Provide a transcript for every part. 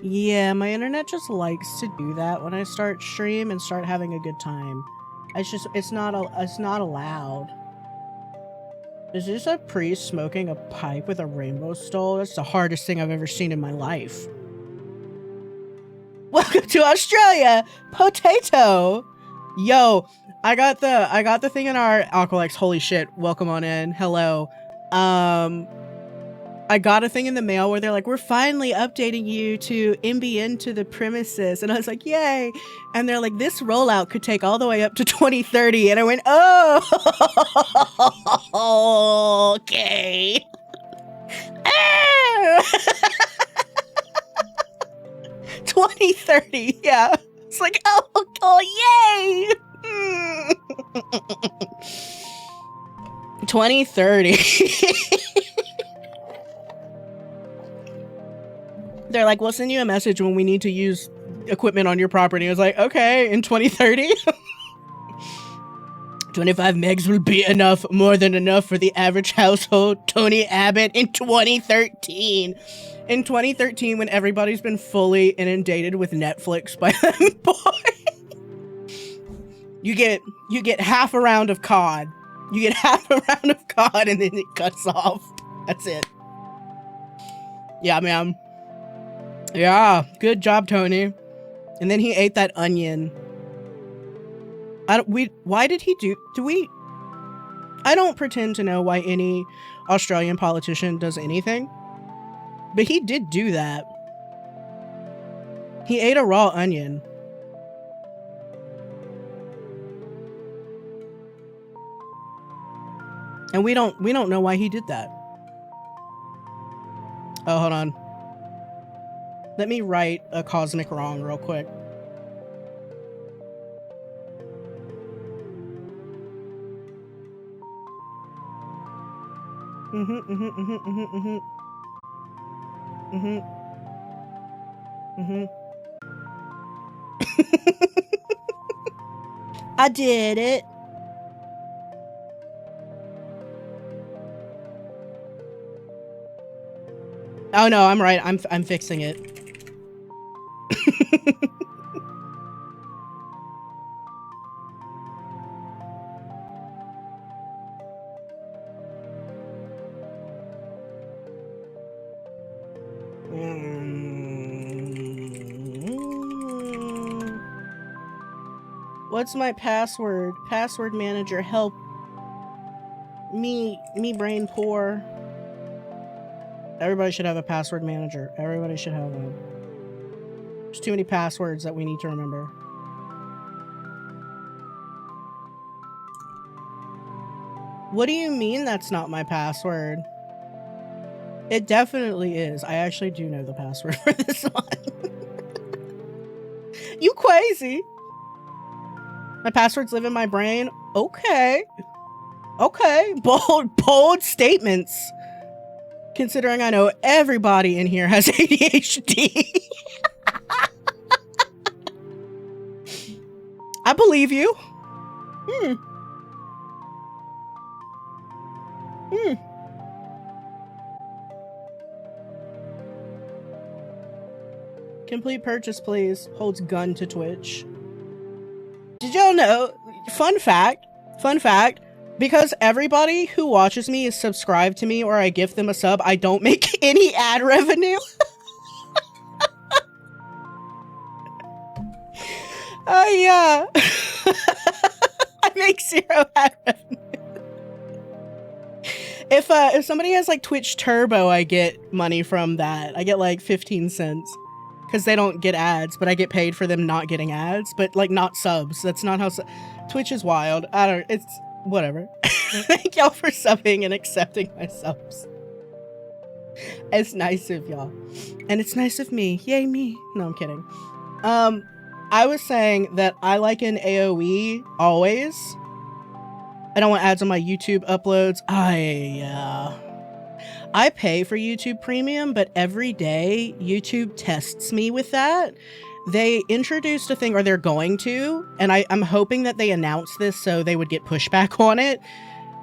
Yeah, my internet just likes to do that when I start stream and start having a good time. It's not allowed. Is this a priest smoking a pipe with a rainbow stole? That's the hardest thing I've ever seen in my life. Welcome to Australia, potato. Yo, I got the thing in our Alcolex. Holy shit! Welcome on in. Hello. I got a thing in the mail where they're like, we're finally updating you to NBN to the premises. And I was like, yay. And they're like, this rollout could take all the way up to 2030. And I went, oh, okay. 2030, yeah. It's like, oh yay. 2030. They're like, we'll send you a message when we need to use equipment on your property. I was like, okay, in 2030? 25 megs will be enough, more than enough for the average household. Tony Abbott in 2013. In 2013, when everybody's been fully inundated with Netflix by then, boy. You get half a round of COD. You get half a round of COD and then it cuts off. That's it. Yeah, man. Yeah, good job, Tony. And then he ate that onion. Why did he do we? I don't pretend to know why any Australian politician does anything, but he did do that. He ate a raw onion. And we don't know why he did that. Oh, hold on. Let me write a cosmic wrong real quick. I did it. Oh no, I'm right. I'm fixing it. What's my password? Password manager, help me brain poor. Everybody should have a password manager. Everybody should have one. There's too many passwords that we need to remember. What do you mean that's not my password? It definitely is. I actually do know the password for this one. You crazy. My passwords live in my brain. Okay. Okay. Bold statements. Considering I know everybody in here has ADHD. I believe you. Complete purchase, please. Holds gun to Twitch. Did y'all know? Fun fact, because everybody who watches me is subscribed to me or I gift them a sub, I don't make any ad revenue. Oh yeah. I make 0 ad revenue. If somebody has like Twitch Turbo, I get money from that. I get like 15 cents. Because they don't get ads, but I get paid for them not getting ads, but like not subs. That's not how Twitch is wild. It's whatever. Thank y'all for subbing and accepting my subs. It's nice of y'all. And it's nice of me. Yay me. No, I'm kidding. I was saying that I like an AoE always. I don't want ads on my YouTube uploads. I pay for YouTube Premium, but every day YouTube tests me with that. They introduced a thing, or they're going to, and I'm hoping that they announce this so they would get pushback on it.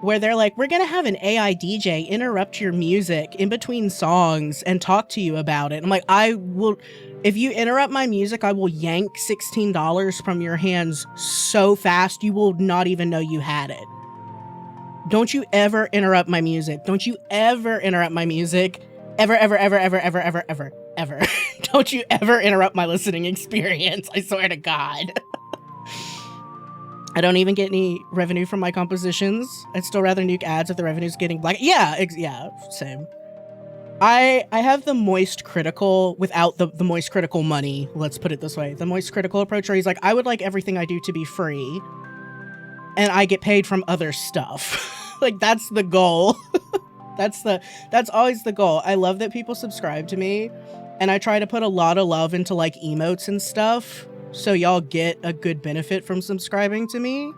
where they're like, we're gonna have an AI DJ interrupt your music in between songs and talk to you about it. I'm like, I will, if you interrupt my music, I will yank $16 from your hands so fast you will not even know you had it. Don't you ever interrupt my music. Don't you ever interrupt my music. Ever, ever, ever, ever, ever, ever, ever, ever. Don't you ever interrupt my listening experience. I swear to God. I don't even get any revenue from my compositions. I'd still rather nuke ads if the revenue's getting black. Yeah, yeah, same. I have the moist critical without the moist critical money. Let's put it this way. The moist critical approach where he's like, I would like everything I do to be free. And I get paid from other stuff. Like, that's the goal. That's always the goal. I love that people subscribe to me. And I try to put a lot of love into like emotes and stuff. So y'all get a good benefit from subscribing to me.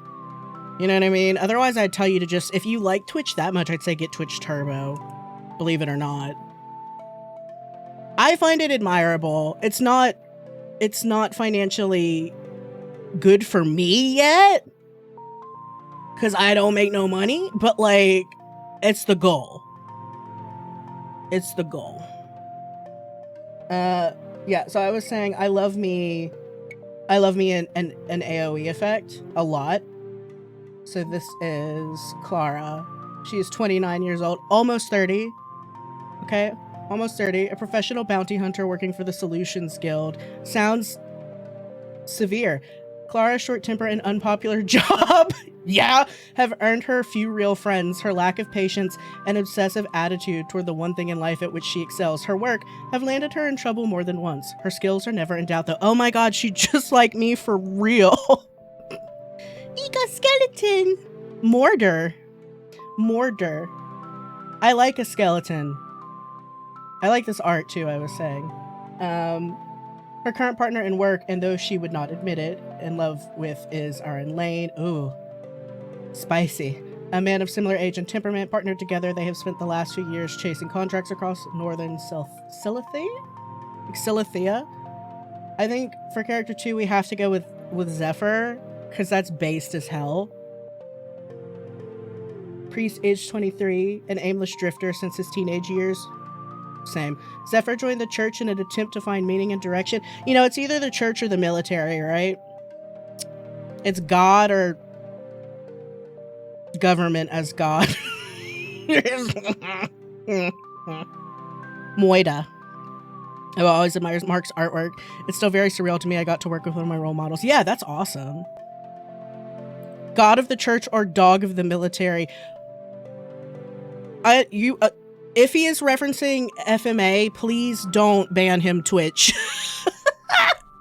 You know what I mean? Otherwise, I'd tell you to just, if you like Twitch that much, I'd say get Twitch Turbo. Believe it or not. I find it admirable. It's not financially good for me yet. Because I don't make no money. But like, it's the goal. It's the goal. Yeah, so I was saying I love me an AoE effect a lot. So this is Clara. She is 29 years old, almost 30. Okay, almost 30. A professional bounty hunter working for the Solutions Guild. Sounds severe. Clara's short temper and unpopular job, yeah, have earned her few real friends. Her lack of patience and obsessive attitude toward the one thing in life at which she excels, her work, have landed her in trouble more than once. Her skills are never in doubt, though. Oh my god, she just like me for real. Ego skeleton. Mortar. I like a skeleton. I like this art too, I was saying. Her current partner in work, and though she would not admit it, in love with is Aaron Lane. Ooh, spicy. A man of similar age and temperament. Partnered together, they have spent the last few years chasing contracts across northern Silithia. I think for character 2, we have to go with Zephyr, because that's based as hell. Priest, age 23, an aimless drifter since his teenage years. Same. Zephyr joined the church in an attempt to find meaning and direction. You know, it's either the church or the military, right? It's God or government as God. Moida. I've always admired Mark's artwork. It's still very surreal to me. I got to work with one of my role models. Yeah, that's awesome. God of the church or dog of the military. If he is referencing FMA, please don't ban him, Twitch.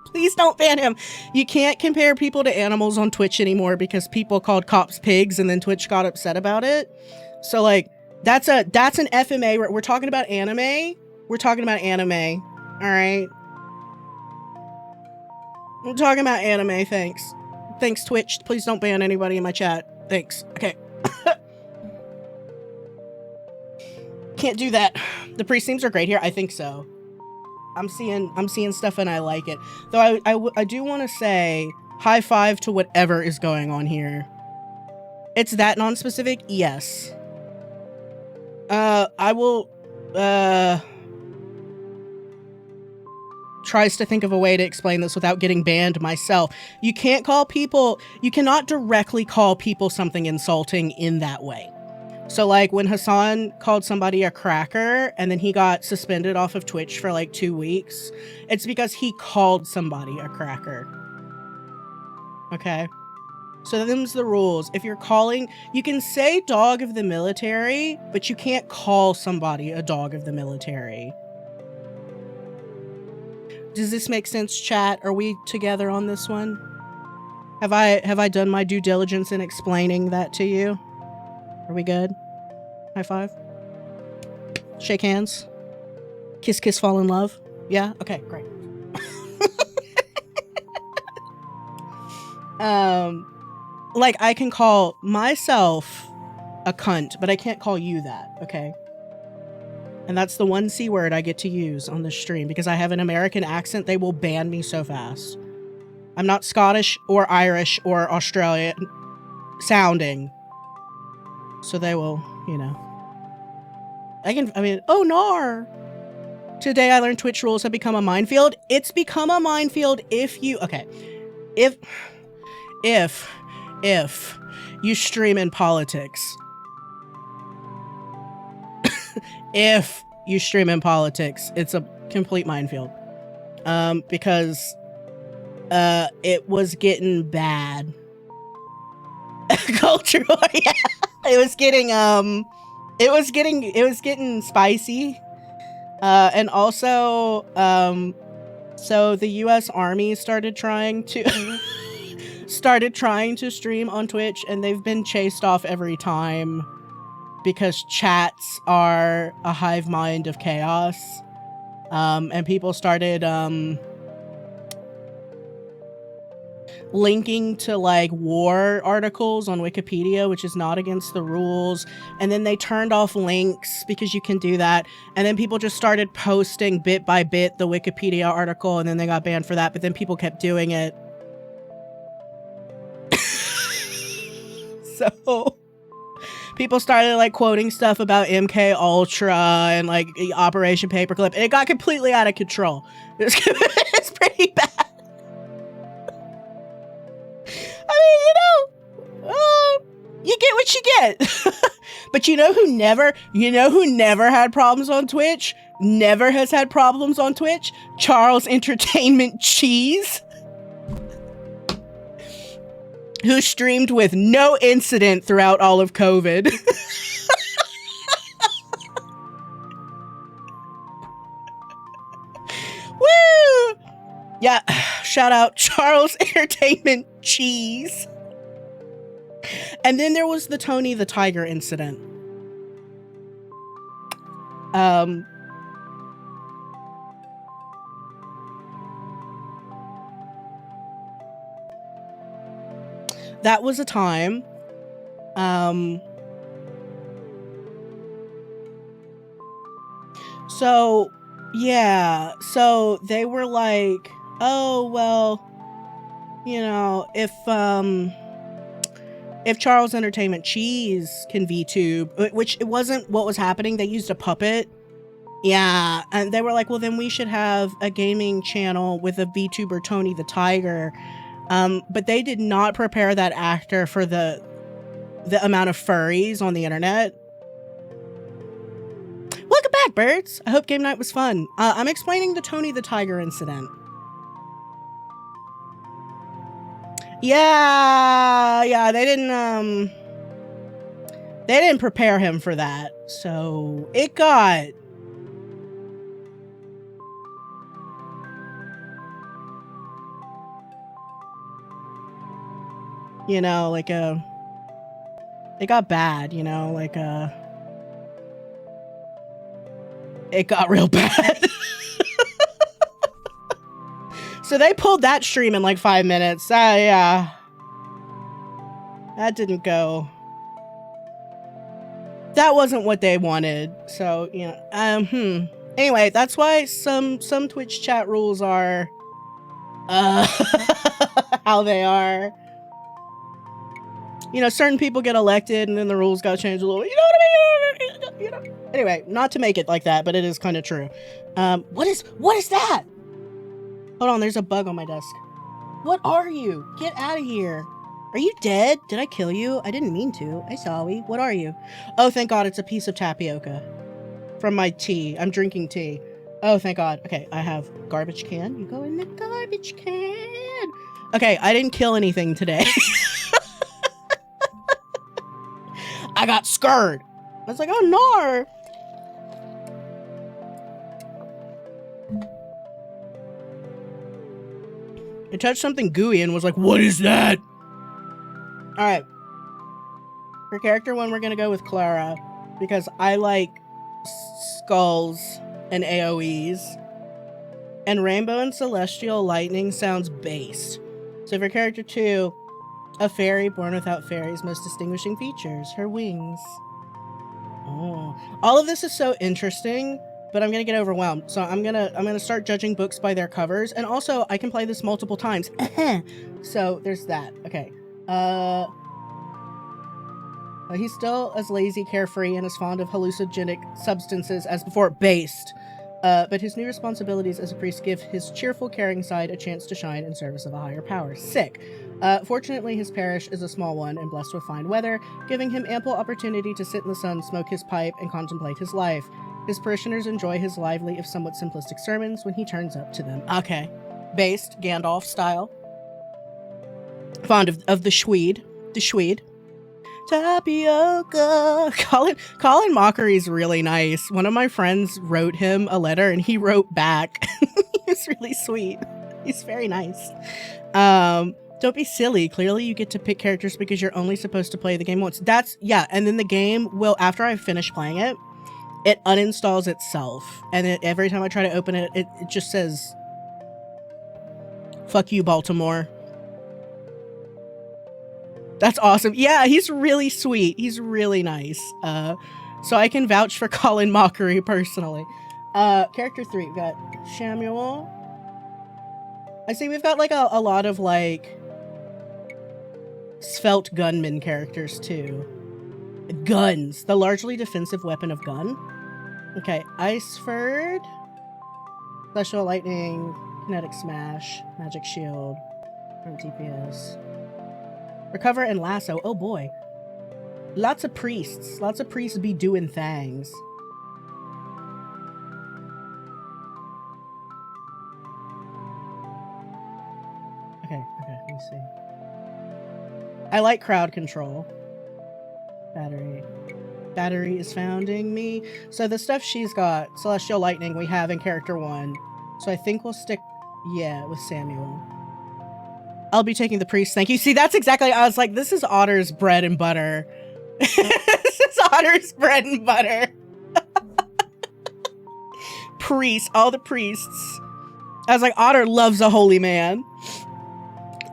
Please don't ban him. You can't compare people to animals on Twitch anymore because people called cops pigs and then Twitch got upset about it. So like, that's an FMA. We're talking about anime. We're talking about anime. All right. We're talking about anime. Thanks. Thanks, Twitch. Please don't ban anybody in my chat. Thanks. Okay. Can't do that. The pre-seams are great here. I think so. I'm seeing stuff and I like it. Though I do want to say high five to whatever is going on here. It's that non-specific? Yes. I will tries to think of a way to explain this without getting banned myself. You cannot directly call people something insulting in that way. So like when Hassan called somebody a cracker and then he got suspended off of Twitch for like 2 weeks, it's because he called somebody a cracker. Okay? So them's the rules. If you're calling, you can say dog of the military, but you can't call somebody a dog of the military. Does this make sense, chat? Are we together on this one? Have I done my due diligence in explaining that to you? Are we good? High five. Shake hands. Kiss, kiss, fall in love. Yeah? Okay, great. Like, I can call myself a cunt, but I can't call you that, okay? And that's the one C word I get to use on this stream. Because I have an American accent, they will ban me so fast. I'm not Scottish or Irish or Australian sounding. So they will, you know. Oh, nar! Today I learned Twitch rules have become a minefield. It's become a minefield if you, okay. If you stream in politics. If you stream in politics, it's a complete minefield. Because it was getting bad. Culture war, yeah. It was getting spicy. And also, so the US Army started trying to stream on Twitch, and they've been chased off every time because chats are a hive mind of chaos. And people started linking to like war articles on Wikipedia, which is not against the rules. And then they turned off links because you can do that. And then people just started posting bit by bit the Wikipedia article, and then they got banned for that. But then people kept doing it. So people started like quoting stuff about MK Ultra and like Operation Paperclip, and it got completely out of control. It's pretty bad. I mean, you get what you get. But you know who never had problems on Twitch? Never has had problems on Twitch? Charles Entertainment Cheese. Who streamed with no incident throughout all of COVID. Woo! Yeah, shout out Charles Entertainment Cheese. And then there was the Tony the Tiger incident. That was a time. So, yeah. So they were like, oh, well, you know, if Charles Entertainment Cheese can VTube, which it wasn't what was happening. They used a puppet. Yeah. And they were like, well, then we should have a gaming channel with a VTuber, Tony the Tiger. But they did not prepare that actor for the amount of furries on the internet. Welcome back, birds. I hope game night was fun. I'm explaining the Tony the Tiger incident. Yeah, they didn't prepare him for that. So it got, you know, like it got bad, you know, like it got real bad. So they pulled that stream in like 5 minutes. Yeah. That didn't go. That wasn't what they wanted. So, you know, Anyway, that's why some Twitch chat rules are how they are. You know, certain people get elected and then the rules got changed a little. You know what I mean? You know? Anyway, not to make it like that, but it is kind of true. What is that? Hold on, there's a bug on my desk. What are you? Get out of here. Are you dead? Did I kill you? I didn't mean to. I'm sorry. What are you? Oh, thank God, it's a piece of tapioca. From my tea. I'm drinking tea. Oh, thank God. Okay, I have garbage can. You go in the garbage can. Okay, I didn't kill anything today. I got scared. I was like, oh, no. It touched something gooey and was like, what is that? Alright. For character 1, we're gonna go with Clara. Because I like skulls and AoEs. And Rainbow and Celestial Lightning sounds based. So for character 2, a fairy born without fairies' most distinguishing features, her wings. Oh. All of this is so interesting. But I'm gonna get overwhelmed, so I'm gonna start judging books by their covers, and also I can play this multiple times. So there's that. Okay. He's still as lazy, carefree, and as fond of hallucinogenic substances as before. Based. But his new responsibilities as a priest give his cheerful, caring side a chance to shine in service of a higher power. Sick. Fortunately, his parish is a small one and blessed with fine weather, giving him ample opportunity to sit in the sun, smoke his pipe, and contemplate his life. His parishioners enjoy his lively, if somewhat simplistic sermons when he turns up to them. Okay. Based, Gandalf style. Fond of the Schwede. The Schwede. Tapioca. Colin Mockery's really nice. One of my friends wrote him a letter and he wrote back. He's really sweet. He's very nice. Don't be silly. Clearly you get to pick characters because you're only supposed to play the game once. Yeah, and then the game will, after I finish playing it, it uninstalls itself. And every time I try to open it, it just says, fuck you, Baltimore. That's awesome. Yeah, he's really sweet. He's really nice. So I can vouch for Colin Mockery personally. Character 3, we've got Samuel. I see we've got like a lot of like svelte gunman characters too. Guns, the largely defensive weapon of gun. Okay, Iceford. Special lightning, kinetic smash, magic shield, from TPS. Recover and lasso. Oh boy. Lots of priests. Lots of priests be doing things. Okay, let me see. I like crowd control. Battery is founding me. So the stuff she's got, Celestial Lightning, we have in character 1. So I think we'll stick, yeah, with Samuel. I'll be taking the priest, thank you. See, that's exactly, I was like, this is Otter's bread and butter. This is Otter's bread and butter. Priests, all the priests. I was like, Otter loves a holy man.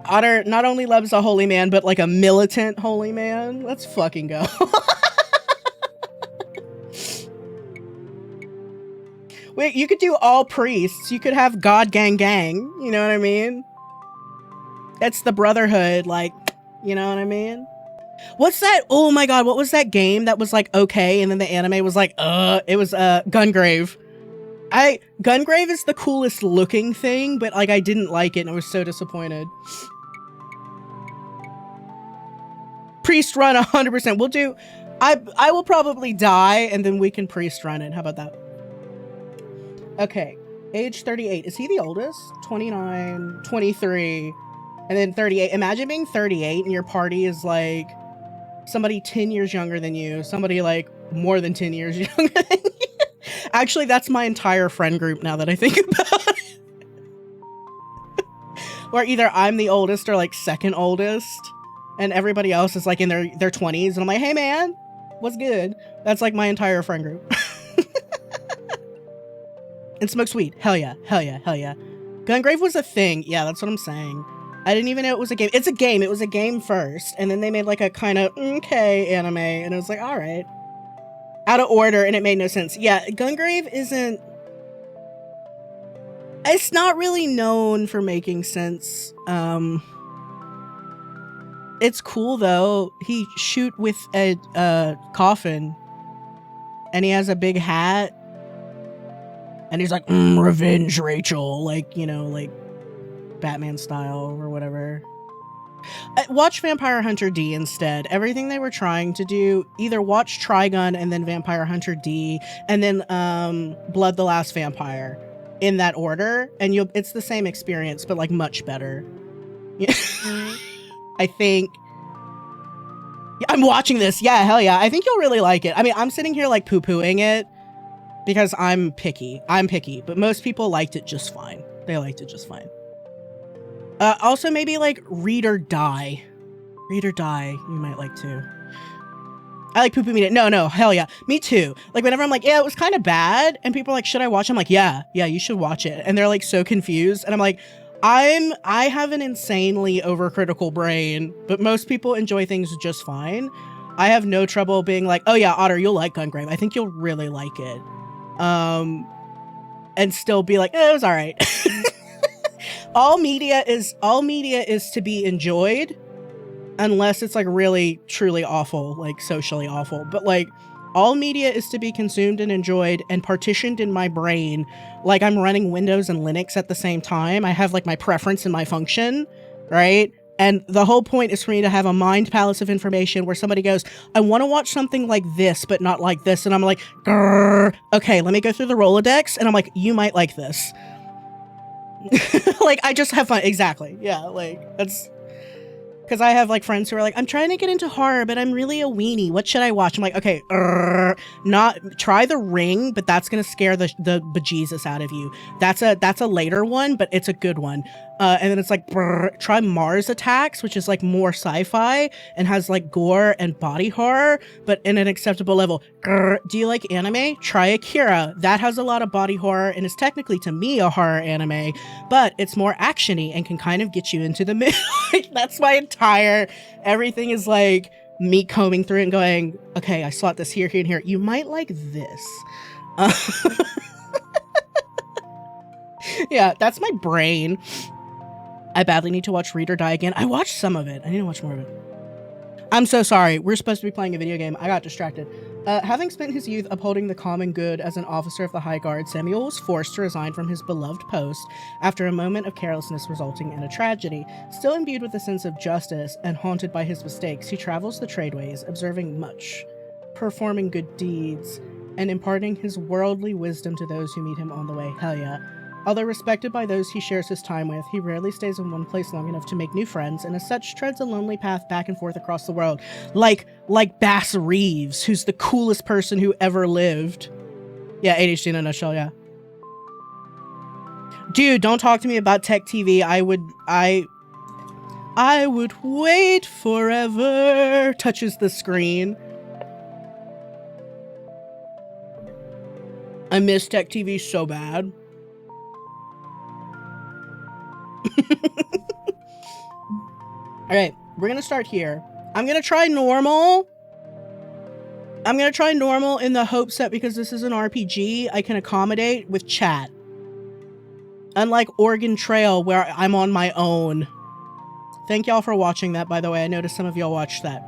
Otter not only loves a holy man, but like a militant holy man. Let's fucking go. Wait, you could do all priests. You could have God Gang Gang. You know what I mean? It's the brotherhood, like, you know what I mean? What's that? Oh my god, what was that game that was like okay, and then the anime was like, it was Gungrave. Gungrave is the coolest looking thing, but like I didn't like it and I was so disappointed. Priest run 100%. We'll do, I will probably die and then we can priest run it. How about that? Okay, age 38. Is he the oldest? 29, 23. And then 38. Imagine being 38 and your party is like somebody 10 years younger than you. Somebody like more than 10 years younger than you. Actually, that's my entire friend group now that I think about it. Where either I'm the oldest or like second oldest. And everybody else is like in their 20s. And I'm like, hey man, what's good? That's like my entire friend group. And smokes weed. Hell yeah. Hell yeah. Hell yeah. Gungrave was a thing. Yeah, that's what I'm saying. I didn't even know it was a game. It's a game. It was a game first. And then they made like a kind of okay anime. And it was like, all right. Out of order. And it made no sense. Yeah, Gungrave isn't... It's not really known for making sense. It's cool though. He shoot with a coffin. And he has a big hat. And he's like, revenge, Rachel. Like, you know, like... Batman style or whatever. Watch Vampire Hunter D instead. Everything they were trying to do, either watch Trigun and then Vampire Hunter D and then Blood the Last Vampire in that order, and it's the same experience but like much better. I think I'm watching this. Yeah, hell yeah. I think you'll really like it. I mean, I'm sitting here like poo-pooing it because I'm picky, but most people liked it just fine. They liked it just fine. Also, maybe like Read or Die. Read or Die, you might like too. I like Poo Poo Meet It. No, hell yeah. Me too. Like whenever I'm like, yeah, it was kind of bad. And people are like, should I watch it? I'm like, yeah, you should watch it. And they're like so confused. And I'm like, I have an insanely overcritical brain, but most people enjoy things just fine. I have no trouble being like, oh yeah, Otter, you'll like Gungrave. I think you'll really like it. And still be like, it was all right. All media is to be enjoyed, unless it's like really truly awful, like socially awful. But like all media is to be consumed and enjoyed and partitioned in my brain like I'm running Windows and Linux at the same time. I have like my preference and my function, right? And the whole point is for me to have a mind palace of information where somebody goes, I want to watch something like this, but not like this. And I'm like, grrr. Okay, let me go through the Rolodex. And I'm like, you might like this. Like, I just have fun. Exactly. Yeah, like, that's... Because I have, like, friends who are like, I'm trying to get into horror, but I'm really a weenie. What should I watch? I'm like, okay, try The Ring, but that's going to scare the bejesus out of you. That's a later one, but it's a good one. And then it's like, try Mars Attacks, which is, like, more sci-fi and has, like, gore and body horror, but in an acceptable level. Do you like anime? Try Akira. That has a lot of body horror and is technically, to me, a horror anime, but it's more action-y and can kind of get you into the middle. That's my entire... Everything is, like, me combing through it and going, okay, I slot this here, here, and here. You might like this. Yeah, that's my brain. I badly need to watch Read or Die again. I watched some of it. I need to watch more of it. I'm so sorry. We're supposed to be playing a video game. I got distracted. Having spent his youth upholding the common good as an officer of the High Guard, Samuel was forced to resign from his beloved post after a moment of carelessness resulting in a tragedy. Still imbued with a sense of justice and haunted by his mistakes, he travels the tradeways, observing much, performing good deeds, and imparting his worldly wisdom to those who meet him on the way. Hell yeah. Although respected by those he shares his time with, he rarely stays in one place long enough to make new friends, and as such treads a lonely path back and forth across the world. Like Bass Reeves, who's the coolest person who ever lived. Yeah, ADHD in a nutshell, yeah. Dude, don't talk to me about tech TV. I would wait forever. Touches the screen. I miss tech TV so bad. Alright, we're gonna start here. I'm gonna try normal. I'm gonna try normal in the hopes that because this is an RPG, I can accommodate with chat. Unlike Oregon Trail, where I'm on my own. Thank y'all for watching that, by the way. I noticed some of y'all watched that.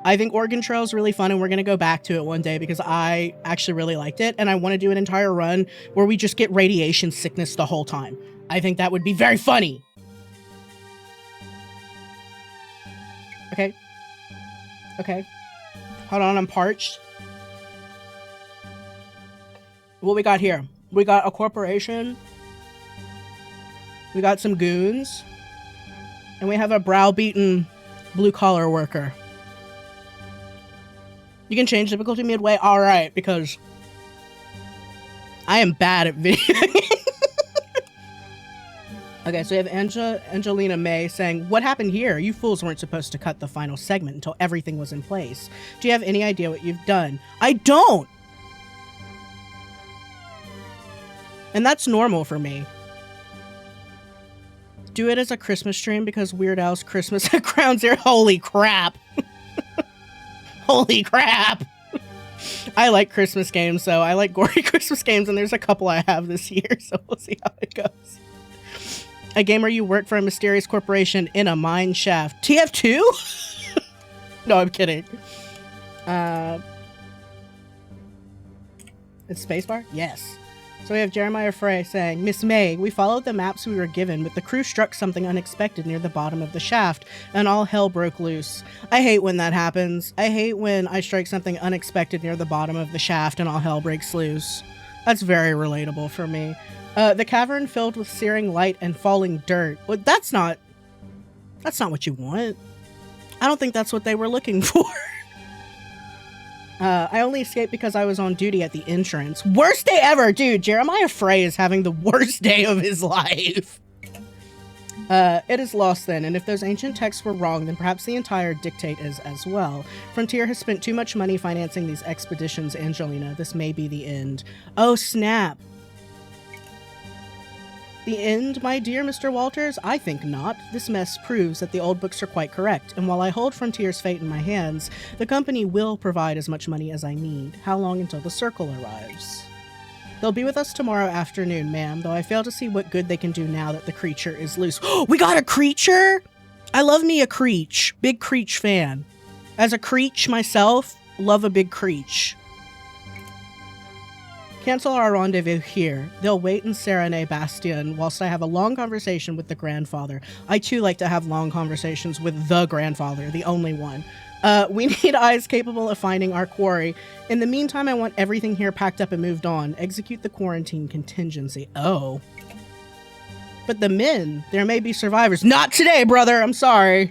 I think Oregon Trail is really fun, and we're gonna go back to it one day because I actually really liked it, and I want to do an entire run where we just get radiation sickness the whole time. I think that would be very funny. Okay. Okay. Hold on, I'm parched. What we got here? We got a corporation. We got some goons. And we have a browbeaten blue-collar worker. You can change difficulty midway? Alright, because I am bad at video games. Okay, so we have Angelina May saying, what happened here? You fools weren't supposed to cut the final segment until everything was in place. Do you have any idea what you've done? I don't! And that's normal for me. Do it as a Christmas stream because Weird Al's Christmas at Ground Zero. Holy crap! Holy crap! I like Christmas games, so I like gory Christmas games, and there's a couple I have this year, so we'll see how it goes. A game where you work for a mysterious corporation in a mine shaft. TF2? No, I'm kidding. It's spacebar? Yes. So we have Jeremiah Frey saying, Miss May, we followed the maps we were given, but the crew struck something unexpected near the bottom of the shaft, and all hell broke loose. I hate when that happens. I hate when I strike something unexpected near the bottom of the shaft and all hell breaks loose. That's very relatable for me. The cavern filled with searing light and falling dirt. Well, that's not what you want. I don't think that's what they were looking for. I only escaped because I was on duty at the entrance. Worst day ever! Dude, Jeremiah Frey is having the worst day of his life. It is lost then, and if those ancient texts were wrong, then perhaps the entire dictate is as well. Frontier has spent too much money financing these expeditions, Angelina. This may be the end. Oh, snap. The end, my dear Mr. Walters? I think not. This mess proves that the old books are quite correct, and while I hold Frontier's fate in my hands, the company will provide as much money as I need. How long until the circle arrives? They'll be with us tomorrow afternoon, ma'am, though I fail to see what good they can do now that the creature is loose. We got a creature? I love me a Creech. Big Creech fan. As a Creech myself, love a big Creech. Cancel our rendezvous here. They'll wait in Serenade Bastion whilst I have a long conversation with the grandfather. I too like to have long conversations with the grandfather, the only one. We need eyes capable of finding our quarry. In the meantime, I want everything here packed up and moved on. Execute the quarantine contingency. Oh. But the men, there may be survivors. Not today, brother. I'm sorry.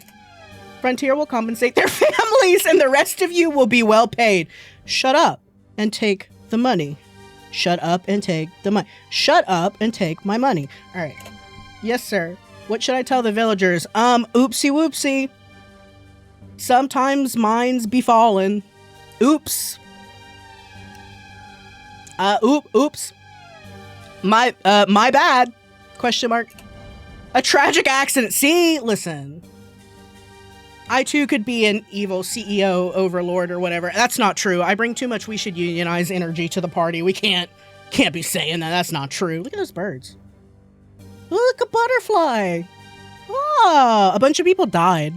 Frontier will compensate their families and the rest of you will be well paid. Shut up and take the money. Shut up and take the money. Shut up and take my money. All right. Yes, sir. What should I tell the villagers? Oopsie whoopsie. Sometimes minds be fallen. Oops. Oops. My bad. Question mark. A tragic accident. See, listen. I too could be an evil CEO overlord or whatever. That's not true. I bring too much we should unionize energy to the party. We can't be saying that. That's not true. Look at those birds. Look, a butterfly. Ah, a bunch of people died.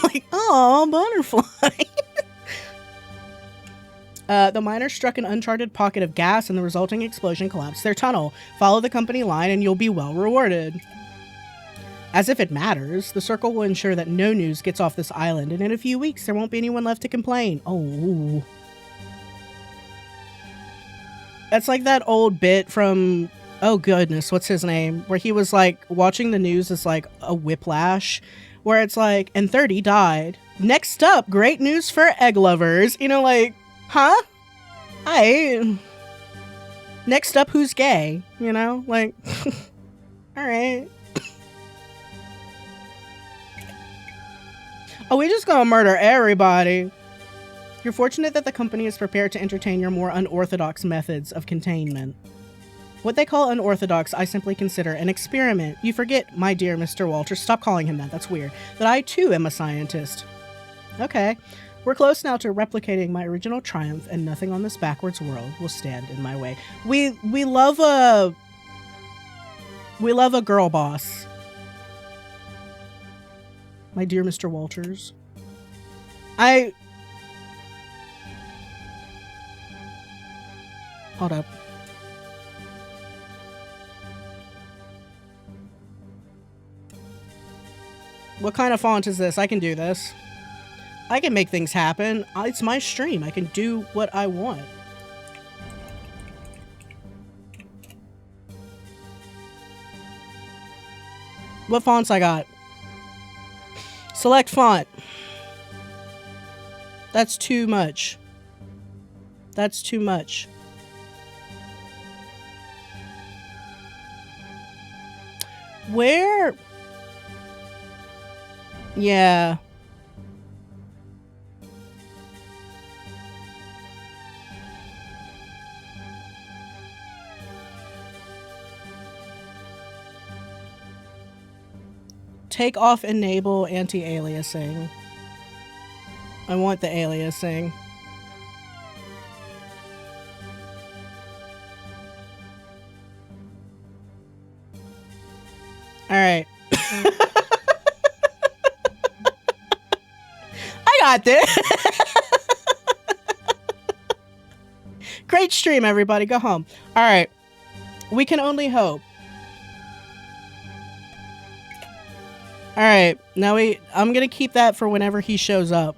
Like, oh, butterfly. The miners struck an uncharted pocket of gas and the resulting explosion collapsed their tunnel. Follow the company line and you'll be well rewarded. As if it matters, the circle will ensure that no news gets off this island, and in a few weeks there won't be anyone left to complain. Oh. That's like that old bit from, oh goodness, what's his name? Where he was like, watching the news is like a whiplash, where it's like, and 30 died. Next up, great news for egg lovers. You know, like, huh? Next up, who's gay? You know, like, all right. Oh, we just gonna murder everybody. You're fortunate that the company is prepared to entertain your more unorthodox methods of containment. What they call unorthodox, I simply consider an experiment. You forget, my dear Mr. Walters, stop calling him that, that's weird, that I too am a scientist. Okay, we're close now to replicating my original triumph, and nothing on this backwards world will stand in my way. We love a girl boss. My dear Mr. Walters. Hold up. What kind of font is this? I can do this. I can make things happen. It's my stream. I can do what I want. What fonts I got? Select font. That's too much. That's too much. Where? Yeah. Take off enable anti-aliasing. I want the aliasing. All right. I got this. Great stream, everybody. Go home. All right. We can only hope. All right. Now I'm going to keep that for whenever he shows up.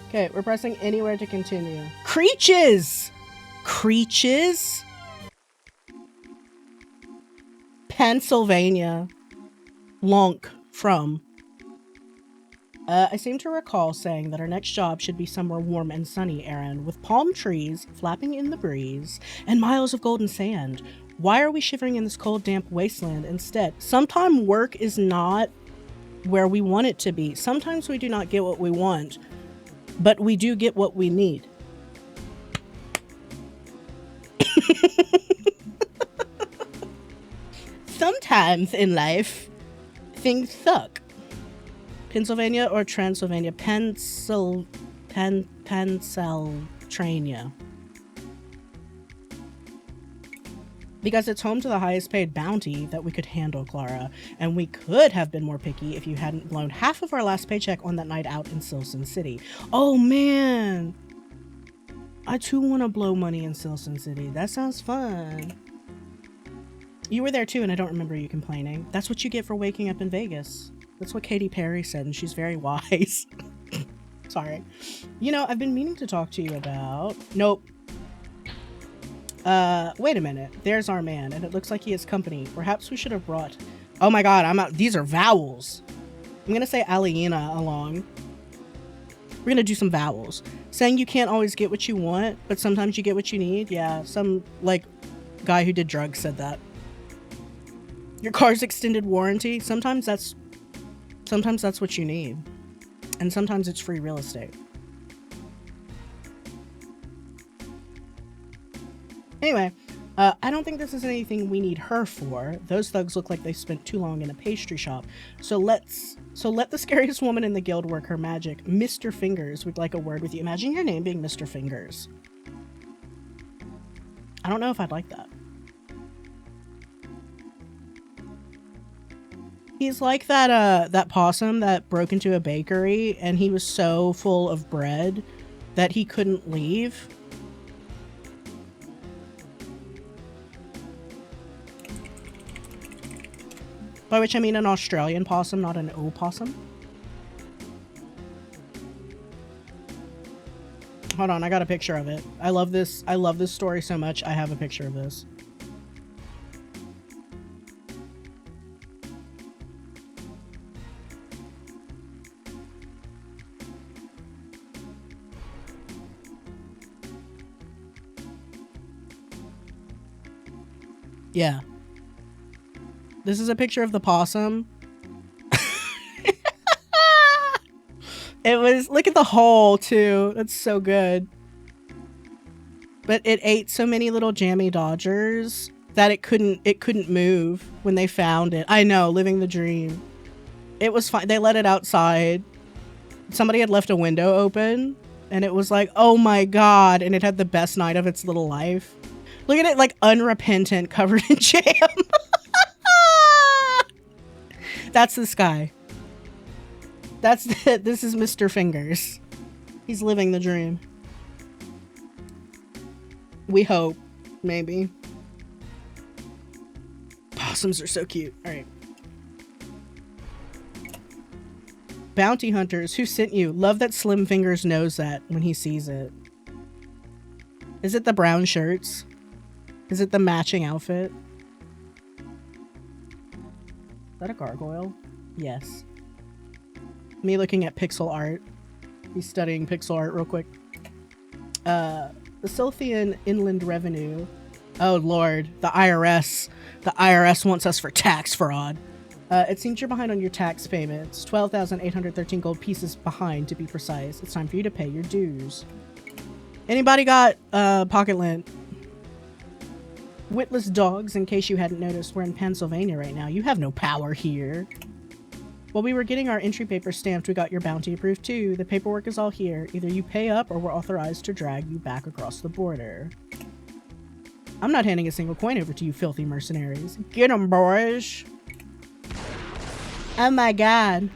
Okay. We're pressing anywhere to continue. Creaches. Creaches. Pennsylvania. Lonk from. I seem to recall saying that our next job should be somewhere warm and sunny, Aaron, with palm trees flapping in the breeze and miles of golden sand. Why are we shivering in this cold, damp wasteland instead? Sometimes work is not where we want it to be. Sometimes we do not get what we want, but we do get what we need. Sometimes in life, things suck. Pennsylvania or Transylvania? Pennsylvania. Because it's home to the highest paid bounty that we could handle, Clara. And we could have been more picky if you hadn't blown half of our last paycheck on that night out in Silson City. Oh man! I too want to blow money in Silson City. That sounds fun. You were there too and I don't remember you complaining. That's what you get for waking up in Vegas. That's what Katy Perry said and she's very wise. Sorry. You know, I've been meaning to talk to you about... Nope. Wait a minute. There's our man, and it looks like he has company. Perhaps we should have brought... Oh my god, I'm out. These are vowels. I'm gonna say Aliena along. We're gonna do some vowels. Saying you can't always get what you want, but sometimes you get what you need. Yeah, some, like, guy who did drugs said that. Your car's extended warranty. Sometimes that's what you need. And sometimes it's free real estate. Anyway, I don't think this is anything we need her for. Those thugs look like they spent too long in a pastry shop. So let the scariest woman in the guild work her magic. Mr. Fingers would like a word with you. Imagine your name being Mr. Fingers. I don't know if I'd like that. He's like that possum that broke into a bakery and he was so full of bread that he couldn't leave. By which I mean an Australian possum, not an opossum. Hold on, I got a picture of it. I love this story so much, I have a picture of this. Yeah. This is a picture of the possum. It was, look at the hole too. That's so good. But it ate so many little jammy dodgers that it couldn't move when they found it. I know, living the dream. It was fine. They let it outside. Somebody had left a window open and it was like, oh my god. And it had the best night of its little life. Look at it, like unrepentant, covered in jam. That's this guy. That's it. This is Mr. Fingers. He's living the dream. We hope. Maybe. Possums are so cute. Alright. Bounty hunters, who sent you? Love that Slim Fingers knows that when he sees it. Is it the brown shirts? Is it the matching outfit? Is that a gargoyle? Yes. Me looking at pixel art. He's studying pixel art real quick. The Silthian Inland Revenue. Oh lord, the IRS. The IRS wants us for tax fraud. It seems you're behind on your tax payments. 12,813 gold pieces behind, to be precise. It's time for you to pay your dues. Anybody got pocket lint? Witless dogs, in case you hadn't noticed, we're in Pennsylvania right now. You have no power here. While we were getting our entry paper stamped, we got your bounty approved too. The paperwork is all here. Either you pay up or we're authorized to drag you back across the border. I'm not handing a single coin over to you filthy mercenaries. Get 'em, boys. Oh my god.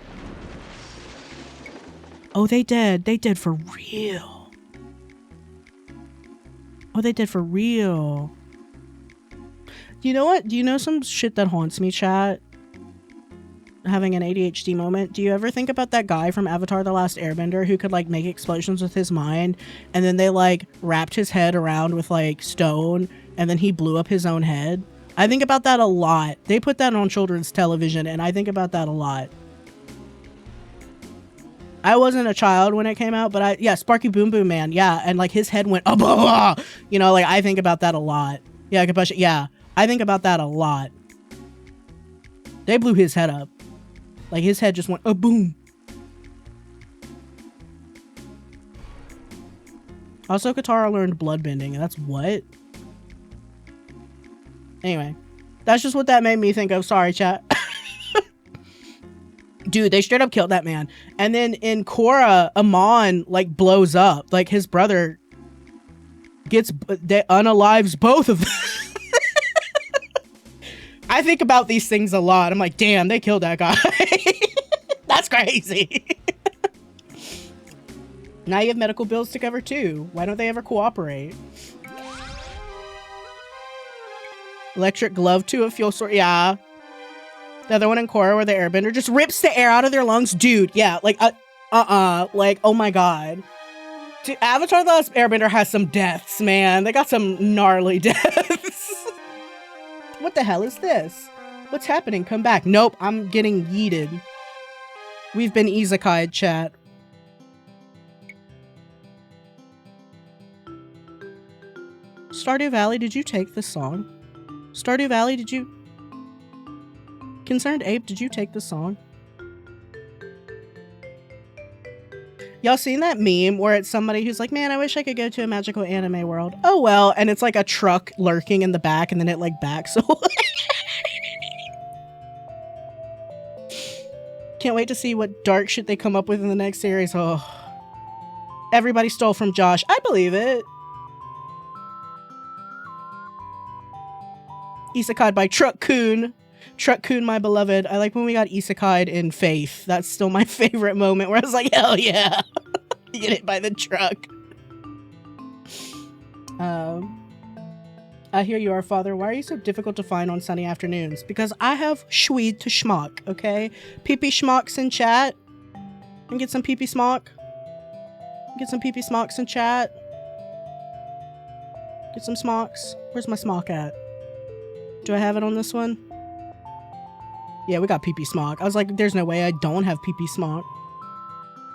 Oh, they did. They did for real. Oh, they did for real. You know what? Do you know some shit that haunts me, chat? Having an ADHD moment. Do you ever think about that guy from Avatar The Last Airbender who could like make explosions with his mind and then they like wrapped his head around with like stone and then he blew up his own head? I think about that a lot. They put that on children's television and I think about that a lot. I wasn't a child when it came out, but yeah, Sparky Boom Boom Man. Yeah. And like his head went, blah, blah, blah. You know, like I think about that a lot. Yeah. Yeah. I think about that a lot. They blew his head up. Like his head just went, oh, boom. Also, Katara learned bloodbending, and that's what? Anyway, that's just what that made me think of. Sorry, chat. Dude, they straight up killed that man. And then in Korra, Amon, like, blows up. Like, his brother unalives both of them. I think about these things a lot. I'm like, damn, they killed that guy. That's crazy. Now you have medical bills to cover too. Why don't they ever cooperate? Electric glove to a fuel source. Yeah. The other one in Korra where the airbender just rips the air out of their lungs. Dude, yeah. Like, like, oh my god. Dude, Avatar The Last Airbender has some deaths, man. They got some gnarly deaths. What the hell is this? What's happening? Come back. Nope, I'm getting yeeted. We've been isekai'd, chat. Stardew Valley, did you take this song? Stardew Valley, did you... Concerned Ape, did you take this song? Y'all seen that meme where it's somebody who's like, man, I wish I could go to a magical anime world. Oh well, and it's like a truck lurking in the back and then it like backs away. Can't wait to see what dark shit they come up with in the next series. Oh. Everybody stole from Josh. I believe it. Isekai'd by Truck-kun. Truck-kun, my beloved. I like when we got isekai'd in Faith. That's still my favorite moment where I was like, hell yeah. You get hit by the truck. Here you are, Father. Why are you so difficult to find on sunny afternoons? Because I have schweed to schmuck, okay? Pee-pee schmucks in chat. And get some pee-pee smock. Get some pee-pee smocks in chat. Get some smocks. Where's my smock at? Do I have it on this one? Yeah, we got pee-pee smock. I was like, there's no way I don't have pee-pee smock.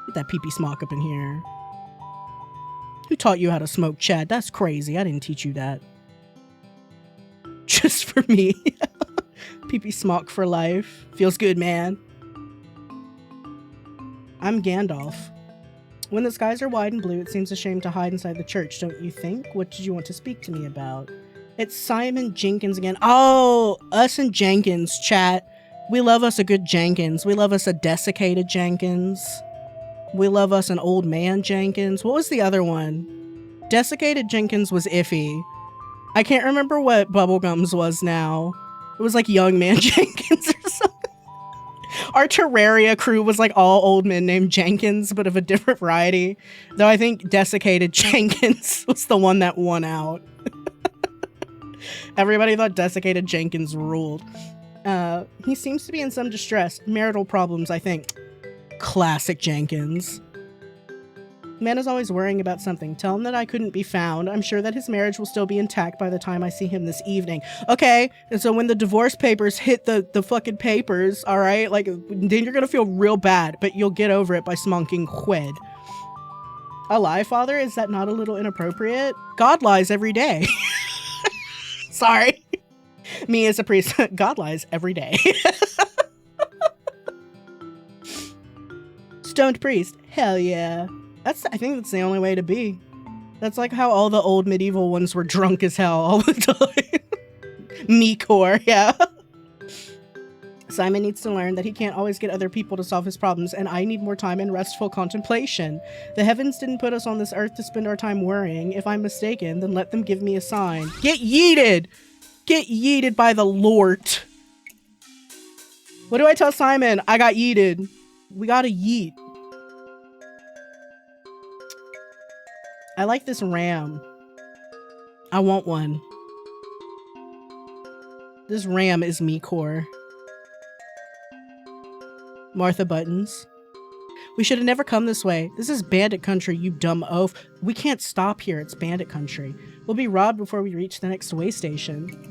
Get that pee-pee smock up in here. Who taught you how to smoke, chat? That's crazy. I didn't teach you that. Just for me. Pee-pee smock for life. Feels good, man. I'm Gandalf. When the skies are wide and blue, it seems a shame to hide inside the church, don't you think? What did you want to speak to me about? It's Simon Jenkins again. Oh, us and Jenkins, chat. We love us a good Jenkins. We love us a desiccated Jenkins. We love us an old man Jenkins. What was the other one? Desiccated Jenkins was iffy. I can't remember what Bubblegums was now. It was like Young Man Jenkins or something. Our Terraria crew was like all old men named Jenkins, but of a different variety. Though I think Desiccated Jenkins was the one that won out. Everybody thought Desiccated Jenkins ruled. He seems to be in some distress. Marital problems, I think. Classic Jenkins. Man is always worrying about something. Tell him that I couldn't be found. I'm sure that his marriage will still be intact by the time I see him this evening. Okay, and so when the divorce papers hit the fucking papers, alright? Like, then you're gonna feel real bad, but you'll get over it by smonking quid. A lie, Father? Is that not a little inappropriate? God lies every day. Sorry. Me as a priest. God lies every day. Stoned priest. Hell yeah. I think that's the only way to be. That's like how all the old medieval ones were drunk as hell all the time. Me-core, yeah. Simon needs to learn that he can't always get other people to solve his problems, and I need more time in restful contemplation. The heavens didn't put us on this earth to spend our time worrying. If I'm mistaken, then let them give me a sign. Get yeeted! Get yeeted by the Lord. What do I tell Simon? I got yeeted. We gotta yeet. I like this ram. I want one. This ram is me core. Martha Buttons. We should have never come this way. This is bandit country, you dumb oaf. We can't stop here. It's bandit country. We'll be robbed before we reach the next way station.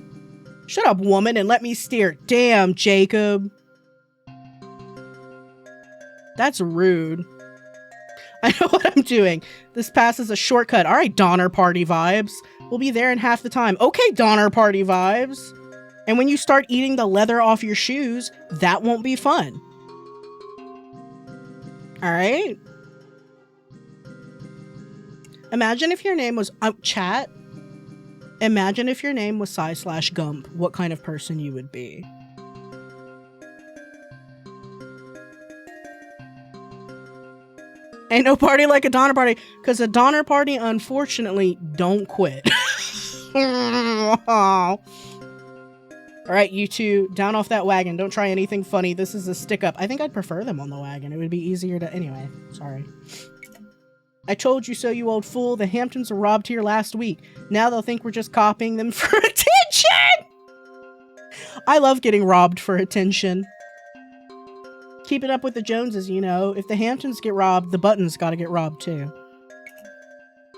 Shut up, woman, and let me steer. Damn, Jacob. That's rude. I know what I'm doing. This pass is a shortcut. All right, Donner Party vibes. We'll be there in half the time. Okay, Donner Party vibes. And when you start eating the leather off your shoes, that won't be fun. All right. Imagine if your name was chat. Imagine if your name was Psy/Gump. What kind of person you would be. Ain't no party like a Donner Party, because a Donner Party, unfortunately, don't quit. All right, you two, down off that wagon. Don't try anything funny. This is a stick up. I think I'd prefer them on the wagon. It would be easier to... Anyway, sorry. I told you so, you old fool. The Hamptons were robbed here last week. Now they'll think we're just copying them for attention! I love getting robbed for attention. Keeping up with the Joneses, you know. If the Hamptons get robbed, the Buttons gotta get robbed too.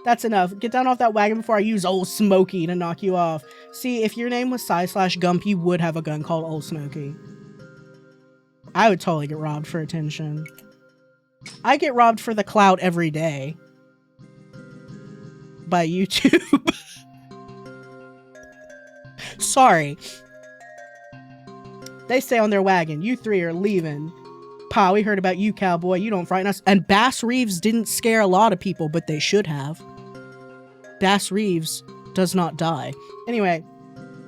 That's enough. Get down off that wagon before I use Old Smokey to knock you off. See, if your name was Cy/Gump, you would have a gun called Old Smokey. I would totally get robbed for attention. I get robbed for the clout every day. By YouTube. Sorry. They stay on their wagon. You three are leaving. Pa, we heard about you, cowboy. You don't frighten us. And Bass Reeves didn't scare a lot of people, but they should have. Bass Reeves does not die. Anyway,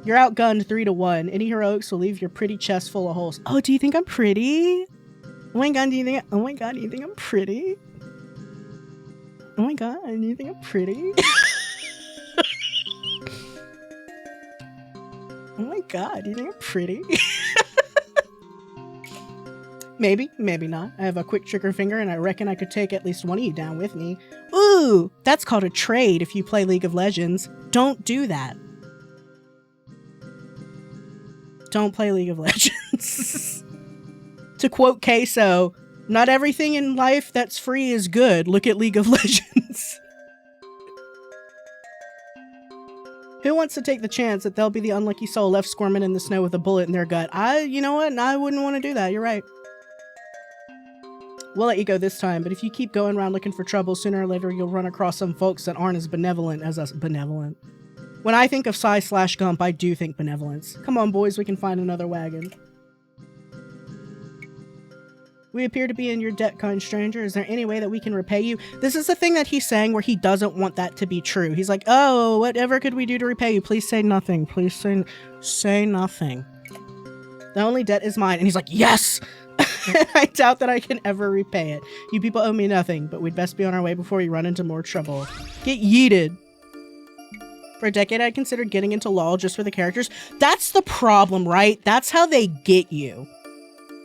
you're outgunned 3-1. Any heroics will leave your pretty chest full of holes. Oh, do you think I'm pretty? Oh my god, do you think I'm pretty? Oh my god, do you think I'm pretty? Oh my god, do you think I'm pretty? Maybe, maybe not. I have a quick trigger finger and I reckon I could take at least one of you down with me. Ooh, that's called a trade if you play League of Legends. Don't do that. Don't play League of Legends. To quote Queso, not everything in life that's free is good. Look at League of Legends. Who wants to take the chance that they'll be the unlucky soul left squirming in the snow with a bullet in their gut? You know what? I wouldn't want to do that. You're right. We'll let you go this time, but if you keep going around looking for trouble, sooner or later you'll run across some folks that aren't as benevolent as us. Benevolent. When I think of Cy/Gump, I do think benevolence. Come on, boys, we can find another wagon. We appear to be in your debt, kind stranger. Is there any way that we can repay you? This is the thing that he's saying where he doesn't want that to be true. He's like, oh, whatever could we do to repay you? Please say nothing. Please say nothing. The only debt is mine. And he's like, yes! I doubt that I can ever repay it. You people owe me nothing, but we'd best be on our way before we run into more trouble. Get yeeted. For a decade, I considered getting into LoL just for the characters. That's the problem, right? That's how they get you.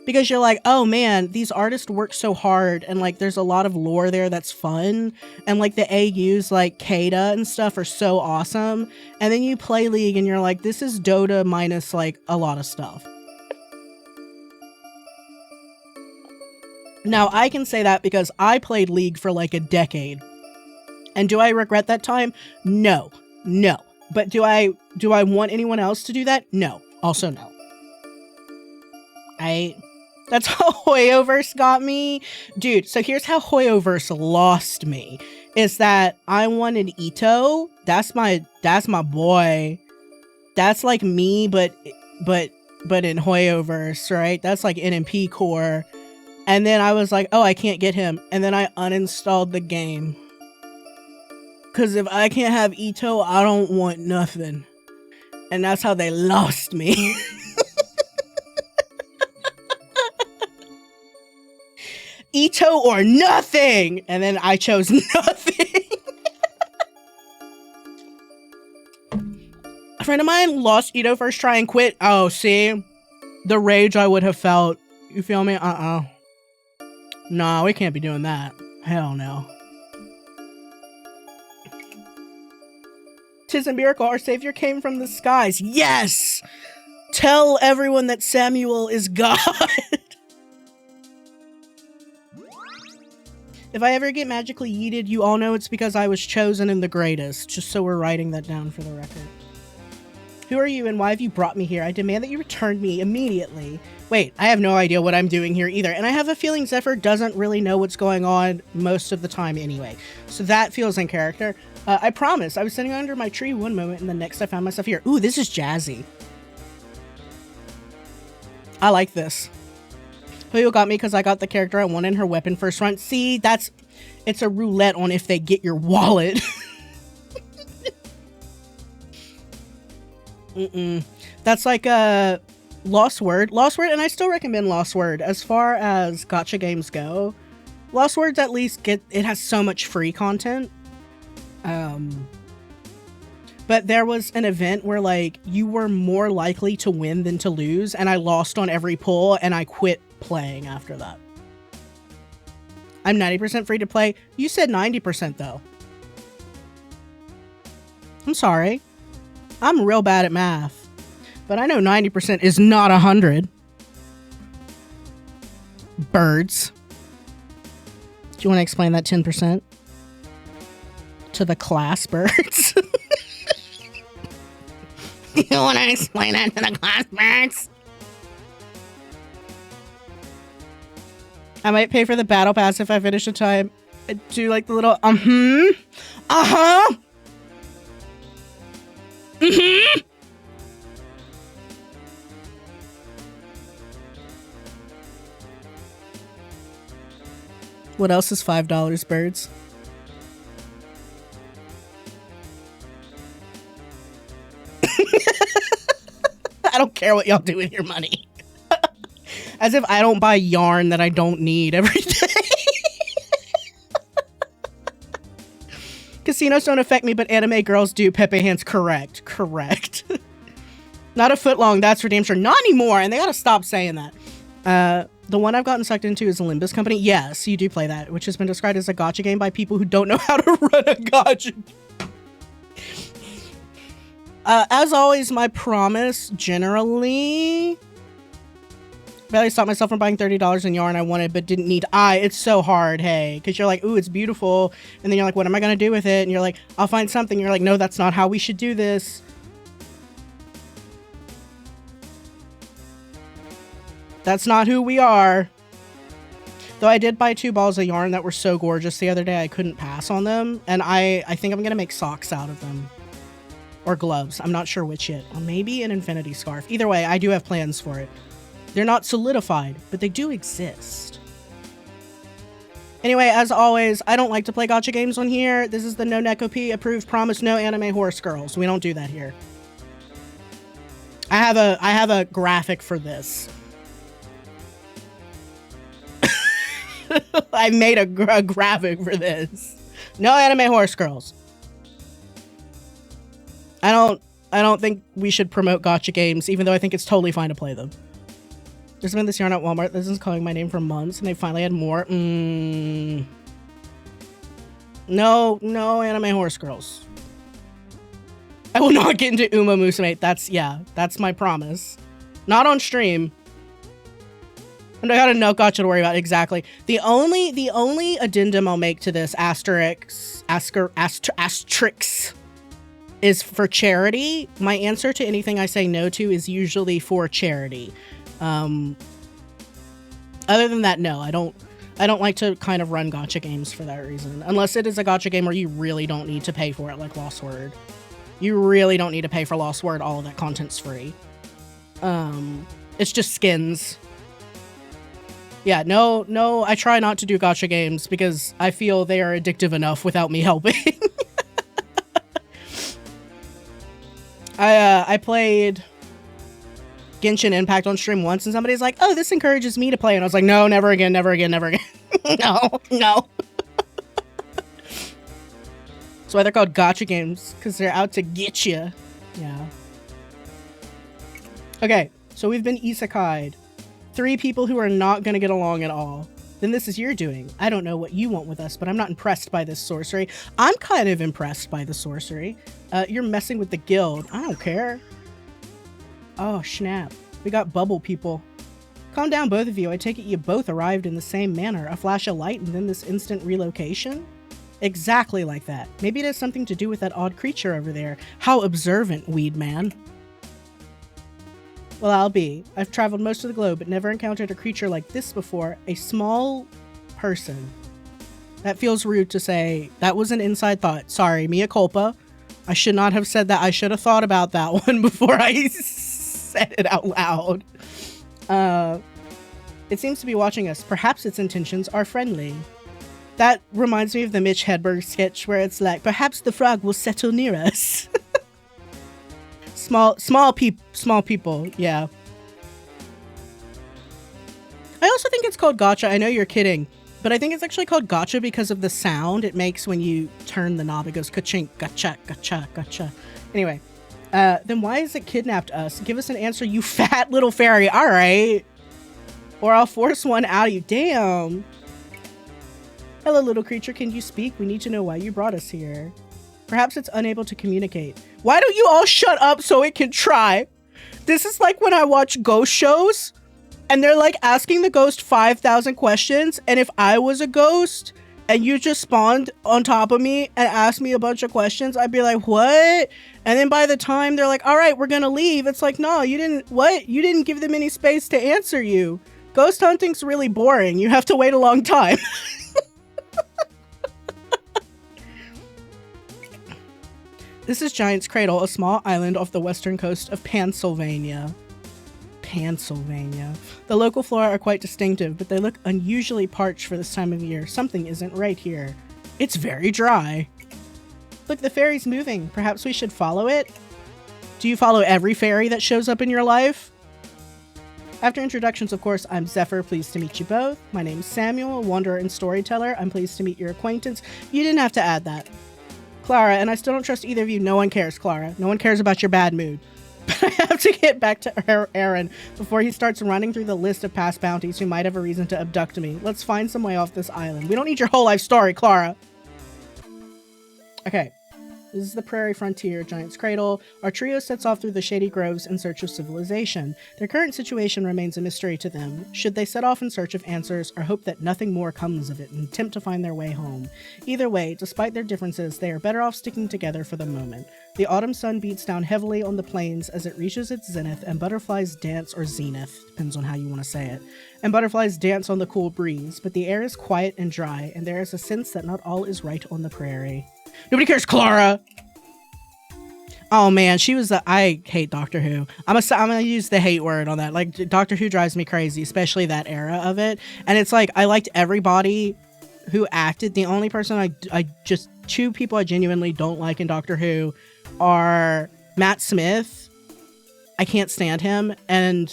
Because you're like, oh man, these artists work so hard and like there's a lot of lore there that's fun. And like the AUs like Kada and stuff are so awesome. And then you play League and you're like, this is Dota minus like a lot of stuff. Now, I can say that because I played League for like a decade. And do I regret that time? No. No. But do I want anyone else to do that? No. Also no. That's how Hoyoverse got me. Dude, so here's how Hoyoverse lost me. Is that I wanted Ito. That's my boy. That's like me, but in Hoyoverse, right? That's like NMP core. And then I was like, oh, I can't get him. And then I uninstalled the game. Because if I can't have Ito, I don't want nothing. And that's how they lost me. Ito or nothing! And then I chose nothing. A friend of mine lost Ito first try and quit. Oh, see? The rage I would have felt. You feel me? Nah, we can't be doing that. Hell no. 'Tis a miracle, our savior came from the skies. Yes! Tell everyone that Samuel is God. If I ever get magically yeeted, you all know it's because I was chosen and the greatest. Just so we're writing that down for the record. Who are you and why have you brought me here? I demand that you return me immediately. Wait, I have no idea what I'm doing here either. And I have a feeling Zephyr doesn't really know what's going on most of the time anyway. So that feels in character. I promise. I was sitting under my tree one moment and the next I found myself here. Ooh, this is jazzy. I like this. Hoyo got me because I got the character I wanted in her weapon first run. See, it's a roulette on if they get your wallet. That's like a Lost Word, and I still recommend Lost Word as far as gacha games go. Lost Words at least it has so much free content. But But there was an event where like you were more likely to win than to lose, and I lost on every pull and I quit playing after that. I'm 90% free to play. You said 90% though. I'm sorry. I'm real bad at math, but I know 90% is not 100. Birds. Do you want to explain that 10%? To the class birds? You want to explain that to the class birds? I might pay for the battle pass if I finish the time. I do like the little What else is $5, birds? I don't care what y'all do with your money. As if I don't buy yarn that I don't need every day. Casinos don't affect me, but anime girls do. Pepe Hands, correct. Correct. Not a foot long, that's for damn sure. Not anymore, and they gotta stop saying that. The one I've gotten sucked into is Olympus Company. Yes, you do play that, which has been described as a gacha game by people who don't know how to run a gacha. As always, my promise, generally... barely stopped myself from buying $30 in yarn I wanted but didn't need. It's so hard, hey, because you're like, ooh, it's beautiful, and then you're like, what am I gonna do with it? And you're like, I'll find something. You're like, no, that's not how we should do this. That's not who we are. Though I did buy 2 balls of yarn that were so gorgeous the other day I couldn't pass on them, and I think I'm gonna make socks out of them. Or gloves. I'm not sure which yet. Or maybe an infinity scarf. Either way, I do have plans for it. They're not solidified, but they do exist. Anyway, as always, I don't like to play gacha games on here. This is the NoNekoP approved promise, no anime horse girls. We don't do that here. I have a graphic for this. I made a graphic for this. No anime horse girls. I don't think we should promote gacha games, even though I think it's totally fine to play them. There's been this yarn at Walmart. This is calling my name for months, and they finally had more. No anime horse girls. I will not get into Uma Musume. That's my promise. Not on stream. And I got a no gacha to worry about. Exactly. The only addendum I'll make to this asterisk is for charity. My answer to anything I say no to is usually for charity. Other than that, no, I don't like to kind of run gacha games for that reason. Unless it is a gacha game where you really don't need to pay for it, like Lost Word. You really don't need to pay for Lost Word. All of that content's free. It's just skins. Yeah, no, I try not to do gacha games because I feel they are addictive enough without me helping. I played Genshin Impact on stream once, and somebody's like, oh, this encourages me to play. And I was like, no, never again, never again, never again. No. That's why they're called gacha games, because they're out to get you. Yeah. Okay, so we've been isekai'd. 3 people who are not going to get along at all. Then this is your doing. I don't know what you want with us, but I'm not impressed by this sorcery. I'm kind of impressed by the sorcery. You're messing with the guild. I don't care. Oh, snap. We got bubble people. Calm down, both of you. I take it you both arrived in the same manner. A flash of light and then this instant relocation? Exactly like that. Maybe it has something to do with that odd creature over there. How observant, weed man. Well, I'll be. I've traveled most of the globe, but never encountered a creature like this before. A small person. That feels rude to say. That was an inside thought. Sorry, mea culpa. I should not have said that. I should have thought about that one before I said it out loud. It seems to be watching us. Perhaps its intentions are friendly. That reminds me of the Mitch Hedberg sketch where it's like, perhaps the frog will settle near us. Small people, yeah. I also think it's called gacha. I know you're kidding, but I think it's actually called gacha because of the sound it makes when you turn the knob. It goes ka-chink, gacha, gacha, gacha. Anyway, then why has it kidnapped us? Give us an answer, you fat little fairy. All right. Or I'll force one out of you. Damn. Hello, little creature. Can you speak? We need to know why you brought us here. Perhaps it's unable to communicate. Why don't you all shut up so it can try? This is like when I watch ghost shows and they're like asking the ghost 5,000 questions. And if I was a ghost and you just spawned on top of me and asked me a bunch of questions, I'd be like, what? And then by the time they're like, all right, we're going to leave. It's like, no, you didn't. What? You didn't give them any space to answer you. Ghost hunting's really boring. You have to wait a long time. This is Giant's Cradle, a small island off the western coast of Pennsylvania. Pennsylvania. The local flora are quite distinctive, but they look unusually parched for this time of year. Something isn't right here. It's very dry. Look, the ferry's moving. Perhaps we should follow it? Do you follow every fairy that shows up in your life? After introductions, of course, I'm Zephyr. Pleased to meet you both. My name's Samuel, a wanderer and storyteller. I'm pleased to meet your acquaintance. You didn't have to add that. Clara, and I still don't trust either of you. No one cares, Clara. No one cares about your bad mood. But I have to get back to Aaron before he starts running through the list of past bounties who might have a reason to abduct me. Let's find some way off this island. We don't need your whole life story, Clara. Okay. This is the prairie frontier, Giant's Cradle. Our trio sets off through the shady groves in search of civilization. Their current situation remains a mystery to them. Should they set off in search of answers or hope that nothing more comes of it and attempt to find their way home? Either way, despite their differences, they are better off sticking together for the moment. The autumn sun beats down heavily on the plains as it reaches its zenith, and butterflies dance, or zenith, depends on how you want to say it, and butterflies dance on the cool breeze, but the air is quiet and dry, and there is a sense that not all is right on the prairie. Nobody cares, Clara! Oh man, she was I hate Doctor Who. I'm gonna use the hate word on that. Like, Doctor Who drives me crazy, especially that era of it. And it's like, I liked everybody who acted. The only person two people I genuinely don't like in Doctor Who are Matt Smith. I can't stand him. And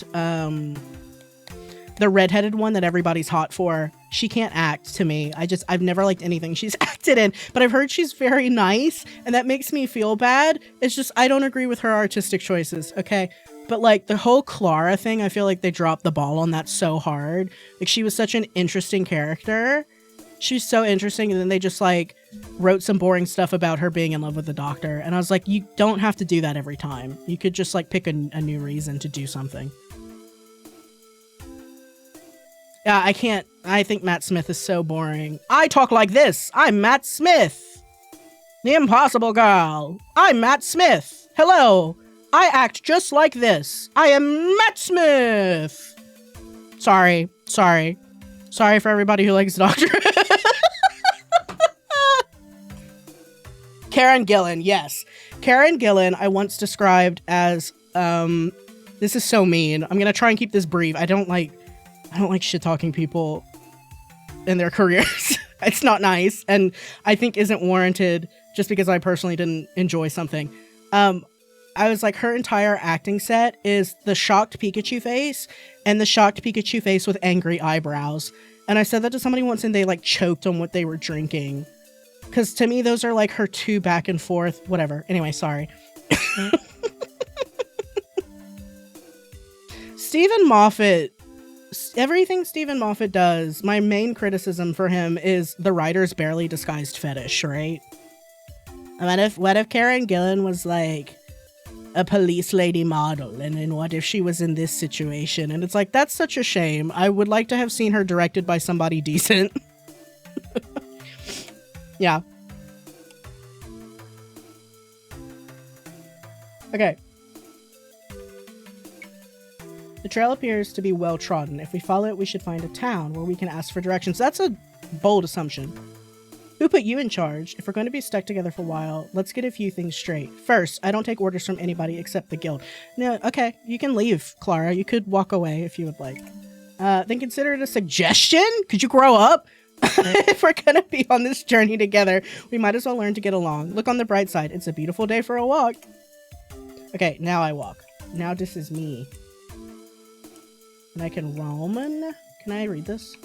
the redheaded one that everybody's hot for. She can't act to me. I've never liked anything she's acted in, but I've heard she's very nice, and that makes me feel bad. It's just, I don't agree with her artistic choices, okay? But like the whole Clara thing, I feel like they dropped the ball on that so hard. Like, she was such an interesting character. She's so interesting, and then they just like wrote some boring stuff about her being in love with the Doctor, and I was like, you don't have to do that every time. You could just like pick a new reason to do something. Yeah, I can't. I think Matt Smith is so boring. I talk like this. I'm Matt Smith. The Impossible Girl. I'm Matt Smith. Hello. I act just like this. I am Matt Smith. Sorry for everybody who likes Doctor. Karen Gillan, yes. Karen Gillan, I once described as, this is so mean. I'm gonna try and keep this brief. I don't like shit-talking people in their careers. It's not nice, and I think isn't warranted just because I personally didn't enjoy something. I was like, her entire acting set is the shocked Pikachu face and the shocked Pikachu face with angry eyebrows. And I said that to somebody once, and they like choked on what they were drinking. Because to me, those are like her two back and forth, whatever. Anyway, sorry. Stephen Moffat. Everything Stephen Moffat does, my main criticism for him is the writer's barely disguised fetish, right? What if Karen Gillan was like a police lady model, and then what if she was in this situation? And it's like, that's such a shame. I would like to have seen her directed by somebody decent. Yeah. Okay. The trail appears to be well trodden. If we follow it, we should find a town where we can ask for directions. That's a bold assumption. Who put you in charge? If we're going to be stuck together for a while, let's get a few things straight. First, I don't take orders from anybody except the guild. No, okay, you can leave, Clara. You could walk away if you would like. Then consider it a suggestion? Could you grow up? If we're gonna be on this journey together, we might as well learn to get along. Look on the bright side. It's a beautiful day for a walk. Okay, now I walk. Now this is me. And I can Roman. Can I read this?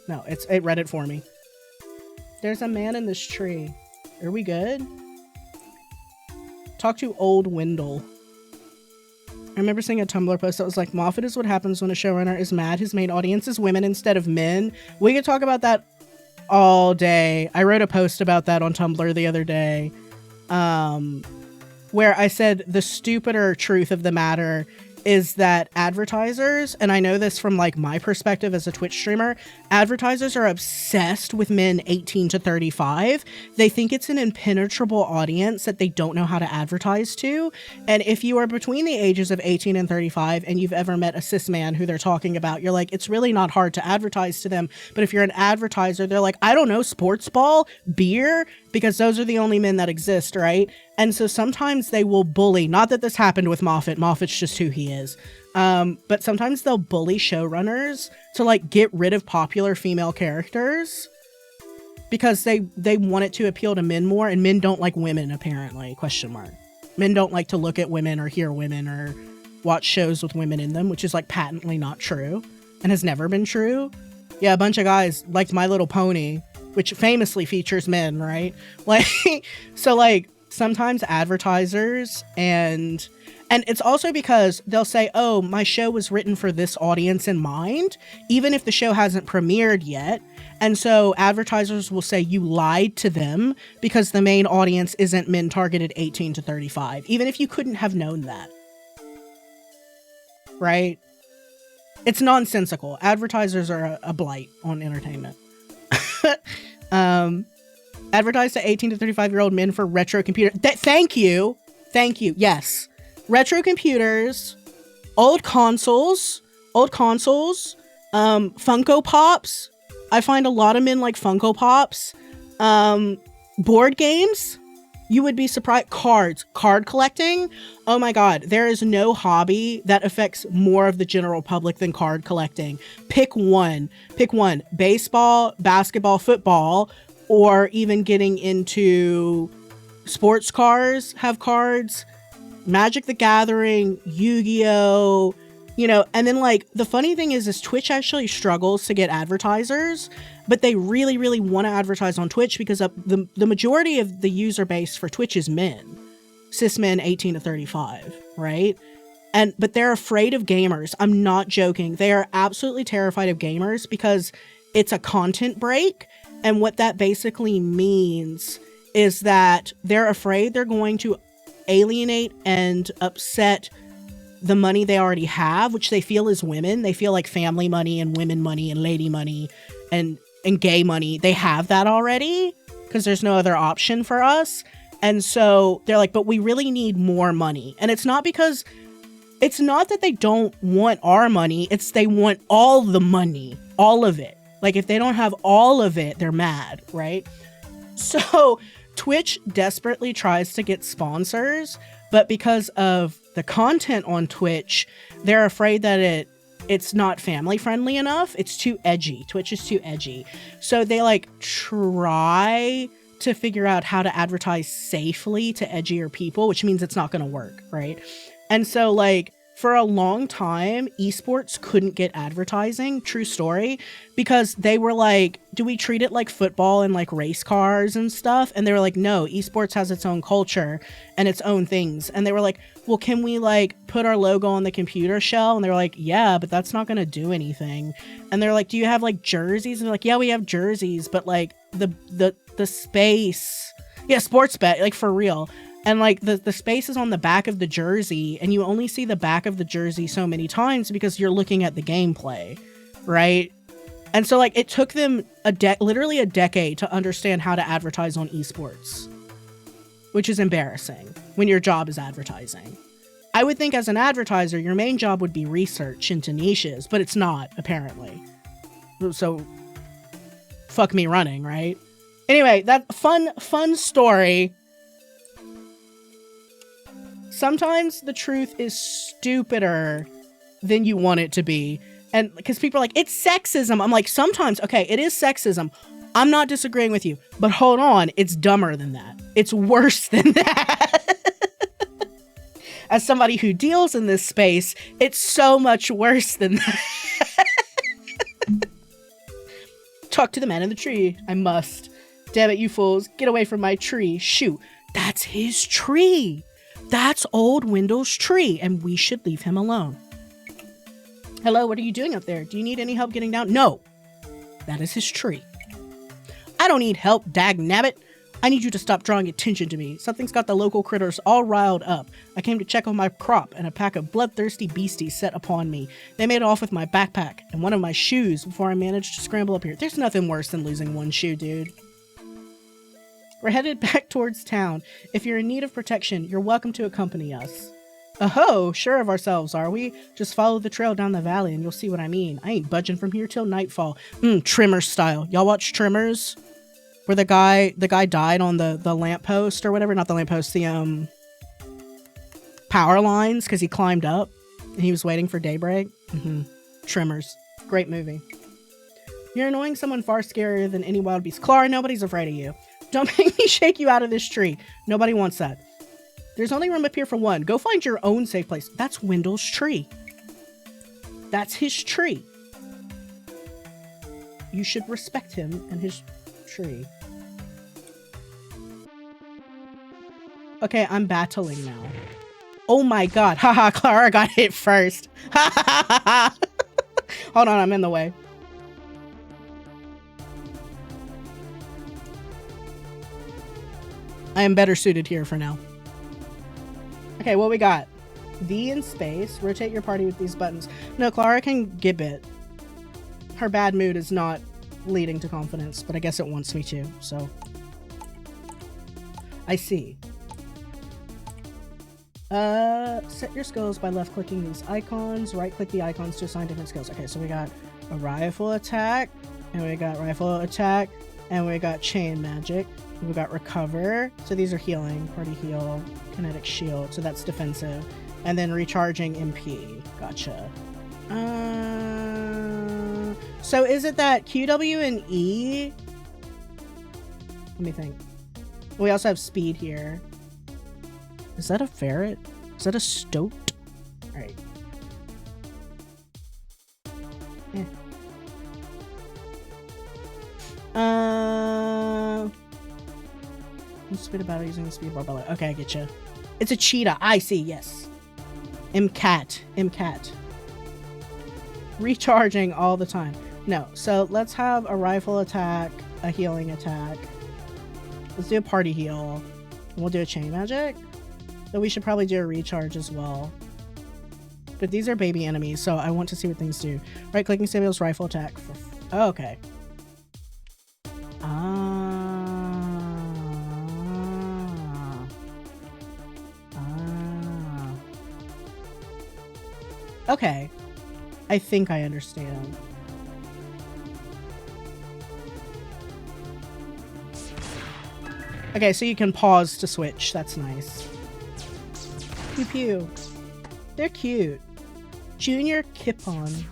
No, it read it for me. There's a man in this tree. Are we good? Talk to Old Wendell. I remember seeing a Tumblr post that was like, Moffat is what happens when a showrunner is mad his main audience is women instead of men. We could talk about that all day. I wrote a post about that on Tumblr the other day, where I said the stupider truth of the matter is that advertisers, and I know this from like my perspective as a Twitch streamer, advertisers are obsessed with men 18 to 35. They think it's an impenetrable audience that they don't know how to advertise to. And if you are between the ages of 18 and 35 and you've ever met a cis man who they're talking about, you're like, it's really not hard to advertise to them. But if you're an advertiser, they're like, I don't know, sports ball, beer, because those are the only men that exist, right? And so sometimes they will bully, not that this happened with Moffat, Moffat's just who he is, but sometimes they'll bully showrunners to like get rid of popular female characters because they want it to appeal to men more, and men don't like women, apparently, ? Men don't like to look at women or hear women or watch shows with women in them, which is like patently not true and has never been true. Yeah, a bunch of guys liked My Little Pony, which famously features men, right? Like, so like sometimes advertisers and it's also because they'll say, oh, my show was written for this audience in mind, even if the show hasn't premiered yet. And so advertisers will say you lied to them because the main audience isn't men targeted 18 to 35, even if you couldn't have known that. Right? It's nonsensical. Advertisers are a blight on entertainment. Advertise to 18 to 35-year-old men for retro computer. Thank you. Yes. Retro computers, old consoles, Funko Pops. I find a lot of men like Funko Pops. Board games. You would be surprised. Card collecting. Oh my God. There is no hobby that affects more of the general public than card collecting. Pick one. Baseball, basketball, football, or even getting into sports cars have cards. Magic the Gathering, Yu-Gi-Oh, and then like the funny thing is Twitch actually struggles to get advertisers, but they really, really want to advertise on Twitch because the majority of the user base for Twitch is men, cis men 18 to 35, right? But they're afraid of gamers. I'm not joking. They are absolutely terrified of gamers because it's a content break. And what that basically means is that they're afraid they're going to alienate and upset the money they already have, which they feel is women. They feel like family money and women money and lady money and gay money. They have that already because there's no other option for us. And so they're like, but we really need more money. And it's not that they don't want our money. It's they want all the money, all of it. Like if they don't have all of it, they're mad, right? So Twitch desperately tries to get sponsors, but because of the content on Twitch, they're afraid that it's not family friendly enough. It's too edgy. Twitch is too edgy. So they like try to figure out how to advertise safely to edgier people, which means it's not going to work, right? And so like for a long time, esports couldn't get advertising, true story, because they were like, do we treat it like football and like race cars and stuff? And they were like, no, esports has its own culture and its own things. And they were like, well, can we like put our logo on the computer shell? And they're like, yeah, but that's not going to do anything. And they're like, do you have like jerseys? And they're like, yeah, we have jerseys, but like the space, yeah, sports bet, like for real. And like the space is on the back of the jersey, and you only see the back of the jersey so many times because you're looking at the gameplay, right? And so like it took them literally a decade to understand how to advertise on esports, which is embarrassing when your job is advertising. I would think as an advertiser, your main job would be research into niches, but it's not, apparently. So fuck me running, right? Anyway, that fun story. Sometimes the truth is stupider than you want it to be. And because people are like, it's sexism. I'm like, sometimes, okay, it is sexism. I'm not disagreeing with you, but hold on, it's dumber than that. It's worse than that. As somebody who deals in this space, it's so much worse than that. Talk to the man in the tree. I must. Damn it, you fools. Get away from my tree. Shoot. That's his tree. That's old Wendell's tree, and we should leave him alone. Hello, what are you doing up there? Do you need any help getting down? No. That is his tree. I don't need help, dagnabbit. I need you to stop drawing attention to me. Something's got the local critters all riled up. I came to check on my crop, and a pack of bloodthirsty beasties set upon me. They made off with my backpack and one of my shoes before I managed to scramble up here. There's nothing worse than losing one shoe, dude. We're headed back towards town. If you're in need of protection, you're welcome to accompany us. Oh, sure of ourselves, are we? Just follow the trail down the valley and you'll see what I mean. I ain't budging from here till nightfall. Tremors style. Y'all watch Tremors? Where the guy died on the lamppost or whatever. Not the lamppost, the power lines, because he climbed up and he was waiting for daybreak. Tremors. Great movie. You're annoying someone far scarier than any wild beast. Clara, nobody's afraid of you. Don't make me shake you out of this tree. Nobody wants that. There's only room up here for one. Go find your own safe place. That's Wendell's tree. That's his tree. You should respect him and his tree. Okay, I'm battling now. Oh my god. Haha, Clara got hit first. Hold on, I'm in the way. I am better suited here for now. Okay, what we got? V in space. Rotate your party with these buttons. No, Clara can get bit. Her bad mood is not leading to confidence, but I guess it wants me to, so. I see. Set your skills by left-clicking these icons. Right-click the icons to assign different skills. Okay, so we got a rifle attack, and we got rifle attack, and we got chain magic. We got recover. So these are healing. Party heal. Kinetic shield. So that's defensive. And then recharging MP. Gotcha. So is it that Q, W, and E? Let me think. We also have speed here. Is that a ferret? Is that a stoat? Alright. Speed about using the speed bar below. Okay, I get you. It's a cheetah. I see. Yes. MCAT. Recharging all the time. No. So let's have a rifle attack, a healing attack. Let's do a party heal. We'll do a chain magic. Though we should probably do a recharge as well. But these are baby enemies, so I want to see what things do. Right clicking Samuel's rifle attack. Oh, okay. Okay. I think I understand. Okay, so you can pause to switch. That's nice. Pew pew. They're cute. Junior Kippon.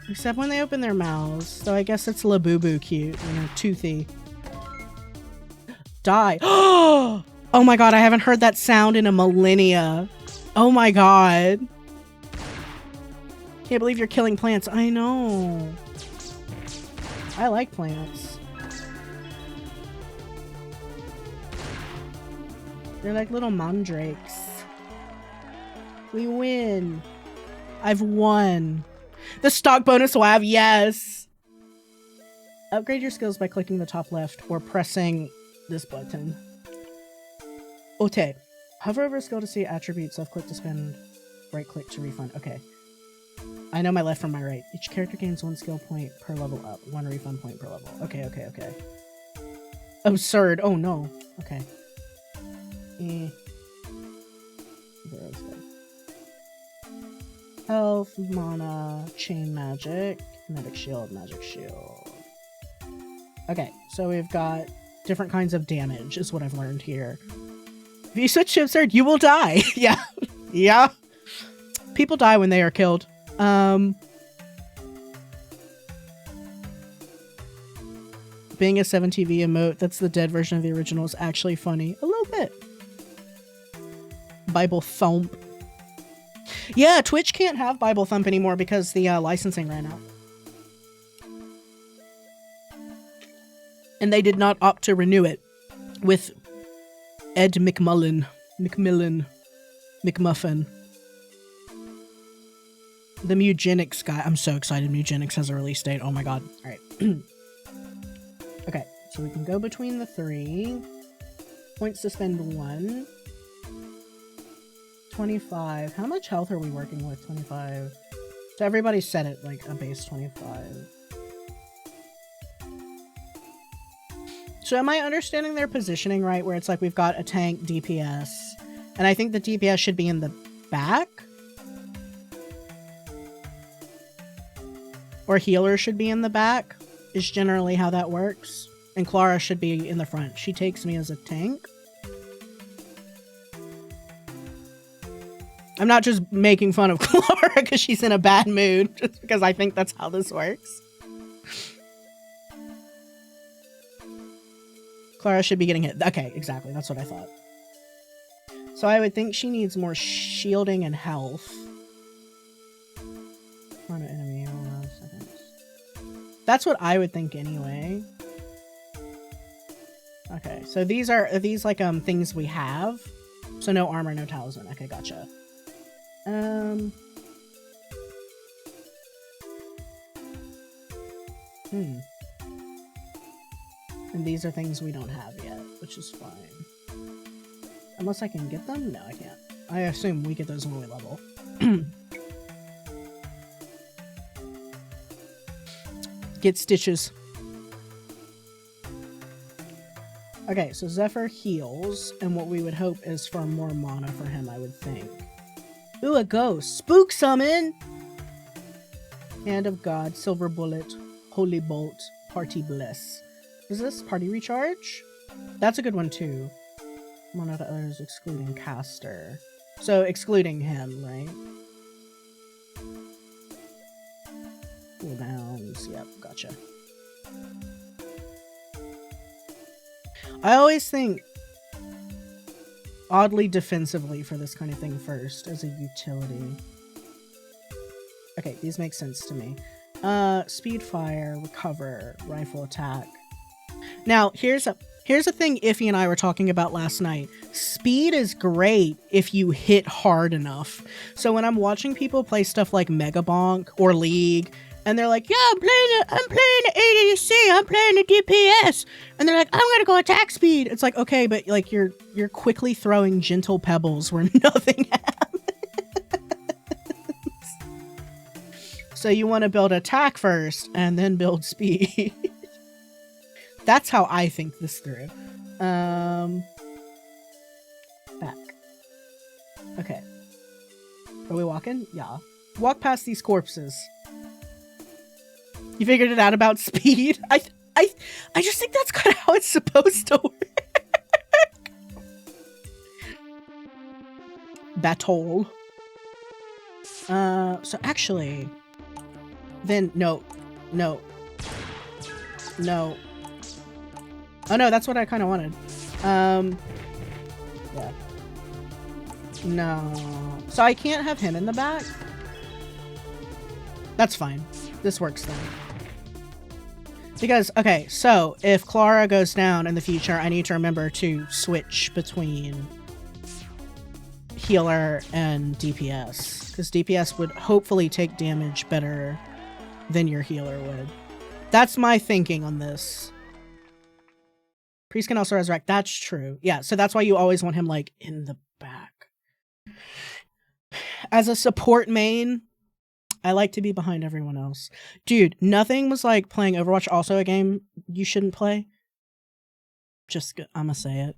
Except when they open their mouths. So I guess it's Labubu cute. You know, toothy. Die. Oh my god, I haven't heard that sound in a millennia. Oh my god. Can't believe you're killing plants. I know. I like plants. They're like little mandrakes. We win. I've won. The stock bonus WAV, yes. Upgrade your skills by clicking the top left or pressing this button. Okay. Hover over a skill to see attributes. Left click to spend. Right click to refund. Okay. I know my left from my right. Each character gains 1 skill point per level up. 1 refund point per level. Okay. Absurd. Oh no. Okay. Health, mana, chain magic, kinetic shield, magic shield. Okay, so we've got different kinds of damage is what I've learned here. If you switch to absurd, you will die. Yeah. Yeah. People die when they are killed. Being a 7TV emote, that's the dead version of the original, is actually funny. A little bit. Bible thump. Yeah, Twitch can't have Bible thump anymore because the licensing ran out. And they did not opt to renew it with Ed McMullen. McMillan. McMuffin. The Mugenics guy. I'm so excited Mugenics has a release date. Oh my god. Alright. Okay, so we can go between the 3. Points to spend 1. 25. How much health are we working with? 25. So everybody set it like a base 25. So am I understanding their positioning right? Where it's like we've got a tank DPS. And I think the DPS should be in the back? Or healer should be in the back, is generally how that works. And Clara should be in the front. She takes me as a tank. I'm not just making fun of Clara because she's in a bad mood, just because I think that's how this works. Clara should be getting hit. Okay, exactly. That's what I thought. So I would think she needs more shielding and health. Front of enemy. Hold on a second. That's what I would think anyway. Okay, so are these like things we have? So no armor, no talisman. Okay, gotcha. And these are things we don't have yet, which is fine. Unless I can get them? No, I can't. I assume we get those when we level. Get stitches. Okay, so Zephyr heals, and what we would hope is for more mana for him, I would think. Ooh, a ghost. Spook summon! Hand of God, Silver Bullet, Holy Bolt, Party Bliss. Is this Party Recharge? That's a good one too. Mana to others excluding caster. So excluding him, right? Cooldowns. Yep, gotcha. I always think oddly defensively for this kind of thing first as a utility. Okay, these make sense to me. Speed fire, recover, rifle attack. Now, here's a thing Iffy and I were talking about last night. Speed is great if you hit hard enough. So when I'm watching people play stuff like Mega Bonk or League, and they're like, yeah, I'm playing the ADC, I'm playing the DPS. And they're like, I'm gonna go attack speed. It's like, okay, but like you're quickly throwing gentle pebbles where nothing happens. So you want to build attack first and then build speed. That's how I think this through. Back. Okay. Are we walking? Yeah. Walk past these corpses. You figured it out about speed? I just think that's kind of how it's supposed to work. Battle. So actually, then no. Oh no, that's what I kind of wanted. Yeah. No. So I can't have him in the back? That's fine. This works then. Because, okay, so if Clara goes down in the future, I need to remember to switch between healer and DPS. Because DPS would hopefully take damage better than your healer would. That's my thinking on this. Priest can also resurrect. That's true. Yeah, so that's why you always want him, like, in the back. As a support main, I like to be behind everyone else. Dude, nothing was like playing Overwatch also a game you shouldn't play. Just, I'ma say it.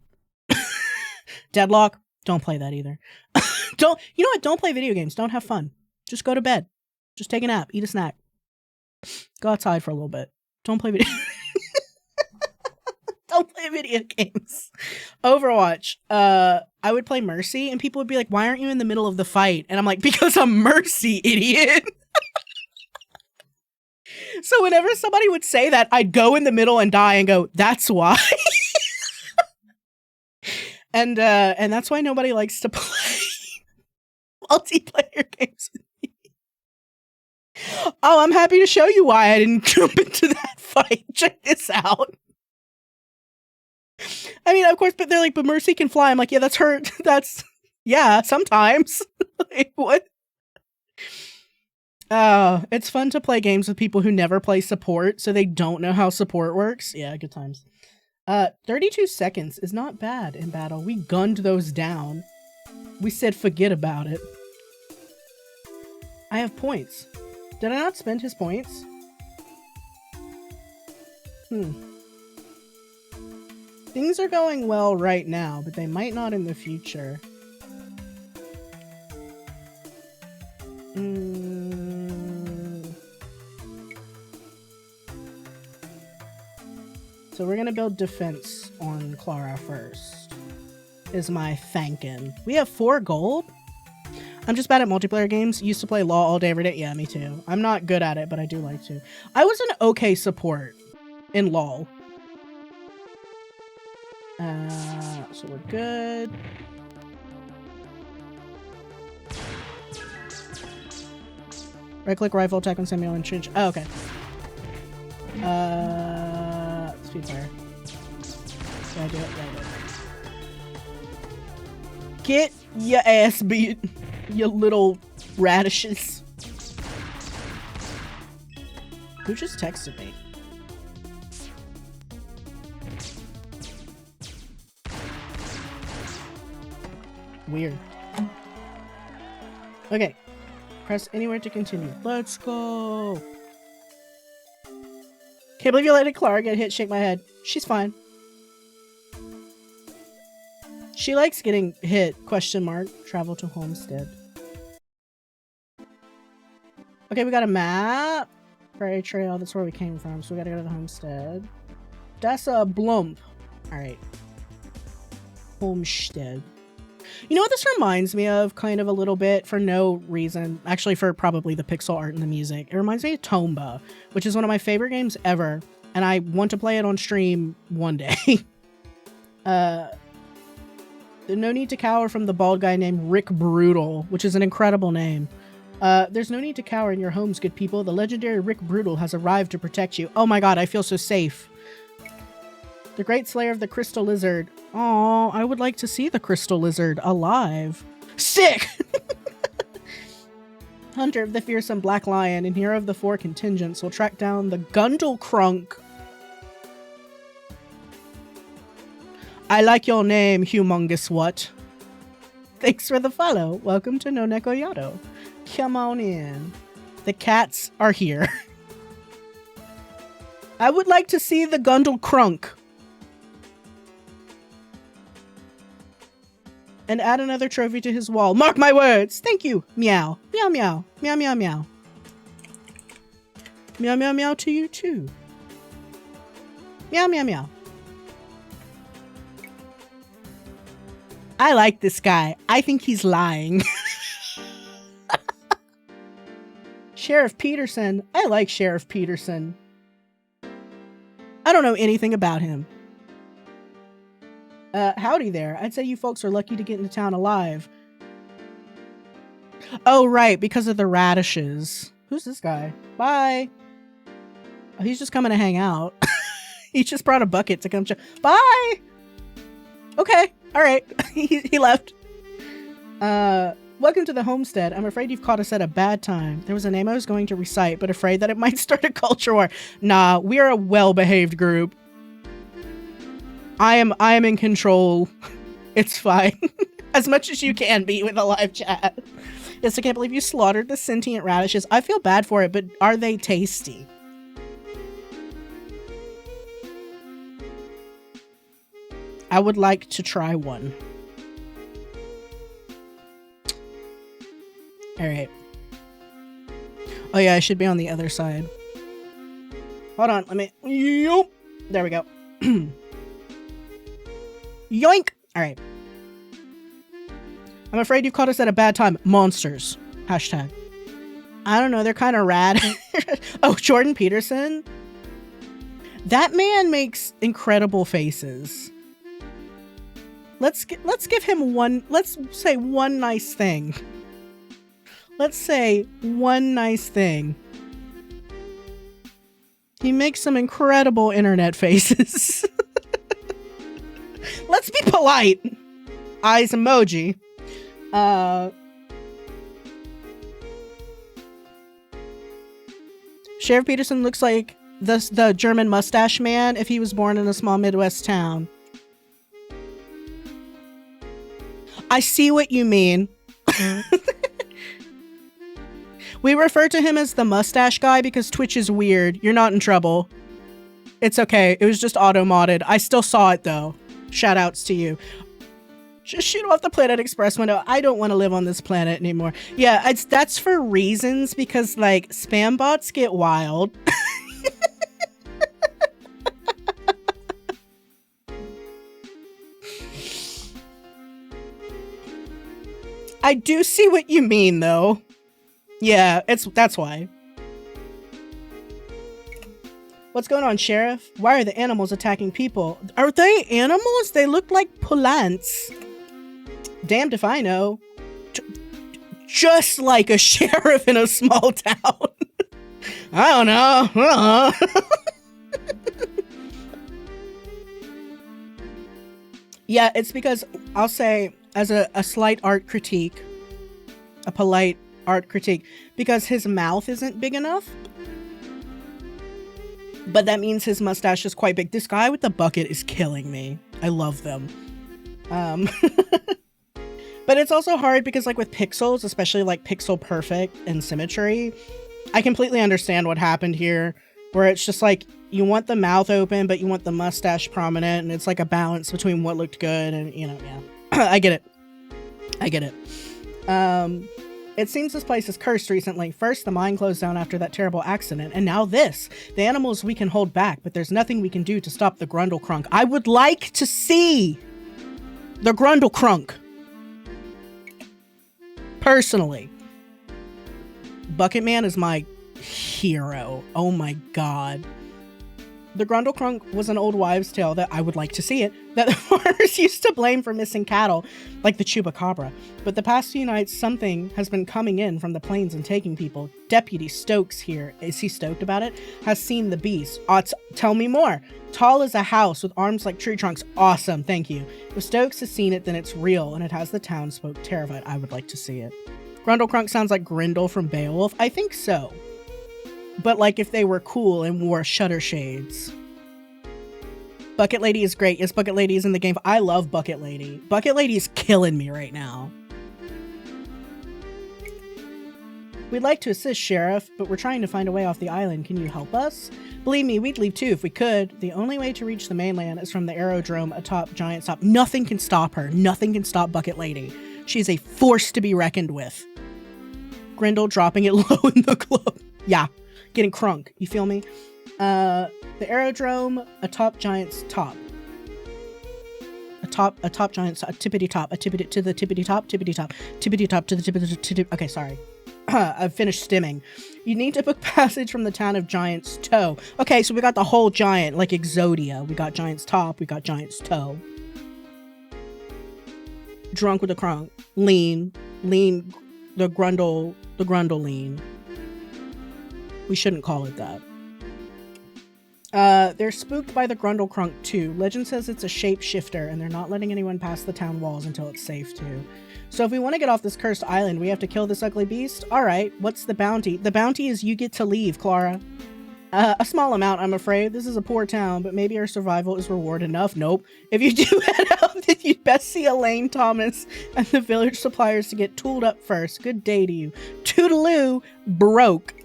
Deadlock, don't play that either. You know what? Don't play video games. Don't have fun. Just go to bed. Just take a nap. Eat a snack. Go outside for a little bit. Don't play video Don't play video games. Overwatch. I would play Mercy and people would be like, why aren't you in the middle of the fight? And I'm like, because I'm Mercy, idiot. So whenever somebody would say that, I'd go in the middle and die and go, that's why. And that's why nobody likes to play multiplayer games with me. Oh, I'm happy to show you why I didn't jump into that fight. Check this out. I mean, of course, but they're like, but Mercy can fly. I'm like, yeah, that's her. That's, yeah, sometimes. Like, what? It's fun to play games with people who never play support, so they don't know how support works. Yeah, good times. 32 seconds is not bad in battle. We gunned those down. We said forget about it. I have points. Did I not spend his points? Things are going well right now, but they might not in the future. So we're gonna build defense on Clara first, is my thanking. We have 4 gold? I'm just bad at multiplayer games. Used to play LoL all day, every day. Yeah, me too. I'm not good at it, but I do like to. I was an okay support in LoL. So we're good. Right click rifle attack on Samuel and change. Oh, okay. Speed fire. Yeah, I do it. Yeah, I do it. Get your ass beat, you little radishes. Who just texted me? Weird. Okay. Press anywhere to continue. Let's go. Can't believe you let Clara get hit. Shake my head. She's fine. She likes getting hit. Question mark. Travel to Homestead. Okay, we got a map. Prairie Trail. That's where we came from. So we gotta go to the Homestead. That's a Blump. Alright. Homestead. You know what this reminds me of, kind of a little bit, for no reason. Actually, for probably the pixel art and the music. It reminds me of Tomba, which is one of my favorite games ever, and I want to play it on stream one day. No need to cower from the bald guy named Rick Brutal, which is an incredible name. There's no need to cower in your homes, good people. The legendary Rick Brutal has arrived to protect you. Oh my god, I feel so safe. The great slayer of the crystal lizard. Aw, I would like to see the crystal lizard alive. Sick! Hunter of the fearsome black lion and hero of the 4 contingents will track down the Gundle Crunk. I like your name, humongous what? Thanks for the follow. Welcome to NoNekoP. Come on in. The cats are here. I would like to see the Gundle Crunk. And add another trophy to his wall. Mark my words! Thank you! Meow. Meow meow. Meow meow meow. Meow meow meow to you too. Meow meow meow. I like this guy. I think he's lying. Sheriff Peterson. I like Sheriff Peterson. I don't know anything about him. Howdy there. I'd say you folks are lucky to get into town alive. Oh, right, because of the radishes. Who's this guy? Bye. Oh, he's just coming to hang out. He just brought a bucket to come Bye! Okay, alright. he left. Welcome to the homestead. I'm afraid you've caught us at a bad time. There was a name I was going to recite, but afraid that it might start a culture war. Nah, we are a well-behaved group. I am in control. It's fine. As much as you can be with a live chat. Yes, I can't believe you slaughtered the sentient radishes. I feel bad for it, but are they tasty? I would like to try one. Alright. Oh yeah, I should be on the other side. Hold on, let me... Yoop. There we go. Yoink! Alright. I'm afraid you've caught us at a bad time. Monsters. Hashtag. I don't know, they're kind of rad. Oh, Jordan Peterson? That man makes incredible faces. Let's give him one... Let's say one nice thing. Let's say one nice thing. He makes some incredible internet faces. Let's be polite. Eyes emoji. Sheriff Peterson looks like the German mustache man if he was born in a small Midwest town. I see what you mean. We refer to him as the mustache guy because Twitch is weird. You're not in trouble. It's okay. It was just auto-modded. I still saw it though. Shout outs to you. Just shoot off the Planet Express window. I don't want to live on this planet anymore. Yeah, that's for reasons because like spam bots get wild. I do see what you mean though. Yeah, that's why. What's going on, Sheriff? Why are the animals attacking people? Are they animals? They look like plants. Damned if I know. Just like a sheriff in a small town. I don't know. Yeah, it's because I'll say as a slight art critique, a polite art critique, because his mouth isn't big enough. But that means his mustache is quite big. This guy with the bucket is killing me. I love them. But it's also hard because like with pixels, especially like pixel perfect and symmetry, I completely understand what happened here, where it's just like you want the mouth open, but you want the mustache prominent, and it's like a balance between what looked good and, you know, yeah. I get it. I get it. It seems this place is cursed recently. First, the mine closed down after that terrible accident, and now this. The animals we can hold back, but there's nothing we can do to stop the Grundlecrunk. I would like to see the Grundlecrunk. Personally. Bucket Man is my hero. Oh my god. The Grundlecrunk was an old wives' tale that I would like to see it, that the farmers used to blame for missing cattle, like the Chupacabra. But the past few nights, something has been coming in from the plains and taking people. Deputy Stokes here, is he stoked about it? Has seen the beast. Tell me more. Tall as a house with arms like tree trunks. Awesome, thank you. If Stokes has seen it, then it's real, and it has the townsfolk terrified. I would like to see it. Grundlecrunk sounds like Grendel from Beowulf. I think so. But like if they were cool and wore shutter shades. Bucket Lady is great. Yes, Bucket Lady is in the game. I love Bucket Lady. Bucket Lady is killing me right now. We'd like to assist, Sheriff, but we're trying to find a way off the island. Can you help us? Believe me, we'd leave too if we could. The only way to reach the mainland is from the aerodrome atop Giant Stop. Nothing can stop her. Nothing can stop Bucket Lady. She's a force to be reckoned with. Grendel dropping it low in the club. Yeah. Getting crunk, you feel me? The aerodrome atop Giant's top. Atop Giant's tippity top, a tippity to the tippity top to the tippity. Okay, sorry. I've finished stimming. You need to book passage from the town of Giant's Toe. Okay, so we got the whole giant, like Exodia. We got Giant's Top, we got Giant's Toe. Drunk with a crunk. Lean, the Grundle lean. We shouldn't call it that. They're spooked by the Grundlecrunk too. Legend says it's a shapeshifter, and they're not letting anyone pass the town walls until it's safe to. So if we want to get off this cursed island, we have to kill this ugly beast? Alright, what's the bounty? The bounty is you get to leave, Clara. A small amount, I'm afraid. This is a poor town, but maybe our survival is reward enough. Nope. If you do head out, then you'd best see Elaine Thomas and the village suppliers to get tooled up first. Good day to you. Toodaloo, broke.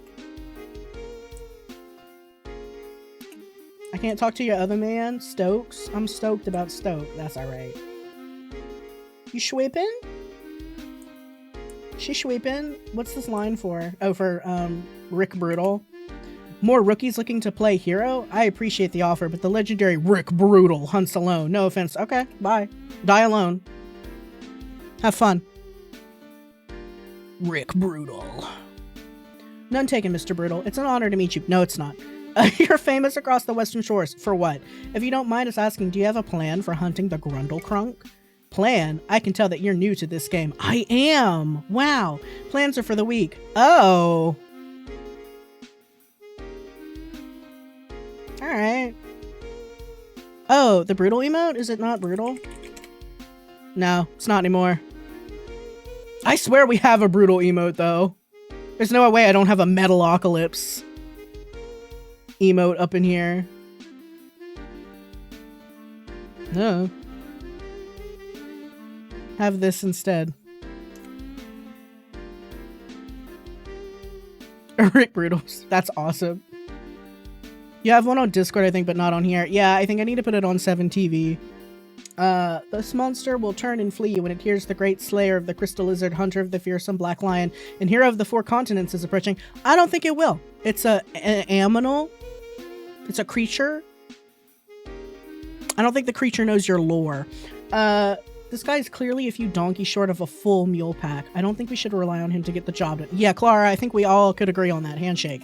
I can't talk to your other man, Stokes. I'm stoked about Stoke. That's alright. You sweeping? She sweeping? What's this line for? Oh, for, Rick Brutal. More rookies looking to play hero? I appreciate the offer, but the legendary Rick Brutal hunts alone. No offense. Okay, bye. Die alone. Have fun. Rick Brutal. None taken, Mr. Brutal. It's an honor to meet you. No, it's not. You're famous across the western shores. For what? If you don't mind us asking, do you have a plan for hunting the Grundlecrunk? Plan? I can tell that you're new to this game. I am! Wow. Plans are for the week. Oh. Alright. Oh, the brutal emote? Is it not brutal? No, it's not anymore. I swear we have a brutal emote, though. There's no way I don't have a Metalocalypse emote up in here. No. Have this instead. Rick Brutals. That's awesome. You have one on Discord, I think, but not on here. Yeah, I think I need to put it on 7TV. This monster will turn and flee when it hears the great slayer of the crystal lizard, hunter of the fearsome black lion, and hero of the four continents is approaching. I don't think it will. It's an aminal. It's a creature. I don't think the creature knows your lore. This guy is clearly a few donkeys short of a full mule pack. I don't think we should rely on him to get the job done. Yeah, Clara, I think we all could agree on that. Handshake.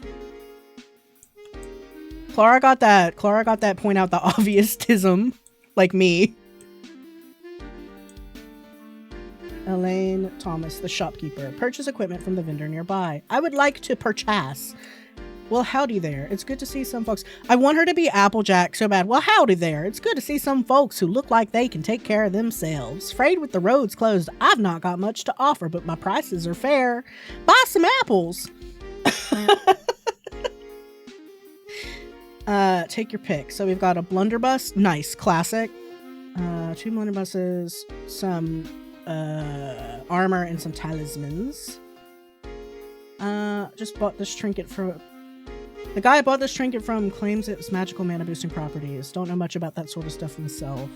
Clara got that point out the obvious-tism. Like me. Elaine Thomas, the shopkeeper. Purchase equipment from the vendor nearby. I would like to purchase. Well, howdy there. It's good to see some folks. I want her to be Applejack so bad. Well, howdy there. It's good to see some folks who look like they can take care of themselves. Afraid with the roads closed, I've not got much to offer, but my prices are fair. Buy some apples. Take your pick. So we've got a blunderbuss. Nice. Classic. 2 blunderbusses. Some armor and some talismans. Just bought this trinket for... The guy I bought this trinket from claims it's magical mana boosting properties. Don't know much about that sort of stuff myself.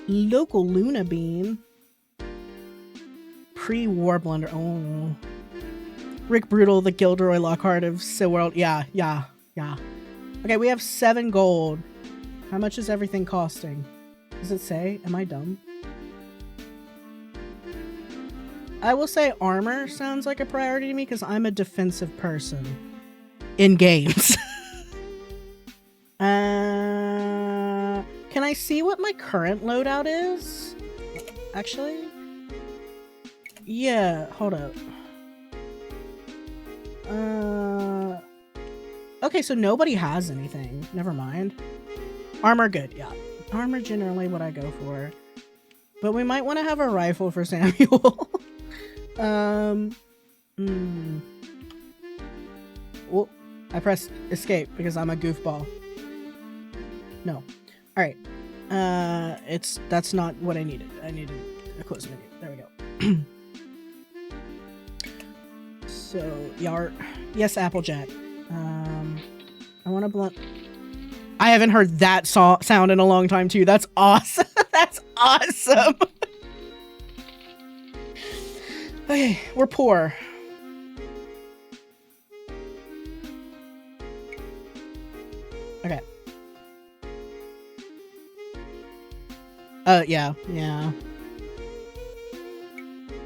Local Luna Bean. Pre-war blunder. Oh. Rick Brutal, the Gilderoy Lockhart of Silworld. Yeah. Okay, we have 7 gold. How much is everything costing? Does it say? Am I dumb? I will say armor sounds like a priority to me because I'm a defensive person. In games. Can I see what my current loadout is? Actually? Yeah, hold up. Okay, so nobody has anything. Never mind. Armor good, yeah. Armor generally what I go for. But we might want to have a rifle for Samuel. Well, I pressed escape because I'm a goofball. No. Alright. That's not what I needed. I needed a close menu. There we go. So, Yart. Yes, Applejack. I want to blunt. I haven't heard that sound in a long time, too. That's awesome. That's awesome. Okay, we're poor. Okay. Yeah.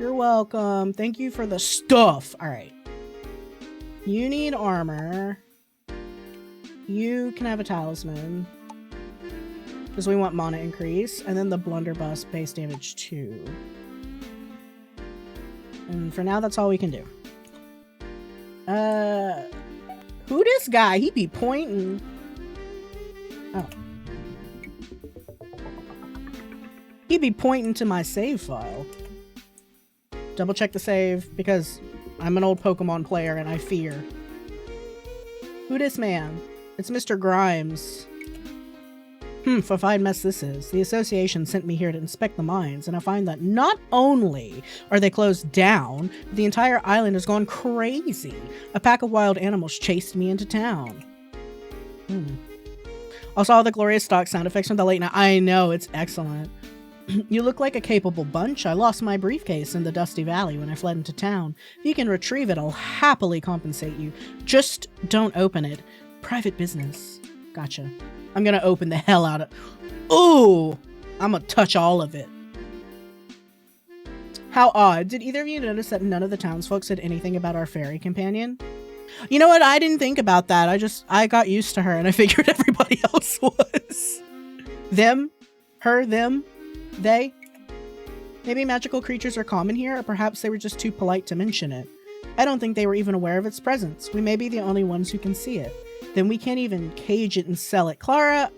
You're welcome. Thank you for the stuff. All right. You need armor. You can have a talisman. Because we want mana increase. And then the blunderbuss base damage 2. And for now, that's all we can do. Who this guy? He be pointing. Oh. He be pointing to my save file. Double check the save because I'm an old Pokemon player and I fear. Who this man? It's Mr. Grimes. A fine mess this is. The association sent me here to inspect the mines, and I find that not only are they closed down, the entire island has gone crazy. A pack of wild animals chased me into town. Also, all the glorious stock sound effects from the late night. I know, it's excellent. You look like a capable bunch. I lost my briefcase in the Dusty Valley when I fled into town. If you can retrieve it, I'll happily compensate you. Just don't open it. Private business. Gotcha. I'm gonna open the hell out of... Ooh! I'm gonna touch all of it. How odd. Did either of you notice that none of the townsfolk said anything about our fairy companion? You know what? I didn't think about that. I got used to her and I figured everybody else was. Them? Her? Them? They? Maybe magical creatures are common here, or perhaps they were just too polite to mention it. I don't think they were even aware of its presence. We may be the only ones who can see it. Then we can't even cage it and sell it. Clara,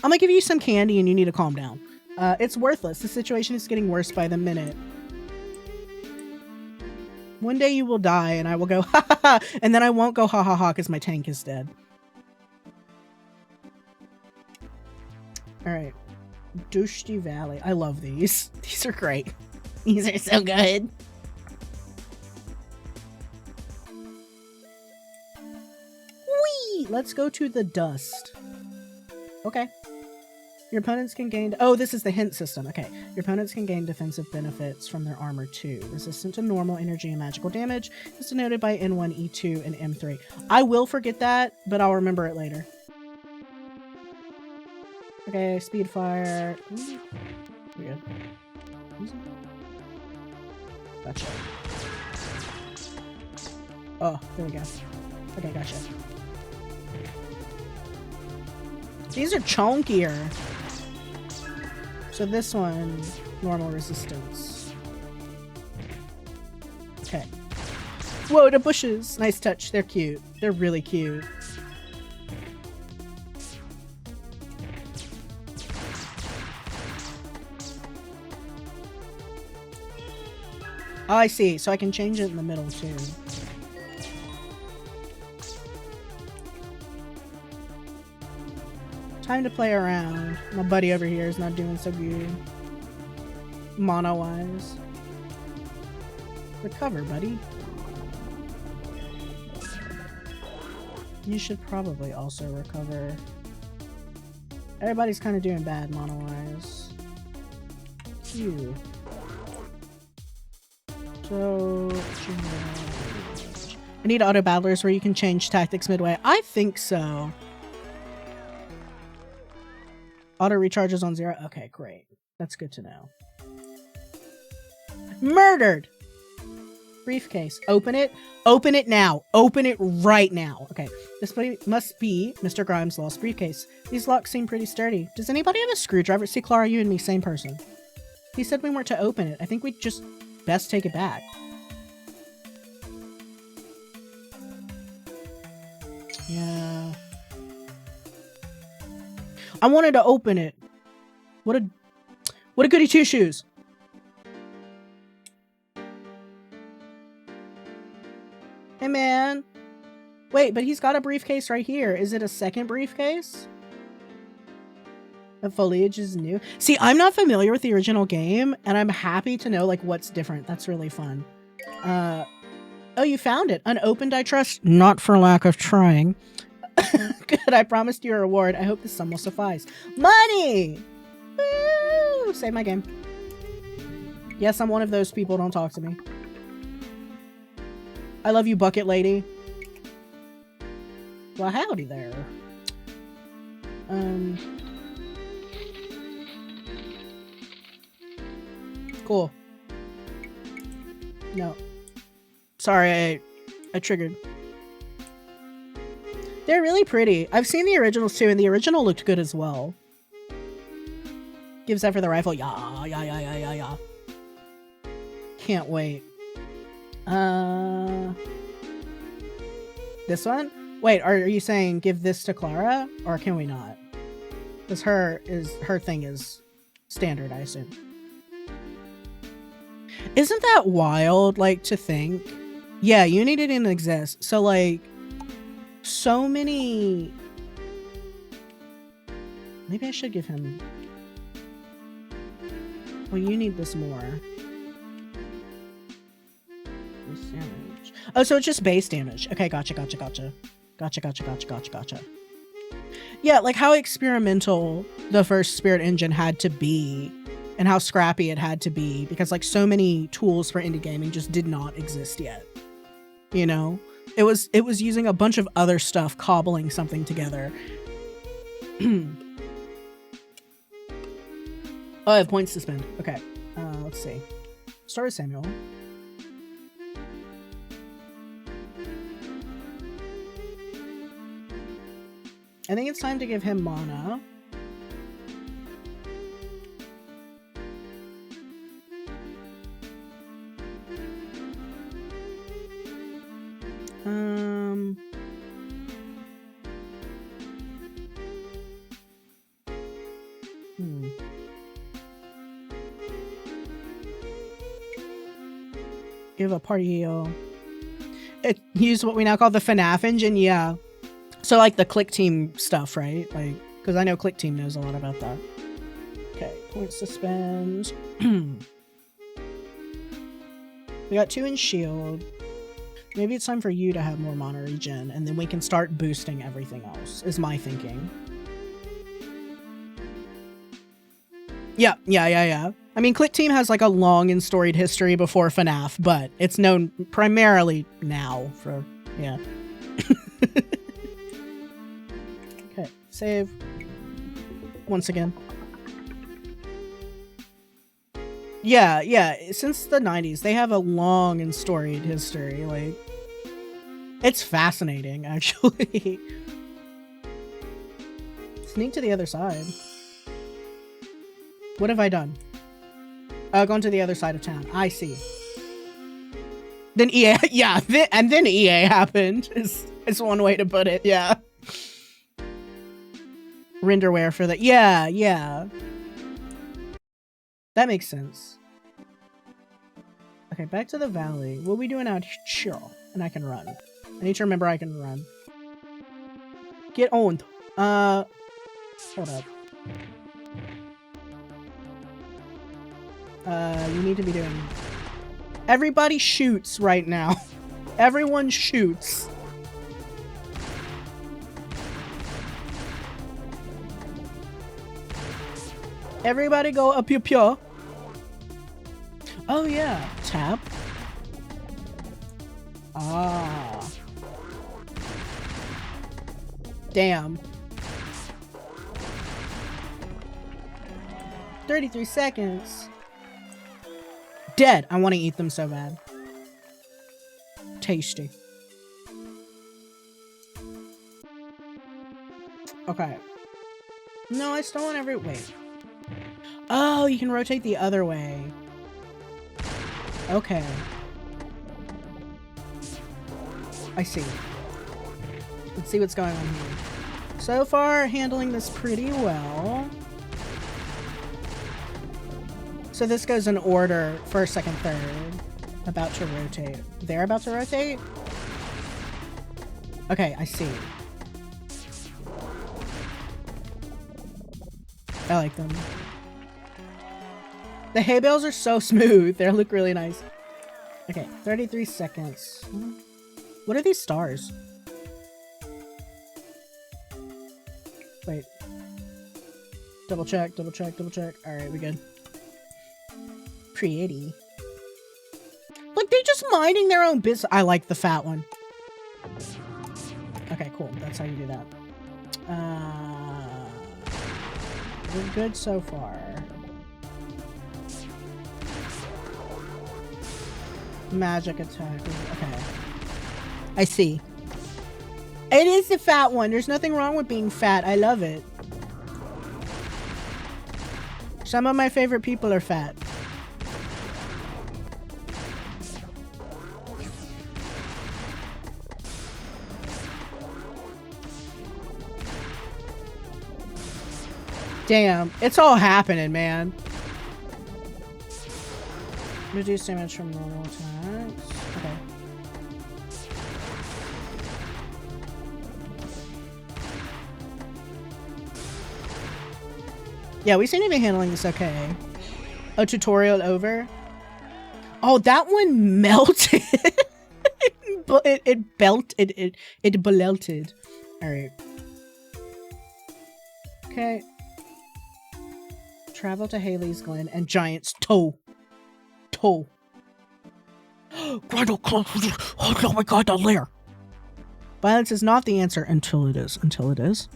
I'm gonna give you some candy and you need to calm down. It's worthless. The situation is getting worse by the minute. One day you will die and I will go ha ha ha, and then I won't go ha ha ha because my tank is dead. Alright. Dushti Valley. I love these. These are great. These are so good. Whee! Let's go to the dust. Okay. Your opponents can gain... Oh, this is the hint system. Okay. Your opponents can gain defensive benefits from their armor too. Resistant to normal energy and magical damage is denoted by N1, E2, and M3. I will forget that, but I'll remember it later. Okay, speed fire. We're good. Gotcha. Oh, there we go. Okay, gotcha. These are chunkier. So this one, normal resistance. Okay. Whoa, the bushes! Nice touch. They're cute. They're really cute. Oh, I see. So I can change it in the middle too. Time to play around. My buddy over here is not doing so good. Mono-wise. Recover, buddy. You should probably also recover. Everybody's kind of doing bad mono-wise. Phew. So... I need auto battlers where you can change tactics midway. I think so. Auto recharges on 0. Okay, great. That's good to know. Murdered! Briefcase. Open it. Open it now. Open it right now. Okay. This must be Mr. Grimes' lost briefcase. These locks seem pretty sturdy. Does anybody have a screwdriver? See, Clara, you and me, same person. He said we weren't to open it. I think we'd just best take it back. Yeah. I wanted to open it. What a goody two shoes. Hey man. Wait, but he's got a briefcase right here. Is it a second briefcase? The foliage is new. See, I'm not familiar with the original game, and I'm happy to know like what's different. That's really fun. Oh, you found it. Unopened, I trust. Not for lack of trying. Good, I promised you a reward. I hope this sum will suffice. Money! Woo! Save my game. Yes, I'm one of those people. Don't talk to me. I love you, bucket lady. Well, howdy there. Cool. No. Sorry, I triggered. They're really pretty. I've seen the originals too, and the original looked good as well. Gives Zephyr the rifle. Yeah. Can't wait. This one? Wait, are you saying give this to Clara? Or can we not? Because her thing is standard, I assume. Isn't that wild, like, to think? Yeah, Unity didn't exist. So, like, so many... Maybe I should give him... Well, you need this more. Base damage. Oh, so it's just base damage. Okay, gotcha. Yeah, like how experimental the first Spirit Engine had to be and how scrappy it had to be because like so many tools for indie gaming just did not exist yet. You know? It was using a bunch of other stuff, cobbling something together. Oh, I have points to spend. Okay. Let's see. Start with Samuel. I think it's time to give him mana. give a party. It used what we now call the FNAF engine. Yeah. So like the click team stuff, right? Like, because I know click team knows a lot about that. Okay, points to spend. We got 2 in shield. Maybe it's time for you to have more mana regen, and then we can start boosting everything else, is my thinking. Yeah. I mean, Click Team has like a long and storied history before FNAF, but it's known primarily now for, yeah. Okay, save. Once again. Yeah, since the 90s, they have a long and storied history, like, it's fascinating, actually. Sneak to the other side. What have I done? Gone to the other side of town. I see. Then EA, yeah, and then EA happened, is one way to put it, yeah. Renderware for that, yeah. That makes sense. Okay, back to the valley. What are we doing out here? And I can run. I need to remember I can run. Get owned. Hold up. You need to be doing... Everybody shoots right now. Everyone shoots. Everybody go up your. Oh yeah, tap. Ah. Damn. 33 seconds. Dead. I want to eat them so bad. Tasty. Okay. No, I still want every... Wait. Oh, you can rotate the other way. Okay. I see. Let's see what's going on here. So far, handling this pretty well. So this goes in order, first, second, third. About to rotate. They're about to rotate? Okay, I see. I like them. The hay bales are so smooth. They look really nice. Okay, 33 seconds. What are these stars? Wait. Double check, double check, double check. Alright, we good. Pretty. Like, they just minding their own business. I like the fat one. Okay, cool. That's how you do that. We're good so far. Magic attack. Okay. I see. It is the fat one. There's nothing wrong with being fat. I love it. Some of my favorite people are fat. Damn, it's all happening, man. Reduce damage from normal attacks. Okay. Yeah, we seem to be handling this okay. Oh, tutorial over? Oh, that one melted. it belted. Alright. Okay. Travel to Haley's Glen and Giant's Toe. Oh my god, that lair. Violence is not the answer until it is. Until it is.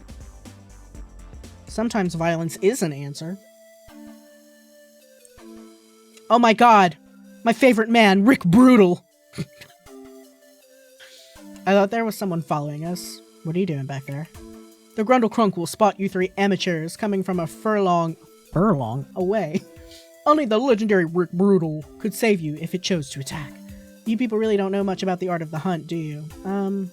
Sometimes violence is an answer. Oh my god. My favorite man, Rick Brutal. I thought there was someone following us. What are you doing back there? The Grundle Crunk will spot you 3 amateurs coming from a furlong away. Only the legendary Rick Brutal could save you if it chose to attack. You people really don't know much about the art of the hunt, do you? Oh,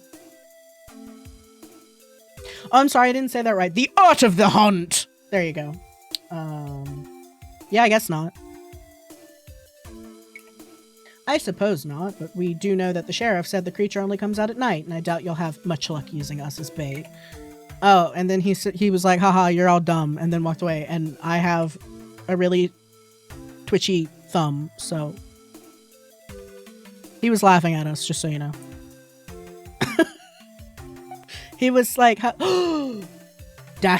I'm sorry, I didn't say that right. The art of the hunt! There you go. Yeah, I guess not. I suppose not, but we do know that the sheriff said the creature only comes out at night, and I doubt you'll have much luck using us as bait. Oh, and then he was like, haha, you're all dumb, and then walked away, and I have a really twitchy thumb, so... He was laughing at us, just so you know. He was like, that's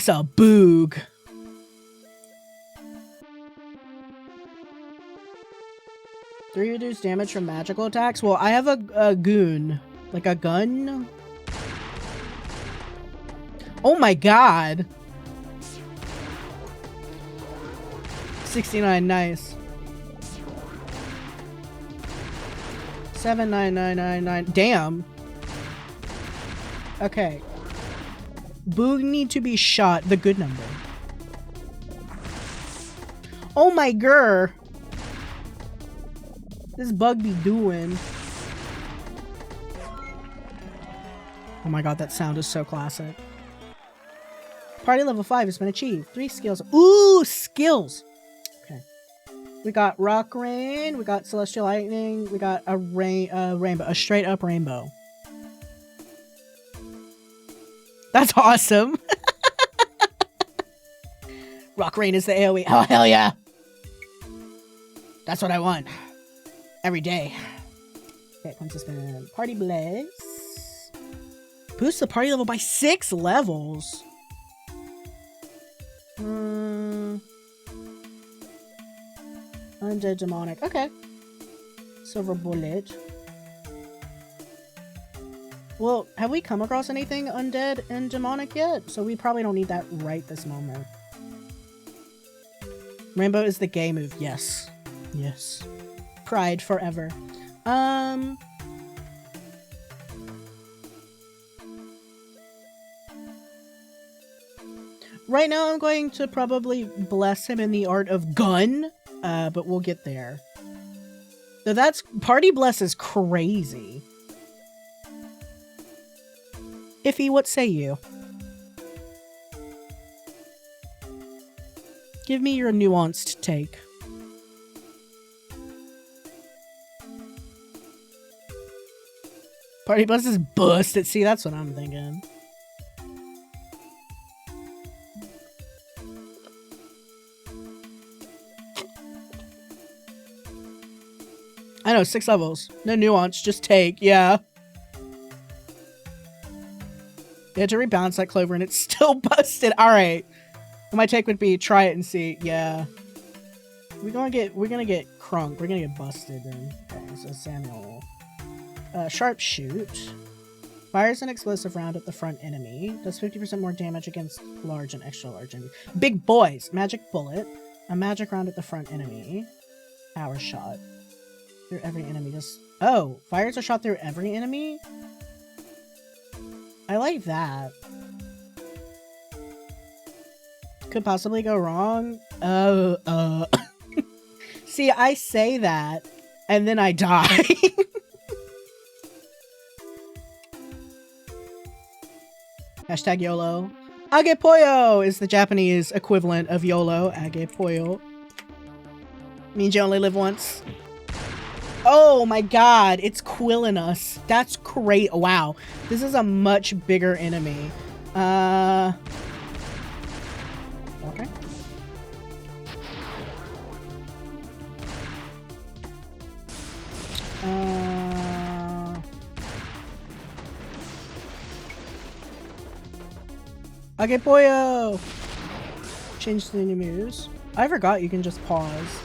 a boog. Three reduce damage from magical attacks? Well, I have a goon. Like a gun? Oh my god! 69, nice. 79999. Damn. Okay. Boog need to be shot. The good number. Oh my gur. This bug be doing. Oh my god, that sound is so classic. Party level 5 has been achieved. 3 skills. Ooh, skills. Okay. We got rock rain. We got celestial lightning. We got a rainbow. A straight up rainbow. That's awesome. Rock rain is the AoE. Oh, hell yeah. That's what I want. Every day. Okay, once it's been party blaze. Boost the party level by 6 levels. Undead demonic. Okay. Silver bullet. Well, have we come across anything undead and demonic yet? So we probably don't need that right this moment. Rainbow is the gay move. Yes. Yes. Pride forever. Right now I'm going to probably bless him in the art of gun, but we'll get there. So that's party bless is crazy. Iffy, what say you? Give me your nuanced take. Party bless is busted. See, that's what I'm thinking. I know, 6 levels. No nuance, just take, yeah. You had to rebalance that clover and it's still busted. Alright. My take would be try it and see. Yeah. We're gonna get crunk. We're gonna get busted then. Okay, so Samuel. Sharpshoot. Fires an explosive round at the front enemy. Does 50% more damage against large and extra large enemies. Big boys. Magic bullet. A magic round at the front enemy. Power shot. Through every enemy. Just oh, fires a shot through every enemy? I like that. Could possibly go wrong. See, I say that, and then I die. Hashtag YOLO. Age pollo is the Japanese equivalent of YOLO. Age pollo. Means you only live once. Oh my god, it's quilling us. That's great. Wow. This is a much bigger enemy. Okay. Okay, pollo! Change the menus. I forgot you can just pause.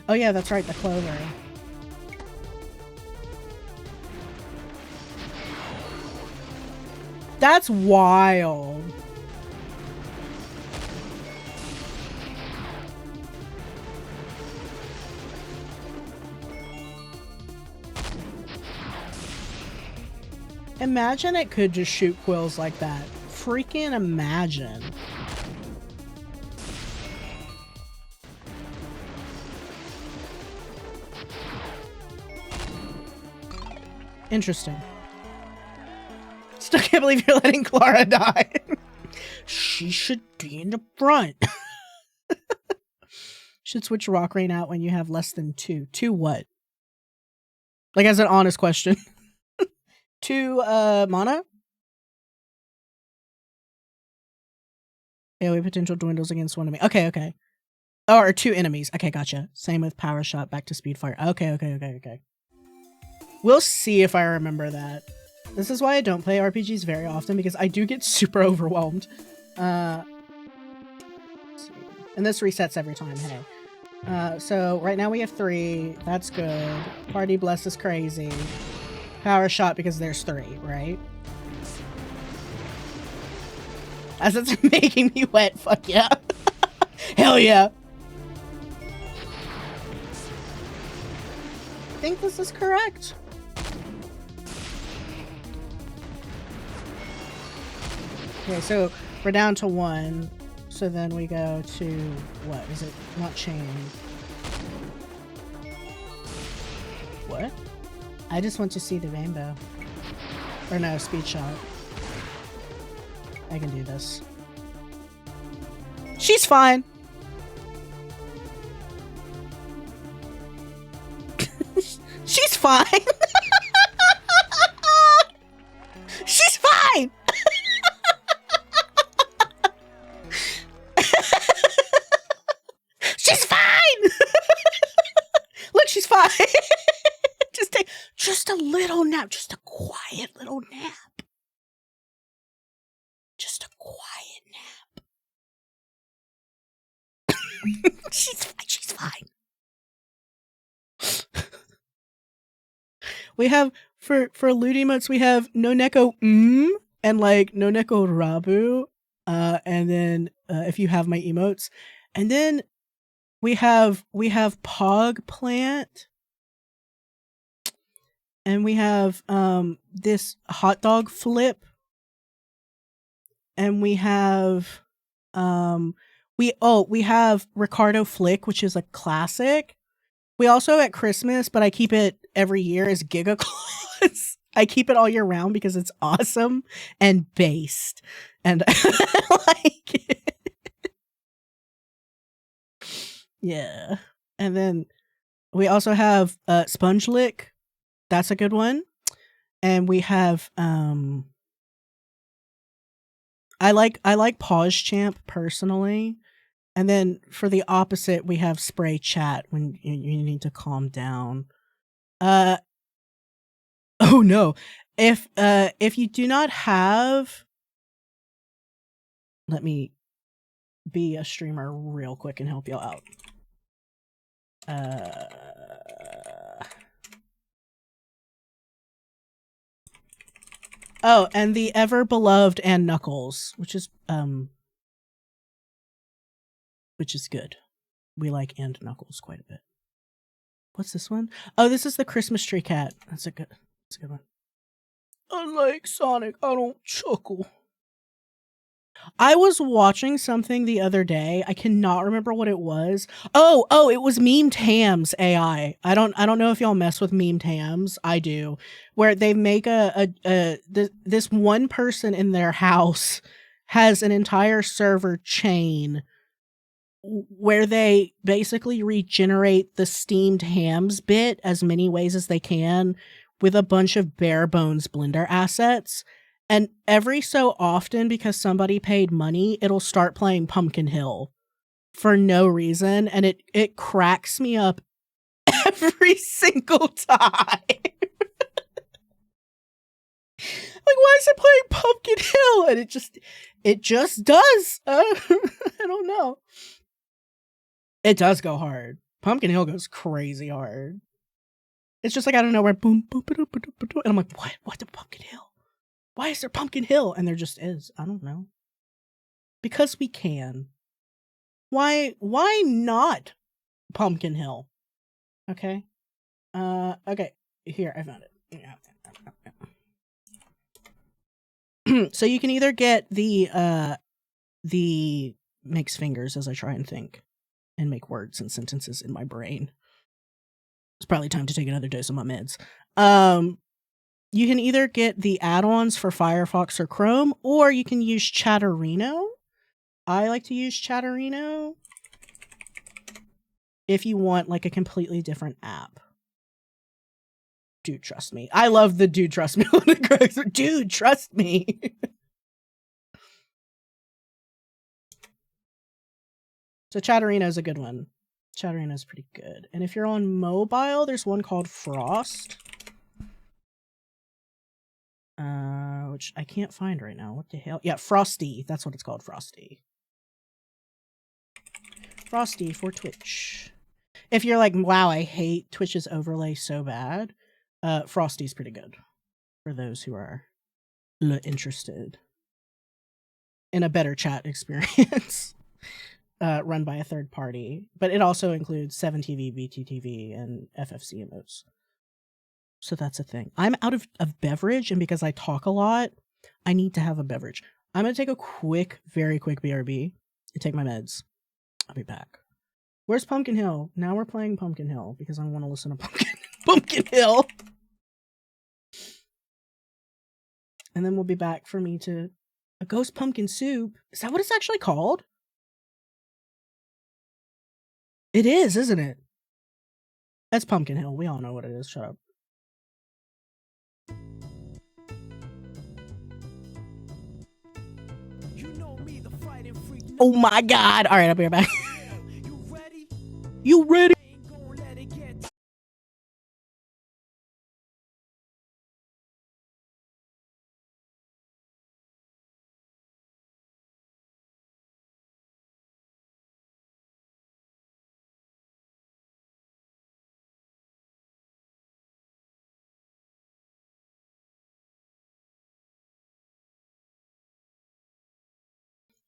Oh yeah, that's right, the clover. That's wild. Imagine it could just shoot quills like that. Freaking imagine. Interesting. Still can't believe you're letting Clara die. She should be in the front. Should switch rock rain out when you have less than 2. 2 what? Like, as an honest question. 2 mana? AoE potential dwindles against one enemy. Okay, okay. Oh, or 2 enemies. Okay, gotcha. Same with power shot, back to speed fire. Okay. We'll see if I remember that. This is why I don't play RPGs very often, because I do get super overwhelmed. And this resets every time, hey. So right now we have 3. That's good. Party Bless is crazy. Power shot because there's 3, right? As it's making me wet, fuck yeah. Hell yeah. I think this is correct. Okay, so we're down to 1. So then we go to, what is it? Not chain. What? I just want to see the rainbow. Or no, speed shot. I can do this. She's fine. She's fine. She's fine. She's fine. Look, she's fine. Just take just a little nap, just a quiet little nap. Just a quiet nap. She's fine. We have for loot emotes, we have NoNekoP and like NoNekoRabu, and then if you have my emotes, and then we have Pog Plant, and we have this hot dog flip, and we have we have Ricardo Flick, which is a classic. We also at Christmas, but I keep it every year, is Giga Claus. I keep it all year round because it's awesome and based, and I like it. Yeah. And then we also have Sponge Lick. That's a good one. And we have I like Pause Champ personally. And then for the opposite, we have Spray Chat when you need to calm down. Oh no. If you do not have, let me be a streamer real quick and help y'all out. Oh, and the ever beloved and Knuckles, which is good. We like and Knuckles quite a bit. What's this one? Oh, this is the Christmas tree cat. That's a good one. Unlike Sonic, I don't chuckle. I was watching something the other day. I cannot remember what it was. Oh, it was Memed Hams AI. I don't know if y'all mess with Memed Hams. I do. Where they make this one person in their house has an entire server chain where they basically regenerate the steamed hams bit as many ways as they can with a bunch of bare bones Blender assets. And every so often, because somebody paid money, it'll start playing Pumpkin Hill for no reason. And it cracks me up every single time. Like, why is it playing Pumpkin Hill? And it just does. I don't know. It does go hard. Pumpkin Hill goes crazy hard. It's just like, I don't know where, boom, boom, boom, boom, boom, boom, and I'm like, what the Pumpkin Hill? Why is there Pumpkin Hill? And there just is. I don't know. Because we can. Why not Pumpkin Hill? Okay. Okay. Here, I found it. So you can either get the mixed fingers as I try and think and make words and sentences in my brain. It's probably time to take another dose of my meds. You can either get the add-ons for Firefox or Chrome, or you can use Chatterino. I like to use Chatterino. if you want like a completely different app. Dude, trust me. I love the dude, trust me. Dude, trust me. So Chatterina is a good one. Chatterina is pretty good. And if you're on mobile, there's one called Frost. Which I can't find right now. What the hell? Yeah, Frosty. That's what it's called, Frosty. Frosty for Twitch. If you're like, wow, I hate Twitch's overlay so bad, Frosty's pretty good for those who are interested in a better chat experience run by a third party. But it also includes 7TV, BTTV, and FFC emotes. So that's a thing. I'm out of beverage, and because I talk a lot, I need to have a beverage. I'm going to take a very quick BRB and take my meds. I'll be back. Where's Pumpkin Hill? Now we're playing Pumpkin Hill because I want to listen to Pumpkin Hill. And then we'll be back for me to... A ghost pumpkin soup? Is that what it's actually called? It is, isn't it? That's Pumpkin Hill. We all know what it is. Shut up. Oh my god! Alright, I'll be right back. You ready? You ready?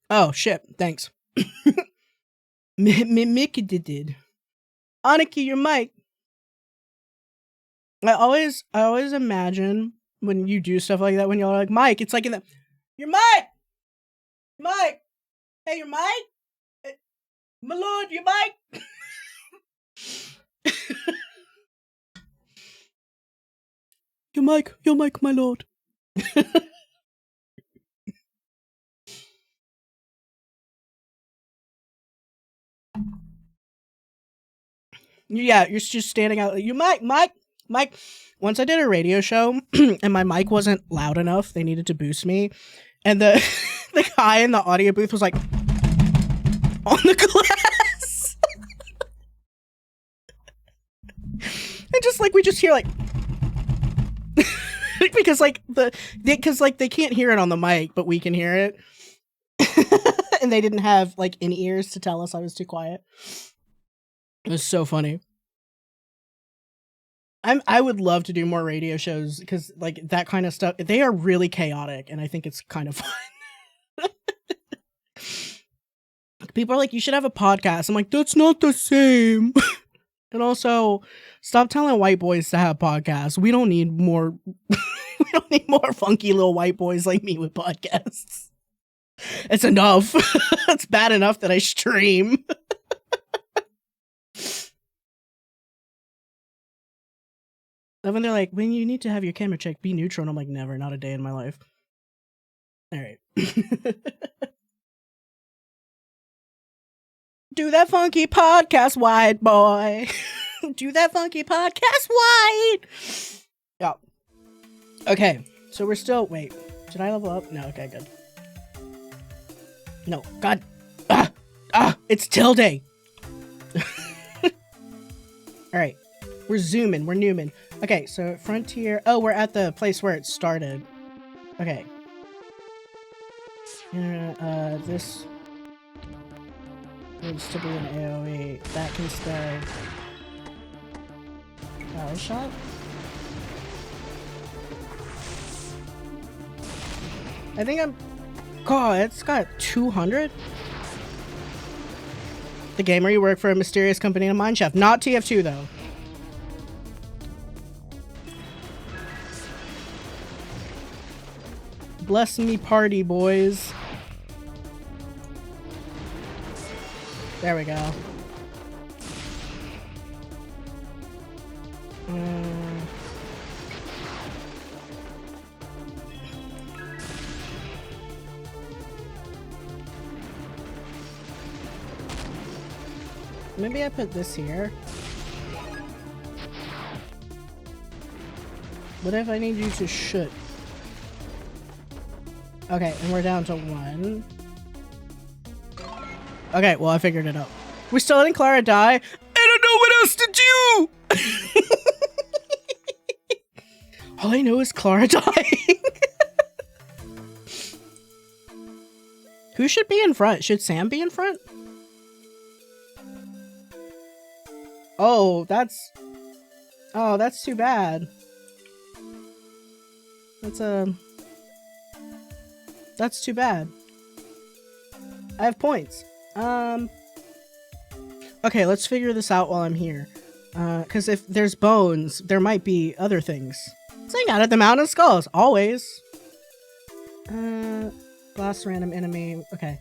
Oh shit, thanks. Mickey did. Aniki, your mic. I always imagine when you do stuff like that, when y'all are like, Mike, it's like in the... Your mic! Mike! Hey, your mic? Hey, my lord, your mic! Your mic, my lord. Yeah, you're just standing out. You Mike. Once I did a radio show and my mic wasn't loud enough, they needed to boost me, and the the guy in the audio booth was like on the glass, and just like we just hear like because they can't hear it on the mic, but we can hear it, and they didn't have like in ears to tell us I was too quiet. It was so funny. I would love to do more radio shows because like that kind of stuff, they are really chaotic, and I think it's kind of fun. People are like, you should have a podcast. I'm like, that's not the same. And also, stop telling white boys to have podcasts. We don't need more. We don't need more funky little white boys like me with podcasts. It's enough. It's bad enough that I stream. And when they're like, when you need to have your camera check, be neutral. And I'm like, never, not a day in my life. All right. Do that funky podcast, white boy. Do that funky podcast, white. Yeah. Okay. So we're still, wait, did I level up? No. Okay, good. No, God. It's tilde. All right. We're zooming. We're Newman. Okay, so Frontier. Oh, we're at the place where it started. Okay. This needs to be an AoE. That can stay. Power shot? I think I'm... God, it's got 200? The gamer, you work for a mysterious company in a mineshaft. Not TF2, though. Bless me party, boys. There we go. Maybe I put this here. What if I need you to shoot? Okay, and we're down to 1. Okay, well, I figured it out. We're still letting Clara die? I don't know what else to do! All I know is Clara dying. Who should be in front? Should Sam be in front? Oh, that's too bad. That's too bad. I have points. Okay, let's figure this out while I'm here. Because if there's bones, there might be other things. Sing out at the Mountain of Skulls, always. Last random enemy. Okay.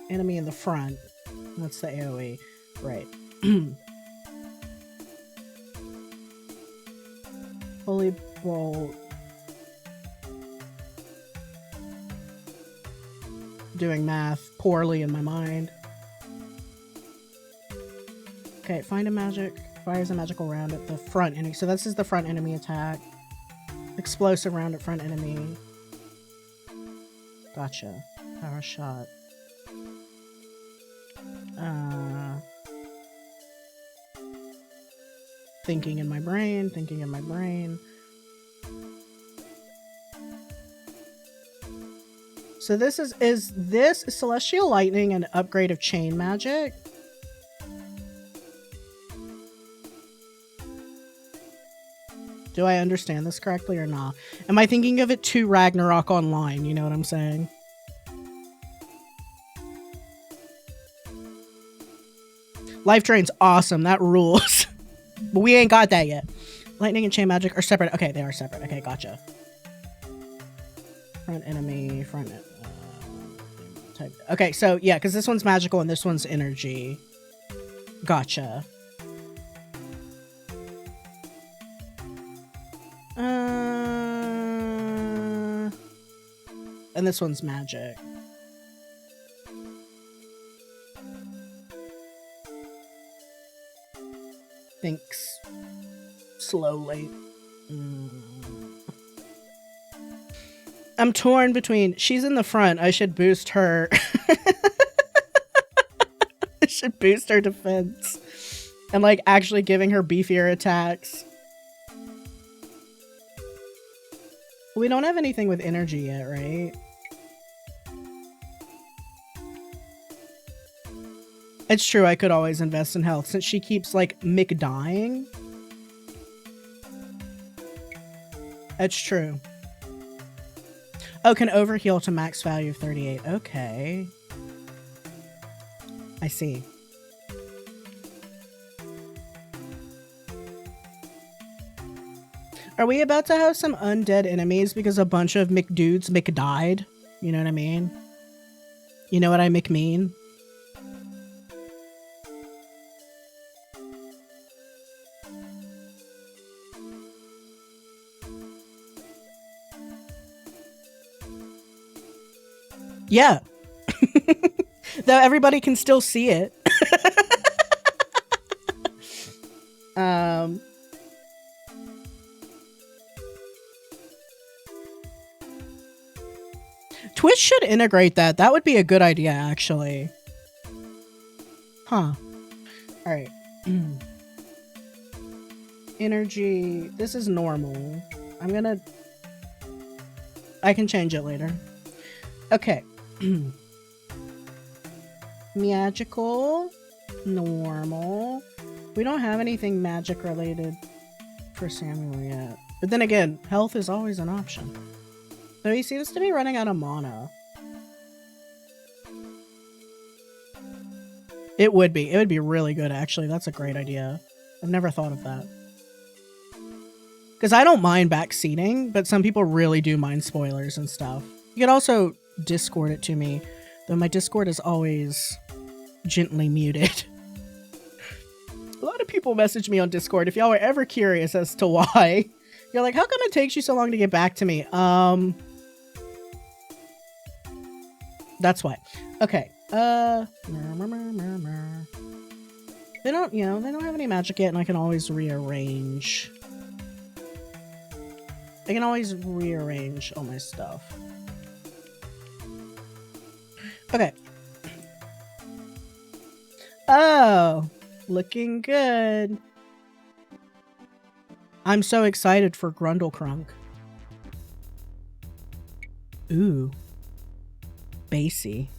Enemy in the front. That's the AoE. Right. Holy Bolt. Doing math poorly in my mind. Okay, find a magic. Fires a magical round at the front enemy. So this is the front enemy attack. Explosive round at front enemy. Gotcha. Power shot. Thinking in my brain, thinking in my brain. So this is this Celestial Lightning an upgrade of Chain Magic? Do I understand this correctly or not? Am I thinking of it too Ragnarok Online? You know what I'm saying? Life Drain's awesome. That rules. But we ain't got that yet. Lightning and Chain Magic are separate. Okay, they are separate. Okay, gotcha. Front enemy, front... type. Okay, so yeah, because this one's magical and this one's energy. Gotcha. And this one's magic. Thinks slowly. I'm torn between she's in the front. I should boost her. I should boost her defense. And like actually giving her beefier attacks. We don't have anything with energy yet, right? It's true, I could always invest in health since she keeps like McDying. It's true. Oh, can overheal to max value of 38. Okay. I see. Are we about to have some undead enemies because a bunch of McDudes McDied? You know what I mean? You know what I McMean? Yeah. Though everybody can still see it. Twitch should integrate that. That would be a good idea, actually. Huh. Alright. Energy. This is normal. I can change it later. Okay. Magical. Normal. We don't have anything magic related for Samuel yet. But then again, health is always an option. So he seems to be running out of mana. It would be. It would be really good, actually. That's a great idea. I've never thought of that. Because I don't mind backseating, but some people really do mind spoilers and stuff. You could also Discord it to me, though my Discord is always gently muted. A lot of people message me on Discord if y'all are ever curious as to why. You're like, how come it takes you so long to get back to me? That's why. Okay. They don't, you know, they don't have any magic yet, and I can always rearrange. I can always rearrange all my stuff. Okay. Oh, looking good. I'm so excited for Grundlecrunk. Ooh. Bassy.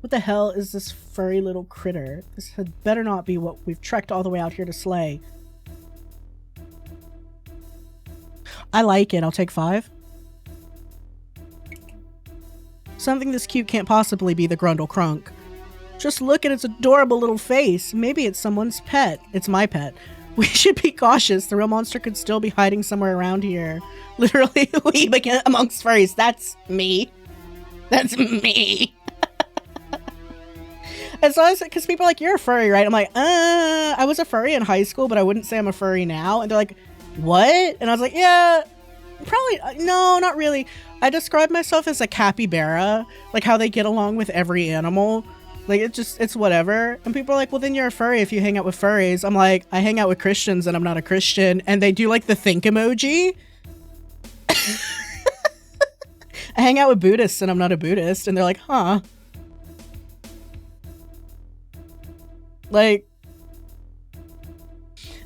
What the hell is this furry little critter? This had better not be what we've trekked all the way out here to slay. I like it. I'll take 5. Something this cute can't possibly be the Grundlecrunk. Just look at its adorable little face. Maybe it's someone's pet. It's my pet. We should be cautious. The real monster could still be hiding somewhere around here. Literally, we begin amongst furries. That's me. That's me. As long as, because people are like, you're a furry, right? I'm like, I was a furry in high school, but I wouldn't say I'm a furry now. And they're like, what? And I was like, yeah, probably, no, not really. I describe myself as a capybara, like how they get along with every animal. Like, it's whatever. And people are like, well, then you're a furry if you hang out with furries. I'm like, I hang out with Christians and I'm not a Christian. And they do like the think emoji. I hang out with Buddhists and I'm not a Buddhist. And they're like, huh. Like,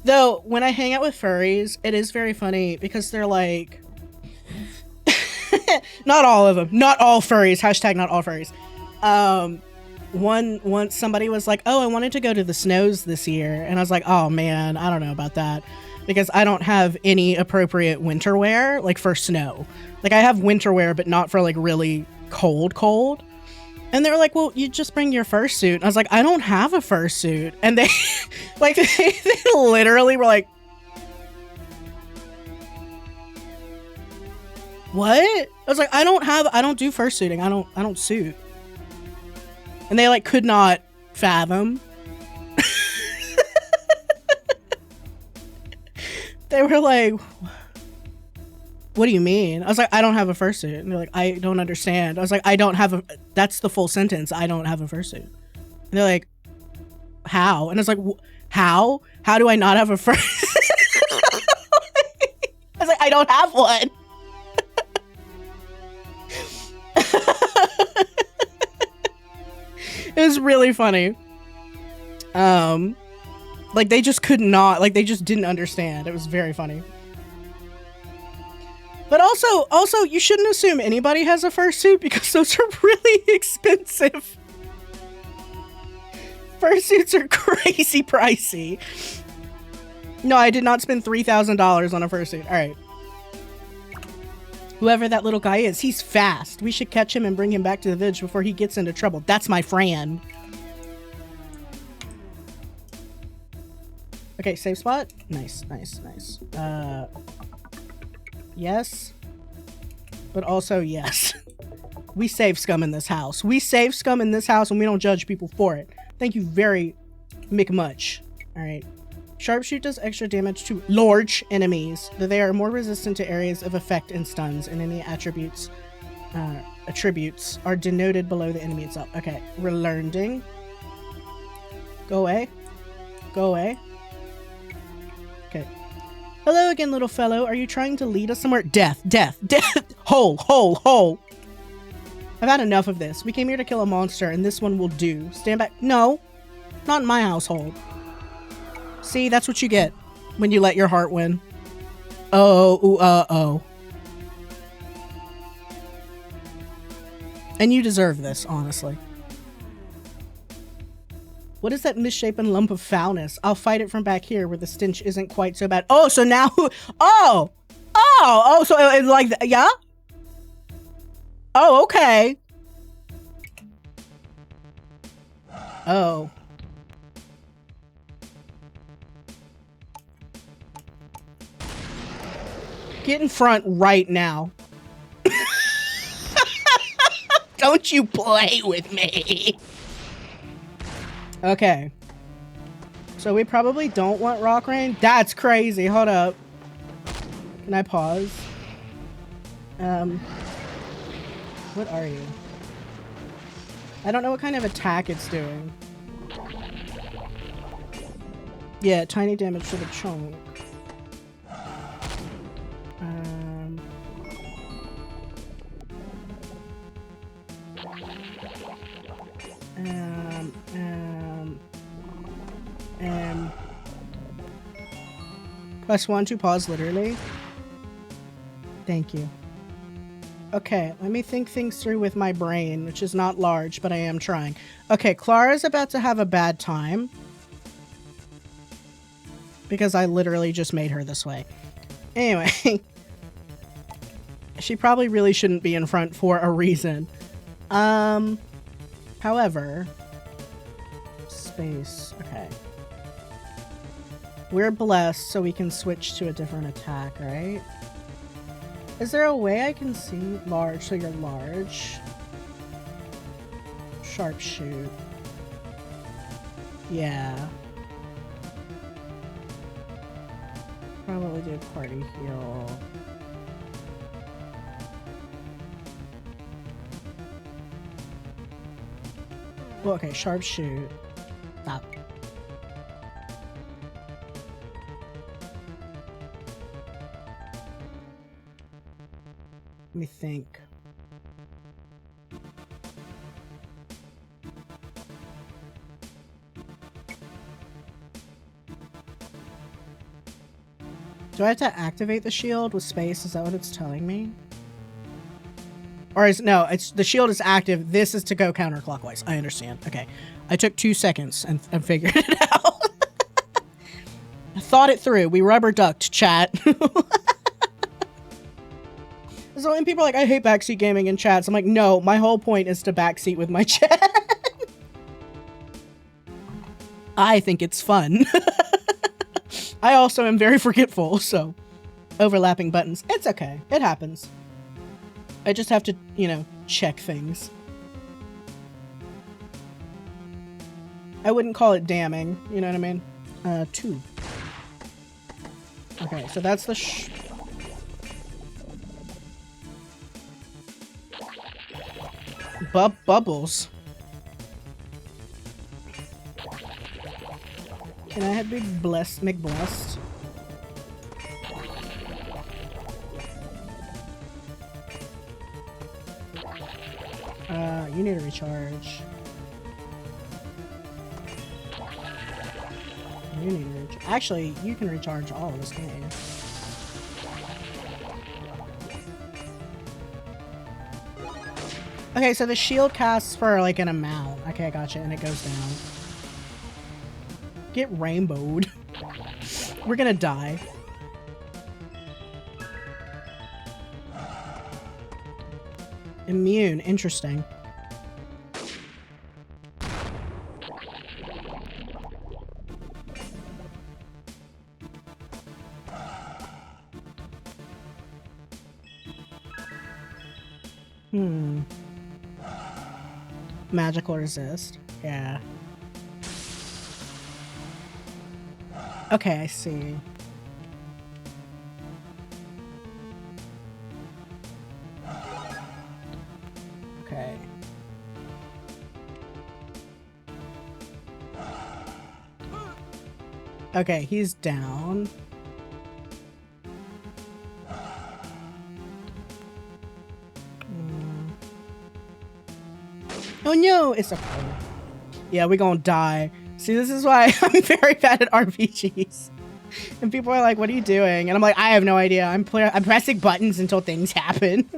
though, when I hang out with furries, it is very funny because they're like, not all of them, not all furries, hashtag not all furries. Once somebody was like, oh, I wanted to go to the snows this year. And I was like, oh man, I don't know about that because I don't have any appropriate winter wear, like for snow. Like I have winter wear, but not for like really cold. And they were like, well, you just bring your fursuit. And I was like, I don't have a fursuit. And they, like, they literally were like, what? I was like, I don't do fursuiting. I don't suit. And they like could not fathom. They were like, what do you mean? I was like, I don't have a fursuit. And they're like, I don't understand. I was like, I don't have a, that's the full sentence. I don't have a fursuit. And they're like, how? And I was like, how? How do I not have a fursuit? I was like, I don't have one. It was really funny. Like they just could not, like they just didn't understand. It was very funny. But also, you shouldn't assume anybody has a fursuit because those are really expensive. Fursuits are crazy pricey. No, I did not spend $3,000 on a fursuit. All right. Whoever that little guy is, he's fast. We should catch him and bring him back to the village before he gets into trouble. That's my friend. Okay, save spot. Nice. Yes, but also yes. We save scum in this house. We save scum in this house and we don't judge people for it. Thank you very much. All right. Sharpshoot does extra damage to large enemies, though they are more resistant to areas of effect and stuns, and any attributes are denoted below the enemy itself. Okay, we're learning. Go away. Go away. Okay. Hello again, little fellow. Are you trying to lead us somewhere? Death. Hole. I've had enough of this. We came here to kill a monster, and this one will do. Stand back. No, not in my household. See, that's what you get when you let your heart win. Oh. And you deserve this, honestly. What is that misshapen lump of foulness? I'll fight it from back here where the stench isn't quite so bad. Oh, so now, so it's like, yeah? Oh, okay. Oh. Get in front right now. Don't you play with me. Okay. So we probably don't want rock rain. That's crazy. Hold up. Can I pause? What are you? I don't know what kind of attack it's doing. Yeah, tiny damage to the chunk. +1 to pause, literally. Thank you. Okay, let me think things through with my brain, which is not large, but I am trying. Okay, Clara's about to have a bad time. Because I literally just made her this way. Anyway. She probably really shouldn't be in front for a reason. However. Space. Okay. We're blessed, so we can switch to a different attack, right? Is there a way I can see large, so you're large? Sharpshoot. Yeah. Probably do party heal. Well, okay, sharpshoot. Stop. Let me think. Do I have to activate the shield with space? Is that what it's telling me? Or is no, it's the shield is active. This is to go counterclockwise. I understand. Okay. I took 2 seconds and figured it out. I thought it through. We rubber ducked, chat. So when people are like, I hate backseat gaming in chats, I'm like, no, my whole point is to backseat with my chat. I think it's fun. I also am very forgetful, so overlapping buttons. It's okay. It happens. I just have to, you know, check things. I wouldn't call it damning, you know what I mean? 2. Okay, so that's the bubbles. Can I have big blessed McBlessed? You need to recharge. You need to recharge. Actually, you can recharge all of this, can't you? Okay, so the shield casts for like an amount. Okay, I gotcha, and it goes down. Get rainbowed. We're gonna die. Immune, interesting. Magical resist. Yeah. Okay, I see. Okay. Okay, he's down. Oh no, it's okay. Yeah, we're gonna die. See, this is why I'm very bad at RPGs. And people are like, what are you doing? And I'm like, I have no idea. I'm pressing buttons until things happen.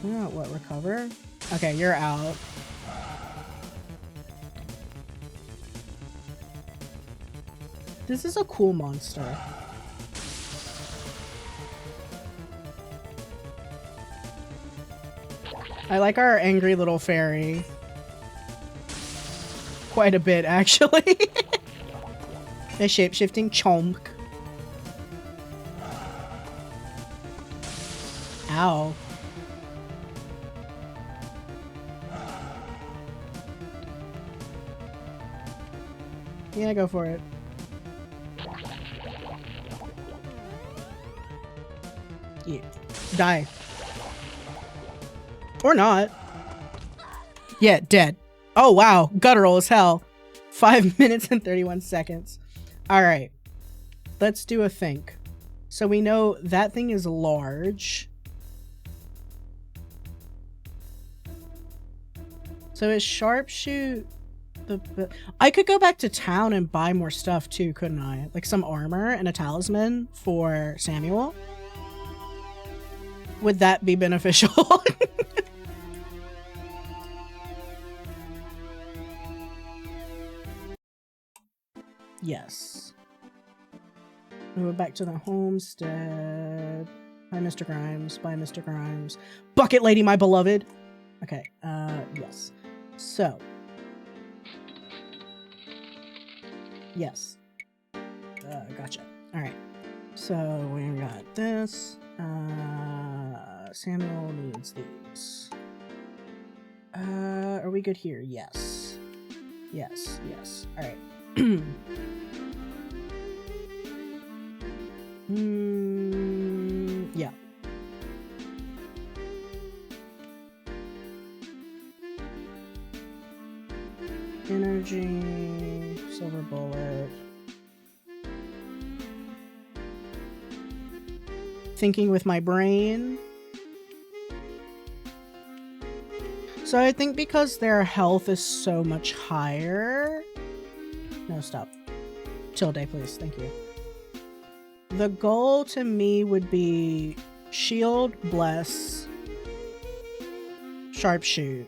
Yeah, what, recover? Okay, you're out. This is a cool monster. I like our angry little fairy. Quite a bit, actually. A shape-shifting chomp. Ow. Yeah, go for it. Yeah. Die. Or not. Yeah, dead. Oh, wow. Guttural as hell. 5 minutes and 31 seconds. All right. Let's do a think. So we know that thing is large. So is sharpshoot I could go back to town and buy more stuff too, couldn't I? Like some armor and a talisman for Samuel. Would that be beneficial? Yes. We went back to the homestead. Bye, Mr. Grimes. Bye, Mr. Grimes. Bucket lady, my beloved. Okay, yes. So. Yes. Gotcha. Alright. So, we got this. Samuel needs these. Are we good here? Yes. Yes, yes. Alright. Yeah. Energy, silver bullet. Thinking with my brain. So I think because their health is so much higher. No, stop. Tilde, please. Thank you. The goal to me would be shield, bless, sharpshoot,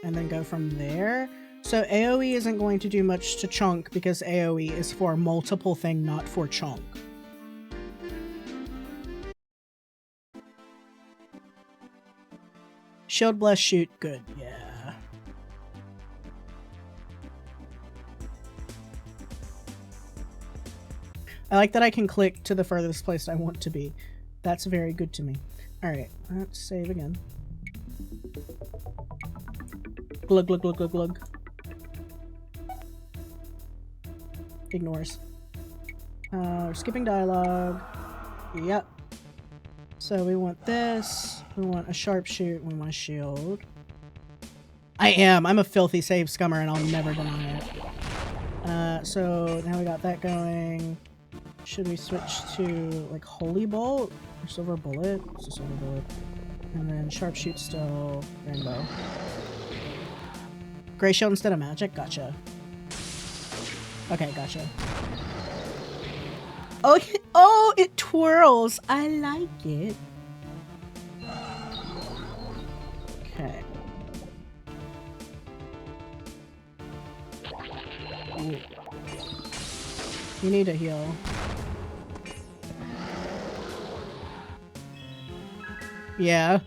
and then go from there. So AoE isn't going to do much to chunk because AoE is for multiple thing, not for chunk. Shield, bless, shoot, good. Yeah. I like that I can click to the furthest place I want to be. That's very good to me. Alright, let's save again. Glug, glug, glug, glug, glug. Ignores. Skipping dialogue. Yep. So we want this. We want a sharpshoot. We want a shield. I'm a filthy save scummer and I'll never deny it. So now we got that going. Should we switch to like Holy Bolt or Silver Bullet? It's a Silver Bullet. And then Sharpshoot still, Rainbow. Gray Shield instead of Magic? Gotcha. Okay, gotcha. Oh, it twirls. I like it. Okay. Ooh. You need to heal. Yeah.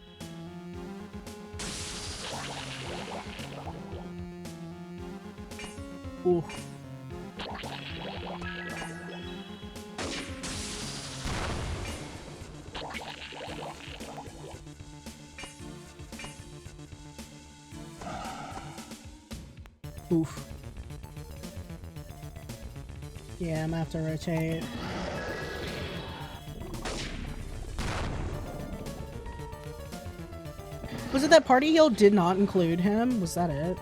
Ooh. Oof. Yeah, I'm gonna have to rotate. Was it that party heal did not include him? Was that it?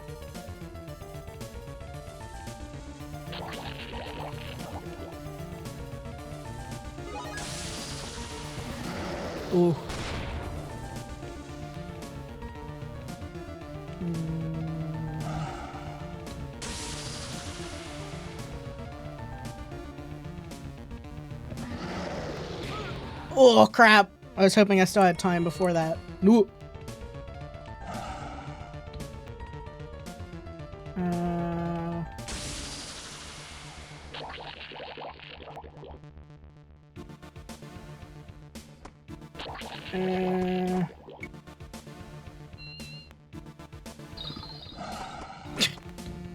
Ooh. Oh crap! I was hoping I still had time before that. No.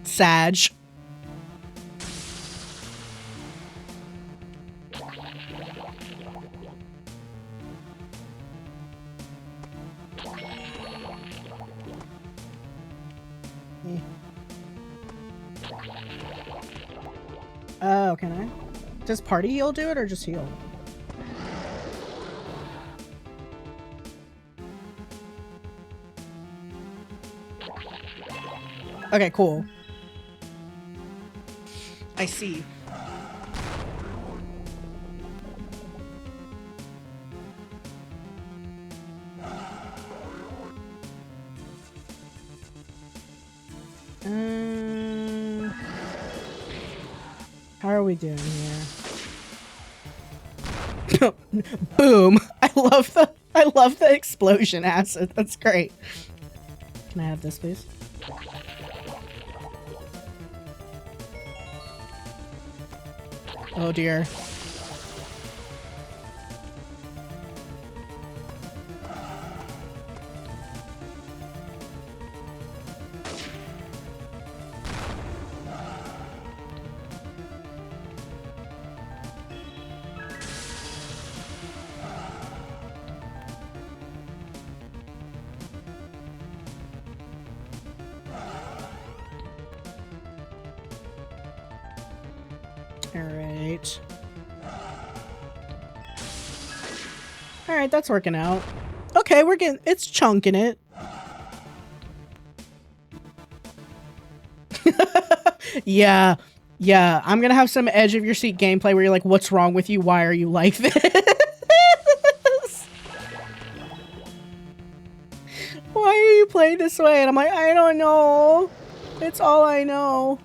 Sag. Oh, can I? Does party heal do it or just heal? Okay, cool. I see. How are we doing here? Boom! I love the explosion acid. That's great. Can I have this, please? Oh dear. Alright. Alright, that's working out. Okay, we're getting- it's chunking it. Yeah. Yeah, I'm gonna have some edge of your seat gameplay where you're like, what's wrong with you? Why are you like this? Why are you playing this way? And I'm like, I don't know. It's all I know.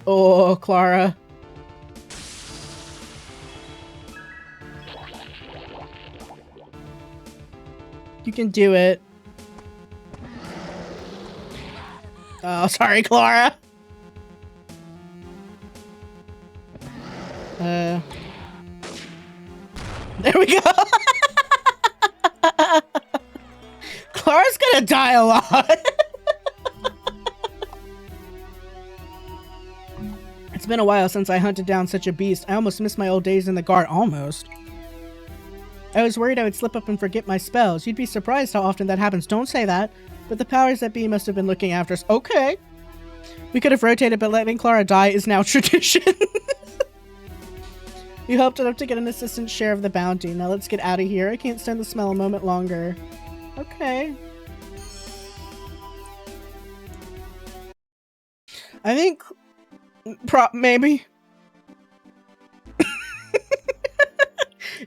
Oh, Clara. You can do it. Oh, sorry, Clara. There we go. Clara's gonna die a lot. It's been a while since I hunted down such a beast. I almost missed my old days in the guard. Almost. I was worried I would slip up and forget my spells. You'd be surprised how often that happens. Don't say that. But the powers that be must have been looking after us. Okay. We could have rotated, but letting Clara die is now tradition. You helped enough to get an assistant's share of the bounty. Now let's get out of here. I can't stand the smell a moment longer. Okay. I think... maybe.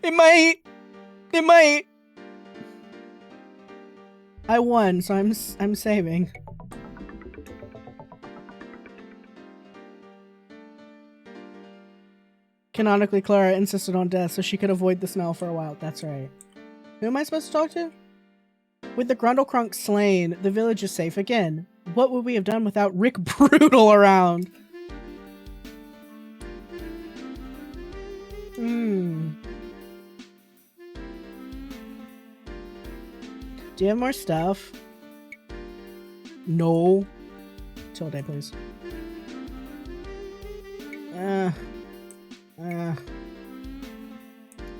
It might. It might. I won, so I'm saving. Canonically, Clara insisted on death so she could avoid the smell for a while. That's right. Who am I supposed to talk to? With the Grundlecrunk slain, the village is safe again. What would we have done without Rick Brutal around? Do you have more stuff? No. Tilde, please.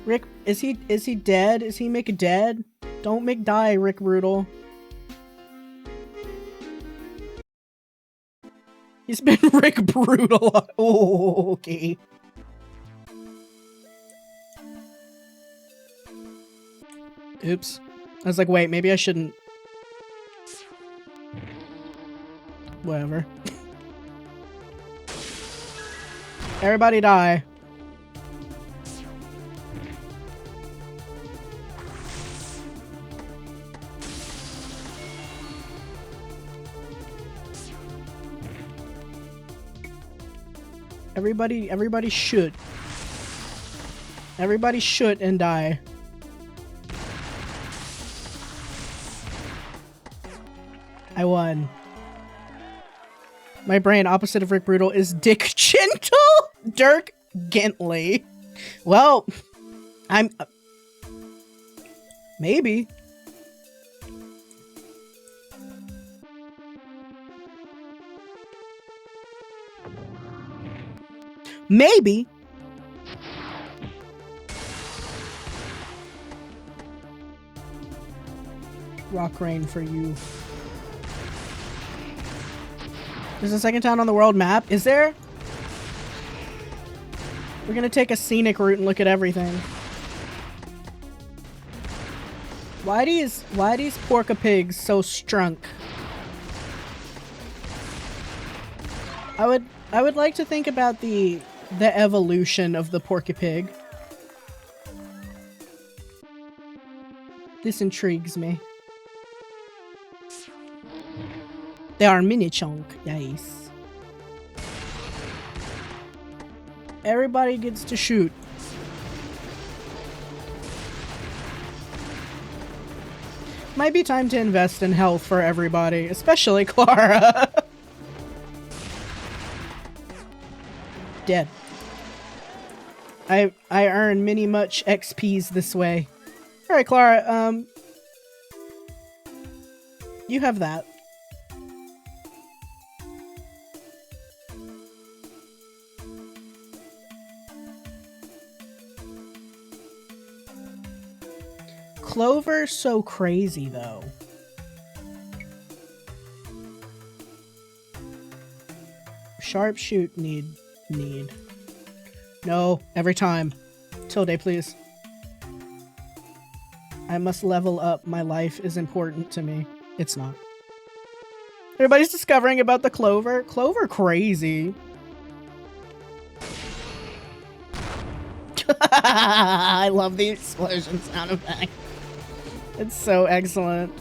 Rick, is he dead? Is he Mick dead? Don't Mick die, Rick Brutal. He's been Rick Brutal. Oh, okay. Oops. I was like, wait, maybe I shouldn't. Whatever. Everybody die. Everybody shoot. Everybody shoot and die. I won. My brain, opposite of Rick Brutal, is Dick Gentle? Dirk Gentley. Well, I'm... maybe. Maybe. Rock rain for you. There's a second town on the world map. Is there? We're gonna take a scenic route and look at everything. Why these porka pigs so strunk? I would like to think about the evolution of the porky pig. This intrigues me. They are mini chunk, yes. Everybody gets to shoot. Might be time to invest in health for everybody, especially Clara. Dead. I earn many much XPs this way. Alright, Clara, you have that. Clover's so crazy, though. Sharpshoot need. No, every time. Tilde, please. I must level up. My life is important to me. It's not. Everybody's discovering about the Clover. Clover crazy. I love the explosion sound effect. It's so excellent.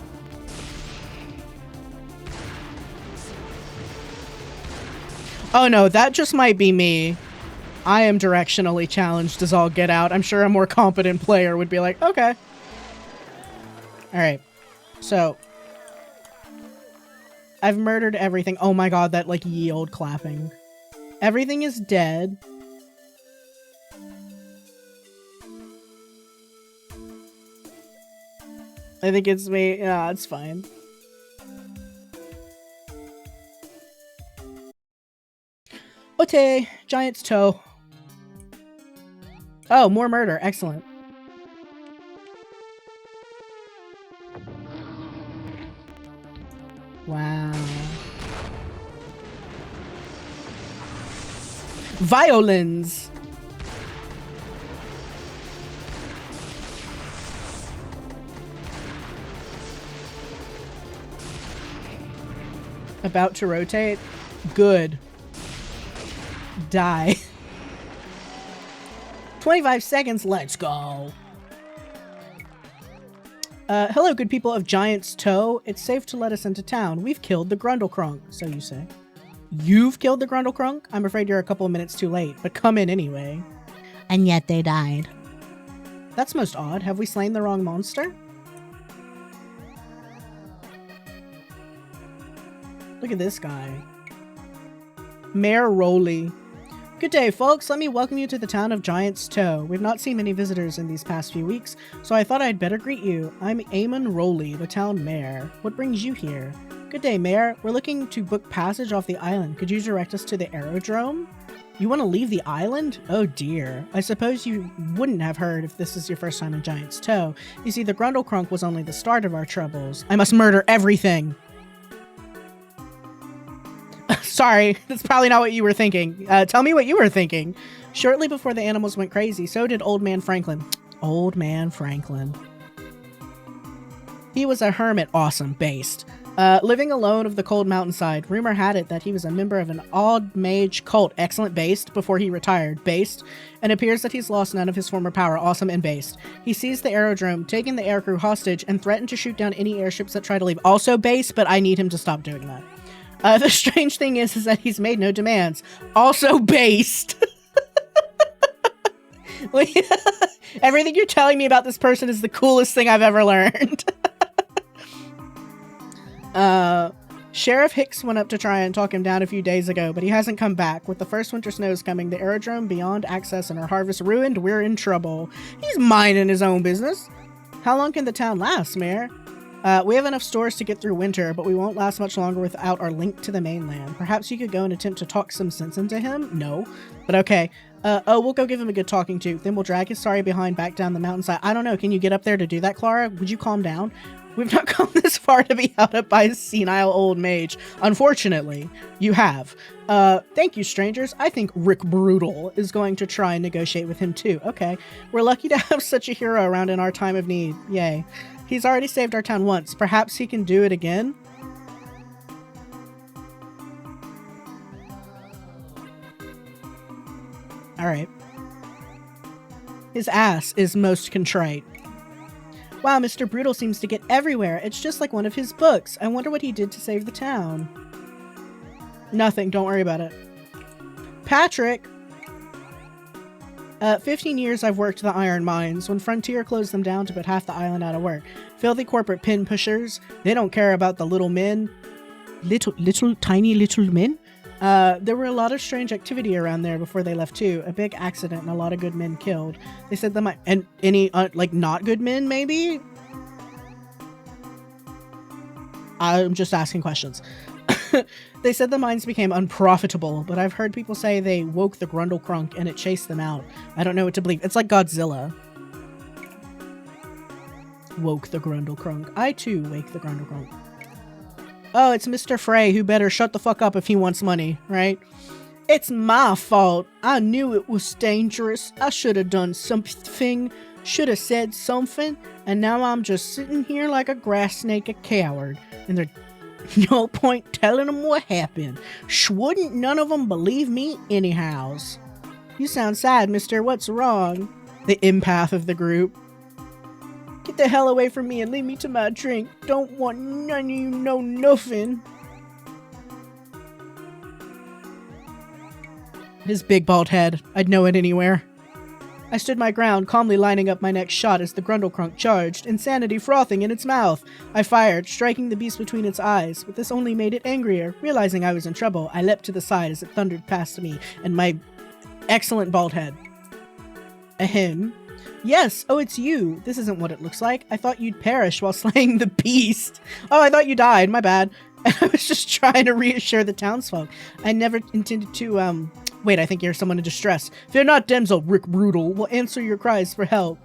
Oh no, that just might be me. I am directionally challenged as all get out. I'm sure a more competent player would be like, okay. Alright. So. I've murdered everything. Oh my god, that like ye old clapping. Everything is dead. I think it's me. Yeah, it's fine. Ote, Giant's Toe. Oh, more murder. Excellent. Wow. Violins. About to rotate. Good. Die. 25 seconds. Let's go. Hello, good people of Giant's Toe. It's safe to let us into town. We've killed the Grundlecrunk, so you say. You've killed the Grundlecrunk? I'm afraid you're a couple of minutes too late, but come in anyway. And yet they died. That's most odd. Have we slain the wrong monster? Look at this guy. Mayor Rowley. Good day, folks. Let me welcome you to the town of Giant's Toe. We've not seen many visitors in these past few weeks, so I thought I'd better greet you. I'm Eamon Rowley, the town mayor. What brings you here? Good day, Mayor. We're looking to book passage off the island. Could you direct us to the aerodrome? You want to leave the island? Oh dear. I suppose you wouldn't have heard if this is your first time in Giant's Toe. You see, the Grundlecrunk was only the start of our troubles. I must murder everything! Sorry, that's probably not what you were thinking. Tell me what you were thinking. Shortly before the animals went crazy, so did Old Man Franklin. Old Man Franklin. He was a hermit, awesome, based. Living alone of the cold mountainside. Rumor had it that he was a member of an odd mage cult. Excellent, based. Before he retired, based. And appears that he's lost none of his former power. Awesome and based. He seized the aerodrome, taking the aircrew hostage, and threatened to shoot down any airships that try to leave. Also based, but I need him to stop doing that. The strange thing is that he's made no demands. Also based. Everything you're telling me about this person is the coolest thing I've ever learned. Sheriff Hicks went up to try and talk him down a few days ago, but he hasn't come back. With the first winter snows coming, the aerodrome beyond access and our harvest ruined, we're in trouble. He's minding his own business. How long can the town last, Mayor? We have enough stores to get through winter, but we won't last much longer without our link to the mainland. Perhaps you could go and attempt to talk some sense into him? No. But okay. We'll go give him a good talking to. Then we'll drag his sorry behind back down the mountainside. I don't know. Can you get up there to do that, Clara? Would you calm down? We've not come this far to be held up by a senile old mage. Unfortunately, you have. Thank you, strangers. I think Rick Brutal is going to try and negotiate with him too. Okay. We're lucky to have such a hero around in our time of need. Yay. He's already saved our town once. Perhaps he can do it again? Alright. His ass is most contrite. Wow, Mr. Brutal seems to get everywhere. It's just like one of his books. I wonder what he did to save the town. Nothing. Don't worry about it. Patrick! 15 years I've worked the iron mines. When Frontier closed them down to put half the island out of work. Filthy corporate pin pushers. They don't care about the little men. Tiny little men? There were a lot of strange activity around there before they left too. A big accident and a lot of good men killed. They said they might, and any, like, not good men, maybe? I'm just asking questions. They said the mines became unprofitable, but I've heard people say they woke the Grundlecrunk and it chased them out. I don't know what to believe. It's like Godzilla. Woke the Grundlecrunk. I too wake the Grundlecrunk. Oh, it's Mr. Frey, who better shut the fuck up if he wants money, right? It's my fault. I knew it was dangerous. I should have done something. Should have said something. And now I'm just sitting here like a grass snake, a coward. And there's no point telling them what happened. Wouldn't none of them believe me anyhows? You sound sad, mister. What's wrong? The empath of the group. Get the hell away from me and leave me to my drink. Don't want none of you know nothing. His big bald head. I'd know it anywhere. I stood my ground, calmly lining up my next shot as the Grundlecrunk charged, insanity frothing in its mouth. I fired, striking the beast between its eyes, but this only made it angrier. Realizing I was in trouble, I leapt to the side as it thundered past me and my excellent bald head. Ahem. Yes, oh, it's you. This isn't what it looks like. I thought you'd perish while slaying the beast. Oh, I thought you died. My bad. I was just trying to reassure the townsfolk. I never intended to, Wait, I think you're someone in distress. Fear not, damsel, Rick Brutal. We'll answer your cries for help.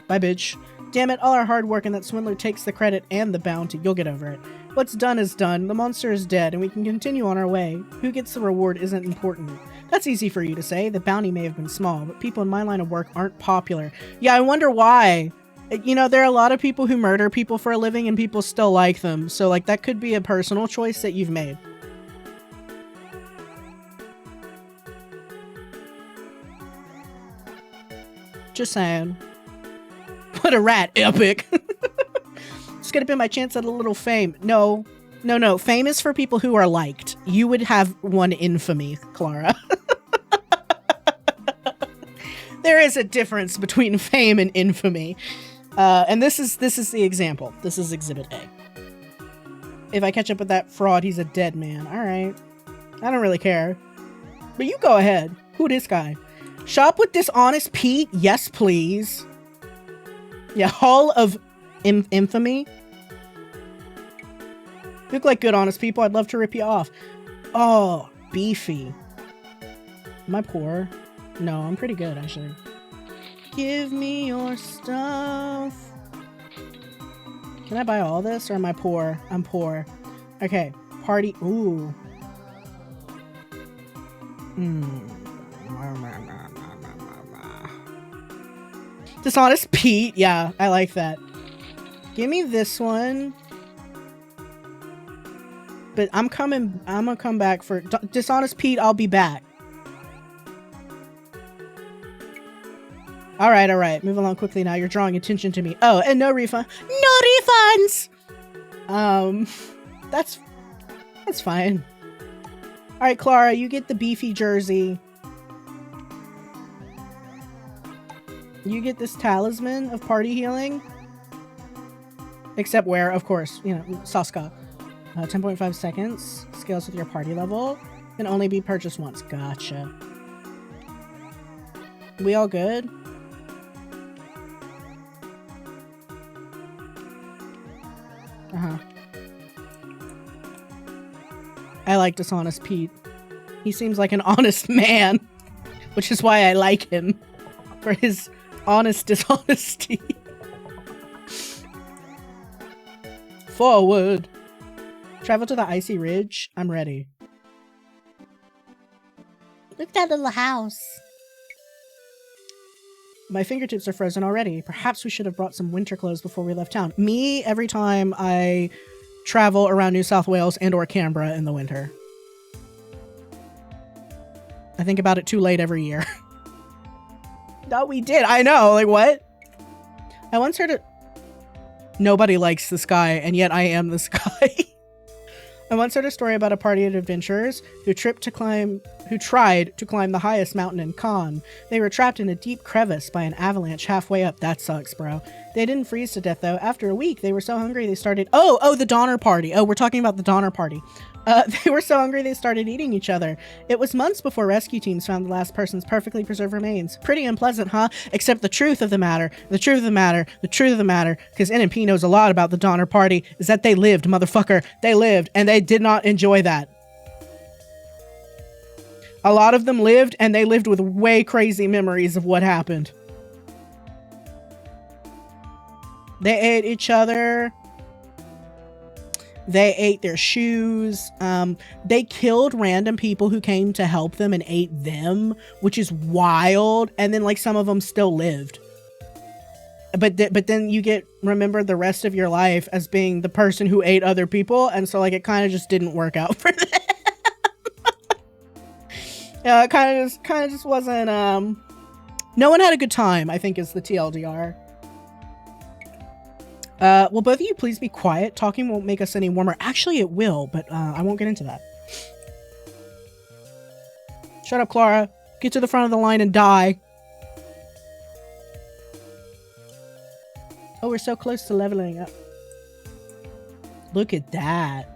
Bye, bitch. Damn it, all our hard work and that swindler takes the credit and the bounty. You'll get over it. What's done is done. The monster is dead, and we can continue on our way. Who gets the reward isn't important. That's easy for you to say. The bounty may have been small, but people in my line of work aren't popular. Yeah, I wonder why. You know, there are a lot of people who murder people for a living, and people still like them. So, like, that could be a personal choice that you've made. Just saying. What a rat. Epic. It's gonna be my chance at a little fame. No. No. Fame is for people who are liked. You would have one infamy, Clara. There is a difference between fame and infamy. And this is the example. This is Exhibit A. If I catch up with that fraud, he's a dead man. Alright. I don't really care. But you go ahead. Who this guy? Shop with Dishonest Pete? Yes, please. Yeah, Hall of Infamy. You look like good, honest people. I'd love to rip you off. Oh, beefy. Am I poor? No, I'm pretty good, actually. Give me your stuff. Can I buy all this, or am I poor? I'm poor. Okay, party. Ooh. Dishonest Pete. Yeah, I like that. Give me this one. But I'm gonna come back for Dishonest Pete. I'll be back. All right. Move along quickly now. You're drawing attention to me. Oh, and no refund. No refunds. That's fine. All right, Clara, you get the beefy jersey. You get this talisman of party healing. Except where, of course, you know, Saska. 10.5 seconds. Scales with your party level. Can only be purchased once. Gotcha. We all good? I like Dishonest Pete. He seems like an honest man. Which is why I like him. For his honest dishonesty. Forward. Travel to the icy ridge. I'm ready. Look at that little house. My fingertips are frozen already. Perhaps we should have brought some winter clothes before we left town. Me, every time I travel around New South Wales and or Canberra in the winter. I think about it too late every year. No, we did. I know. Like, what? I once heard it. Nobody likes the sky, and yet I am the sky. I once heard a story about a party of adventurers who tried to climb the highest mountain in Cannes. They were trapped in a deep crevice by an avalanche halfway up. That sucks, bro. They didn't freeze to death, though. After a week, they were so hungry they started... Oh, the Donner Party. Oh, we're talking about the Donner Party. They were so hungry they started eating each other. It was months before rescue teams found the last person's perfectly preserved remains. Pretty unpleasant, huh? Except the truth of the matter, because NNP knows a lot about the Donner Party, is that they lived, motherfucker. They lived, and they did not enjoy that. A lot of them lived, and they lived with way crazy memories of what happened. They ate each other. They ate their shoes. They killed random people who came to help them and ate them, which is wild. And then like some of them still lived. But then you get remembered the rest of your life as being the person who ate other people. And so like it kind of just didn't work out for them. Yeah, it kind of just wasn't, no one had a good time, I think is the TLDR. Will both of you please be quiet? Talking won't make us any warmer. Actually, it will, but I won't get into that. Shut up, Clara. Get to the front of the line and die. Oh, we're so close to leveling up. Look at that.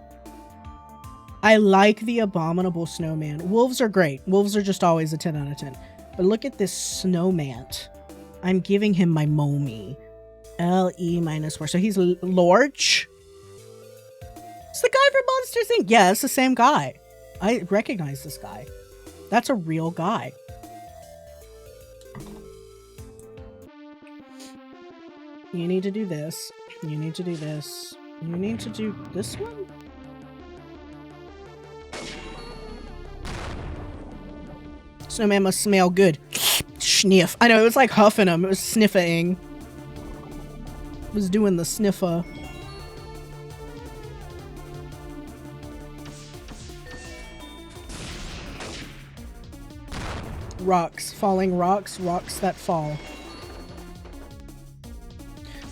I like the abominable snowman. Wolves are great. Wolves are just always a 10 out of 10. But look at this snowman. I'm giving him my mommy. LE-4. So he's Lorch? It's the guy from Monsters Inc. Yeah, it's the same guy. I recognize this guy. That's a real guy. You need to do this. You need to do this. You need to do this one? Snowman must smell good. Sniff. I know, it was like huffing him. It was sniffing. It was doing the sniffer. Rocks. Falling rocks. Rocks that fall.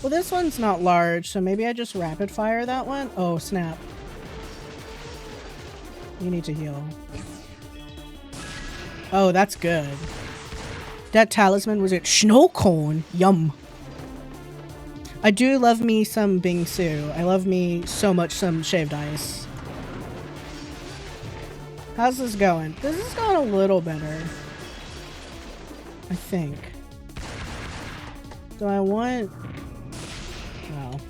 Well, this one's not large, so maybe I just rapid fire that one? Oh, snap. You need to heal. Oh, that's good. That talisman was it snow cone. Yum. I do love me some bingsu. I love me so much some shaved ice. How's this going? This has gone a little better. I think. Do I want... No.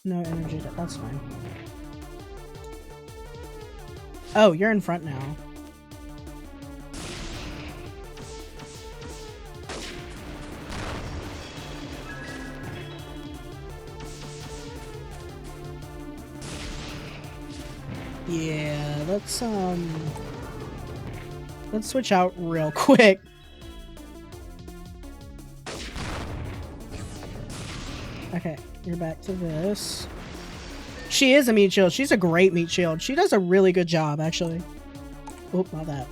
No energy. That's fine. Oh, you're in front now. Yeah, let's switch out real quick. Okay, you're back to this. She is a meat shield. She's a great meat shield. She does a really good job, actually. Oh, not that.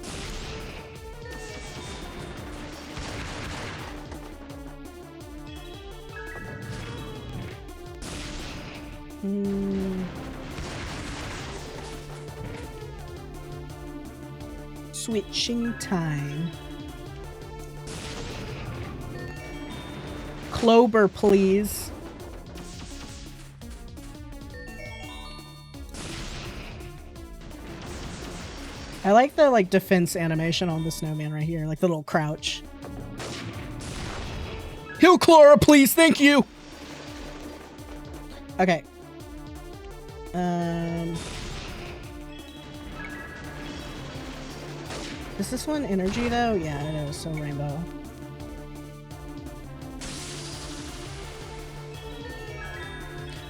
Switching time. Clover, please. I like the defense animation on the snowman right here, like the little crouch. Heal Clara, please, thank you. Okay. Is this one energy though? Yeah, it is. So rainbow.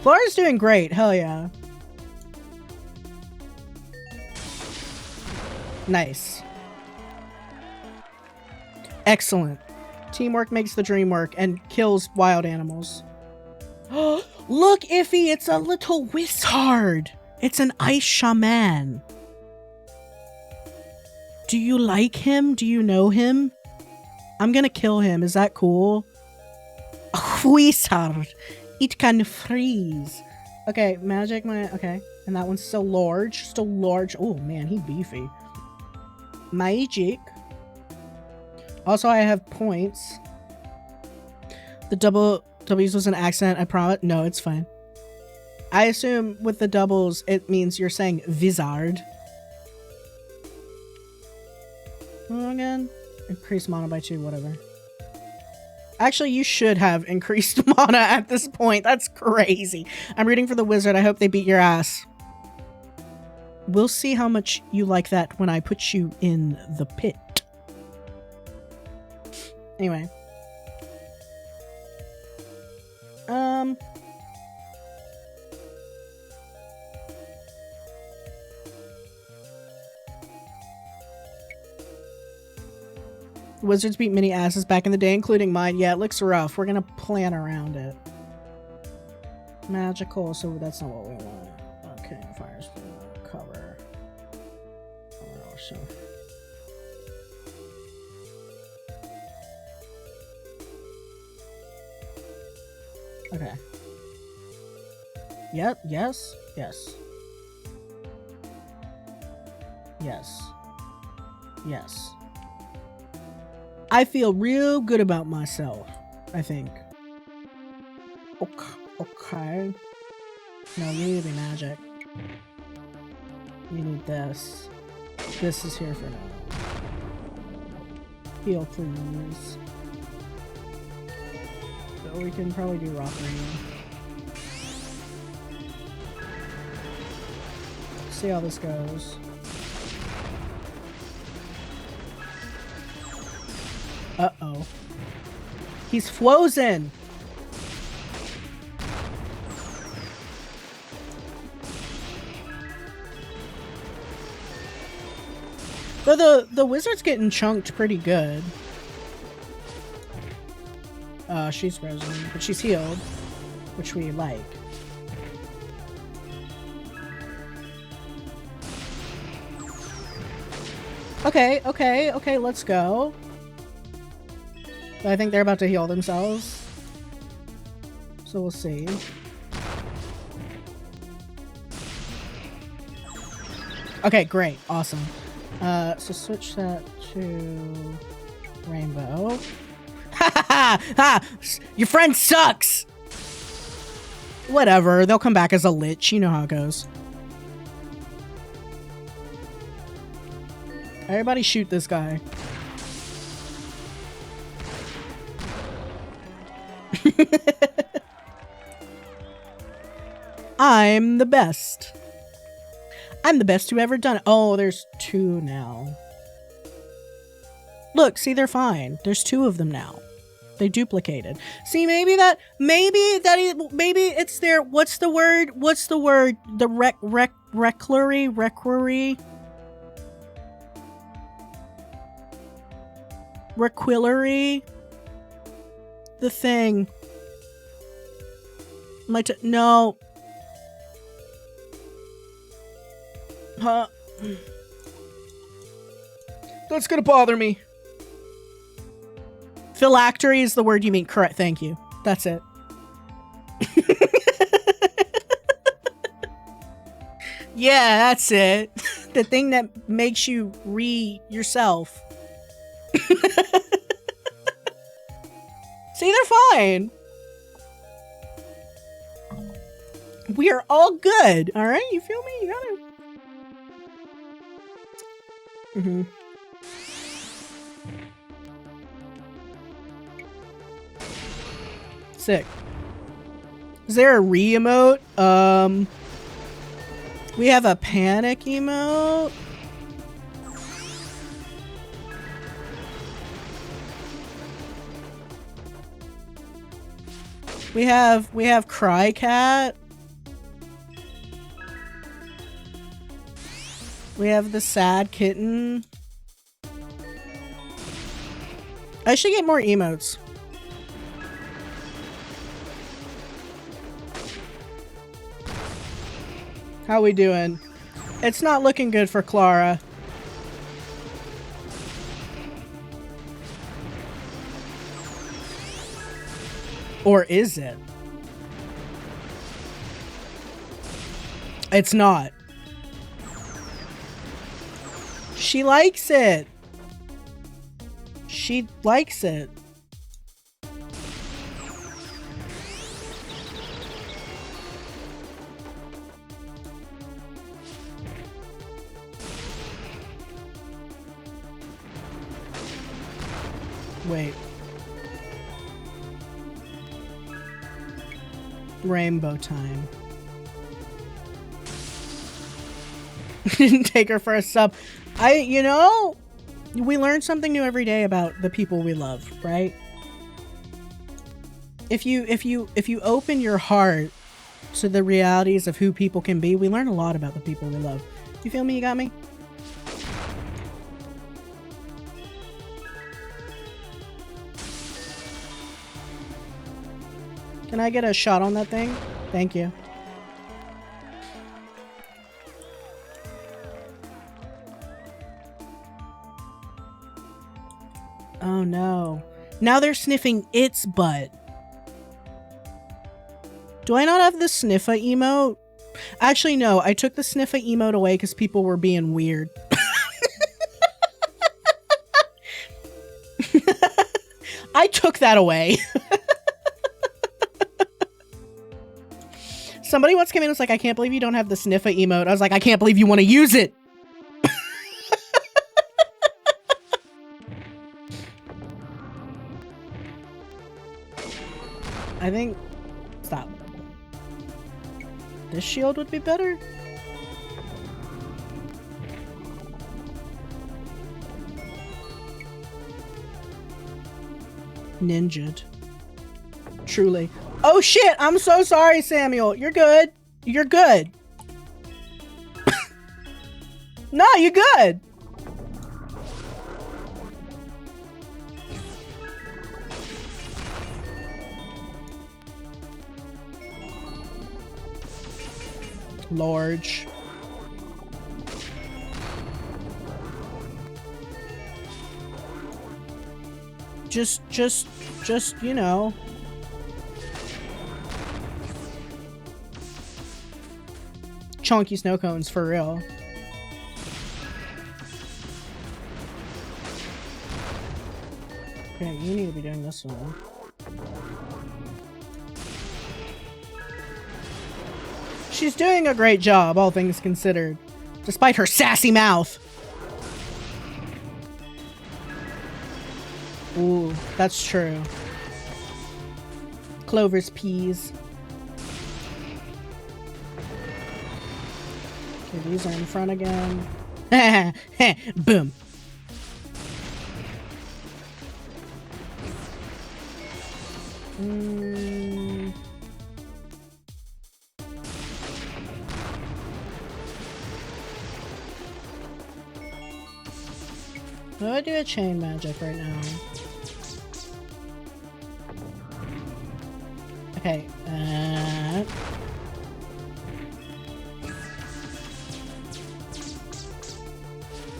Flora's doing great. Hell yeah. Nice. Excellent. Teamwork makes the dream work and kills wild animals. Look, Iffy, it's a little wizard. It's an ice shaman. Do you like him? Do you know him? I'm gonna kill him. Is that cool? A wizard. It can freeze. Okay, magic my... Okay. And that one's still large. Still large. Oh, man, he beefy. Magic. Also, I have points. The double W's was an accent, I promise. No, it's fine. I assume with the doubles, it means you're saying wizard. Oh, again. Increase mana by 2, whatever. Actually, you should have increased mana at this point. That's crazy. I'm rooting for the wizard. I hope they beat your ass. We'll see how much you like that when I put you in the pit. Anyway. Wizards beat many asses back in the day, including mine. Yeah, it looks rough. We're gonna plan around it. Magical, so that's not what we want. Okay, fire spell, cover. Awesome. Okay. Yep, yes, yes. Yes. Yes. I feel real good about myself, I think. Okay. No, you need to be magic. You need this. This is here for now. Heal, please. So we can probably do rock rain. See how this goes. Uh-oh. He's frozen! But the wizard's getting chunked pretty good. She's frozen, but she's healed, which we like. Okay, let's go. But I think they're about to heal themselves. So we'll see. Okay, great. Awesome. So switch that to rainbow. Ha ha ha! Ha! Your friend sucks! Whatever, they'll come back as a lich. You know how it goes. Everybody shoot this guy. I'm the best. I'm the best who ever done it. Oh, there's 2 now. Look, see, they're fine. There's 2 of them now. They duplicated. See, maybe it's their, what's the word? The requillery? The thing. No. Huh? That's gonna bother me. Phylactery is the word you mean. Correct. Thank you. That's it. Yeah, that's it. The thing that makes you yourself. See, they're fine. We are all good. All right, you feel me? You gotta. Sick. Is there a re-emote? We have a panic emote. We have Cry Cat. We have the sad kitten. I should get more emotes. How we doing? It's not looking good for Clara. Or is it? It's not. She likes it. She likes it. Wait. Rainbow time. Didn't take her for a sub. You know, we learn something new every day about the people we love, right? If you open your heart to the realities of who people can be, we learn a lot about the people we love. You feel me? You got me? Can I get a shot on that thing? Thank you. Oh no. Now they're sniffing its butt. Do I not have the sniffa emote? Actually, no. I took the sniffa emote away because people were being weird. I took that away. Somebody once came in and was like, I can't believe you don't have the sniffa emote. I was like, I can't believe you want to use it. I think... Stop. This shield would be better? Ninja'd. Truly. Oh shit! I'm so sorry, Samuel. You're good. You're good. No, you're good. Large. Just, you know. Chunky snow cones for real. Okay, you need to be doing this one. She's doing a great job, all things considered, despite her sassy mouth. Ooh, that's true. Clover's peas. Okay, these are in front again. Boom. I'll do a chain magic right now. Okay,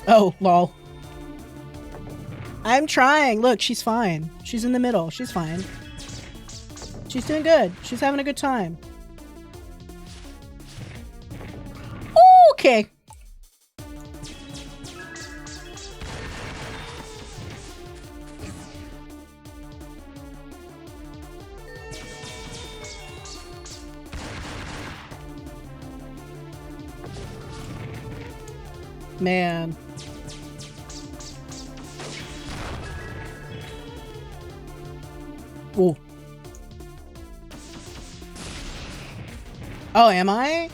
oh, lol. I'm trying. Look, she's fine. She's in the middle. She's fine. She's doing good. She's having a good time. Okay. Man. Ooh. Oh, am I?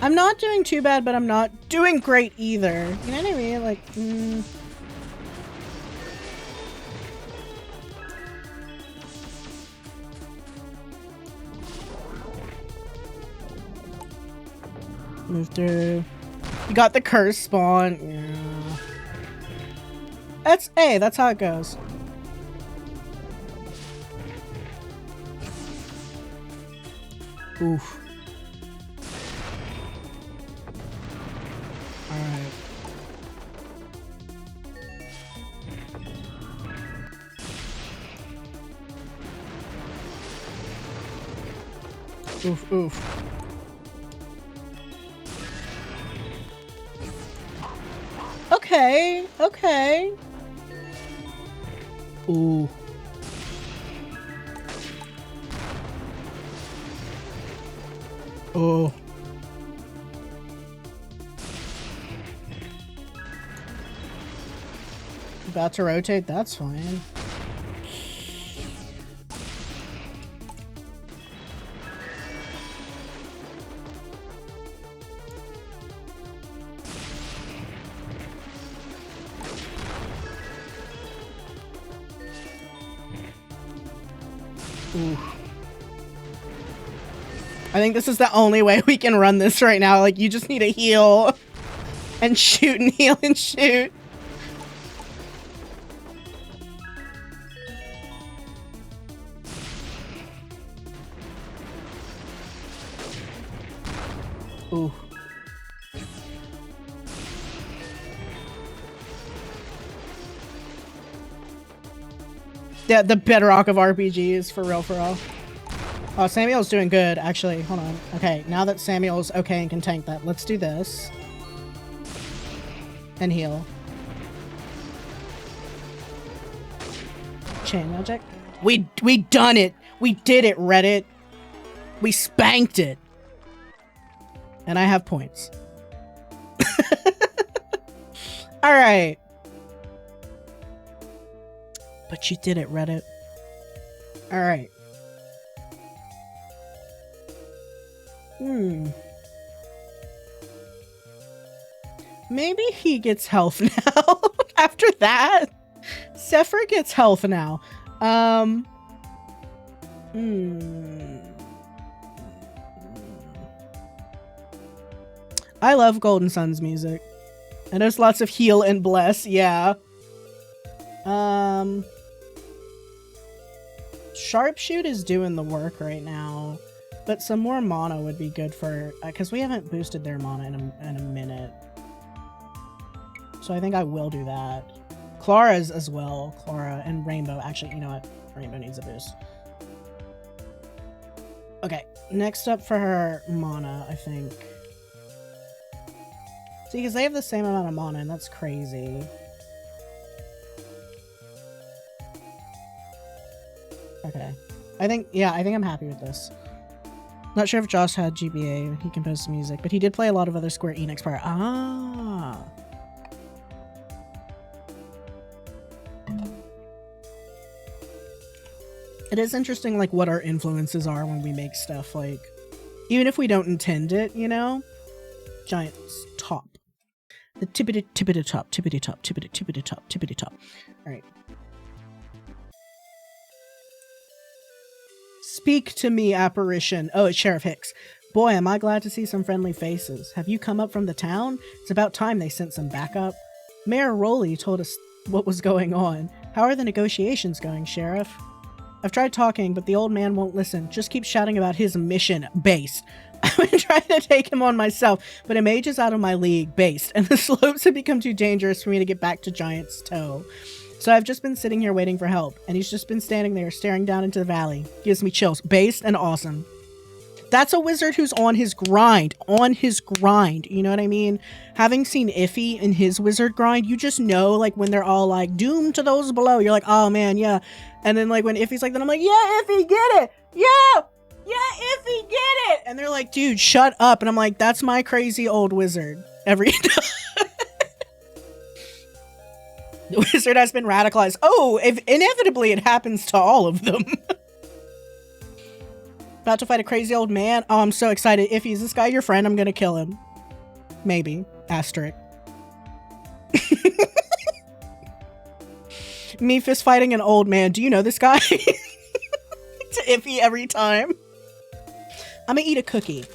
I'm not doing too bad, but I'm not doing great either. You know what I mean? Like, Move through. You got the curse spawn. Yeah. That's how it goes. Oof. Alright. Oof, oof. Okay, okay. Ooh. Oh. About to rotate? That's fine. Ooh. I think this is the only way we can run this right now. Like, you just need to heal and shoot and heal and shoot. Ooh. Yeah, the bedrock of RPGs, for real, for real. Oh, Samuel's doing good, actually. Hold on. Okay, now that Samuel's okay and can tank that, let's do this. And heal. Chain magic. We done it! We did it, Reddit! We spanked it! And I have points. Alright. But you did it, Reddit. Alright. Maybe he gets health now. After that. Zephyr gets health now. I love Golden Sun's music. And there's lots of heal and bless, yeah. Sharpshoot is doing the work right now. But some more mana would be good for... because we haven't boosted their mana in a minute. So I think I will do that. Clara's as well. Clara and Rainbow. Actually, you know what? Rainbow needs a boost. Okay. Next up for her mana, I think. See, because they have the same amount of mana, and that's crazy. Okay. I think I'm happy with this. Not sure if Josh had GBA, he composed some music, but he did play a lot of other Square Enix prior. Ah! It is interesting, like, what our influences are when we make stuff, like, even if we don't intend it, you know? Giant's top. The tippity top, tippity top, tippity top, tippity top. Alright. Speak to me, apparition. Oh, it's Sheriff Hicks. Boy, am I glad to see some friendly faces. Have you come up from the town? It's about time they sent some backup. Mayor Rowley told us what was going on. How are the negotiations going, Sheriff? I've tried talking, but the old man won't listen. Just keeps shouting about his mission, based. I've been trying to take him on myself, but a mage is out of my league, based, and the slopes have become too dangerous for me to get back to Giant's Toe. So I've just been sitting here waiting for help, and he's just been standing there staring down into the valley. Gives me chills. Based and awesome. That's a wizard who's on his grind. On his grind. You know what I mean? Having seen Iffy in his wizard grind, you just know, like, when they're all like, doomed to those below. You're like, oh man, yeah. And then, like, when Iffy's like that, I'm like, yeah, Iffy, get it! Yeah! Yeah, Iffy, get it! And they're like, dude, shut up. And I'm like, that's my crazy old wizard. Every time. The wizard has been radicalized. Oh, inevitably it happens to all of them. About to fight a crazy old man. Oh, I'm so excited. If he's this guy your friend, I'm gonna kill him. Maybe. Asterisk. Me fist fighting an old man. Do you know this guy? To Iffy every time. I'm gonna eat a cookie.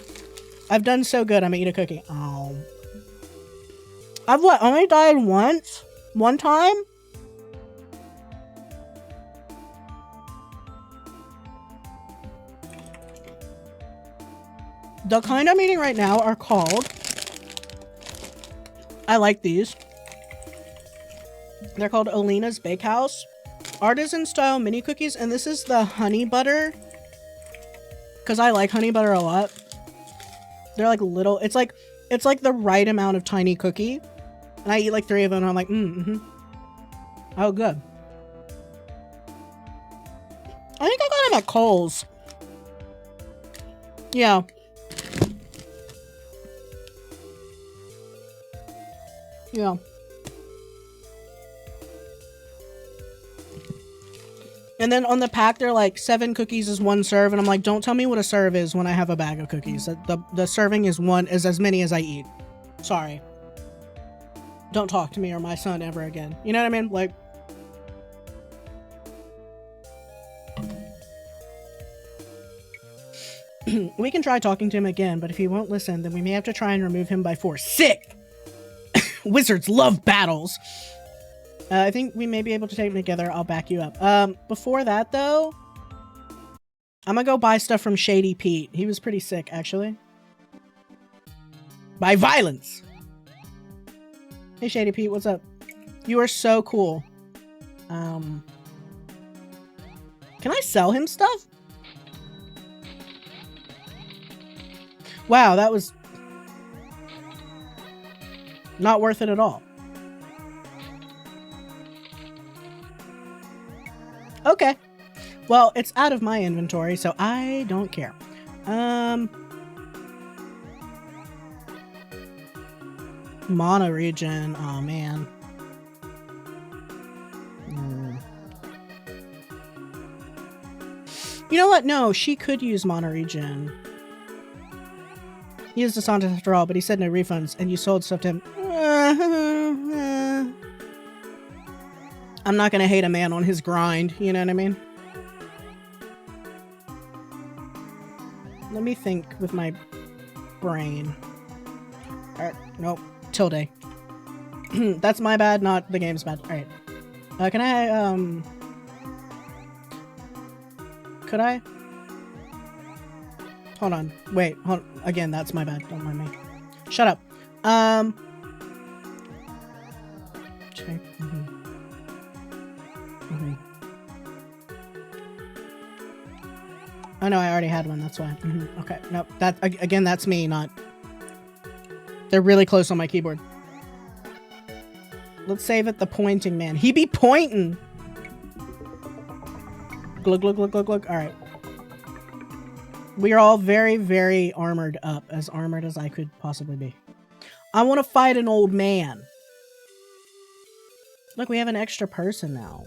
I've done so good. I'm gonna eat a cookie. Oh. I've what? Only died once? One time? The kind I'm eating right now are called... I like these. They're called Alina's Bakehouse. Artisan style mini cookies, and this is the honey butter. Because I like honey butter a lot. They're like little... It's like the right amount of tiny cookie. And I eat like 3 of them, and I'm like, oh, good. I think I got them at Kohl's. Yeah. Yeah. And then on the pack, they're like 7 cookies is 1 serve. And I'm like, don't tell me what a serve is when I have a bag of cookies. The serving is as many as I eat. Sorry. Don't talk to me or my son ever again. You know what I mean? Like, we can try talking to him again, but if he won't listen, then we may have to try and remove him by force. Sick! Wizards love battles. I think we may be able to take them together. I'll back you up. Before that, though, I'm gonna go buy stuff from Shady Pete. He was pretty sick, actually. By violence! Hey, Shady Pete, what's up? You are so cool. Can I sell him stuff? Wow, that was not worth it at all. Okay. Well, it's out of my inventory, so I don't care. Mana regen. Oh, man. You know what? No, she could use mana regen. He used Asante after all, but he said no refunds, and you sold stuff to him. I'm not gonna hate a man on his grind, you know what I mean? Let me think with my brain. Alright, nope. Tilde. That's my bad, not the game's bad. Alright. Can I, could I? Hold on. Wait, hold on. Again, that's my bad. Don't mind me. Shut up. Check. Oh no, I already had one, that's why. Okay, nope. That, again, that's me, not... They're really close on my keyboard. Let's save it the pointing man. He be pointing! Glug, glug, glug, glug, glug. Alright. We are all very, very armored up. As armored as I could possibly be. I want to fight an old man. Look, we have an extra person now.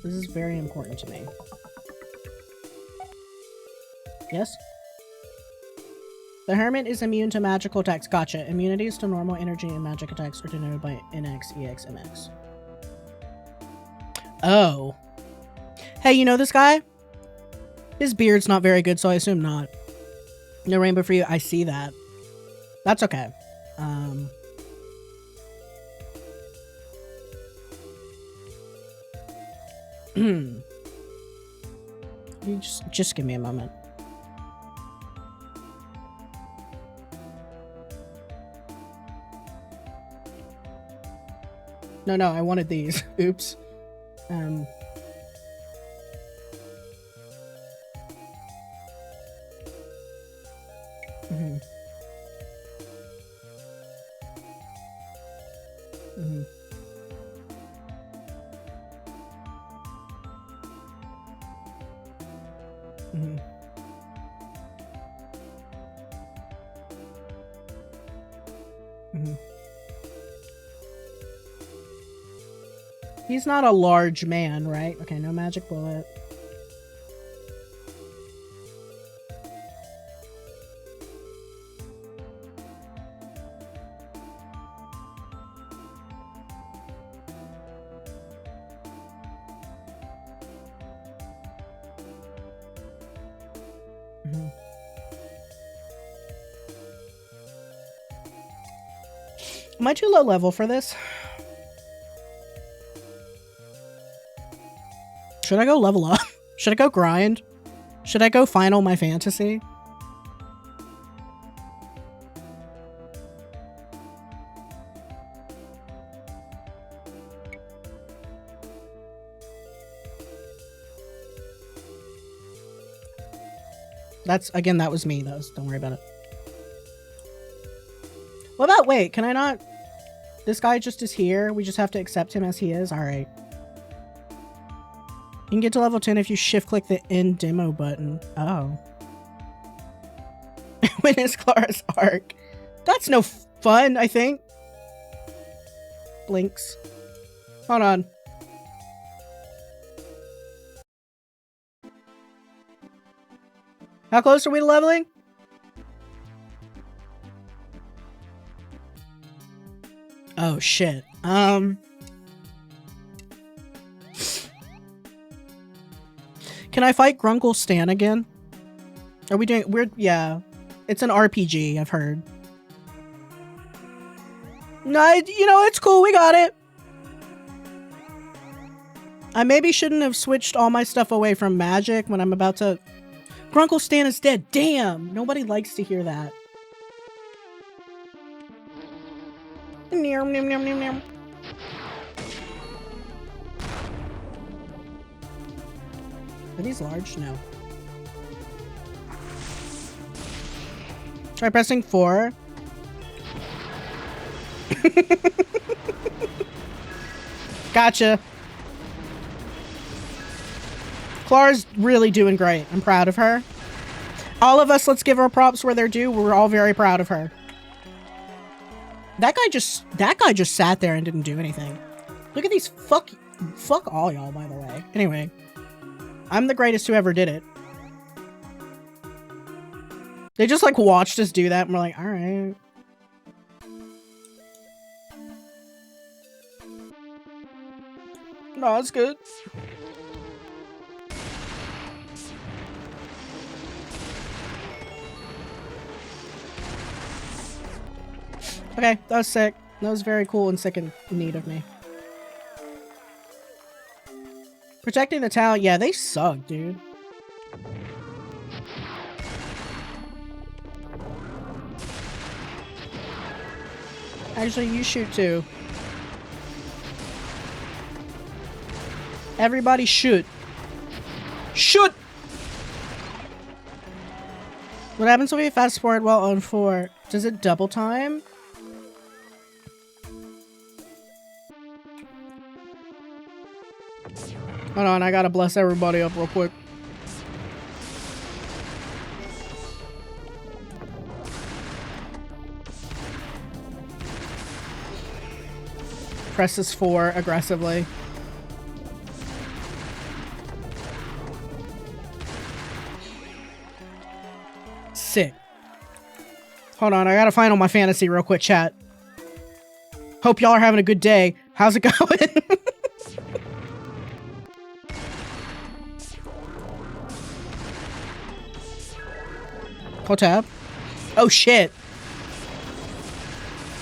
This is very important to me. Yes? The Hermit is immune to magical attacks. Gotcha. Immunities to normal energy and magic attacks are denoted by NX, EX, MX. Oh. Hey, you know this guy? His beard's not very good, so I assume not. No rainbow for you. I see that. That's okay. You just give me a moment. No, I wanted these. Oops. Mhm. Mhm. Mhm. Mhm. He's not a large man, right? Okay, no magic bullet. Am I too low level for this? Should I go level up? Should I go grind? Should I go final my fantasy? That's, again, that was me, though. So don't worry about it. What about, wait, can I not? This guy just is here. We just have to accept him as he is. All right. You can get to level 10 if you shift click the end demo button. Oh. Witness Clara's arc. That's no fun, I think. Blinks. Hold on. How close are we to leveling? Oh shit. Can I fight Grunkle Stan again? Are we doing weird? Yeah. It's an RPG, I've heard. No, you know, it's cool. We got it. I maybe shouldn't have switched all my stuff away from magic when I'm about to... Grunkle Stan is dead. Damn. Nobody likes to hear that. Are these large? No. Try pressing 4. Gotcha. Clara's really doing great. I'm proud of her. All of us, let's give her props where they're due. We're all very proud of her. That guy just sat there and didn't do anything. Look at these fuck all y'all, by the way. Anyway, I'm the greatest who ever did it. They just like watched us do that and we're like, all right. No, it's good. Okay, that was sick. That was very cool and sick and in need of me. Protecting the town. Yeah, they suck, dude. Actually, you shoot too. Everybody shoot. Shoot! What happens when we fast forward while on 4? Does it double time? Hold on, I gotta bless everybody up real quick. Presses 4 aggressively. Sick. Hold on, I gotta find all my fantasy real quick, chat. Hope y'all are having a good day. How's it going? Hold tab. Oh shit.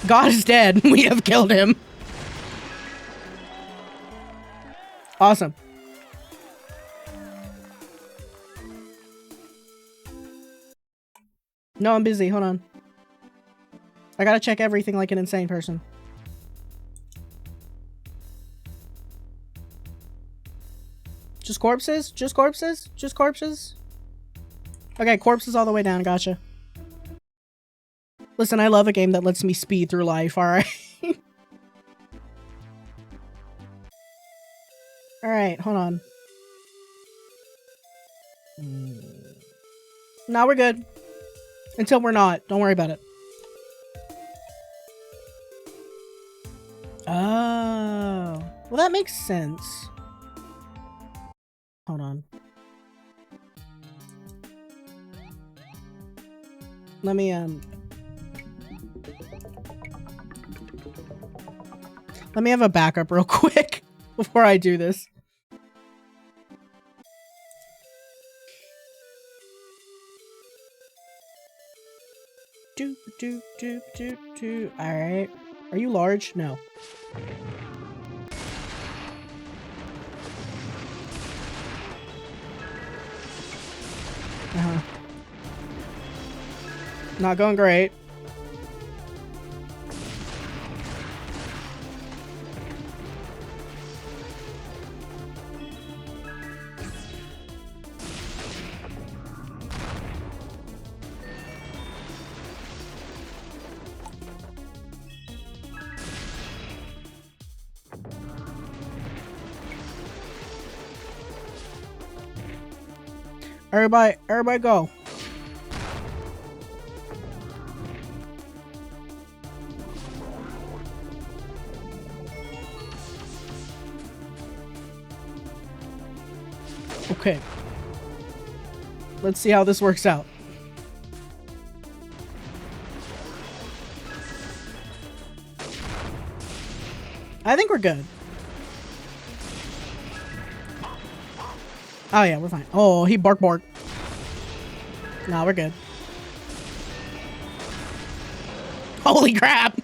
God is dead. We have killed him. Awesome. No, I'm busy. Hold on. I gotta check everything like an insane person. Just corpses? Just corpses? Just corpses? Okay, corpses all the way down. Gotcha. Listen, I love a game that lets me speed through life, alright? Alright, hold on. Now we're good. Until we're not. Don't worry about it. Oh. Well, that makes sense. Hold on. Let me have a backup real quick before I do this. Alright. Are you large? No. Not going great. Everybody go. Okay. Let's see how this works out. I think we're good. Oh yeah, we're fine. Oh, he bark. Nah, we're good. Holy crap!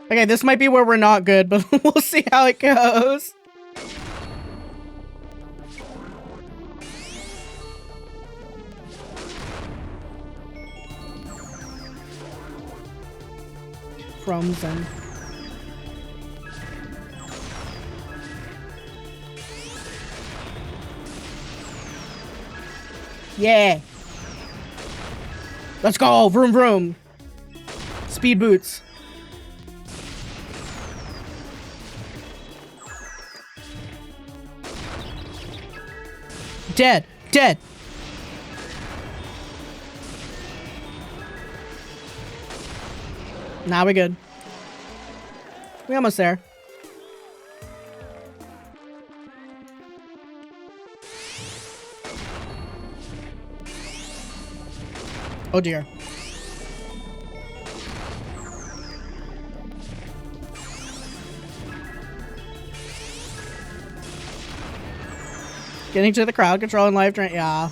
Okay, this might be where we're not good, but we'll see how it goes. Frozen. Yeah. Let's go. Vroom vroom. Speed boots. Dead. Dead. Nah, we're good. We almost there. Oh dear. Getting to the crowd control and life drain. Yeah.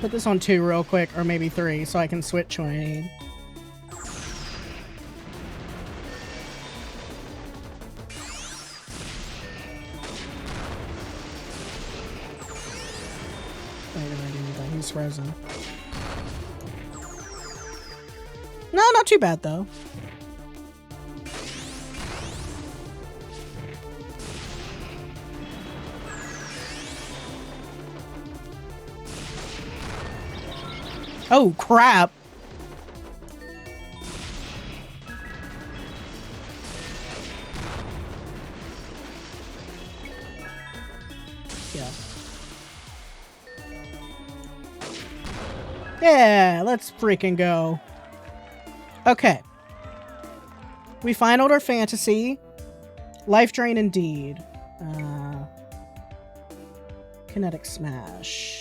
Put this on 2 real quick, or maybe 3, so I can switch when I need. Wait, did I do that? He's frozen. No, not too bad though. Oh, crap. Yeah. Yeah, let's freaking go. Okay. We finaled our fantasy. Life drain indeed. Kinetic smash.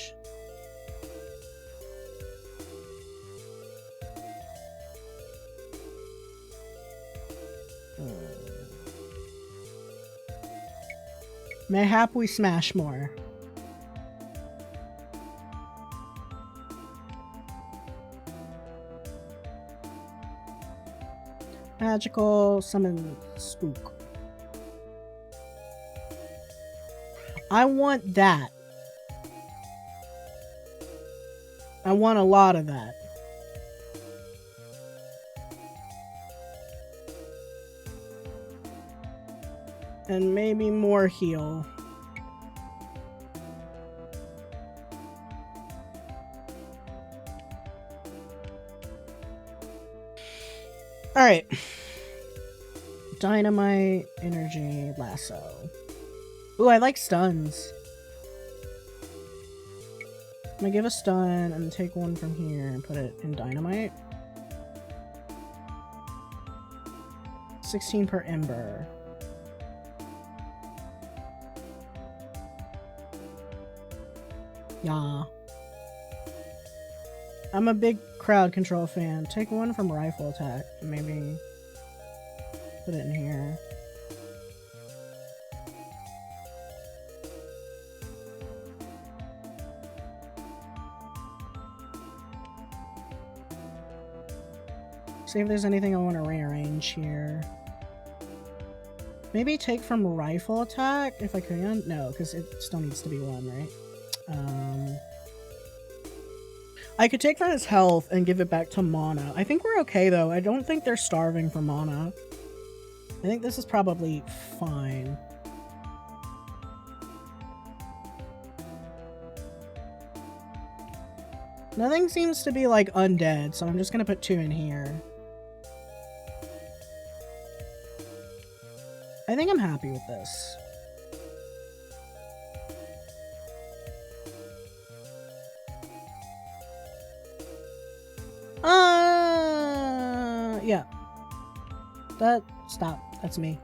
Mayhap we smash more. Magical summon spook. I want that. I want a lot of that. And maybe more heal. Alright. Dynamite, energy, lasso. Ooh, I like stuns. I'm gonna give a stun and take one from here and put it in dynamite. 16 per ember. Yeah. I'm a big crowd control fan. Take one from rifle attack. Maybe put it in here. See if there's anything I want to rearrange here. Maybe take from rifle attack if I can. No, because it still needs to be one, right? I could take from his health and give it back to mana. I think we're okay though. I don't think they're starving for mana. I think this is probably fine. Nothing seems to be like undead, so I'm just gonna put 2 in here. I think I'm happy with this. Yeah. Stop. That's me.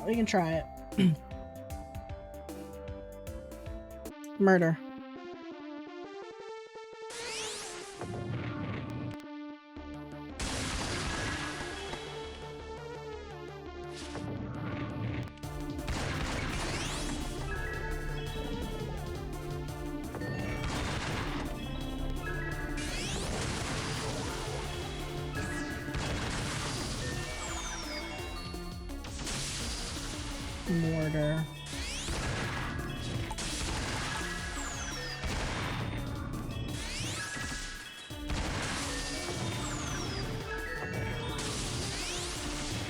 We can try it. Murder. Mortar.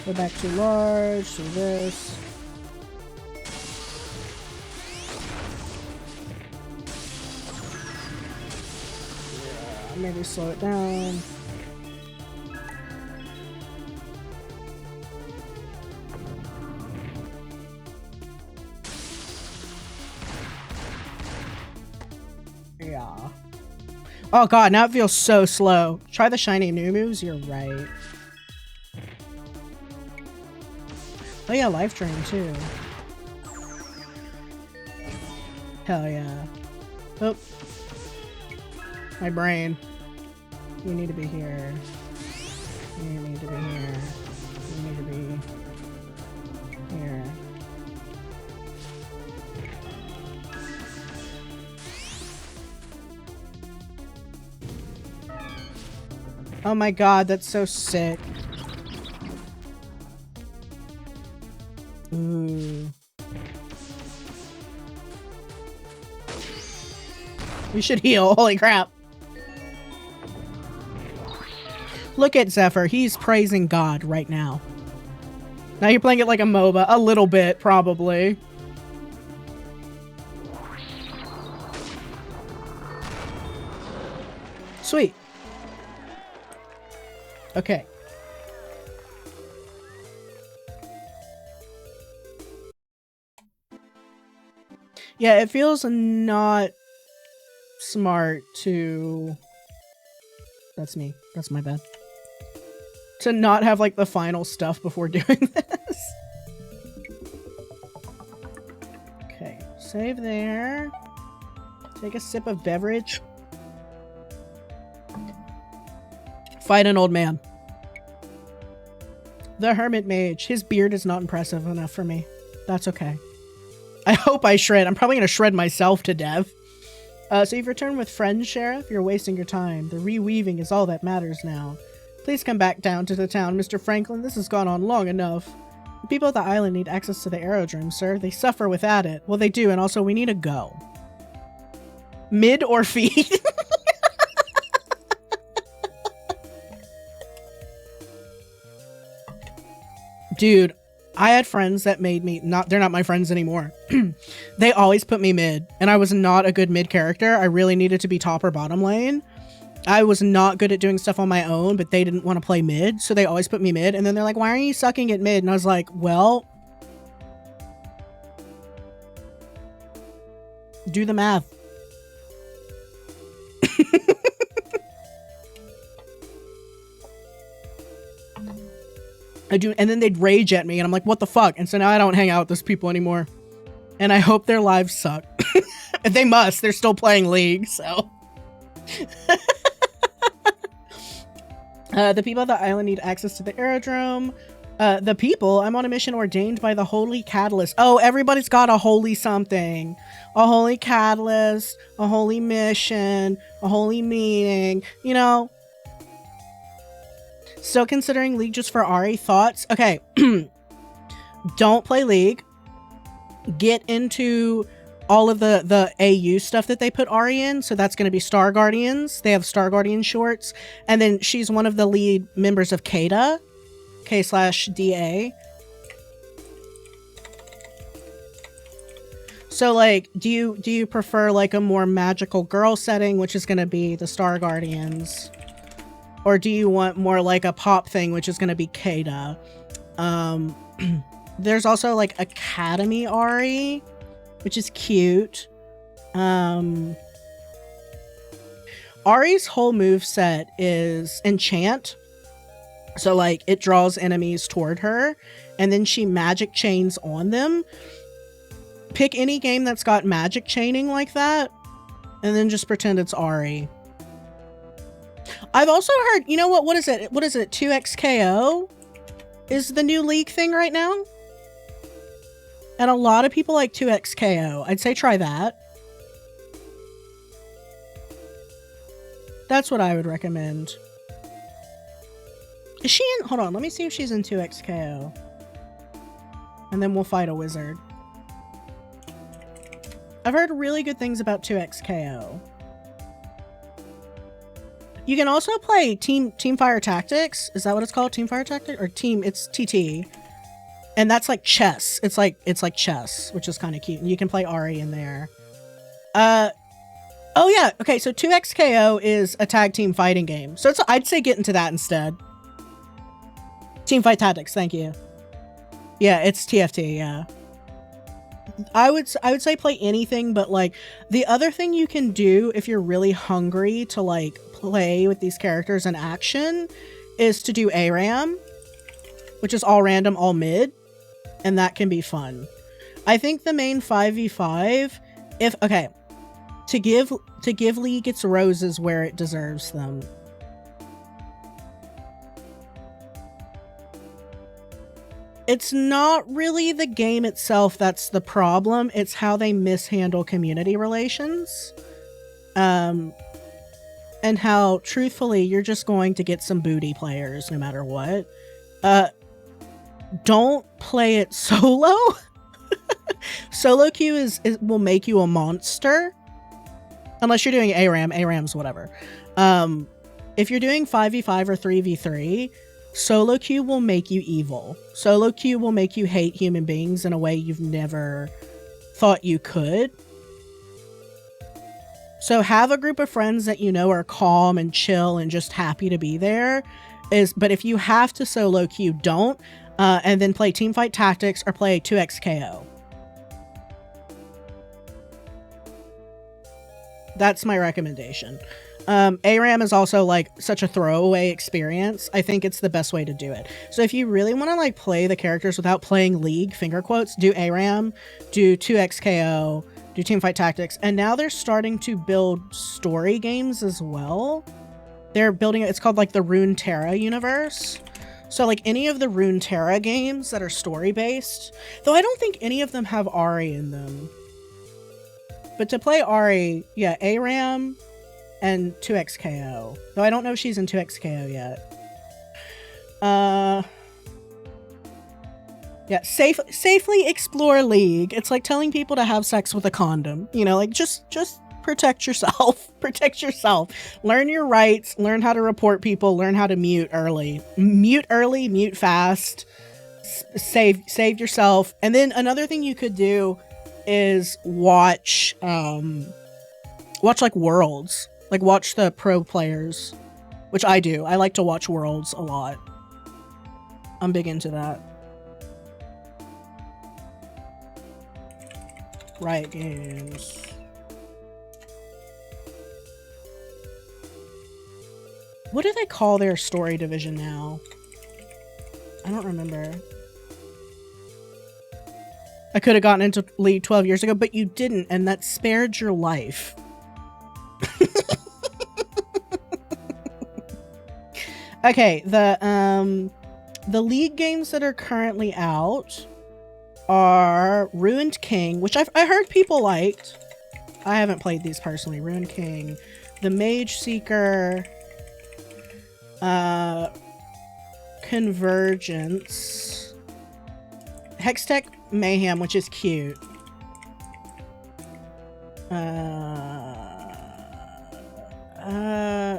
Go back too large, do this. Yeah, maybe slow it down. Yeah. Oh god, now it feels so slow. Try the shiny new moves, you're right. Oh yeah, life drain too. Hell yeah. Oh. My brain. You need to be here. You need to be here. You need to be here. Oh my god, that's so sick. Ooh. We should heal, holy crap. Look at Zephyr, he's praising God right now. Now you're playing it like a MOBA, a little bit, probably. Sweet. Okay. Yeah, it feels not smart to... That's me. That's my bad. To not have, like, the final stuff before doing this. Okay, save there. Take a sip of beverage. Fight an old man. The Hermit Mage. His beard is not impressive enough for me. That's okay. I hope I shred. I'm probably going to shred myself to death. So you've returned with friends, Sheriff? You're wasting your time. The reweaving is all that matters now. Please come back down to the town, Mr. Franklin. This has gone on long enough. The people of the island need access to the aerodrome, sir. They suffer without it. Well, they do, and also we need to go. Mid or feed? Dude, I had friends that made me they're not my friends anymore. They always put me mid, and I was not a good mid character. I really needed to be top or bottom lane. I was not good at doing stuff on my own, but they didn't want to play mid, so they always put me mid. And then they're like, why are you sucking at mid? And I was like, well, do the math. I do, and then they'd rage at me, and I'm like, what the fuck? And so now I don't hang out with those people anymore. And I hope their lives suck. They must. They're still playing League, so. The people of the island need access to the aerodrome. The people, I'm on a mission ordained by the Holy Catalyst. Oh, everybody's got a holy something. A holy catalyst, a holy mission, a holy meeting, you know. Still considering League just for Ari. Thoughts? Okay. Don't play League. Get into all of the AU stuff that they put Ari in. So that's going to be Star Guardians. They have Star Guardian shorts. And then she's one of the lead members of Kada. K/DA. So like, do you prefer like a more magical girl setting, which is going to be the Star Guardians? Or do you want more like a pop thing, which is going to be Kada? There's also like Academy Ari, which is cute. Ari's whole moveset is enchant. So like it draws enemies toward her and then she magic chains on them. Pick any game that's got magic chaining like that and then just pretend it's Ari. I've also heard, you know what is it? What is it? 2xKO is the new league thing right now. And a lot of people like 2xKO. I'd say try that. That's what I would recommend. Is she in? Hold on, let me see if she's in 2xKO. And then we'll fight a wizard. I've heard really good things about 2xKO. You can also play Team Fire Tactics. Is that what it's called? Team Fire Tactics? Or it's TT. And that's like chess. It's like chess, which is kind of cute. And you can play Ari in there. Oh yeah, okay, so 2xKO is a tag team fighting game. So I'd say get into that instead. Team Fight Tactics, thank you. Yeah, it's TFT, yeah. I would say play anything, but like the other thing you can do if you're really hungry to like play with these characters in action is to do ARAM, which is all random, all mid, and that can be fun. I think the main 5v5, to give League its roses where it deserves them. It's not really the game itself that's the problem. It's how they mishandle community relations. And how, truthfully, you're just going to get some booty players no matter what. Don't play it solo. Solo queue will make you a monster. Unless you're doing ARAM. ARAM's whatever. If you're doing 5v5 or 3v3, solo queue will make you evil. Solo queue will make you hate human beings in a way you've never thought you could. So have a group of friends that you know are calm and chill and just happy to be there. But if you have to solo queue, don't. And then play Teamfight Tactics or play 2xKO. That's my recommendation. ARAM is also like such a throwaway experience. I think it's the best way to do it. So if you really want to like play the characters without playing League, finger quotes, do ARAM, do 2xKO, do Teamfight Tactics, and now they're starting to build story games as well. They're building, it's called like the Runeterra universe. So like any of the Runeterra games that are story based, though I don't think any of them have Ari in them. But to play Ari, yeah, ARAM and 2xKO. Though I don't know if she's in 2xKO yet. Yeah, safely explore League. It's like telling people to have sex with a condom. You know, like just protect yourself. Protect yourself. Learn your rights. Learn how to report people. Learn how to mute early. Mute early, mute fast. Save yourself. And then another thing you could do is watch like Worlds. Like watch the pro players, which I do. I like to watch Worlds a lot. I'm big into that. Riot Games. What do they call their story division now? I don't remember. I could have gotten into League 12 years ago, but you didn't, and that spared your life. Okay, the League games that are currently out are Ruined King, which I heard people liked. I haven't played these personally. Ruined King, the Mage Seeker, Convergence, Hextech Mayhem, which is cute.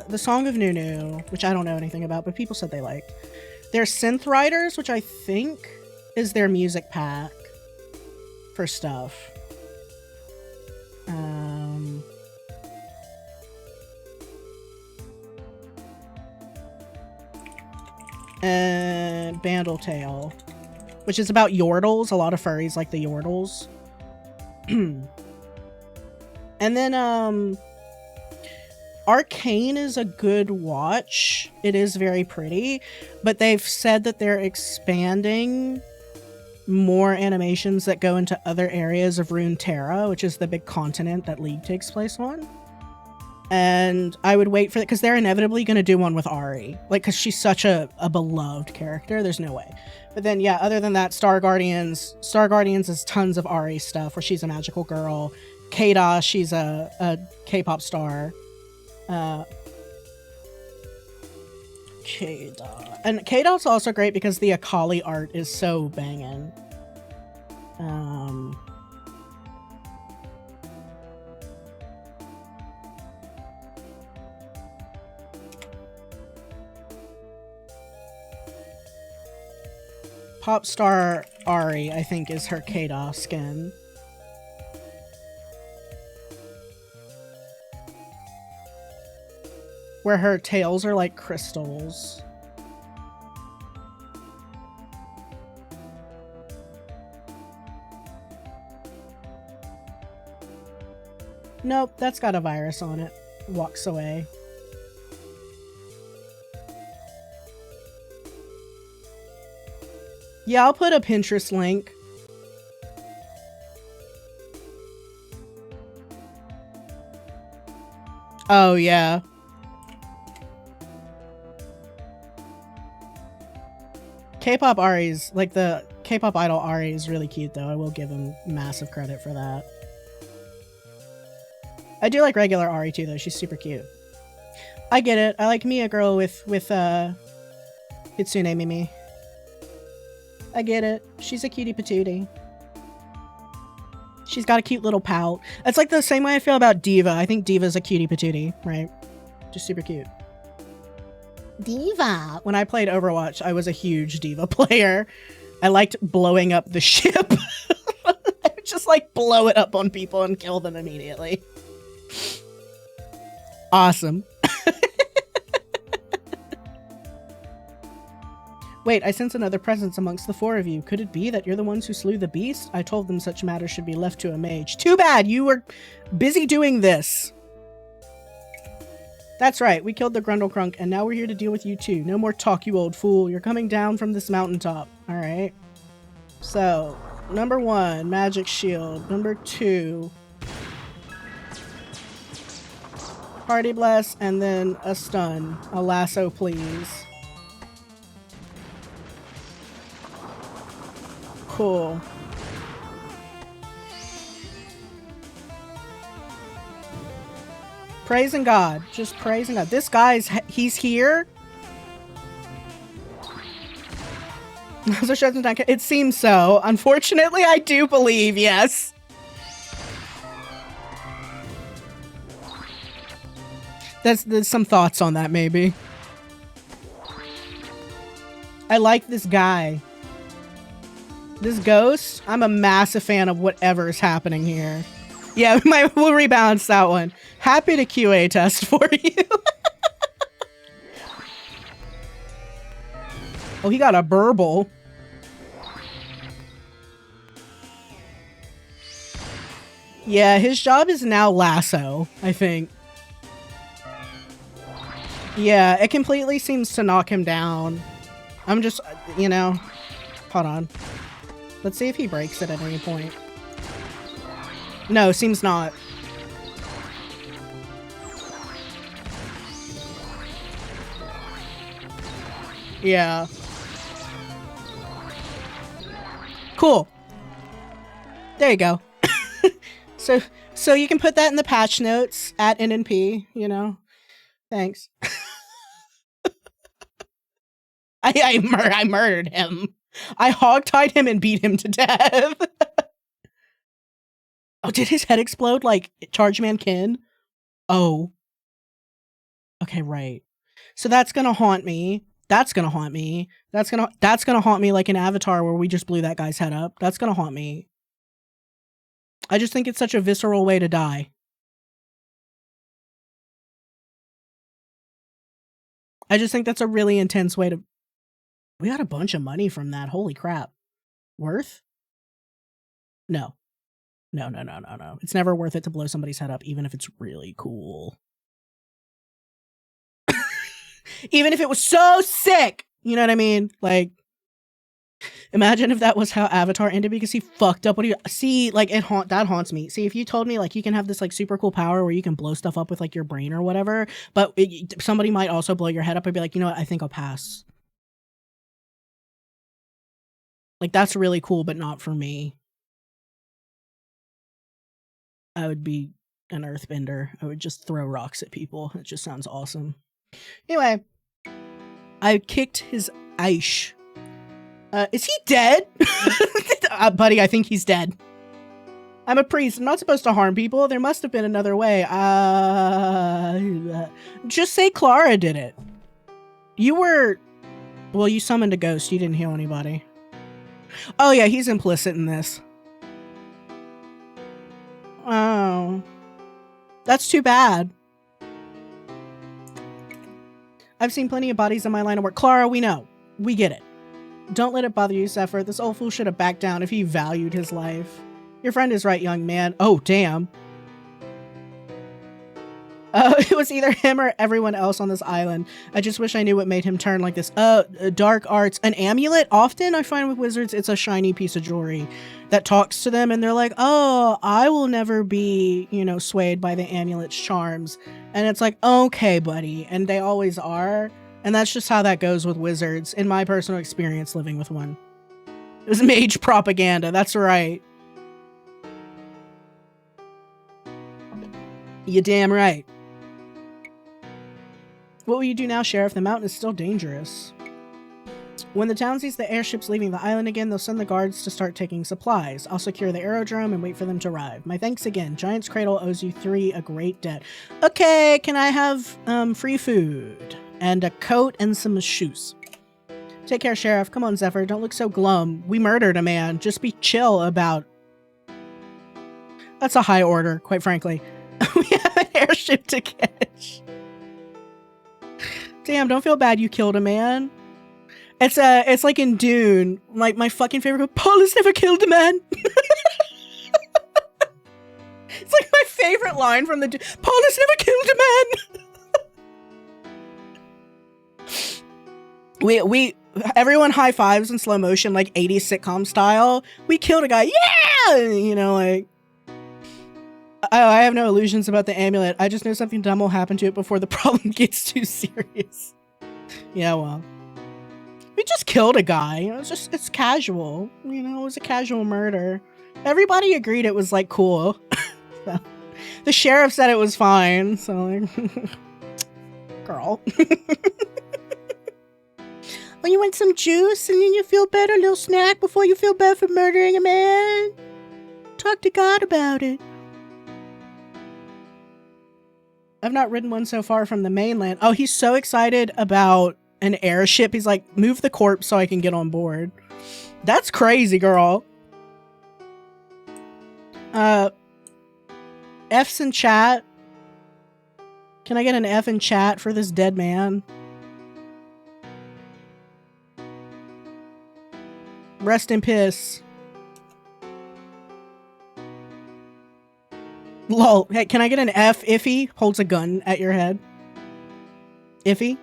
The Song of Nunu, which I don't know anything about, but people said they liked. There's Synth Riders, which I think is their music pack for stuff. And Bandletail, which is about Yordles. A lot of furries like the Yordles. And then, Arcane is a good watch. It is very pretty, but they've said that they're expanding more animations that go into other areas of Runeterra, which is the big continent that League takes place on. And I would wait for it because they're inevitably going to do one with Ahri, like, because she's such a beloved character. There's no way. But then, yeah, other than that, Star Guardians is tons of Ahri stuff where she's a magical girl. Kada, she's a K-pop star. Kada. And Kada's also great because the Akali art is so banging. Pop star Ahri, I think, is her Kada skin. Where her tails are like crystals. Nope, that's got a virus on it. Walks away. Yeah, I'll put a Pinterest link. Oh, yeah. K-pop Ahri's, like the K-pop idol Ahri is really cute though. I will give him massive credit for that. I do like regular Ahri too though. She's super cute. I get it. I like me a girl with Kitsune Mimi. I get it. She's a cutie patootie. She's got a cute little pout. It's like the same way I feel about Diva. I think Diva's a cutie patootie, right? Just super cute. Diva. When I played Overwatch, I was a huge Diva player. I liked blowing up the ship. I would just like blow it up on people and kill them immediately. Awesome. Wait, I sense another presence amongst the four of you. Could it be that you're the ones who slew the beast? I told them such matters should be left to a mage. Too bad, you were busy doing this. That's right, we killed the Grundlecrunk, and now we're here to deal with you too. No more talk, you old fool. You're coming down from this mountaintop. Alright. So, number 1, magic shield. Number 2, party bless, and then a stun. A lasso, please. Cool. Praising God. Just praising God. This guy's, he's here? It seems so. Unfortunately, I do believe, yes. There's some thoughts on that, maybe. I like this guy. This ghost, I'm a massive fan of whatever is happening here. Yeah, we'll rebalance that one. Happy to QA test for you. Oh, he got a burble. Yeah, his job is now lasso, I think. Yeah, it completely seems to knock him down. I'm just, you know, hold on. Let's see if he breaks it at any point. No, seems not. Yeah. Cool. There you go. So you can put that in the patch notes at NNP, you know. Thanks. I murdered him. I hogtied him and beat him to death. Oh, did his head explode like Chargeman Kin? Oh. Okay, right. So that's gonna haunt me. That's gonna haunt me. That's gonna haunt me like an Avatar where we just blew that guy's head up. That's gonna haunt me. I just think it's such a visceral way to die. I just think that's a really intense way to... We got a bunch of money from that. Holy crap. Worth? No. No. It's never worth it to blow somebody's head up, even if it's really cool. Even if it was so sick. You know what I mean? Like, imagine if that was how Avatar ended because he fucked up what he... See, like, that haunts me. See, if you told me, like, you can have this, like, super cool power where you can blow stuff up with, like, your brain or whatever, but somebody might also blow your head up and be like, you know what, I think I'll pass. Like, that's really cool, but not for me. I would be an earthbender. I would just throw rocks at people. It just sounds awesome. Anyway, I kicked his Aish. Is he dead? Buddy, I think he's dead. I'm a priest. I'm not supposed to harm people. There must have been another way. Just say Clara did it. You were... Well, you summoned a ghost. You didn't heal anybody. Oh, yeah, he's implicit in this. Oh. That's too bad. I've seen plenty of bodies in my line of work. Clara, we know. We get it. Don't let it bother you, Zephyr. This old fool should have backed down if he valued his life. Your friend is right, young man. Oh, damn. It was either him or everyone else on this island. I just wish I knew what made him turn like this. Dark arts. An amulet? Often I find with wizards, it's a shiny piece of jewelry that talks to them and they're like, oh, I will never be, you know, swayed by the amulet's charms. And it's like, okay, buddy. And they always are. And that's just how that goes with wizards, in my personal experience living with one. It was mage propaganda, that's right. You damn right. What will you do now, Sheriff? The mountain is still dangerous. When the town sees the airships leaving the island again, they'll send the guards to start taking supplies. I'll secure the aerodrome and wait for them to arrive. My thanks again. Giant's Cradle owes you 3 a great debt. Okay, can I have free food? And a coat and some shoes. Take care, Sheriff. Come on, Zephyr. Don't look so glum. We murdered a man. Just be chill about... That's a high order, quite frankly. We have an airship to catch. Damn, don't feel bad you killed a man. It's like in Dune. Like my fucking favorite. Paul has never killed a man. It's like my favorite line from the Dune. Paul has never killed a man. Everyone high fives in slow motion, like 80s sitcom style. We killed a guy. Yeah, you know, like. I have no illusions about the amulet. I just know something dumb will happen to it before the problem gets too serious. Yeah, well. We just killed a guy. You know, it's casual. You know, it was a casual murder. Everybody agreed it was, like, cool. So, the sheriff said it was fine, so, like... Girl. When you want some juice and then you feel better, a little snack before you feel bad for murdering a man? Talk to God about it. I've not ridden one so far from the mainland. Oh, he's so excited about an airship. He's like, move the corpse so I can get on board. That's crazy, girl. F's in chat. Can I get an F in chat for this dead man? Rest in piss. Lol. Hey, can I get an F? Iffy holds a gun at your head. Iffy?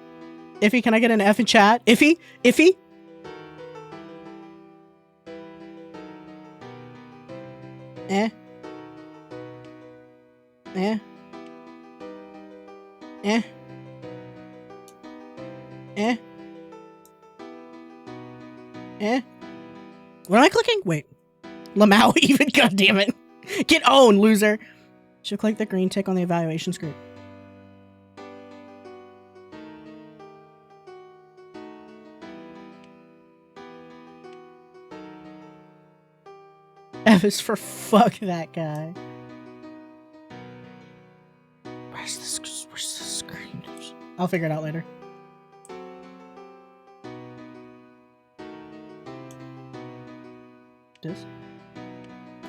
Iffy, can I get an F in chat? Iffy? Iffy? Eh? Eh? Eh? Eh? Eh? What am I clicking? Wait. Lamau even, goddammit. Get owned, loser. Should click the green tick on the evaluation screen. F is for fuck that guy. Where's the screen? I'll figure it out later. This?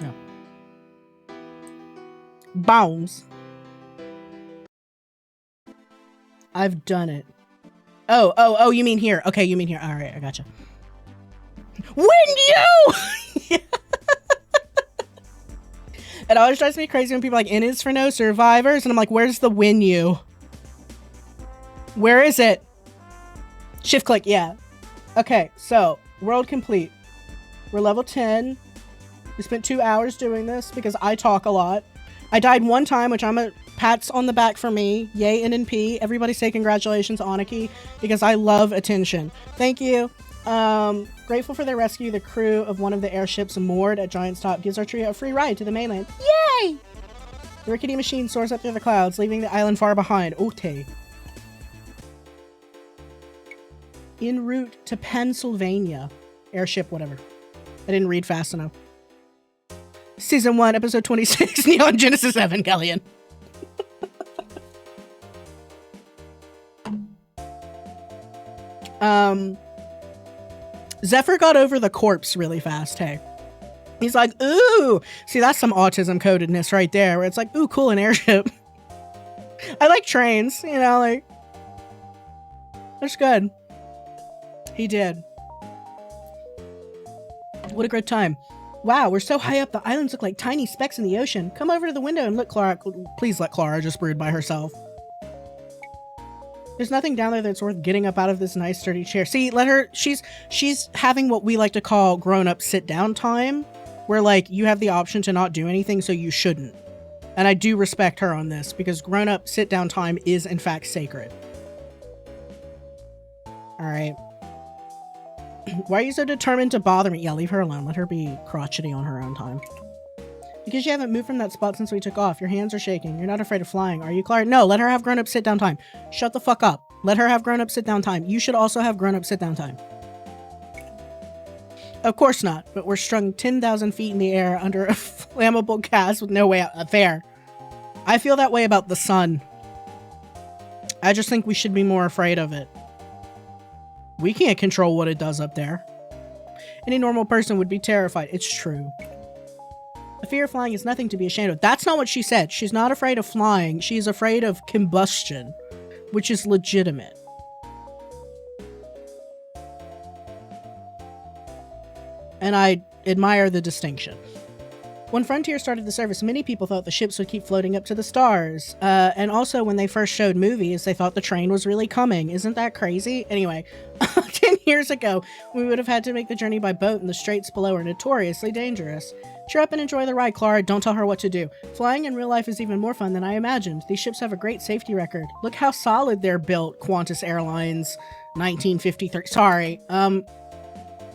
No. Bounds. I've done it. Oh, you mean here. Okay, you mean here. All right, I gotcha. Win you! It always drives me crazy when people are like, N is for no survivors. And I'm like, where's the win you? Where is it? Shift click, yeah. Okay, so, world complete. We're level 10. We spent 2 hours doing this because I talk a lot. I died one time, which I'm a pats on the back for me. Yay, NNP. Everybody say congratulations, Aniki, because I love attention. Thank you. Grateful for their rescue. The crew of one of the airships moored at Giant's Top gives our trio a free ride to the mainland. Yay! The rickety machine soars up through the clouds, leaving the island far behind. Ote. En route to Pennsylvania. Airship, whatever. I didn't read fast enough. Season 1, episode 26, Neon Genesis Evangelion. Zephyr got over the corpse really fast, hey. He's like, ooh! See, that's some autism codedness right there, where it's like, ooh, cool, an airship. I like trains, you know, like... That's good. He did. What a great time. Wow, we're so high up, the islands look like tiny specks in the ocean. Come over to the window and look, Clara. Please let Clara just brood by herself. There's nothing down there that's worth getting up out of this nice sturdy chair. See, let her, she's having what we like to call grown-up sit-down time, where, like, you have the option to not do anything, so you shouldn't. And I do respect her on this, because grown-up sit-down time is, in fact, sacred. Alright. Why are you so determined to bother me? Yeah, leave her alone. Let her be crotchety on her own time. Because you haven't moved from that spot since we took off. Your hands are shaking. You're not afraid of flying, are you, Clara? No, let her have grown-up sit-down time. Shut the fuck up. Let her have grown-up sit-down time. You should also have grown-up sit-down time. Of course not, but we're strung 10,000 feet in the air under a flammable gas with no way out. Fair. I feel that way about the sun. I just think we should be more afraid of it. We can't control what it does up there. Any normal person would be terrified. It's true. The fear of flying is nothing to be ashamed of. That's not what she said. She's not afraid of flying. She's afraid of combustion, which is legitimate. And I admire the distinction. When Frontier started the service, many people thought the ships would keep floating up to the stars. And also, when they first showed movies, they thought the train was really coming. Isn't that crazy? Anyway, 10 years ago, we would have had to make the journey by boat, and the straits below are notoriously dangerous. Cheer up and enjoy the ride, Clara. Don't tell her what to do. Flying in real life is even more fun than I imagined. These ships have a great safety record. Look how solid they're built, Qantas Airlines, 1953. Sorry,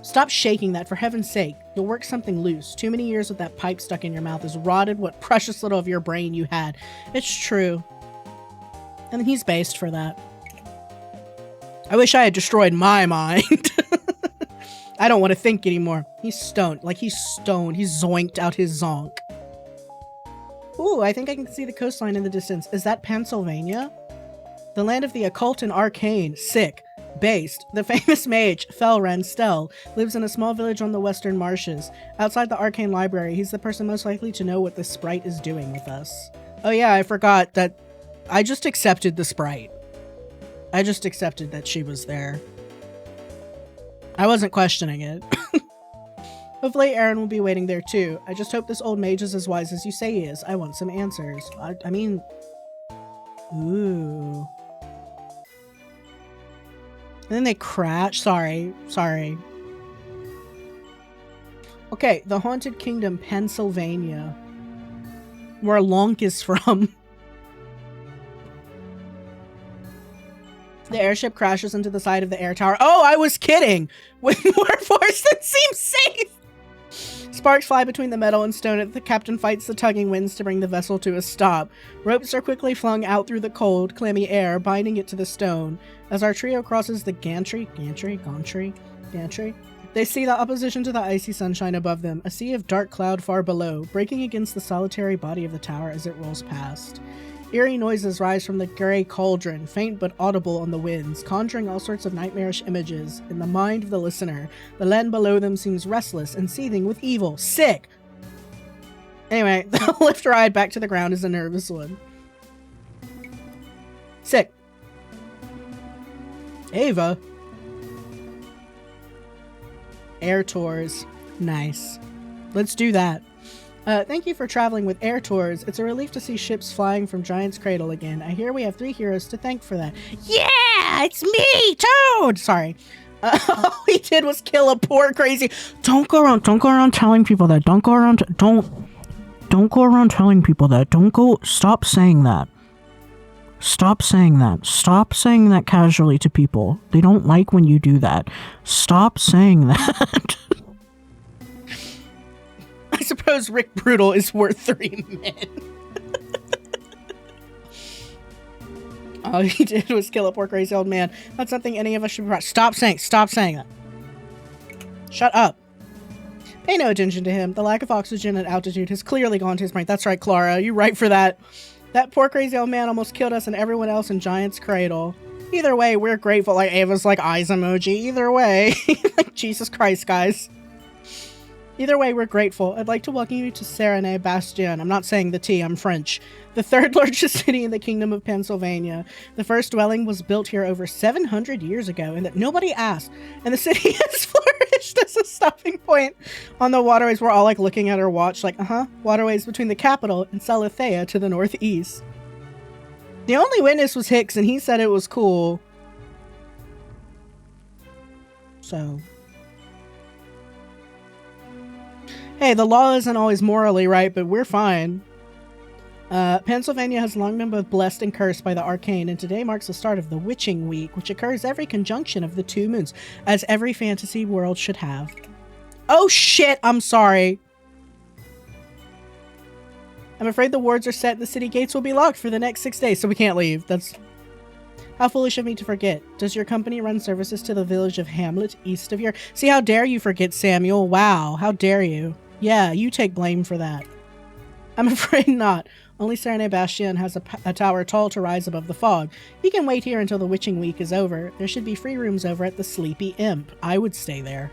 stop shaking that, for heaven's sake. You'll work something loose. Too many years with that pipe stuck in your mouth has rotted what precious little of your brain you had. It's true. And he's based for that. I wish I had destroyed my mind. I don't want to think anymore. He's stoned. Like, he's stoned. He's zoinked out his zonk. Ooh, I think I can see the coastline in the distance. Is that Pennsylvania? The land of the occult and arcane. Sick. Based, the famous mage, Felren Stell, lives in a small village on the western marshes. Outside the arcane library, he's the person most likely to know what the sprite is doing with us. Oh yeah, I forgot that I just accepted the sprite. I just accepted that she was there. I wasn't questioning it. Hopefully Aaron will be waiting there too. I just hope this old mage is as wise as you say he is. I want some answers. I mean... Ooh... And then they crash. Sorry. Okay, the Haunted Kingdom, Pennsylvania. Where Lonk is from. The airship crashes into the side of the air tower. Oh, I was kidding! With more force than seems safe! Sparks fly between the metal and stone as the captain fights the tugging winds to bring the vessel to a stop. Ropes are quickly flung out through the cold, clammy air, binding it to the stone. As our trio crosses the gantry, they see the opposition to the icy sunshine above them, a sea of dark cloud far below, breaking against the solitary body of the tower as it rolls past. Eerie noises rise from the grey cauldron, faint but audible on the winds, conjuring all sorts of nightmarish images in the mind of the listener. The land below them seems restless and seething with evil. Sick! Anyway, the lift ride back to the ground is a nervous one. Sick. Ava. Air tours. Nice. Let's do that. Thank you for traveling with Air Tours. It's a relief to see ships flying from Giant's Cradle again. I hear we have 3 heroes to thank for that. Yeah, it's me, Toad! Sorry. All he did was kill a poor crazy... Don't go around telling people that. Don't go around telling people that. Stop saying that. Stop saying that. Stop saying that casually to people. They don't like when you do that. Stop saying that. I suppose Rick Brutal is worth 3 men. All he did was kill a poor crazy old man. Not something any of us should be proud. Stop saying that. Shut up. Pay no attention to him. The lack of oxygen at altitude has clearly gone to his brain. That's right, Clara. You're right for that. That poor crazy old man almost killed us and everyone else in Giant's Cradle. Either way, we're grateful. Like Ava's like eyes emoji. Either way. Like Jesus Christ, guys. Either way, we're grateful. I'd like to welcome you to Serenay Bastion. I'm not saying the T, I'm French. The 3rd largest city in the Kingdom of Pennsylvania. The first dwelling was built here over 700 years ago, and that nobody asked. And the city has flourished as a stopping point on the waterways. We're all like looking at our watch like, waterways between the capital and Salathea to the northeast. The only witness was Hicks, and he said it was cool. So... Hey, the law isn't always morally right, but we're fine. Pennsylvania has long been both blessed and cursed by the arcane, and today marks the start of the Witching Week, which occurs every conjunction of the 2 moons, as every fantasy world should have. Oh shit, I'm sorry. I'm afraid the wards are set and the city gates will be locked for the next 6 days, so we can't leave. That's... How foolish of me to forget. Does your company run services to the village of Hamlet, east of here? See, how dare you forget, Samuel? Wow, how dare you? Yeah, you take blame for that. I'm afraid not. Only Serenay Bastion has a tower tall to rise above the fog. You can wait here until the Witching Week is over. There should be free rooms over at the Sleepy Imp. I would stay there.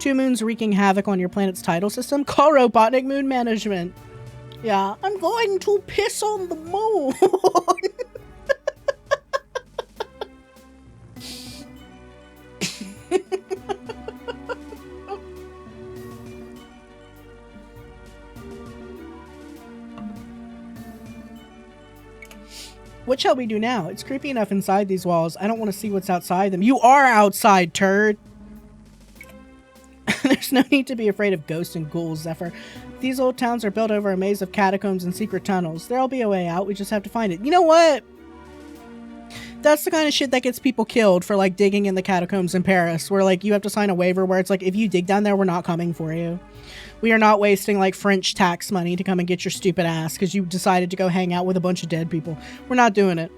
2 moons wreaking havoc on your planet's tidal system? Call Robotnik Moon Management. Yeah, I'm going to piss on the moon. What shall we do now? It's creepy enough inside these walls. I don't want to see what's outside them. You are outside, turd! There's no need to be afraid of ghosts and ghouls, Zephyr. These old towns are built over a maze of catacombs and secret tunnels. There'll be a way out. We just have to find it. You know what? That's the kind of shit that gets people killed for, like, digging in the catacombs in Paris, where, like, you have to sign a waiver where it's like, if you dig down there, we're not coming for you. We are not wasting, like, French tax money to come and get your stupid ass because you decided to go hang out with a bunch of dead people. We're not doing it.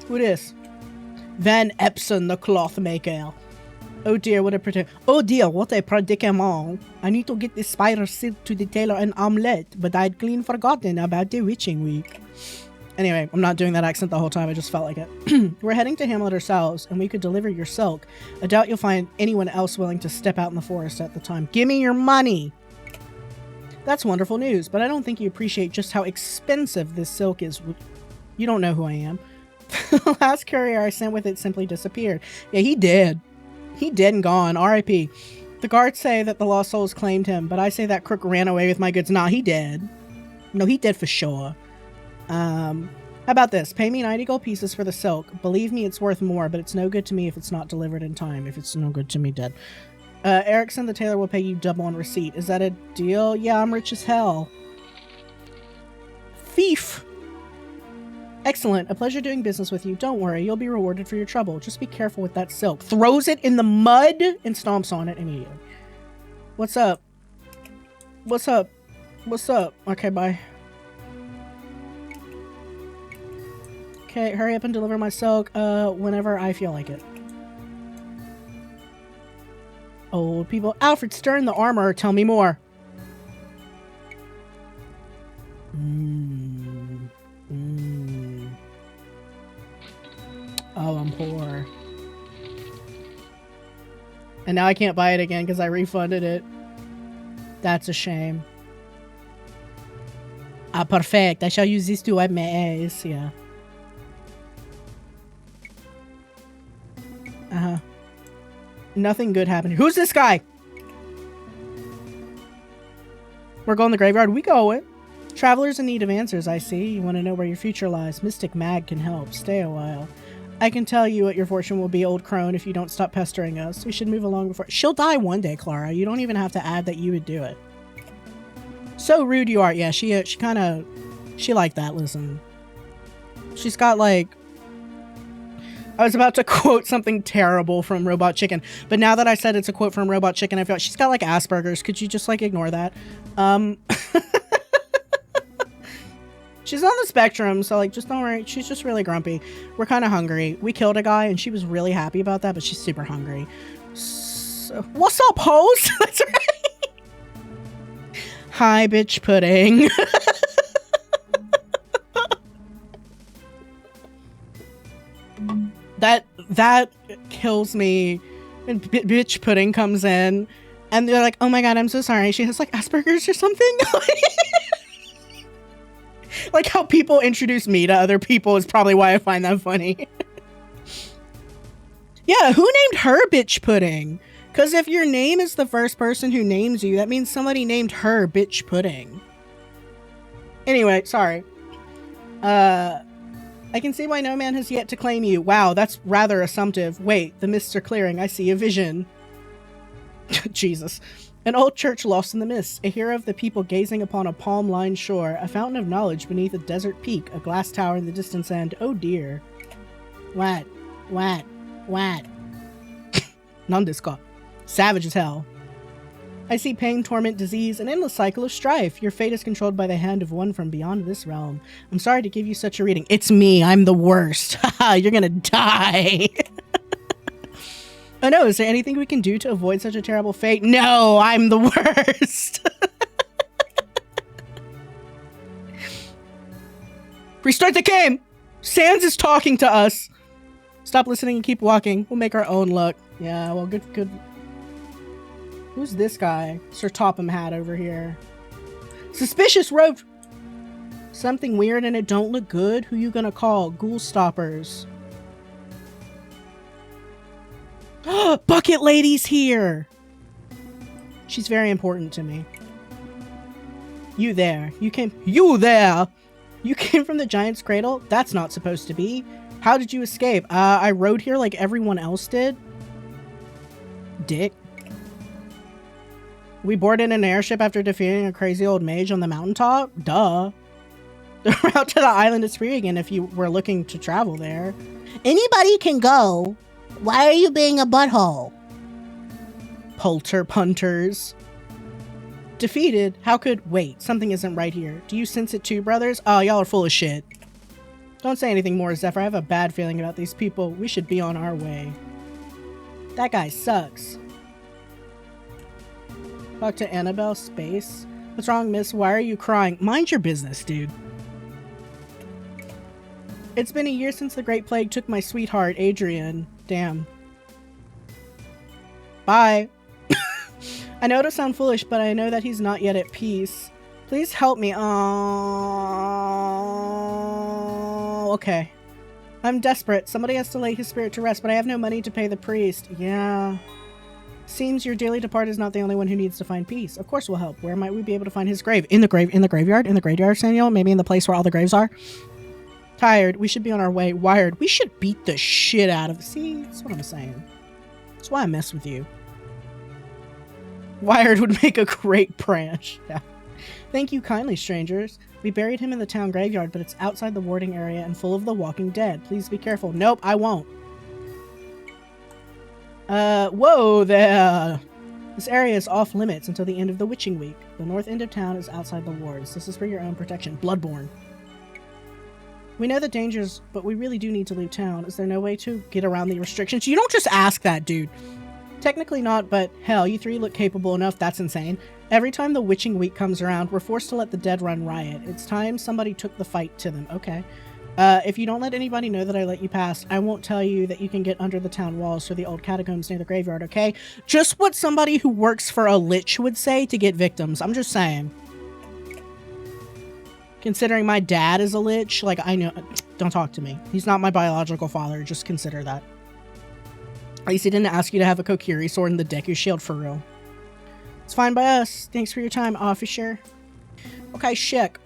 Who this? Van Epson, the cloth maker. Oh dear, what a predicament. I need to get this spider silk to the tailor an omelette, but I'd clean forgotten about the Witching Week. Anyway, I'm not doing that accent the whole time, I just felt like it. We're heading to Hamlet ourselves, and we could deliver your silk. I doubt you'll find anyone else willing to step out in the forest at the time. Give me your money! That's wonderful news, but I don't think you appreciate just how expensive this silk is. You don't know who I am. The last courier I sent with it simply disappeared. Yeah, he did. He dead and gone. R.I.P. The guards say that the lost souls claimed him, but I say that crook ran away with my goods. Nah, he dead. No, he dead for sure. How about this? Pay me 90 gold pieces for the silk. Believe me, it's worth more, but it's no good to me if it's not delivered in time. If it's no good to me, dead. Erickson the tailor will pay you double on receipt. Is that a deal? Yeah, I'm rich as hell. Thief! Excellent. A pleasure doing business with you. Don't worry, you'll be rewarded for your trouble. Just be careful with that silk. Throws it in the mud and stomps on it immediately. What's up? What's up? What's up? Okay, bye. Okay, hurry up and deliver my silk, whenever I feel like it. Old people. Alfred Stern, the armorer, tell me more. Oh, I'm poor. And now I can't buy it again because I refunded it. That's a shame. Ah, perfect. I shall use this to wipe my eyes. Yeah. Uh-huh. Nothing good happened. Who's this guy? We're going to the graveyard. We going. Travelers in need of answers, I see. You want to know where your future lies. Mystic Mag can help. Stay a while. I can tell you what your fortune will be, old crone, if you don't stop pestering us. We should move along before... She'll die one day, Clara. You don't even have to add that you would do it. So rude you are. Yeah, she kind of... She liked that, listen. She's got, like... I was about to quote something terrible from Robot Chicken, but now that I said it's a quote from Robot Chicken, I feel like she's got, like, Asperger's. Could you just, like, ignore that? She's on the spectrum, so, like, just don't worry. She's just really grumpy. We're kind of hungry. We killed a guy, and she was really happy about that, but she's super hungry. So, what's up, hoes? That's right. Hi, bitch pudding. That kills me. And bitch pudding comes in, and they're like, oh my god, I'm so sorry. She has, like, Asperger's or something. Like how people introduce me to other people is probably why I find that funny. Yeah, who named her bitch pudding? Because if your name is the first person who names you, that means somebody named her bitch pudding. Anyway, sorry. I can see why no man has yet to claim you. Wow, that's rather assumptive. Wait, the mists are clearing. I see a vision. Jesus. An old church lost in the mists, a hero of the people gazing upon a palm-lined shore, a fountain of knowledge beneath a desert peak, a glass tower in the distance end. Oh dear. What? Non-disco. Savage as hell. I see pain, torment, disease, an endless cycle of strife. Your fate is controlled by the hand of one from beyond this realm. I'm sorry to give you such a reading. It's me. I'm the worst. Haha, you're gonna die. Oh no, is there anything we can do to avoid such a terrible fate? No, I'm the worst. Restart the game! Sans is talking to us. Stop listening and keep walking. We'll make our own luck. Yeah, well, good. Who's this guy? Sir Topham Hat over here. Suspicious rope. Something weird and it don't look good. Who you gonna call? Ghoul stoppers. Bucket Lady's here! She's very important to me. You there. You there! You came from the giant's cradle? That's not supposed to be. How did you escape? I rode here like everyone else did. Dick. We boarded an airship after defeating a crazy old mage on the mountaintop? Duh. The route to the island is free again if you were looking to travel there. Anybody can go. Why are you being a butthole? Polter punters. Defeated? How could... Wait, something isn't right here. Do you sense it too, brothers? Oh, y'all are full of shit. Don't say anything more, Zephyr. I have a bad feeling about these people. We should be on our way. That guy sucks. Talk to Annabelle. Space. What's wrong, miss? Why are you crying? Mind your business, dude. It's been a year since the Great Plague took my sweetheart, Adrian. Damn. Bye. I know it'll sound foolish, but I know that he's not yet at peace. Please help me. Oh, okay. I'm desperate. Somebody has to lay his spirit to rest, but I have no money to pay the priest. Yeah. Seems your dearly departed is not the only one who needs to find peace. Of course we'll help. Where might we be able to find his grave? In the graveyard? In the graveyard, Samuel? Maybe in the place where all the graves are? Tired. We should be on our way. Wired. We should beat the shit out of... See? That's what I'm saying. That's why I mess with you. Wired would make a great branch. Yeah. Thank you kindly, strangers. We buried him in the town graveyard, but it's outside the warding area and full of the walking dead. Please be careful. Nope, I won't. Whoa there. This area is off limits until the end of the witching week. The north end of town is outside the wards. This is for your own protection. Bloodborne. We know the dangers, but we really do need to leave town. Is there no way to get around the restrictions? You don't just ask that, dude. Technically not, but hell, you three look capable enough. That's insane. Every time the witching week comes around, we're forced to let the dead run riot. It's time somebody took the fight to them. Okay. If you don't let anybody know that I let you pass, I won't tell you that you can get under the town walls through the old catacombs near the graveyard, okay? Just what somebody who works for a lich would say to get victims. I'm just saying. Considering my dad is a lich, like, I know... Don't talk to me. He's not my biological father. Just consider that. At least he didn't ask you to have a Kokiri sword in the Deku shield for real. It's fine by us. Thanks for your time, officer. Okay, shit.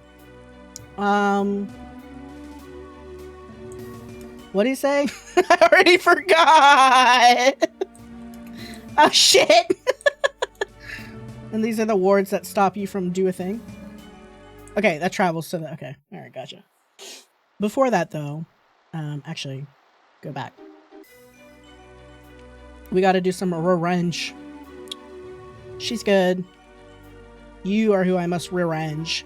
What did he say? I already forgot. Oh, shit. And these are the wards that stop you from do a thing. Okay, that travels to the... Okay, all right, gotcha. Before that, though, actually, go back. We got to do some revenge. She's good. You are who I must revenge.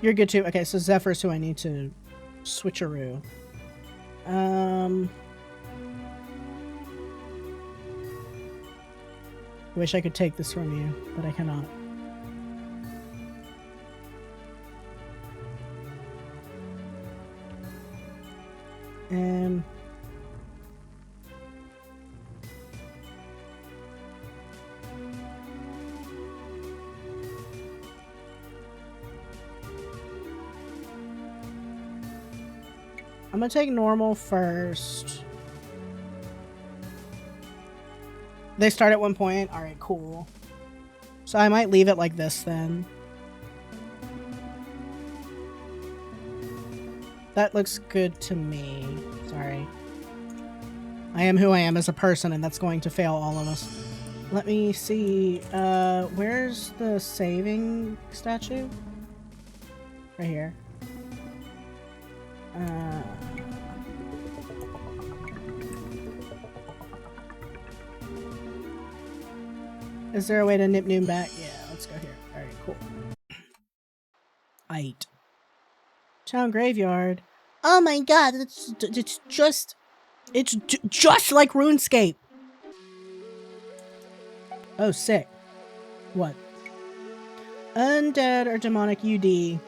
You're good too. Okay, so Zephyr's who I need to switcheroo. Wish I could take this from you, but I cannot. I'm gonna take normal first. They start at one point? Alright, cool. So I might leave it like this then. That looks good to me. Sorry. I am who I am as a person, and that's going to fail all of us. Let me see. Where's the saving statue? Right here. Is there a way to nip noom back? Yeah, let's go here. Alright, cool. Aight. Town graveyard. Oh my god, it's just like RuneScape. Oh, sick. What? Undead or demonic UD.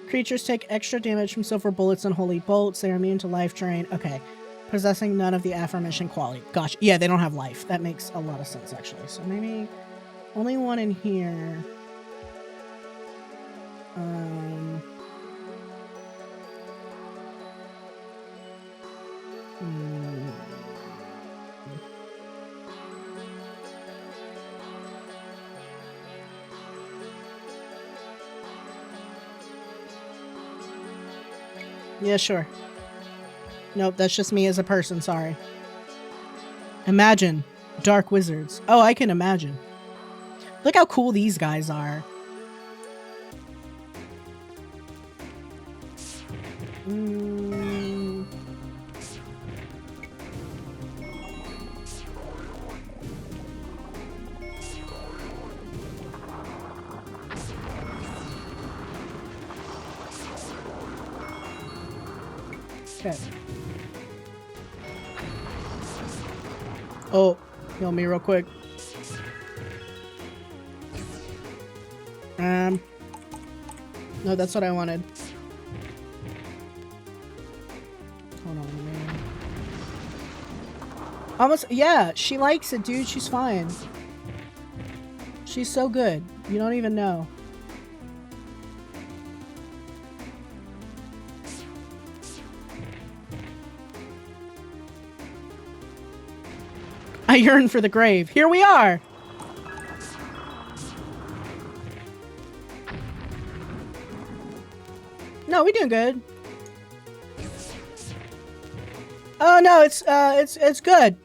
Creatures take extra damage from silver bullets and holy bolts. They are immune to life drain. Okay. Possessing none of the aforementioned quality. Gotcha. Yeah, they don't have life. That makes a lot of sense, actually. So maybe only one in here. Yeah, sure. Nope, that's just me as a person, sorry. Imagine. Dark wizards. Oh, I can imagine. Look how cool these guys are. Okay. Oh, heal me real quick. No, that's what I wanted. Hold on, man. Almost, yeah, she likes it, dude. She's fine. She's so good. You don't even know. I yearn for the grave. Here we are! No, we're doing good. Oh no, it's good.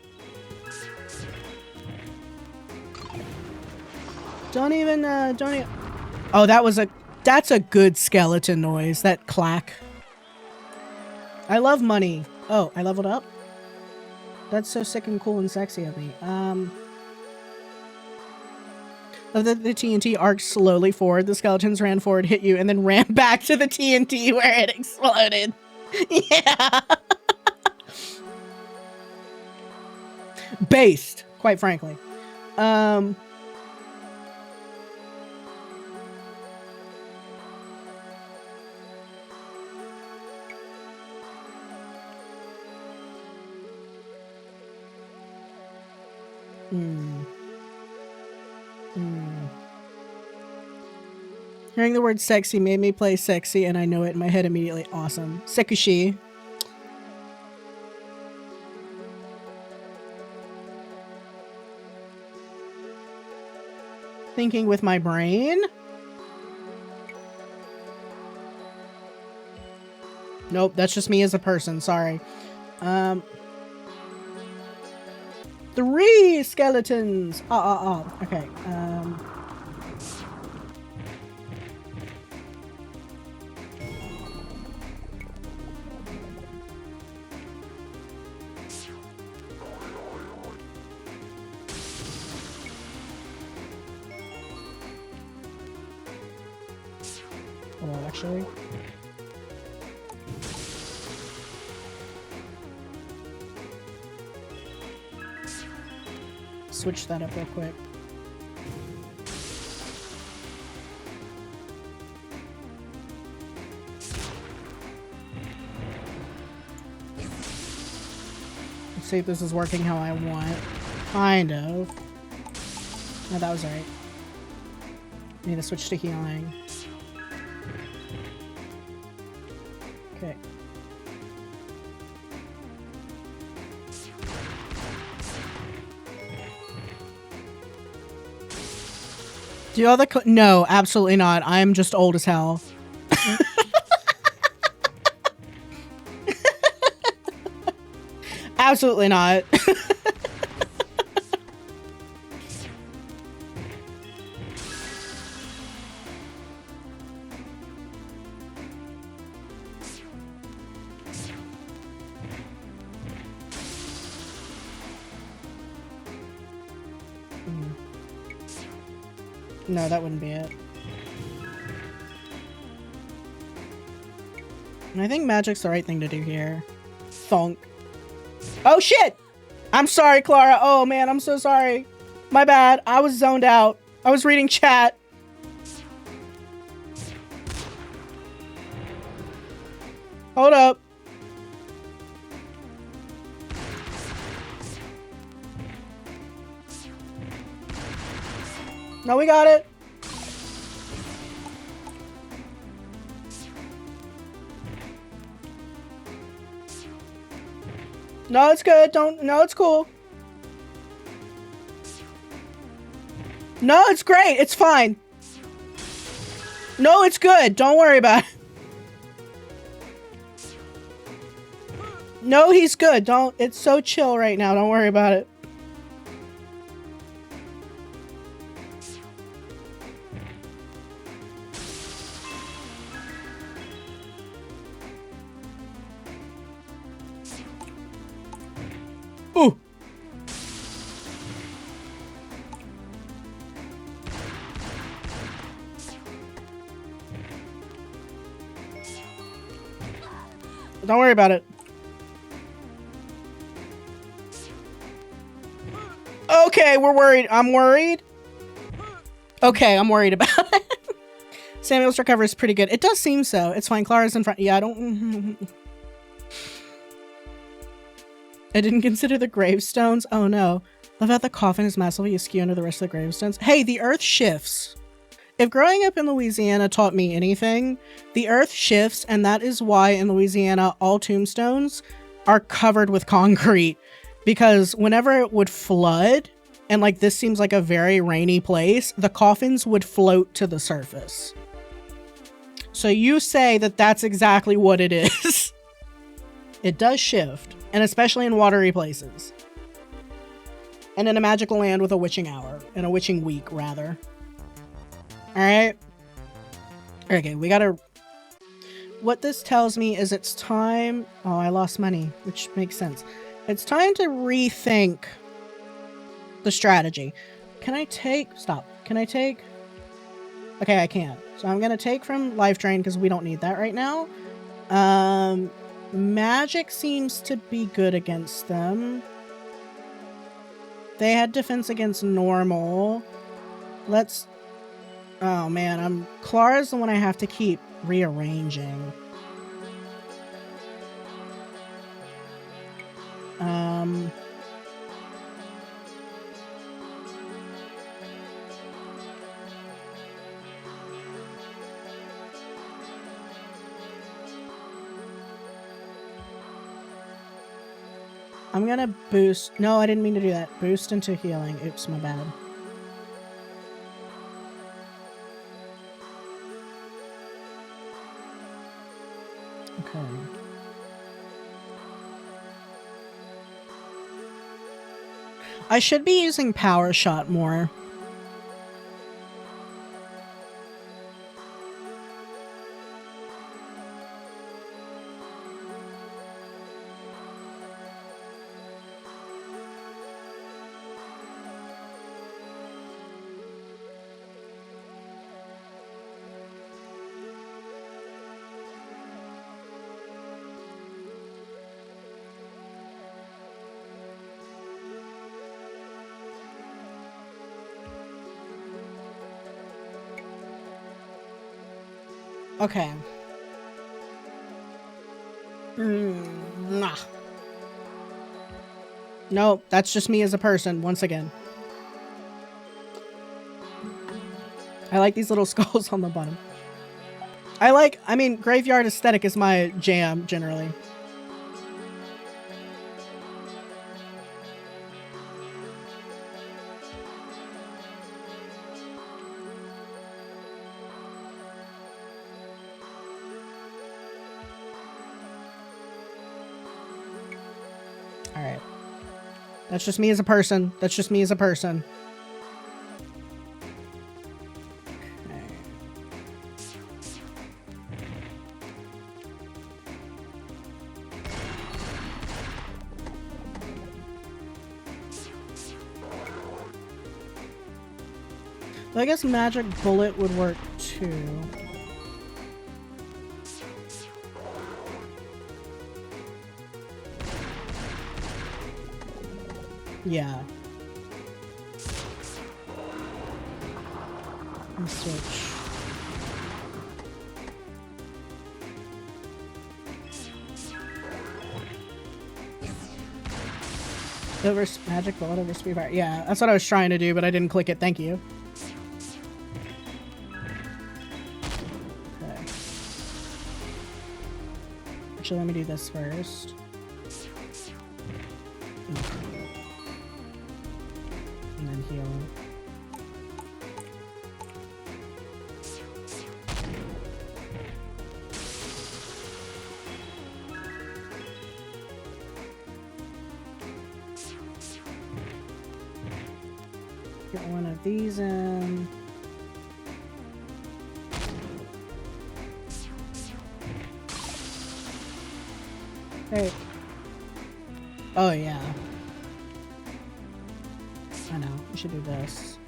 Don't even. Oh, that's a good skeleton noise. That clack. I love money. Oh, I leveled up? That's so sick and cool and sexy of me. The TNT arced slowly forward. The skeletons ran forward, hit you, and then ran back to the TNT where it exploded. Yeah. Based, quite frankly. Hearing the word sexy made me play sexy, and I know it in my head immediately. Awesome. Sekushi. Thinking with my brain. Nope, that's just me as a person. Sorry. 3 skeletons. Okay. Hold on, actually. Switch that up real quick. Let's see if this is working how I want. Kind of. No, that was right. I need to switch to healing. Okay. Do all the no, absolutely not. I am just old as hell. Absolutely not. No, that wouldn't be it. And I think magic's the right thing to do here. Thunk. Oh shit! I'm sorry, Clara. Oh man, I'm so sorry. My bad. I was zoned out. I was reading chat. Hold up. No, we got it. No, it's good. Don't. No, it's cool. No, it's great. It's fine. No, it's good. Don't worry about it. No, he's good. Don't. It's so chill right now. Don't worry about it. Ooh. Don't worry about it. Okay, we're worried. I'm worried. Okay, I'm worried about it. Samuel's recovery is pretty good. It does seem so. It's fine. Clara's in front. Yeah, I don't... I didn't consider the gravestones. Oh no. Love how the coffin is massively askew under the rest of the gravestones. Hey, the earth shifts. If growing up in Louisiana taught me anything, the earth shifts, and that is why in Louisiana all tombstones are covered with concrete. Because whenever it would flood, and like this seems like a very rainy place, the coffins would float to the surface. So you say that that's exactly what it is. It does shift. And especially in watery places. And in a magical land with a witching hour. And a witching week, rather. Alright. Okay, we gotta... What this tells me is it's time... Oh, I lost money, which makes sense. It's time to rethink the strategy. Can I take... Stop. Can I take... Okay, I can. So I'm gonna take from life drain because we don't need that right now. Magic seems to be good against them. They had defense against normal. Let's... Oh man, Clara's the one I have to keep rearranging. I'm gonna boost. No, I didn't mean to do that. Boost into healing. Oops, my bad. Okay. I should be using power shot more. Okay. Nah. Nope, that's just me as a person, once again. I like these little skulls on the bottom. I mean, graveyard aesthetic is my jam, generally. Alright. That's just me as a person. That's just me as a person. Well, I guess magic bullet would work too. Yeah. Let's switch. Over magic bullet over speed fire. Yeah, that's what I was trying to do, but I didn't click it. Thank you. Okay. Actually, let me do this first. And then heal. Get one of these in. Hey. Oh, yeah. I know. We should do this.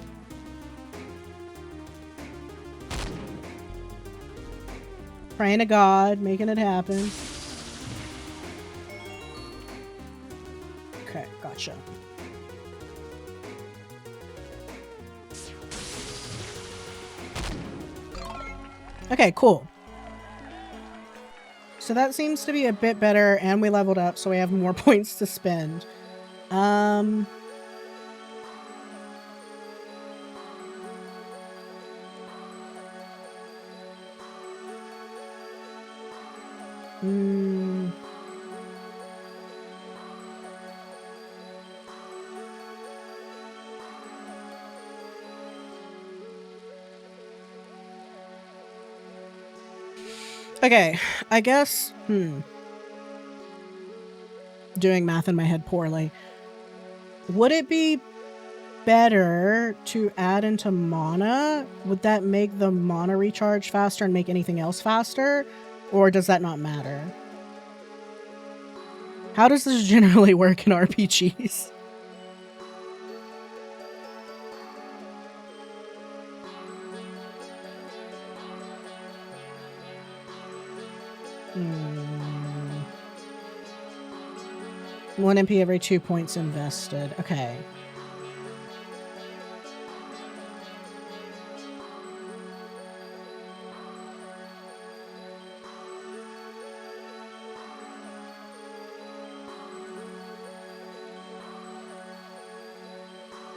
Praying to God, making it happen. Okay, gotcha. Okay, cool. So that seems to be a bit better, and we leveled up, so we have more points to spend. Okay, I guess, doing math in my head poorly. Would it be better to add into mana? Would that make the mana recharge faster and make anything else faster? Or does that not matter? How does this generally work in RPGs? One MP every 2 points invested. Okay.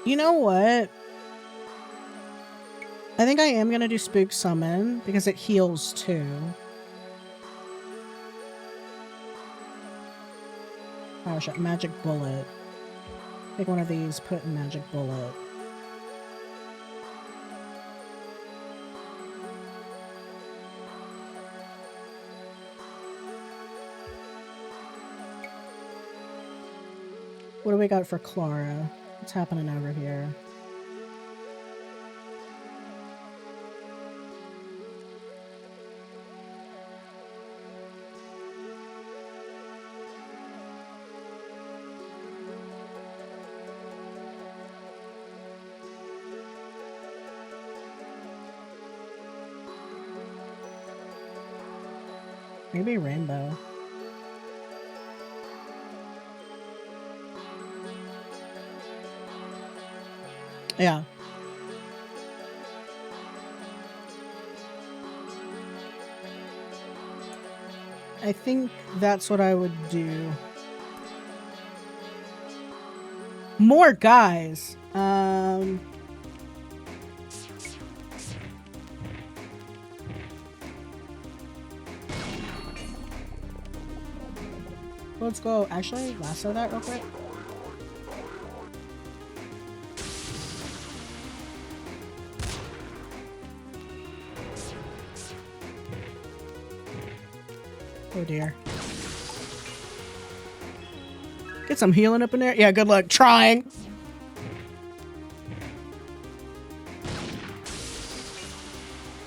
You know what? I think I am gonna do Spook Summon because it heals too. Power shot. Magic bullet. Take one of these, put in magic bullet. What do we got for Clara? What's happening over here? Maybe rainbow. Yeah. I think that's what I would do. More guys. Let's go. Actually, lasso that real quick. Oh dear. Get some healing up in there. Yeah, good luck trying.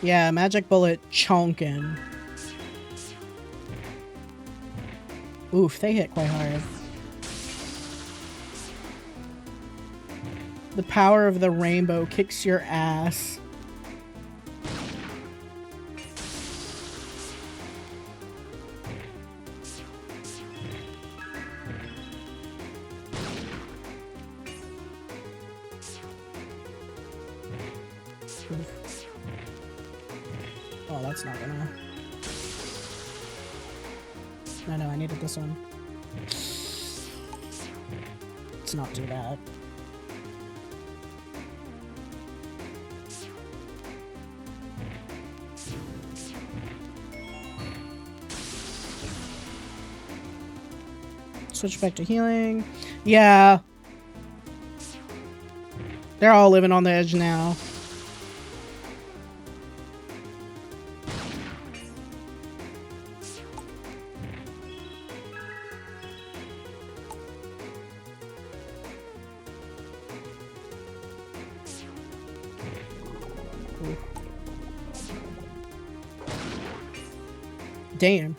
Yeah, magic bullet chonkin. Oof, they hit quite hard. The power of the rainbow kicks your ass. Oof. Oh, that's not gonna... No, I needed this one. It's not too bad. Switch back to healing. Yeah. They're all living on the edge now. Damn.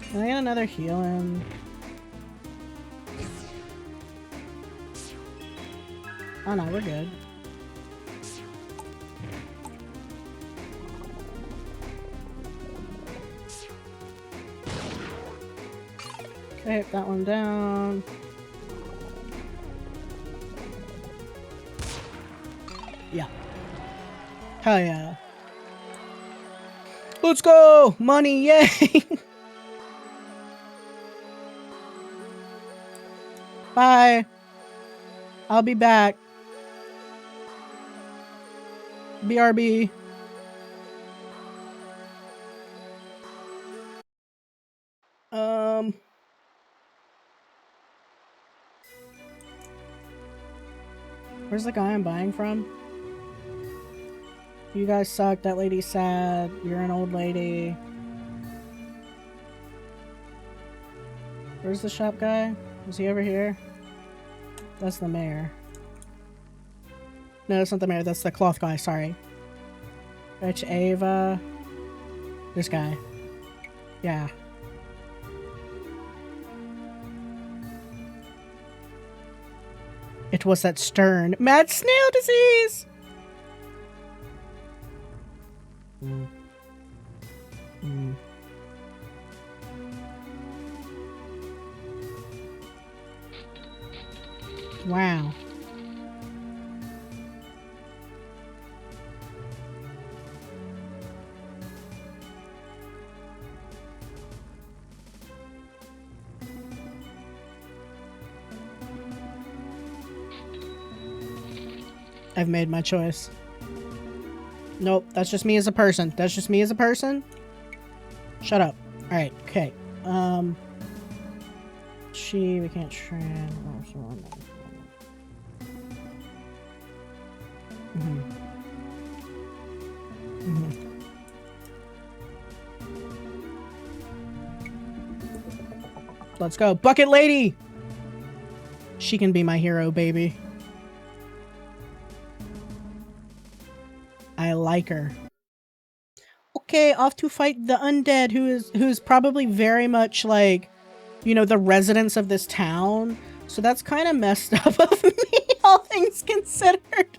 Can I get another healing? Oh no, we're good. Okay, that one down. Yeah. Hell yeah. Let's go! Money, yay! Bye. I'll be back. BRB. Where's the guy I'm buying from? You guys suck. That lady's sad. You're an old lady. Where's the shop guy? Is he over here? That's the mayor. No, that's not the mayor. That's the cloth guy. Sorry. Fetch Ava. This guy. Yeah. It was that stern mad snail disease. Wow. I've made my choice. Nope, that's just me as a person. That's just me as a person. Shut up. Alright, okay. We can't trans. Let's go. Bucket Lady! She can be my hero, baby. I like her. Okay, off to fight the undead who's probably very much like, you know, the residents of this town. So that's kind of messed up of me, all things considered.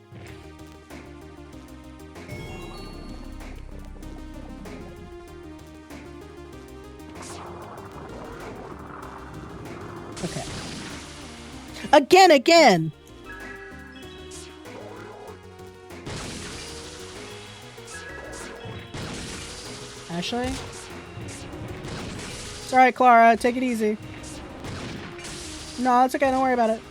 Okay. Again! Ashley? It's alright, Clara. Take it easy. No, it's okay. Don't worry about it.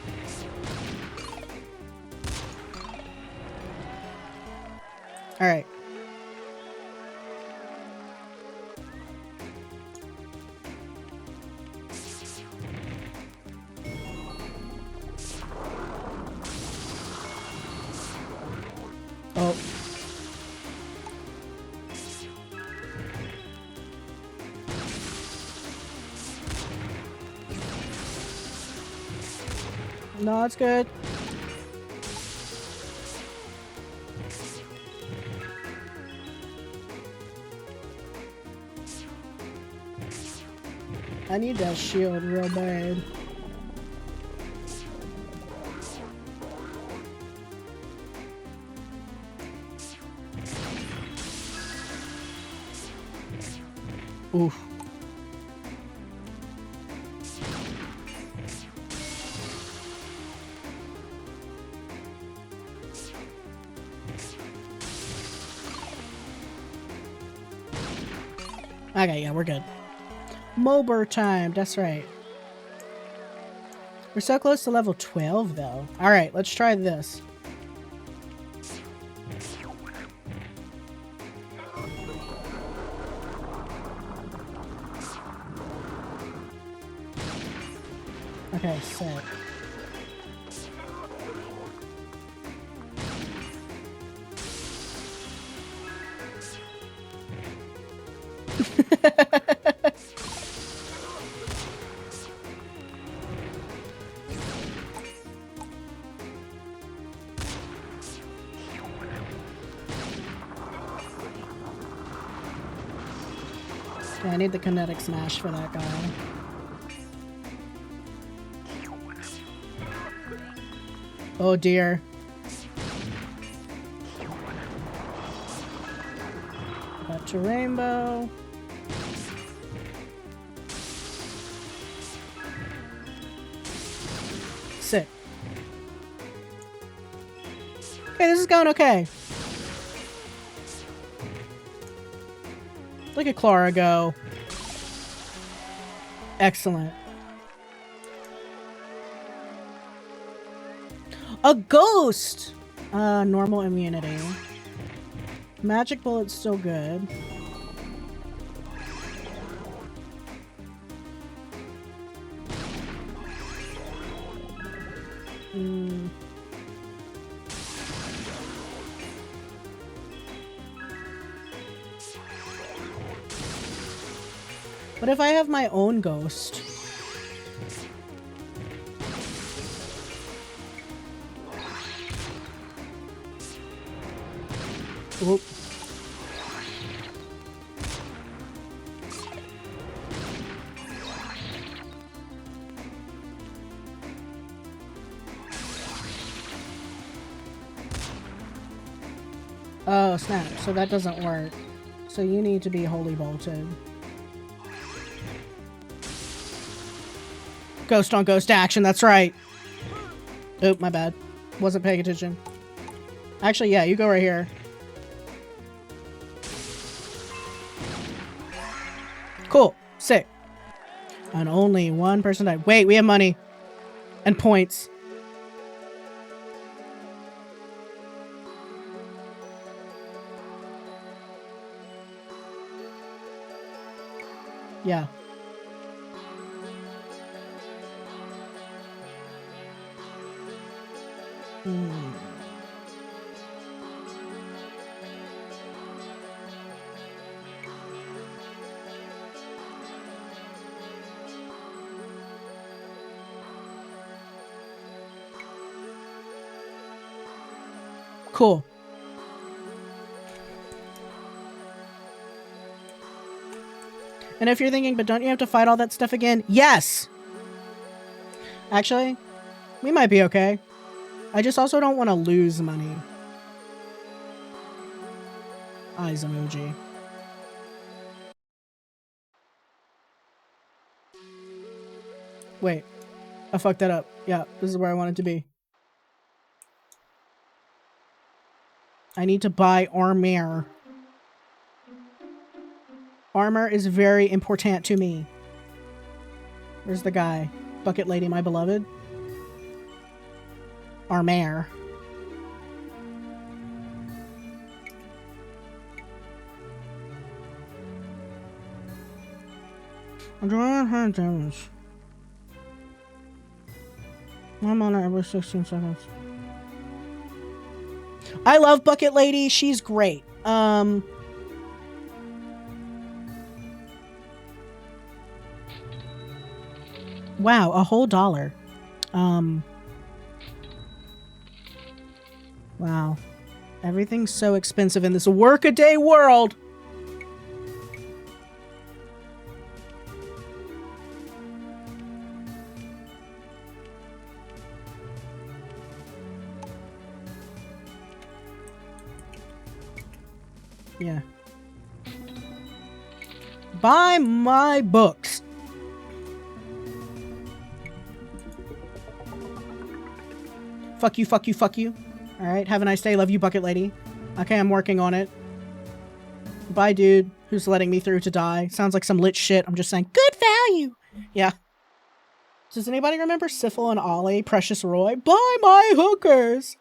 Alright. Oh. No, it's good. I need that shield real bad. Oof. Okay, yeah, we're good. Mober time, that's right. We're so close to level 12, though. Alright, let's try this. Okay, sick. Yeah, I need the kinetic smash for that guy. Oh dear. Back to rainbow. Sick. Okay, this is going okay. Look at Clara go. Excellent. A ghost! Normal immunity. Magic bullet's still good. What if I have my own ghost? Oop. Oh, snap. So that doesn't work. So you need to be holy bolted. Ghost on ghost action, that's right. Oop, my bad. Wasn't paying attention. Actually, yeah, you go right here. Cool. Sick. And only one person died. Wait, we have money. And points. Yeah. Cool. And if you're thinking, but don't you have to fight all that stuff again? Yes! Actually, we might be okay. I just also don't want to lose money. Eyes emoji. Wait. I fucked that up. Yeah, this is where I want it to be. I need to buy armor. Armor is very important to me. Where's the guy? Bucket lady, my beloved. Armor. I'm doing her damage. I'm on her every 16 seconds. I love Bucket Lady. She's great. Wow, a whole $1. Wow. Everything's so expensive in this workaday world. Yeah. Buy my books. Fuck you, fuck you, fuck you. Alright, have a nice day. Love you, Bucket Lady. Okay, I'm working on it. Bye, dude, who's letting me through to die. Sounds like some lit shit. I'm just saying, good value. Yeah. Does anybody remember Syphil and Ollie, Precious Roy? Buy my hookers.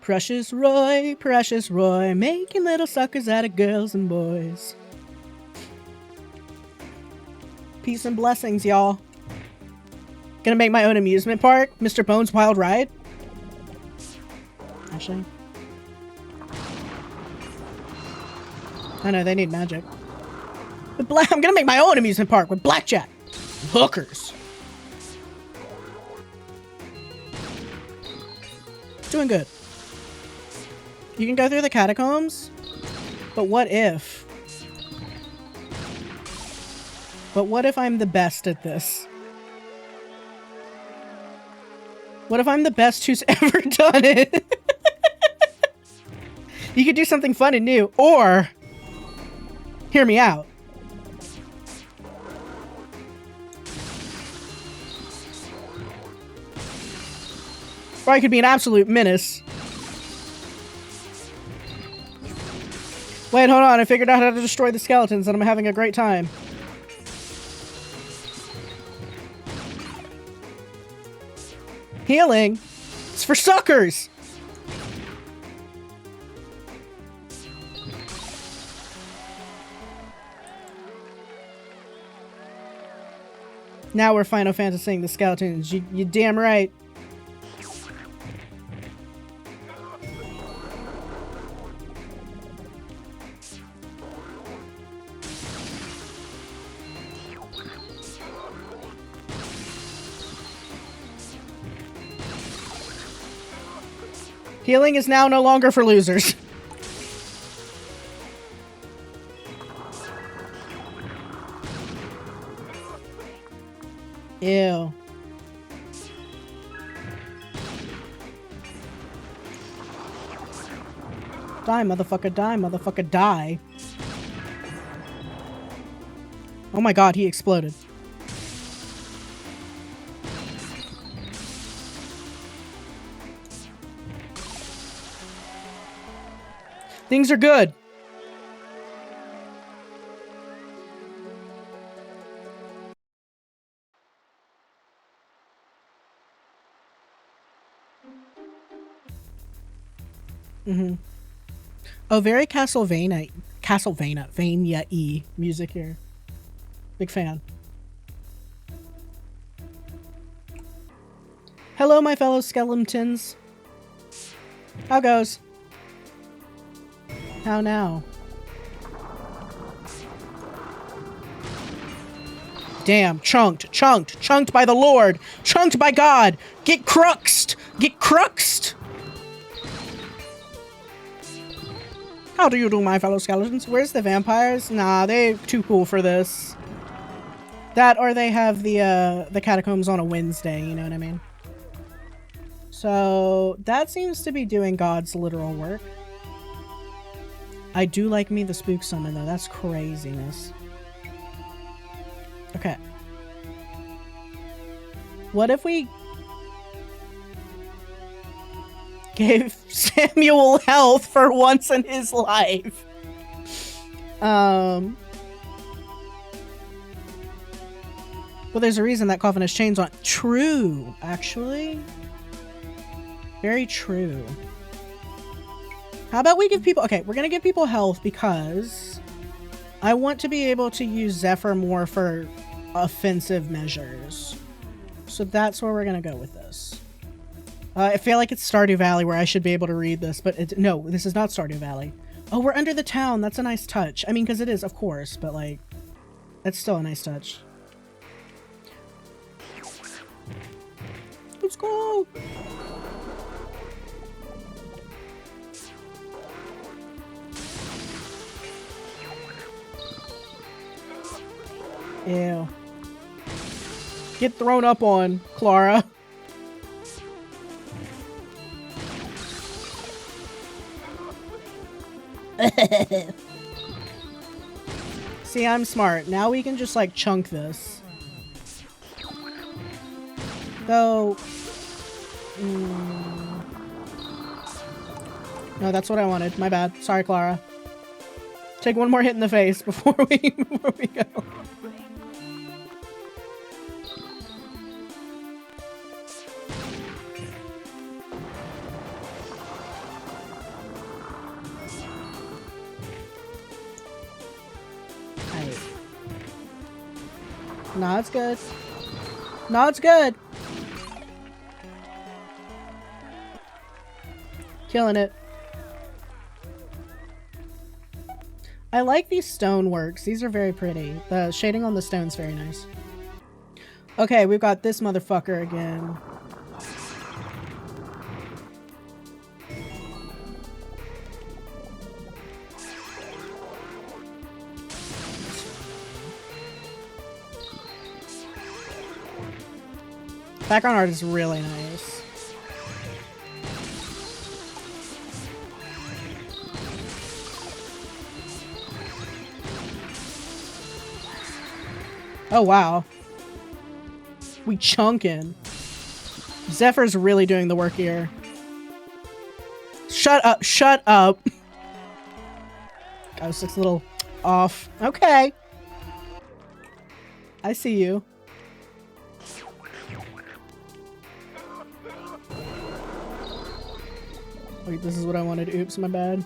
Precious Roy, making little suckers out of girls and boys. Peace and blessings, y'all. Gonna make my own amusement park? Mr. Bones' Wild Ride? Actually. I know, they need magic. But I'm gonna make my own amusement park with blackjack. Hookers. Doing good. You can go through the catacombs, but what if? But what if I'm the best at this? What if I'm the best who's ever done it? You could do something fun and new, or hear me out. Or I could be an absolute menace. Wait, hold on. I figured out how to destroy the skeletons and I'm having a great time. Healing? It's for suckers! Now we're Final Fantasying the skeletons. You damn right. Healing is now no longer for losers. Ew. Die, motherfucker, die, motherfucker, die. Oh my god, he exploded. Things are good. Oh, very Castlevania. Castlevania music here. Big fan. Hello, my fellow skeletons. How goes? How now? Damn, chunked by the Lord, chunked by God. Get cruxed, get cruxed. How do you do, my fellow skeletons? Where's the vampires? Nah, they too cool for this. That or they have the catacombs on a Wednesday, you know what I mean? So that seems to be doing God's literal work. I do like me the spook summon though, that's craziness. Okay. What if we gave Samuel health for once in his life? Well, there's a reason that coffin has chains on. True, actually. Very true. How about we give people... Okay, we're gonna give people health because I want to be able to use Zephyr more for offensive measures. So that's where we're gonna go with this. I feel like it's Stardew Valley where I should be able to read this, but no, this is not Stardew Valley. Oh, we're under the town. That's a nice touch. I mean, because it is, of course, but like, that's still a nice touch. Let's go! Ew. Get thrown up on, Clara. See, I'm smart. Now we can just like chunk this. Though... No, that's what I wanted. My bad. Sorry, Clara. Take one more hit in the face before we go. No, it's good. No, it's good. Killing it. I like these stone works. These are very pretty. The shading on the stone's very nice. Okay, we've got this motherfucker again. Background art is really nice. Oh, wow. We chunkin'. Zephyr's really doing the work here. Shut up, shut up. I was just a little off. Okay. I see you. Wait, this is what I wanted. Oops, my bad.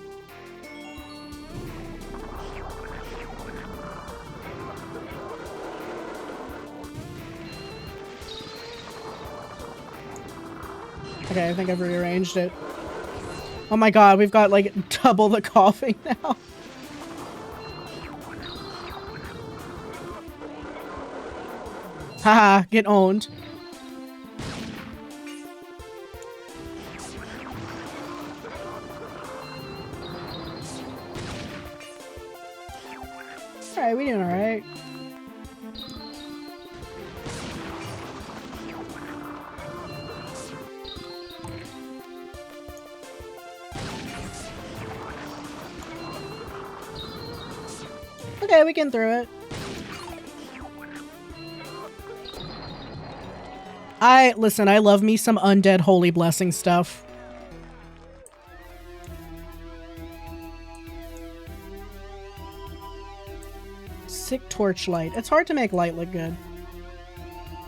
Okay, I think I've rearranged it. Oh my god, we've got like double the coughing now. Haha, get owned. Alright, we doing alright. Okay, we can through it. Listen, I love me some undead holy blessing stuff. Sick torchlight. It's hard to make light look good.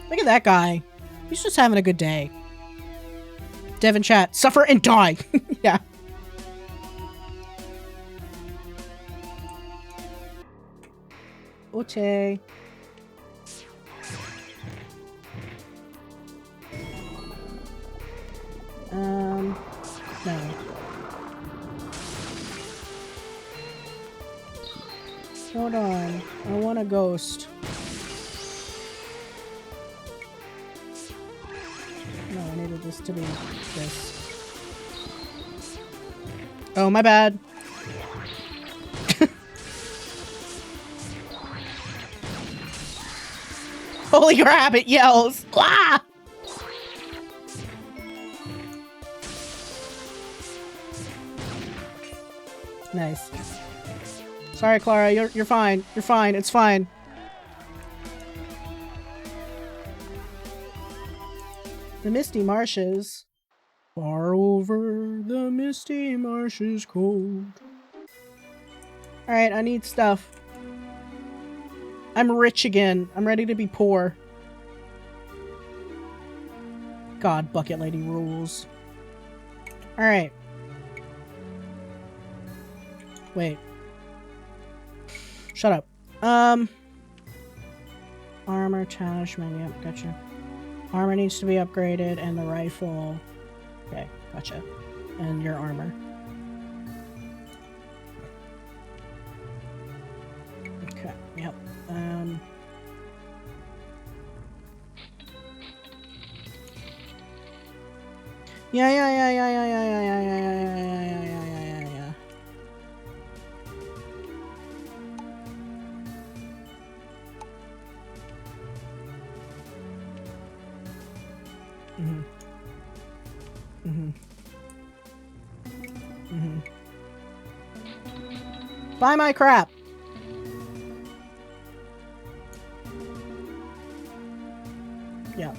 Look at that guy. He's just having a good day. Dev in chat, suffer and die. Yeah. Okay. No. Hold on. I want a ghost. No, I needed this to be this. Oh, my bad. Holy crap, it yells! Ah! Nice. Sorry, Clara, you're fine. You're fine. It's fine. The misty marshes. Far over the misty marshes cold. Alright, I need stuff. I'm rich again. I'm ready to be poor. God, Bucket Lady rules. Alright. Wait. Shut up. Armor, talisman, yep, gotcha. Armor needs to be upgraded, and the rifle... Okay, gotcha. And your armor. Okay, yep. Yeah. Buy my crap! Yeah.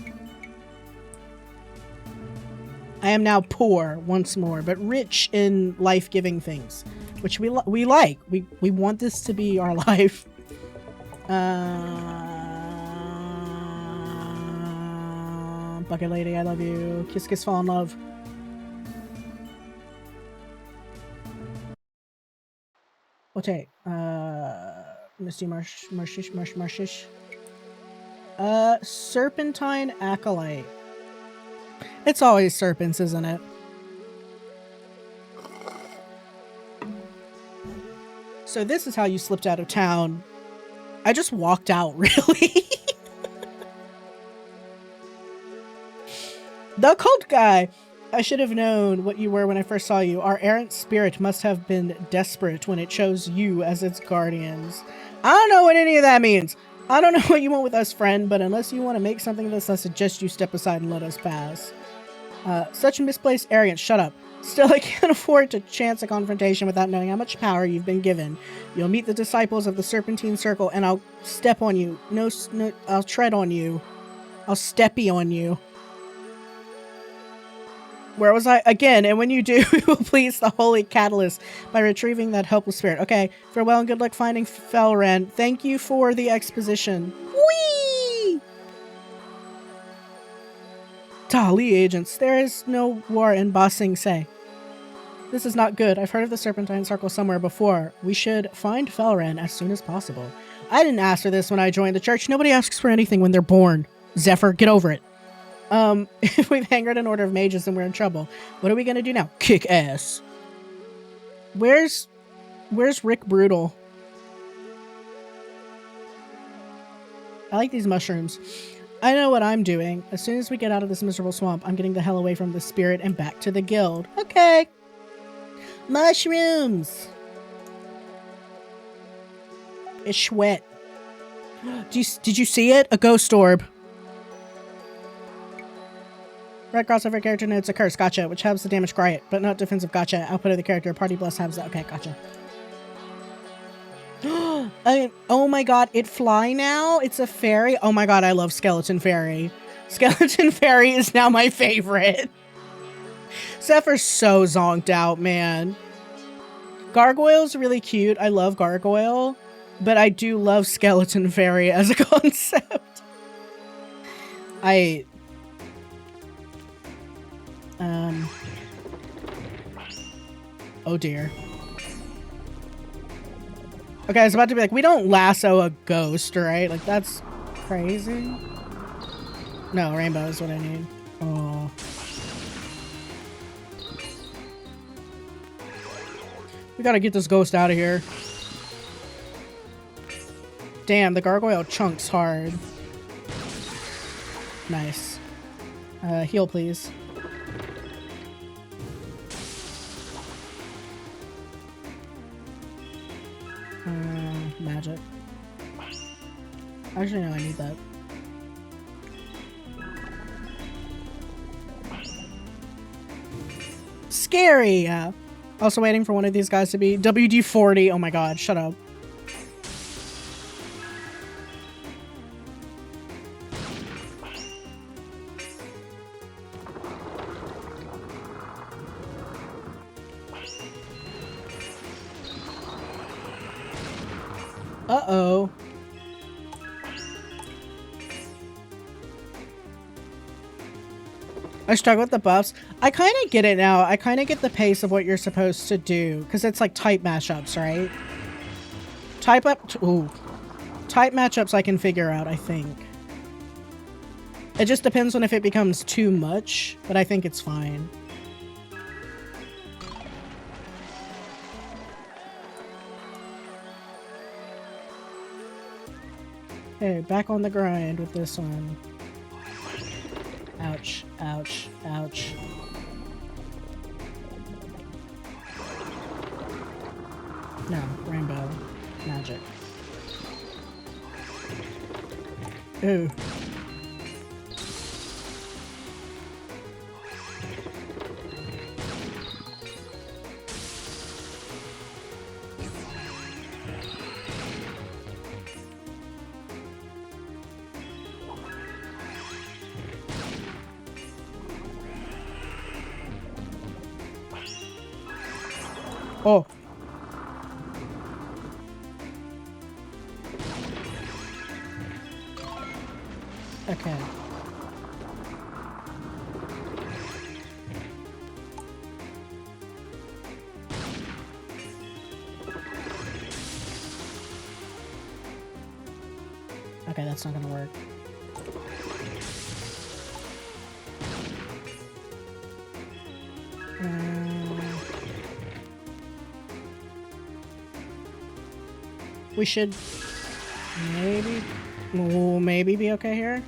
I am now poor once more, but rich in life-giving things, which we like. We want this to be our life. Bucket Lady, I love you. Kiss Kiss Fall in Love. Okay. Misty Marshish. Serpentine Acolyte. It's always serpents, isn't it? So this is how you slipped out of town. I just walked out, really. The cult guy! I should have known what you were when I first saw you. Our errant spirit must have been desperate when it chose you as its guardians. I don't know what any of that means. I don't know what you want with us, friend, but unless you want to make something of this, I suggest you step aside and let us pass. Such misplaced arrogance. Shut up. Still, I can't afford to chance a confrontation without knowing how much power you've been given. You'll meet the disciples of the Serpentine Circle, and I'll step on you. No, I'll tread on you. I'll steppy on you. Where was I? Again, and when you do, we will please the Holy Catalyst by retrieving that helpless spirit. Okay, farewell and good luck finding Felren. Thank you for the exposition. Whee! Dali agents, there is no war in Ba Sing Se. This is not good. I've heard of the Serpentine Circle somewhere before. We should find Felren as soon as possible. I didn't ask for this when I joined the church. Nobody asks for anything when they're born. Zephyr, get over it. If we've angered an order of mages, then we're in trouble. What are we gonna do now? Kick ass. Where's Rick Brutal? I like these mushrooms. I know what I'm doing. As soon as we get out of this miserable swamp, I'm getting the hell away from the spirit and back to the guild. Okay. Mushrooms. It's wet. Did you see it? A ghost orb. Red crossover character notes a curse. Gotcha. Which helps the damage quiet, but not defensive. Gotcha. Output of the character. Party bless has that. Okay, gotcha. Oh my god, it fly now? It's a fairy? Oh my god, I love Skeleton Fairy. Skeleton Fairy is now my favorite. Zephyr's so zonked out, man. Gargoyle's really cute. I love Gargoyle, but I do love Skeleton Fairy as a concept. Oh dear. Okay, I was about to be like, we don't lasso a ghost, right? Like, that's crazy. No, rainbow is what I need. Oh. We gotta get this ghost out of here. Damn, the gargoyle chunks hard. Nice. Heal, please. Magic. Actually, no, I need that. Scary! Also waiting for one of these guys to be WD-40. Oh my god, shut up. Uh-oh. I struggle with the buffs. I kind of get it now. I kind of get the pace of what you're supposed to do. Because it's like type mashups, right? Type matchups I can figure out, I think. It just depends on if it becomes too much. But I think it's fine. Okay, back on the grind with this one. Ouch, ouch, ouch. No, rainbow. Magic. Ooh. Oh. Okay. Okay, that's not gonna work. We should maybe be okay here.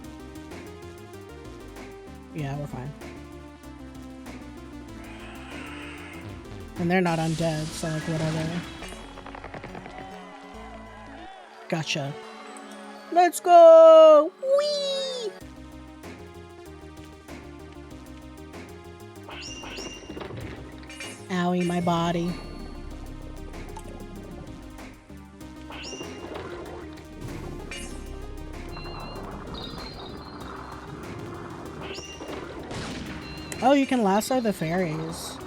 Yeah, we're fine. And they're not undead, so like whatever. Gotcha. Let's go! Whee! Owie, my body. Oh, you can lasso the fairies.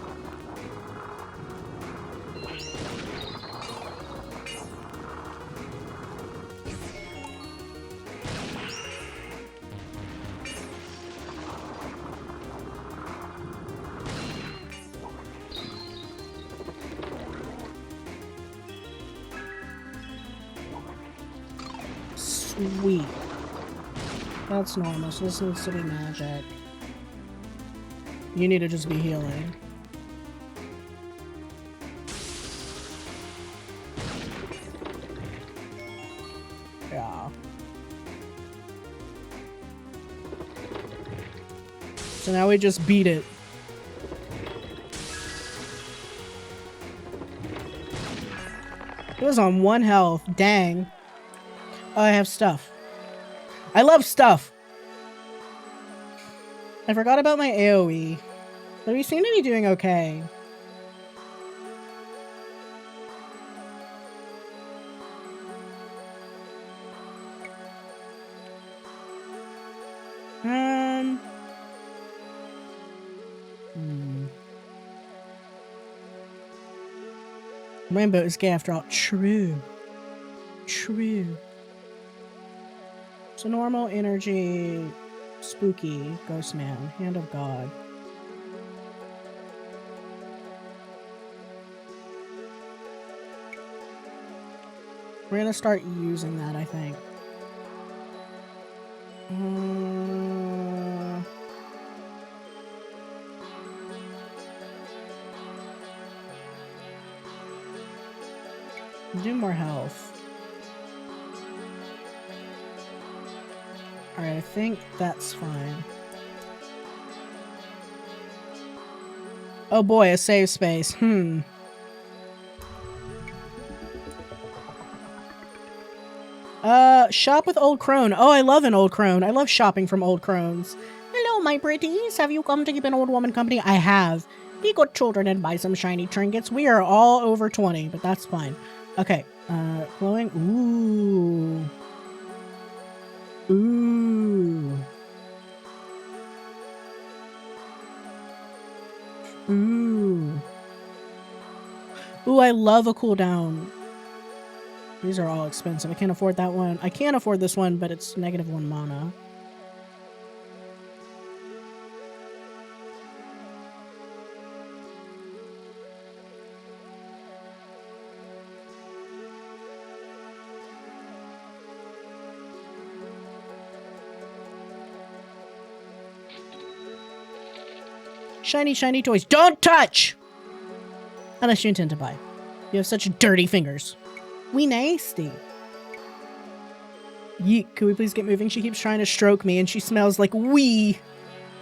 Sweet. That's normal, so this needs to be magic. You need to just be healing. Yeah. So now we just beat it. It was on 1 health. Dang. Oh, I have stuff. I love stuff. I forgot about my AoE. But we seem to be doing okay. Rainbow is gay after all. True. True. So normal energy, spooky, ghost man, hand of God. We're gonna start using that, I think. Do more health. Alright, I think that's fine. Oh boy, a save space. Shop with old crone. Oh, I love an old crone. I love shopping from old crones. Hello, my pretties. Have you come to keep an old woman company? I have. Be good children and buy some shiny trinkets. We are all over 20, but that's fine. Okay, glowing. Ooh. Ooh. Ooh. Ooh, I love a cooldown. These are all expensive. I can't afford that one. I can't afford this one, but it's -1 mana. Shiny, shiny toys. Don't touch! Unless you intend to buy. You have such dirty fingers. We nasty. Yeet, could we please get moving? She keeps trying to stroke me and she smells like wee.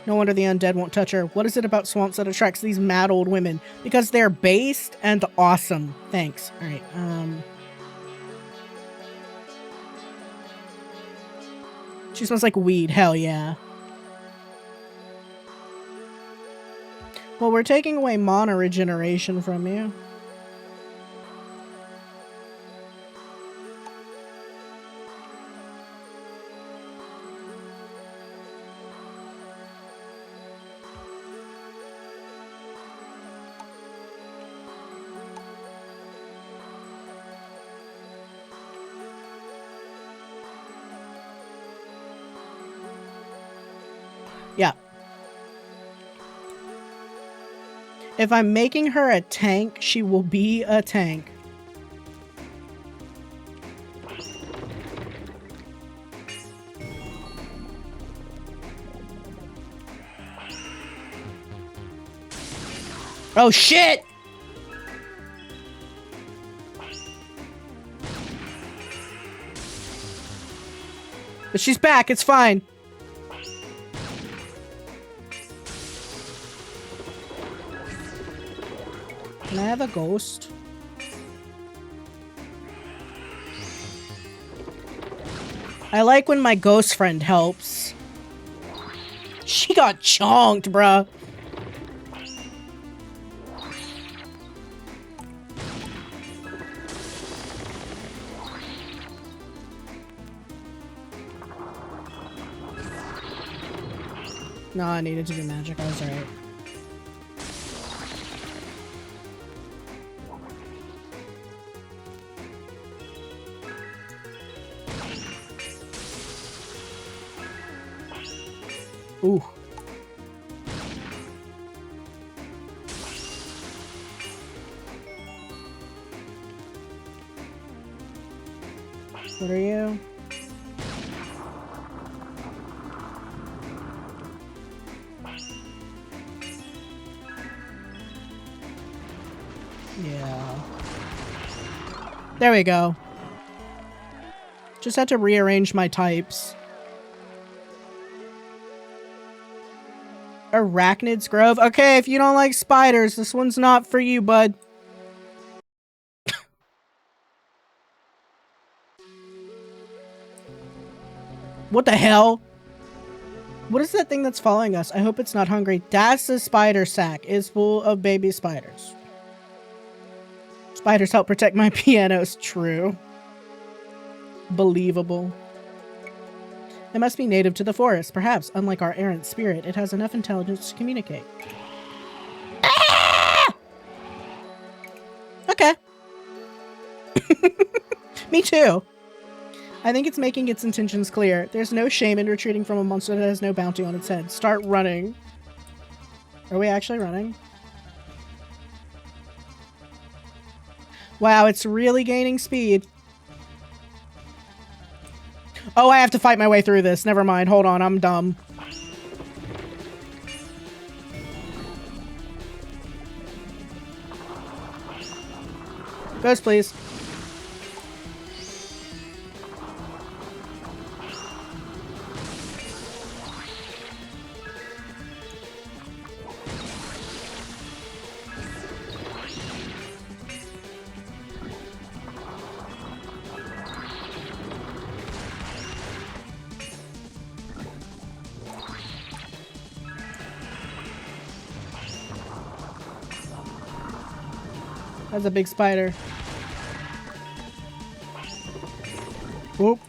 No wonder the undead won't touch her. What is it about swamps that attracts these mad old women? Because they're based and awesome. Thanks. Alright, she smells like weed. Hell yeah. Well, we're taking away mana regeneration from you. Yeah. If I'm making her a tank, she will be a tank. Oh shit! But she's back, it's fine. Can I have a ghost? I like when my ghost friend helps. She got chonked, bruh. No, I needed to do magic. I was right. Ooh. What are you? Yeah. There we go. Just had to rearrange my types. Arachnid's Grove? Okay, if you don't like spiders, this one's not for you, bud. What the hell? What is that thing that's following us? I hope it's not hungry. Daze's spider sack is full of baby spiders. Spiders help protect my pianos. True. Believable. It must be native to the forest. Perhaps, unlike our errant spirit, it has enough intelligence to communicate. Ah! Okay. Me too. I think it's making its intentions clear. There's no shame in retreating from a monster that has no bounty on its head. Start running. Are we actually running? Wow, it's really gaining speed. Oh, I have to fight my way through this. Never mind. Hold on. I'm dumb. Ghost, please. That's a big spider. Whoop.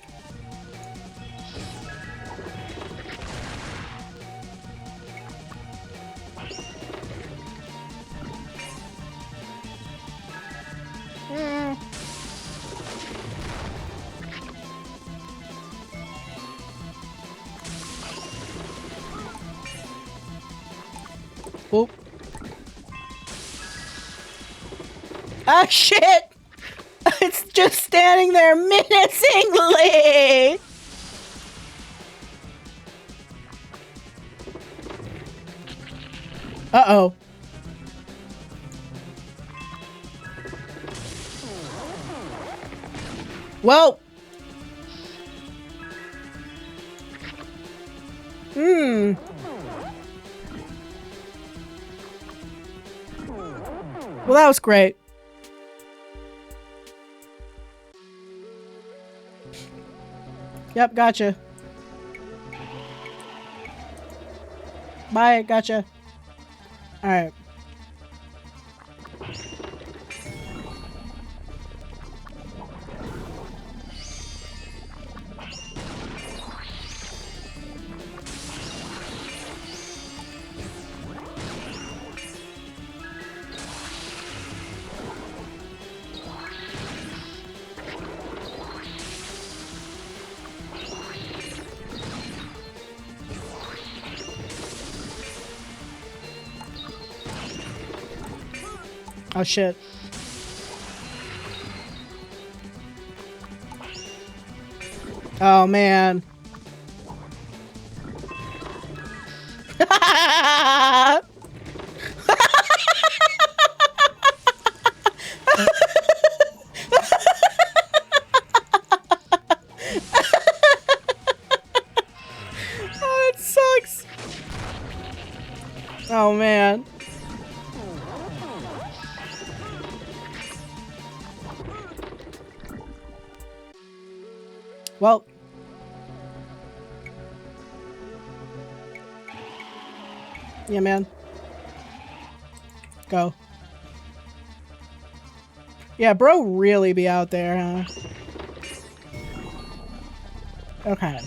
Whoop. Ah, shit! It's just standing there menacingly! Uh-oh. Well. Well, that was great. Yep, gotcha. Bye, gotcha. Alright. Oh shit. Oh man. Oh, it sucks. Oh man. Well, yeah, man. Go. Yeah, bro really be out there, huh? Okay.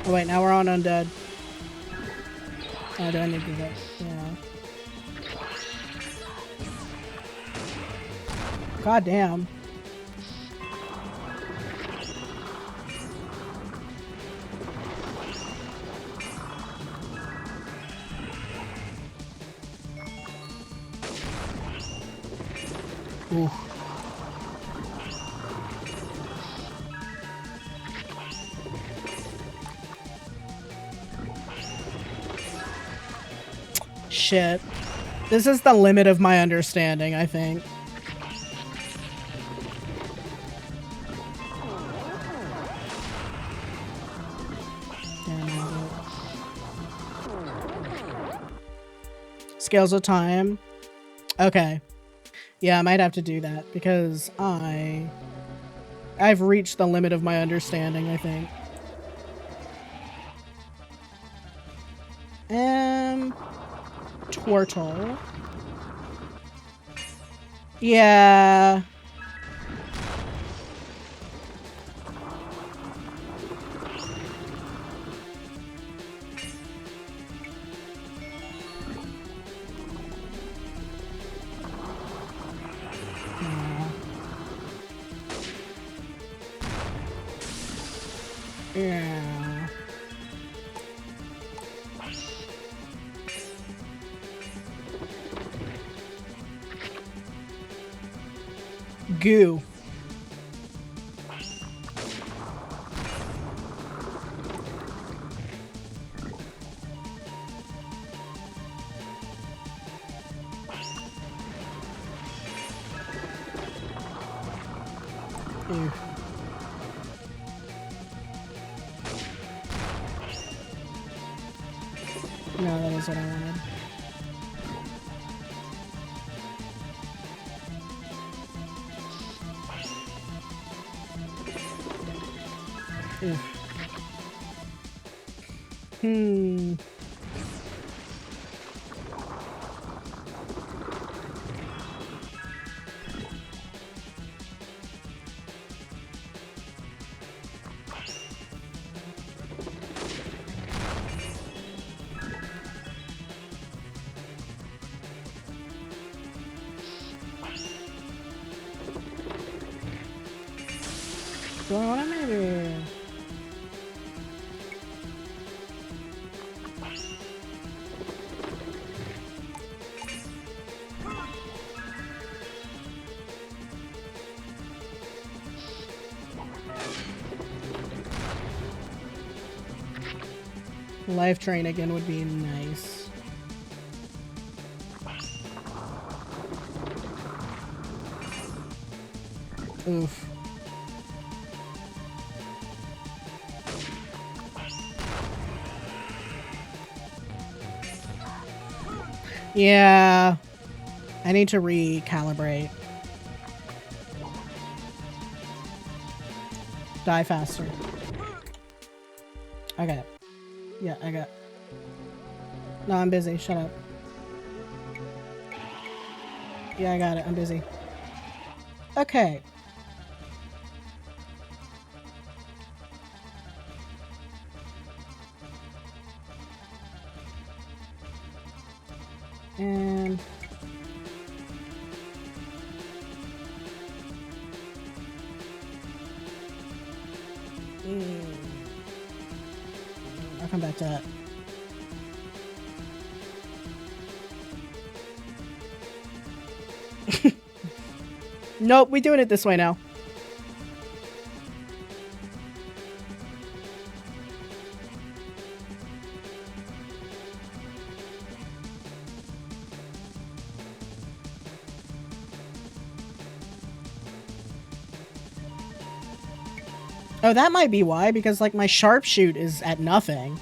Oh wait, now we're on undead. Oh, do I need to do that? Yeah. God damn. Ooh. Shit. This is the limit of my understanding, I think. Scales of time. Okay. Yeah, I might have to do that because I've reached the limit of my understanding, I think. Turtle. Yeah. Yeah. Goo. Ew. No, that is what I wanted. Ew. Do I want to maybe... Life train again would be nice. Oof. Yeah. I need to recalibrate. Die faster. Okay. Yeah, I got... No, I'm busy. Shut up. Yeah, I got it. I'm busy. Okay. And... I'll come back to that. Nope, we're doing it this way now. Oh, that might be why, because like my sharpshoot is at nothing.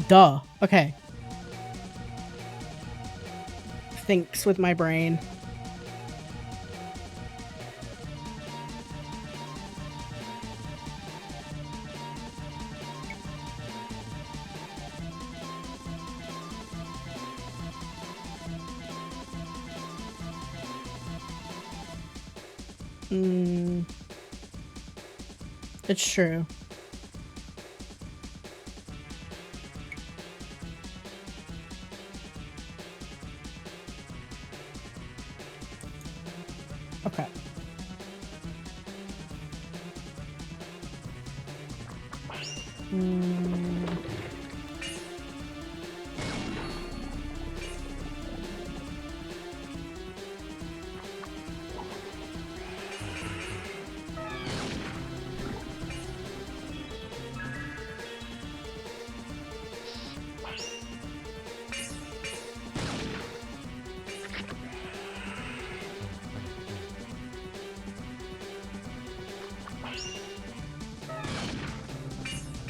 Duh. Okay. Thinks with my brain. It's true. Okay.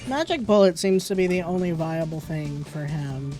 Magic Bullet seems to be the only viable thing for him.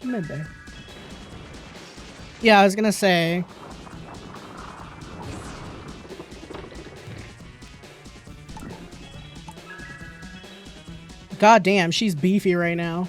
Maybe. Yeah, I was gonna say. God damn, she's beefy right now.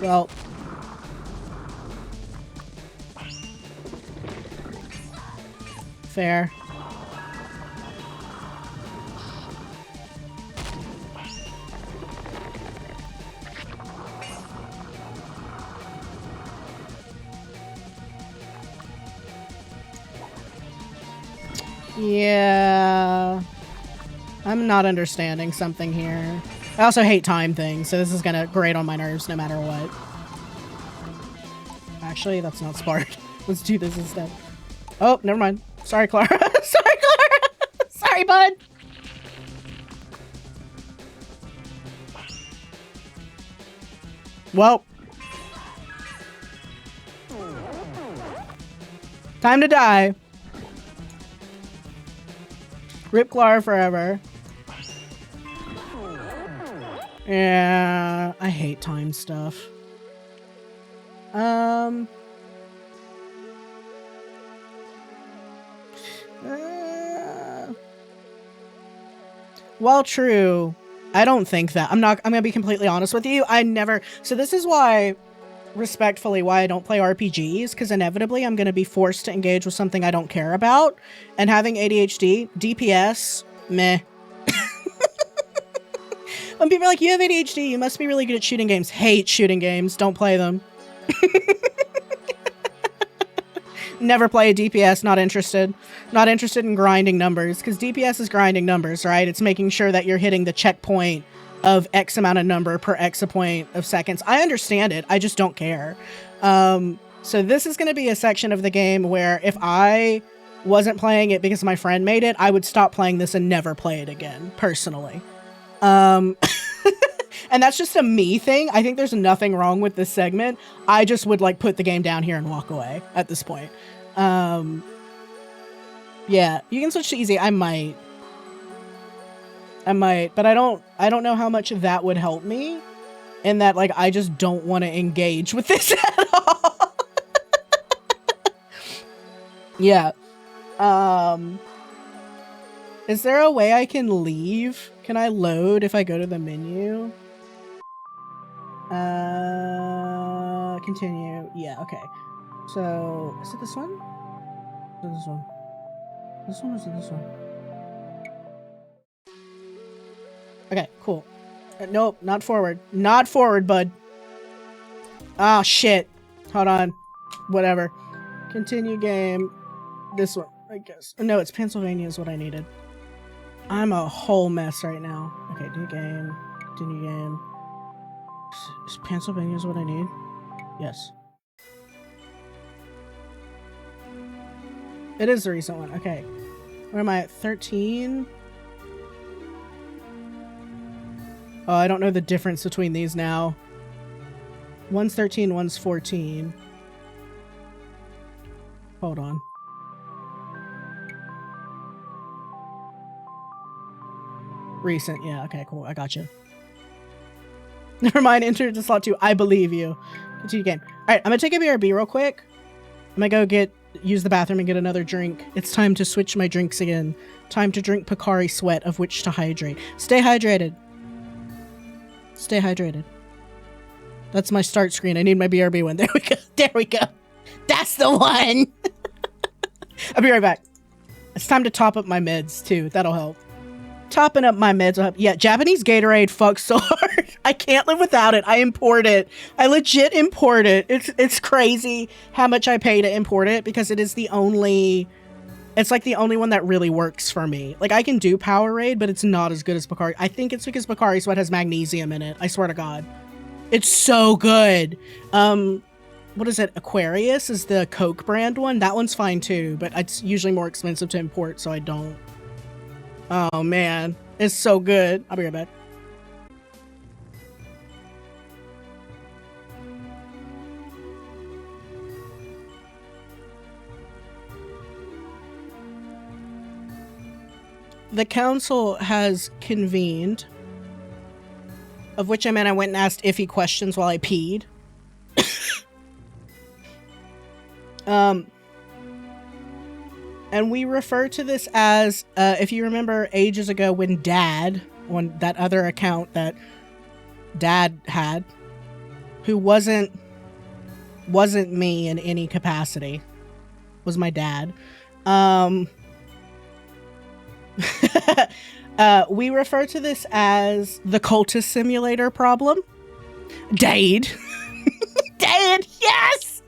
Well. Fair. Yeah. I'm not understanding something here. I also hate time things, so this is gonna grate on my nerves no matter what. Actually, that's not smart. Let's do this instead. Oh, never mind. Sorry, Clara. Sorry, Clara. Sorry, bud. Well. Time to die. Rip Clara forever. Yeah, I hate time stuff. Well, true. I don't think that. I'm gonna be completely honest with you. So this is why, respectfully, why I don't play RPGs, because inevitably I'm gonna be forced to engage with something I don't care about. And having ADHD, DPS, meh. When people are like, you have ADHD, you must be really good at shooting games. Hate shooting games. Don't play them. Never play a DPS, not interested. Not interested in grinding numbers, because DPS is grinding numbers, right? It's making sure that you're hitting the checkpoint of X amount of number per X point of seconds. I understand it, I just don't care. So this is going to be a section of the game where if I wasn't playing it because my friend made it, I would stop playing this and never play it again, personally. And that's just a me thing. I think there's nothing wrong with this segment. I just would like put the game down here and walk away at this point. Yeah, you can switch to easy. I might, but I don't know how much that would help me. In that, like, I just don't want to engage with this at all. Yeah. Is there a way I can leave? Can I load if I go to the menu? Continue. Yeah, okay. So, is it this one? Is it this one? This one or is it this one? Okay, cool. Nope, not forward. Not forward, bud. Ah, shit. Hold on. Whatever. Continue game. This one, I guess. No, it's Pennsylvania is what I needed. I'm a whole mess right now. Okay, new game. Continue game. Is Pennsylvania is what I need? Yes. It is the recent one. Okay. Where am I at? 13? Oh, I don't know the difference between these now. One's 13, one's 14. Hold on. Recent, yeah, okay, cool. I got you. Never mind, enter into slot 2. I believe you. Continue game. Alright, I'm gonna take a BRB real quick. I'm gonna go use the bathroom and get another drink. It's time to switch my drinks again. Time to drink Pocari Sweat, of which to hydrate. Stay hydrated. Stay hydrated. That's my start screen. I need my BRB one. There we go. There we go. That's the one. I'll be right back. It's time to top up my meds too. That'll help. Topping up my meds will help. Yeah, Japanese Gatorade fucks so hard. I can't live without it. I import it. I legit import it. It's crazy how much I pay to import it because it is the only... It's like the only one that really works for me. Like, I can do Powerade, but it's not as good as Pocari. I think it's because Pocari Sweat has magnesium in it. I swear to God. It's so good. What is it? Aquarius is the Coke brand one. That one's fine too, but it's usually more expensive to import, so I don't. Oh man, it's so good. I'll be right back. The council has convened, of which I meant I went and asked iffy questions while I peed. And we refer to this as, if you remember ages ago when on that other account that Dad had, who wasn't me in any capacity, was my dad. We refer to this as the cultist simulator problem. Daze. Daze, yes!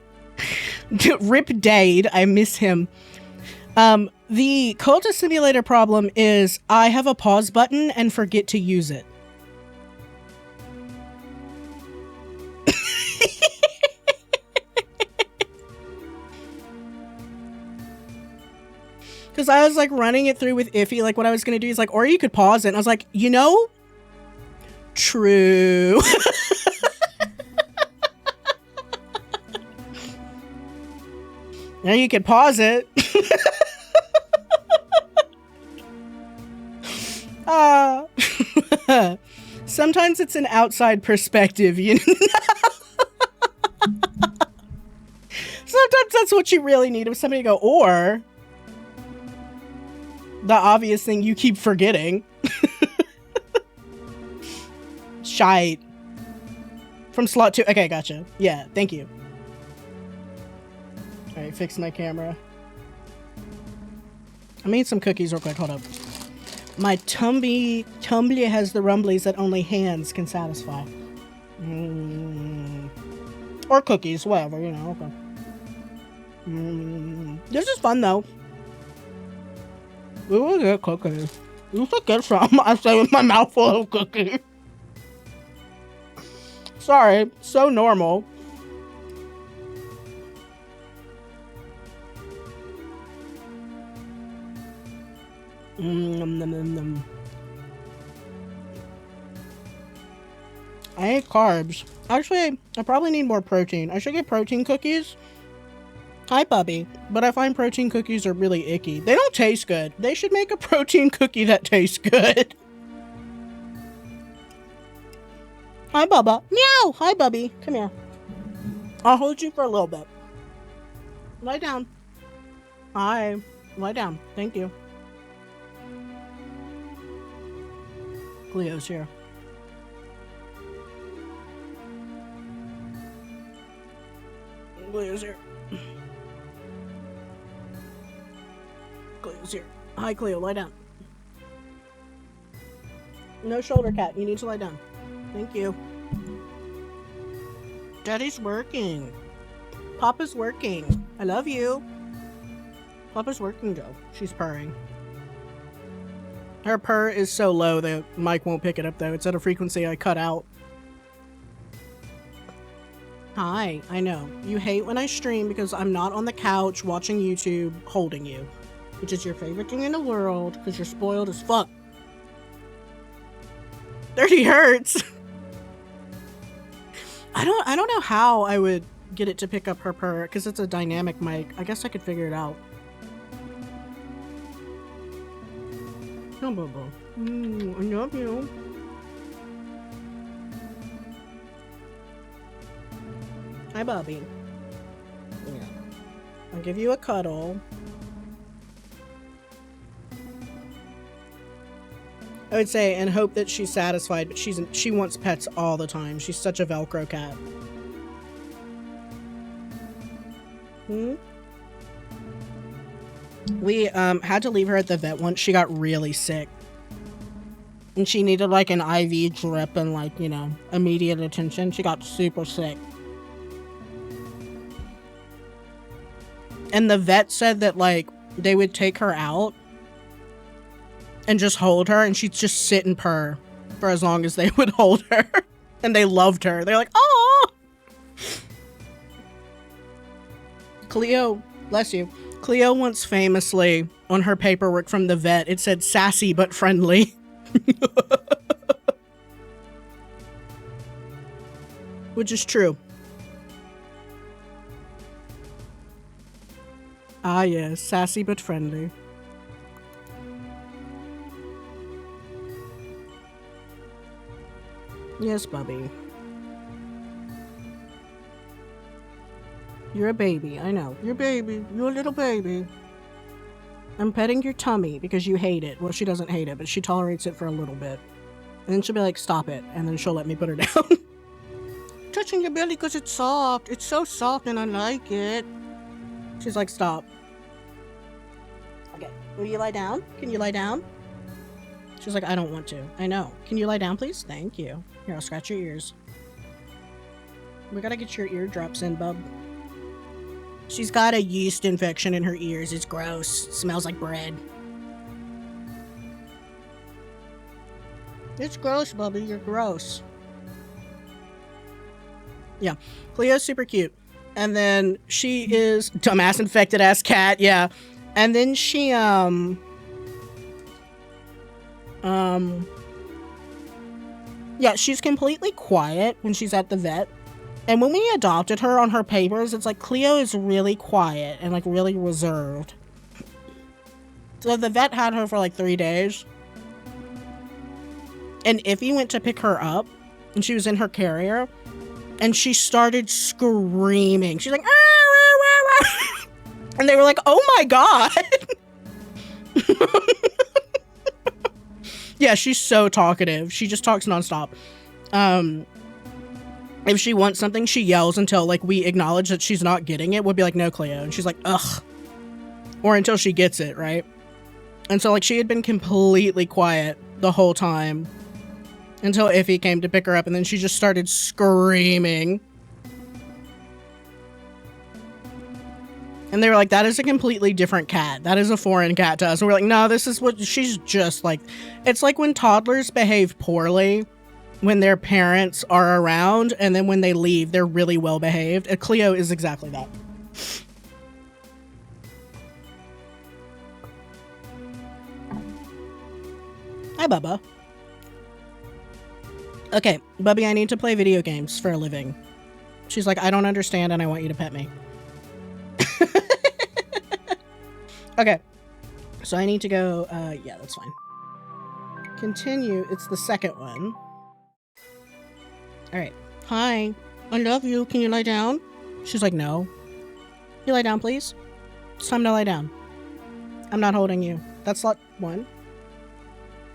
Rip Daze, I miss him. The cultist simulator problem is I have a pause button and forget to use it. Because I was like running it through with Iffy, like what I was going to do is like, or you could pause it. And I was like, you know, true. Now you could pause it. Sometimes it's an outside perspective, you know? Sometimes that's what you really need, of somebody to go, or the obvious thing you keep forgetting. Shite. From slot 2. Okay, gotcha. Yeah, thank you. Alright, fix my camera. I made some cookies real quick. Hold up. My tumbly has the rumblies that only hands can satisfy. Or cookies, whatever, you know. Okay. This is fun though. We will get cookies. You should get some. I say with my mouth full of cookies. Sorry, so normal. I hate carbs. Actually, I probably need more protein. I should get protein cookies. Hi, Bubby. But I find protein cookies are really icky. They don't taste good. They should make a protein cookie that tastes good. Hi, Bubba. Meow! Hi, Bubby. Come here. I'll hold you for a little bit. Lie down. Hi. Lie down. Thank you. Cleo's here. Cleo's here. Cleo's here. Hi, Cleo. Lie down. No shoulder cat. You need to lie down. Thank you. Daddy's working. Papa's working. I love you. Papa's working, Joe. She's purring. Her purr is so low the mic won't pick it up though. It's at a frequency I cut out. Hi, I know. You hate when I stream because I'm not on the couch watching YouTube holding you. Which is your favorite thing in the world because you're spoiled as fuck. 30 hertz! I don't know how I would get it to pick up her purr because it's a dynamic mic. I guess I could figure it out. No, Bubba. I love you. Hi, Bobby. Yeah. I'll give you a cuddle. I would say and hope that she's satisfied, but she wants pets all the time. She's such a Velcro cat. We had to leave her at the vet once. She got really sick. And she needed like an IV drip and like, you know, immediate attention. She got super sick. And the vet said that like they would take her out and just hold her and she'd just sit and purr for as long as they would hold her. And they loved her. They're like, oh, Cleo, bless you. Cleo once famously, on her paperwork from the vet, it said sassy but friendly. Which is true. Ah yes, sassy but friendly. Yes, Bubby. You're a baby, I know. You're a baby. You're a little baby. I'm petting your tummy because you hate it. Well, she doesn't hate it, but she tolerates it for a little bit. And then she'll be like, stop it. And then she'll let me put her down. touching your belly because it's soft. It's so soft and I like it. She's like, stop. Okay, will you lie down? Can you lie down? She's like, I don't want to. I know. Can you lie down, please? Thank you. Here, I'll scratch your ears. We gotta get your eardrops in, bub. She's got a yeast infection in her ears. It's gross. It smells like bread. It's gross, Bubby. You're gross. Yeah. Cleo's super cute. And then she is dumbass infected ass cat, yeah. And then she yeah, she's completely quiet when she's at the vet. And when we adopted her on her papers, it's like Cleo is really quiet and like really reserved. So the vet had her for like 3 days. And Iffy went to pick her up and she was in her carrier and she started screaming. She's like, ah, ah, ah, ah. And they were like, oh my God. Yeah, she's so talkative. She just talks nonstop. If she wants something, she yells until like we acknowledge that she's not getting it. We'll be like, no, Cleo. And she's like, ugh. Or until she gets it, right? And so like she had been completely quiet the whole time until Iffy came to pick her up, and then she just started screaming. And they were like, that is a completely different cat. That is a foreign cat to us. And we're like, no, this is what she's just like. It's like when toddlers behave poorly when their parents are around, and then when they leave, they're really well behaved. And Cleo is exactly that. Hi, Bubba. Okay, Bubby, I need to play video games for a living. She's like, I don't understand and I want you to pet me. Okay, so I need to go, yeah, that's fine. Continue, it's the second one. All right, hi, I love you, can you lie down? She's like, no. You lie down, please? It's time to lie down. I'm not holding you. That's slot 1.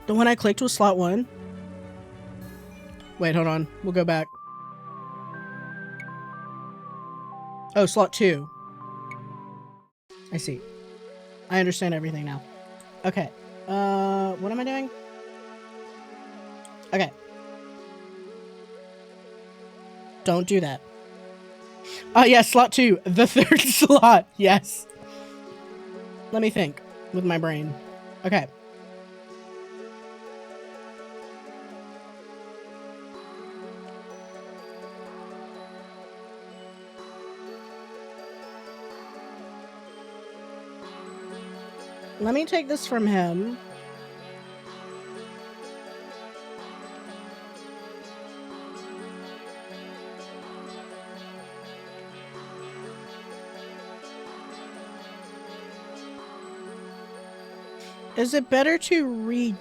The one I clicked was slot 1. Wait, hold on. We'll go back. Oh, slot 2. I see. I understand everything now. Okay. What am I doing? Okay. Don't do that. Oh, yeah, slot 2. The third slot. Yes. Let me think with my brain. Okay. Let me take this from him. Is it better to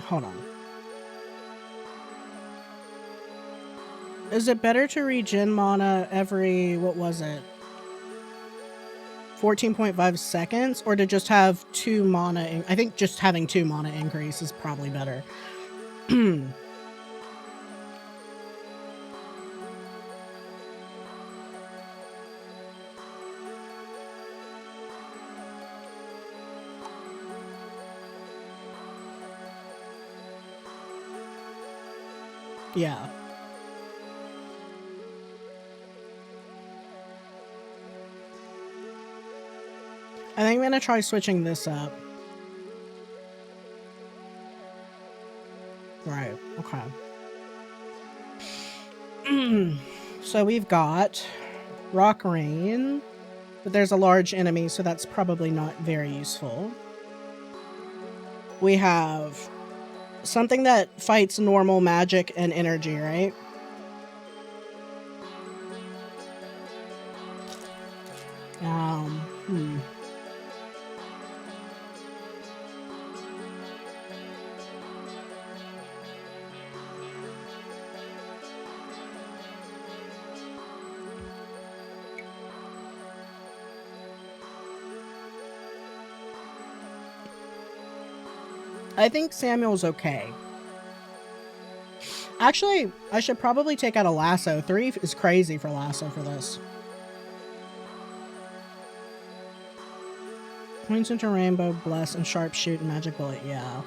hold on. Is it better to regen mana every, what was it? 14.5 seconds, or to just have 2 mana? I think just having 2 mana increase is probably better. Yeah. I think I'm gonna try switching this up. Right, okay. So we've got Rock Rain, but there's a large enemy, so that's probably not very useful. We have something that fights normal magic and energy, right? I think Samuel's okay. Actually, I should probably take out a lasso. 3 is crazy for lasso for this. Points into rainbow, bless, and sharpshoot and magic bullet. Yeah.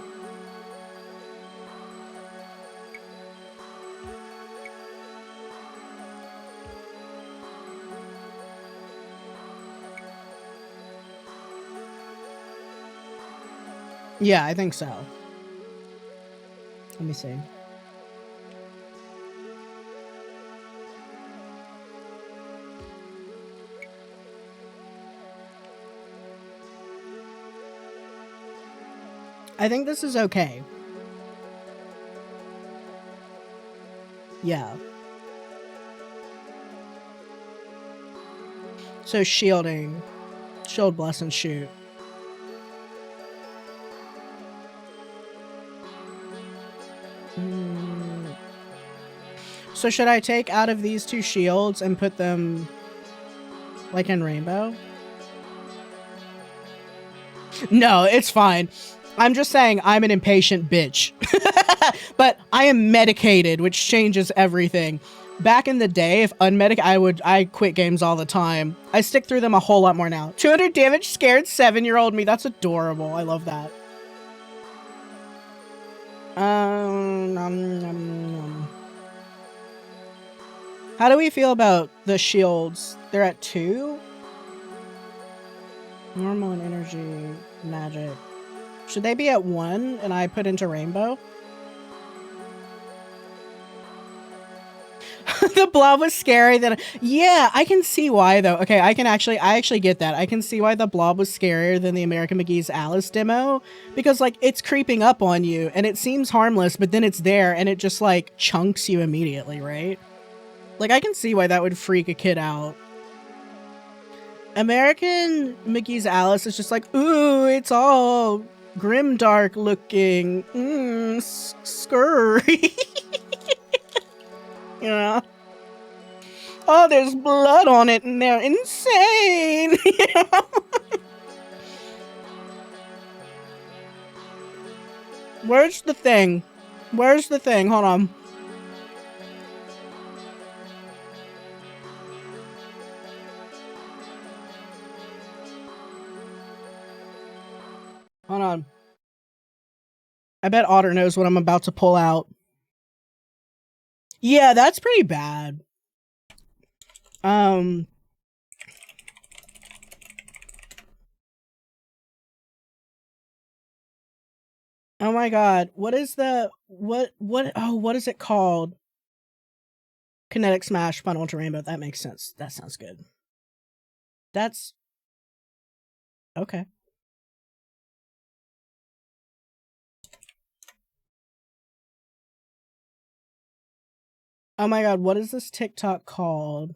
Yeah, I think so. Let me see. I think this is okay. Yeah. So shielding. Shield, bless, and shoot. So should I take out of these 2 shields and put them like in rainbow? No, it's fine. I'm just saying I'm an impatient bitch. But I am medicated, which changes everything. Back in the day, if unmedicated, I quit games all the time. I stick through them a whole lot more now. 200 damage, scared 7-year-old me. That's adorable. I love that. How do we feel about the shields? They're at 2? Normal and energy, magic. Should they be at 1 and I put into rainbow? The blob was scary. Then yeah, I can see why though. Okay, I actually get that. I can see why the blob was scarier than the American McGee's Alice demo, because like it's creeping up on you and it seems harmless, but then it's there and it just like chunks you immediately, right? Like I can see why that would freak a kid out. American McGee's Alice is just like, ooh, it's all grimdark looking. Scurry. You know? Oh, there's blood on it and they're insane. You know? Where's the thing? Where's the thing? Hold on. Hold on. I bet Otter knows what I'm about to pull out. Yeah, that's pretty bad. Oh my god. What is the what is it called? Kinetic smash funnel to rainbow. That makes sense. That sounds good. That's okay. Oh my god, what is this TikTok called?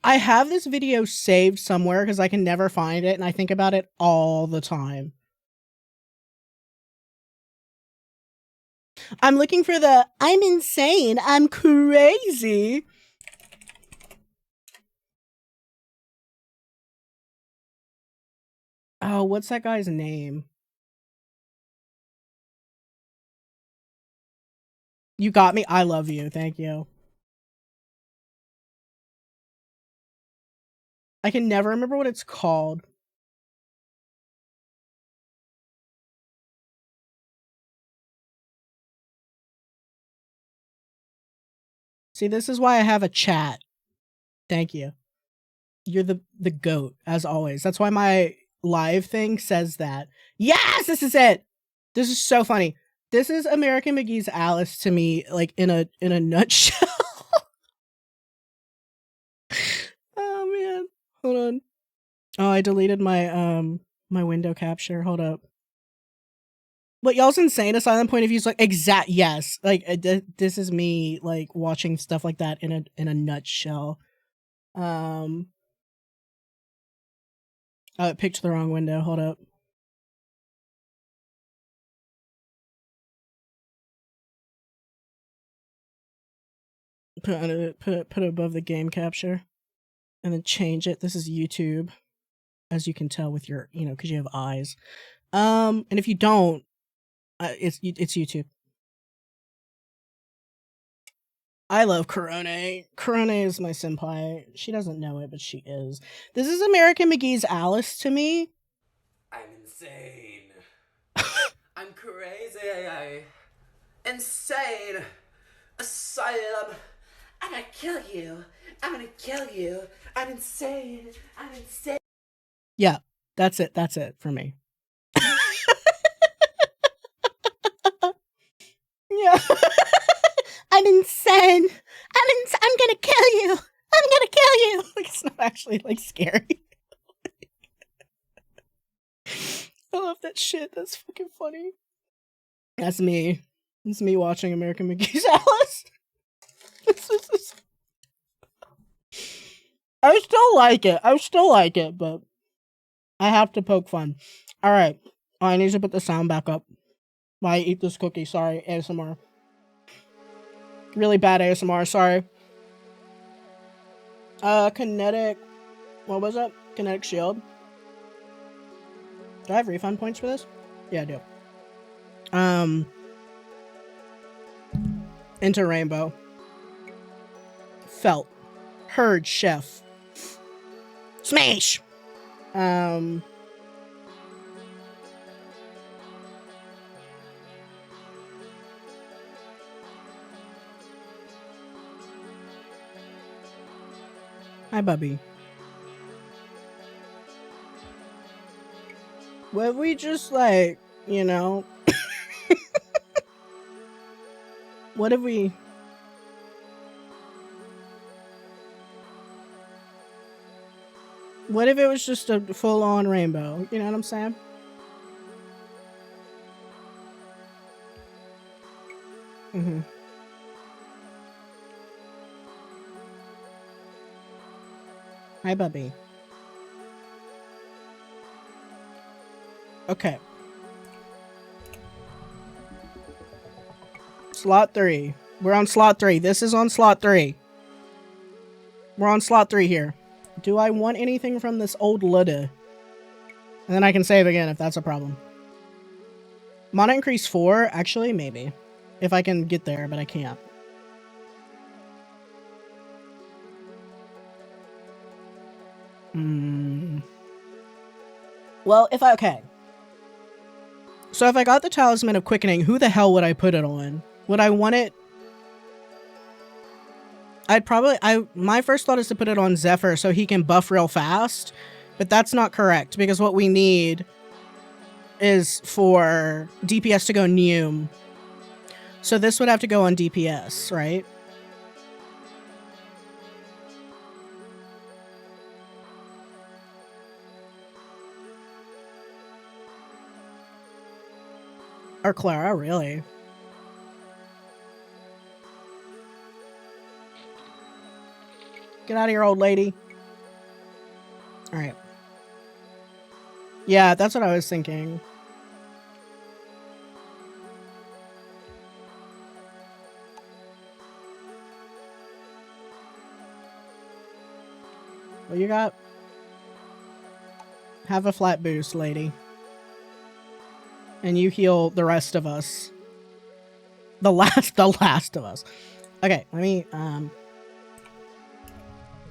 I have this video saved somewhere because I can never find it and I think about it all the time. I'm looking for the I'm insane, I'm crazy. Oh, what's that guy's name? You got me. I love you. Thank you. I can never remember what it's called. See, this is why I have a chat. Thank you. You're the goat, as always. That's why my live thing says that. Yes, this is it. This is so funny. This is American McGee's Alice to me, like in a nutshell. Oh man. Hold on. Oh, I deleted my my window capture. Hold up. What y'all's insane asylum point of view is like exact yes. Like this is me like watching stuff like that in a nutshell. Oh, it picked the wrong window. Hold up. Put it above the game capture, and then change it. This is YouTube, as you can tell with your, you know, because you have eyes. And if you don't, it's YouTube. I love Korone. Korone is my senpai. She doesn't know it, but she is. This is American McGee's Alice to me. I'm insane. I'm crazy. Insane. Asylum. I'm gonna kill you. I'm gonna kill you. I'm insane. I'm insane. Yeah, that's it. That's it for me. Yeah. I'm insane. I'm gonna kill you. I'm gonna kill you. Like, it's not actually like scary. I love that shit. That's fucking funny. That's me. It's me watching American McGee's Alice. I still like it, but I have to poke fun. Alright. Oh, I need to put the sound back up while I eat this cookie. Sorry, ASMR. Really bad ASMR, sorry. Kinetic. What was it? Kinetic shield. Do I have refund points for this? Yeah, I do. Into rainbow. Felt. Heard chef. Smash! Hi, Bubby. What if we just, like, you know... What if we... What if it was just a full-on rainbow? You know what I'm saying? Mm-hmm. Hi, Bubby. Okay. Slot 3. We're on slot 3. This is on slot 3. We're on slot 3 here. Do I want anything from this old Ludda? And then I can save again if that's a problem. Mana increase 4? Actually, maybe. If I can get there, but I can't. Well, if I... Okay. So if I got the Talisman of Quickening, who the hell would I put it on? Would I want it... I'd probably... My first thought is to put it on Zephyr so he can buff real fast. But that's not correct, because what we need is for DPS to go Neum. So this would have to go on DPS, right? Or Clara, really? Get out of here, old lady. Alright. Yeah, that's what I was thinking. What you got? Have a flat boost, lady. And you heal the rest of us. The last of us. Okay, let me,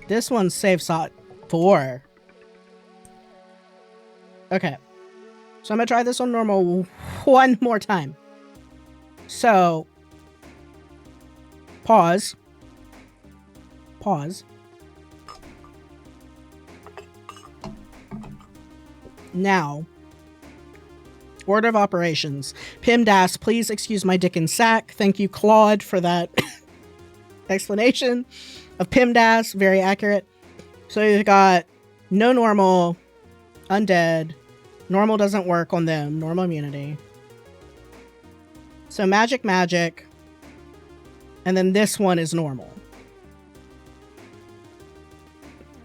this one's save slot 4. Okay. So I'm gonna try this on normal one more time. So, pause. Pause. Now, order of operations. PIMDAS, please excuse my dick and sack. Thank you, Claude, for that explanation of PIMDAS. Very accurate. So you've got no normal, undead. Normal doesn't work on them. Normal immunity. So magic. And then this one is normal.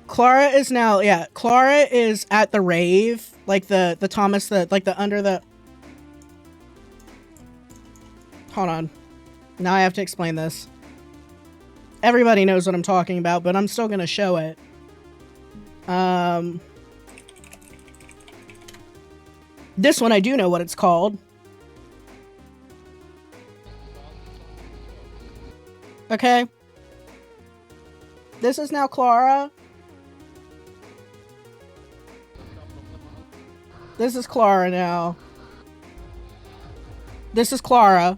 Clara is now, yeah, Clara is at the rave. Like the Thomas, like the under the... Hold on. Now I have to explain this. Everybody knows what I'm talking about, but I'm still gonna show it. This one I do know what it's called. Okay. This is now Clara. This is Clara now. This is Clara.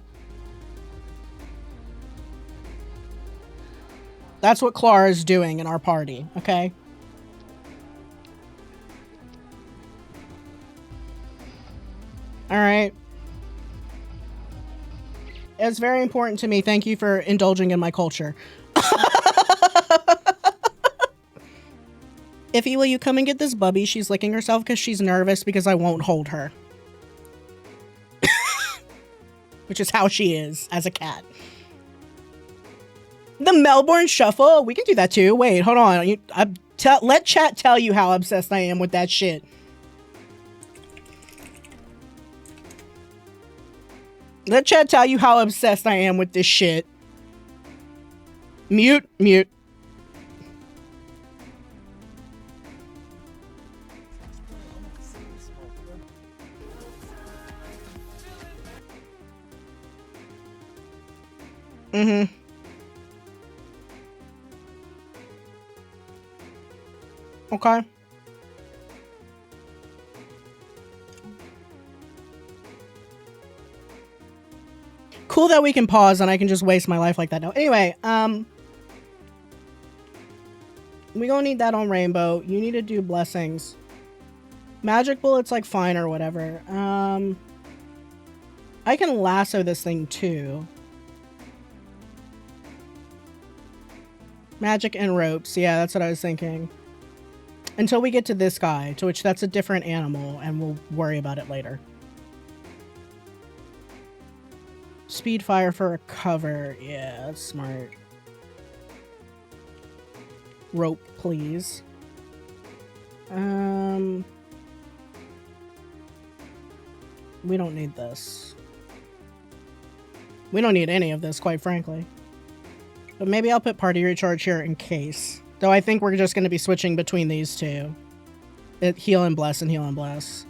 That's what Clara is doing in our party, okay? Alright. It's very important to me. Thank you for indulging in my culture. Iffy, will you come and get this bubby? She's licking herself because she's nervous because I won't hold her. Which is how she is as a cat. The Melbourne Shuffle? We can do that too. Wait, hold on. Let chat tell you how obsessed I am with that shit. Let chat tell you how obsessed I am with this shit. Mute, mute. Mm-hmm. Okay. Cool that we can pause and I can just waste my life like that now. Anyway, we gonna need that on Rainbow. You need to do blessings. Magic bullets, like, fine or whatever. I can lasso this thing too. Magic and ropes. Yeah, that's what I was thinking. Until we get to this guy, to which that's a different animal, and we'll worry about it later. Speed fire for a cover. Yeah, that's smart. Rope, please. We don't need this. We don't need any of this, quite frankly. But maybe I'll put party recharge here in case. Though I think we're just going to be switching between these two. Heal and bless and heal and bless.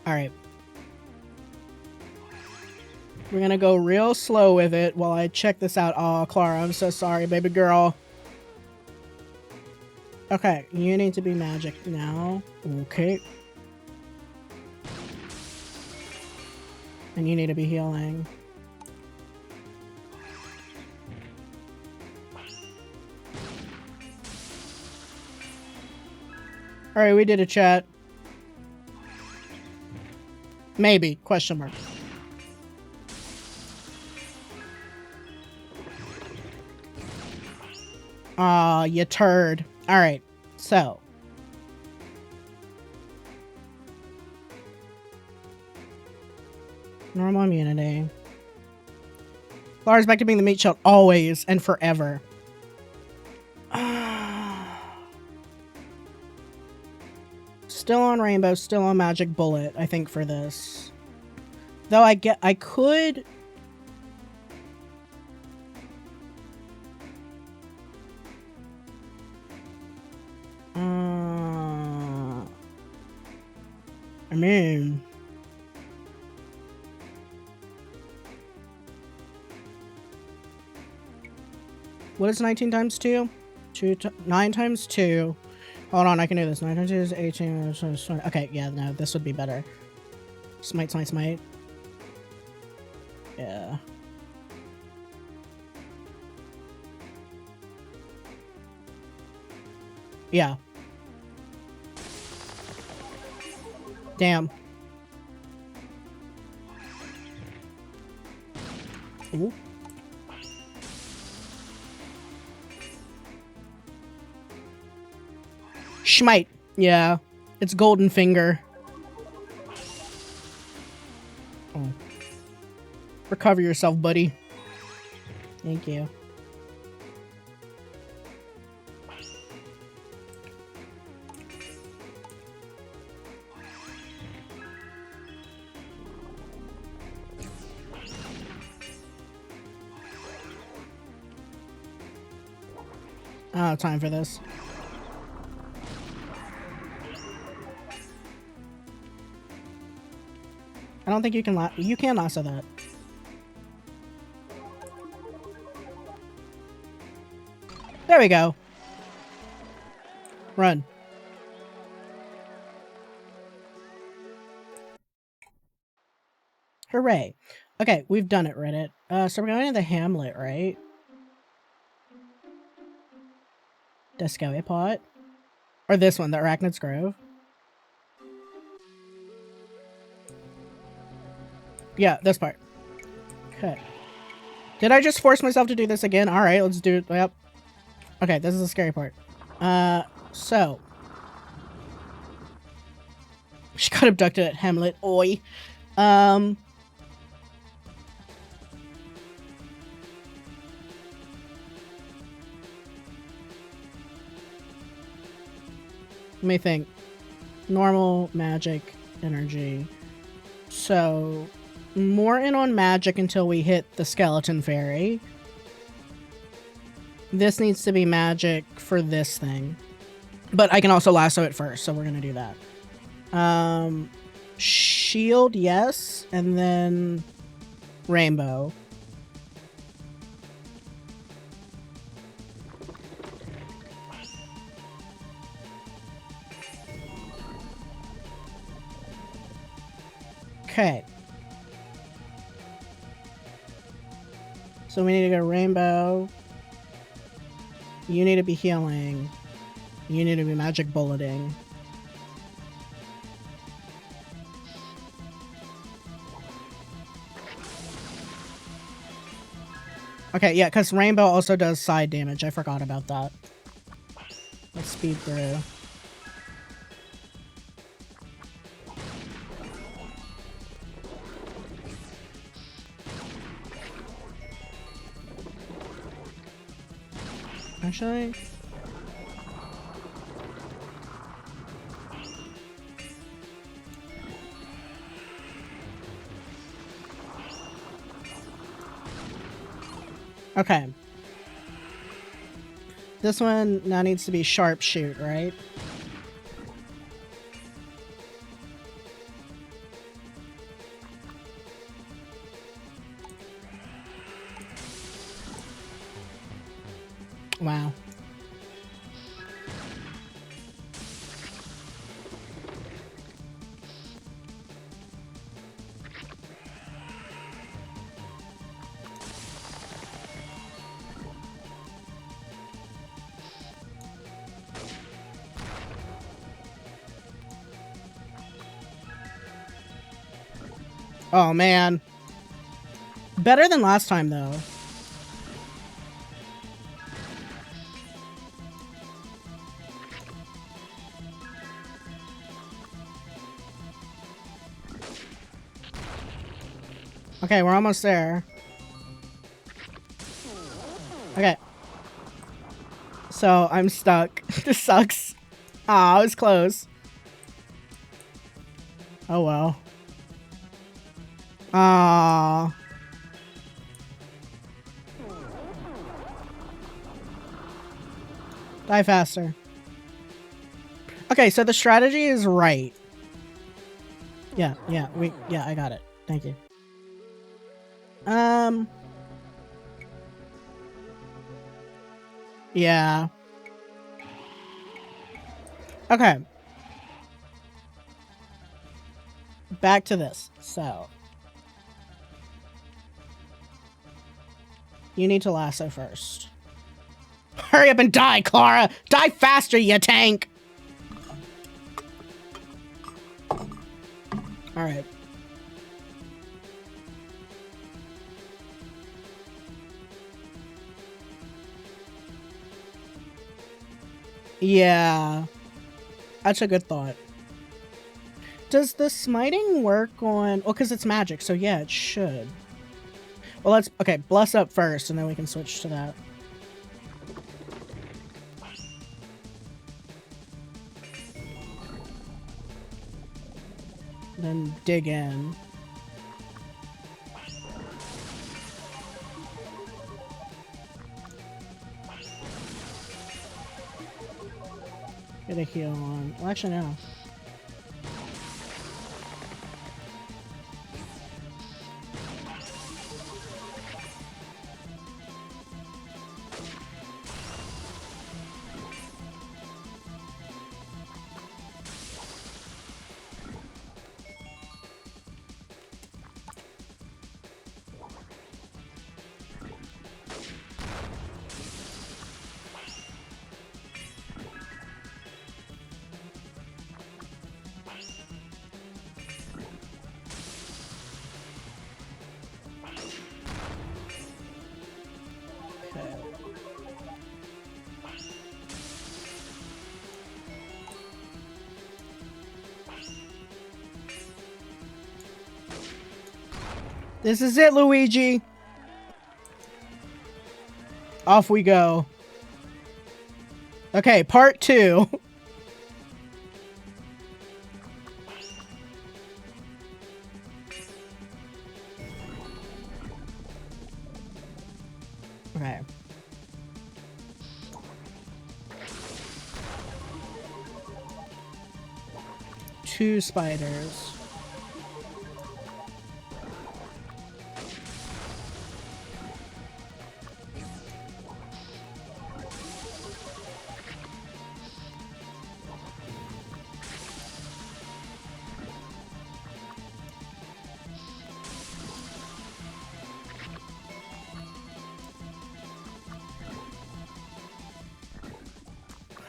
Alright. We're gonna go real slow with it while I check this out. Oh, Clara, I'm so sorry, baby girl. Okay, you need to be magic now. Okay. And you need to be healing. Alright, we did a chat. Maybe, question mark. Aw, you turd. Alright, so. Normal immunity. Clara's back to being the meat shield always and forever. Still on Rainbow, still on Magic Bullet, I think, for this. Though I could... I mean... What is 19 times 2? 9 times 2. Hold on, I can do this. 9 times 2 is 18. Okay, yeah, no, this would be better. Smite, smite, smite. Yeah. Yeah. Damn. Ooh. Schmite. Yeah. It's Golden Finger. Oh. Recover yourself, buddy. Thank you. I don't have time for this. I don't think you can you can lasso that. There we go. Run. Hooray. Okay, we've done it, Reddit. So we're going to the hamlet, right? Descoe pot. Or this one, the Arachnid's Grove. Yeah, this part. Okay. Did I just force myself to do this again? Alright, let's do it. Yep. Okay, this is the scary part. So. She got abducted at Hamlet. Oi. Let me think. Normal, magic, energy. So, more in on magic until we hit the skeleton fairy. This needs to be magic for this thing. But I can also lasso it first, so we're gonna do that. Shield, yes, and then rainbow. Okay. So we need to go rainbow. You need to be healing. You need to be magic bulleting. Okay, yeah, because rainbow also does side damage. I forgot about that. Let's speed through. Actually, okay. This one now needs to be sharpshoot, right? Wow. Oh, man. Better than last time, though. Okay, we're almost there. Okay. So, I'm stuck. This sucks. Aw, it was close. Oh, well. Aww. Die faster. Okay, so the strategy is right. Yeah, I got it. Thank you. Yeah. Okay. Back to this. So. You need to lasso first. Hurry up and die, Clara! Die faster, you tank! Alright. Yeah. That's a good thought. Does the smiting work on... Oh, because it's magic, so yeah, it should. Well, let's... Okay, bless up first, and then we can switch to that. Then dig in. Get a heal on. Well, actually, no. This is it, Luigi. Off we go. Okay, part 2. Okay. Two spiders.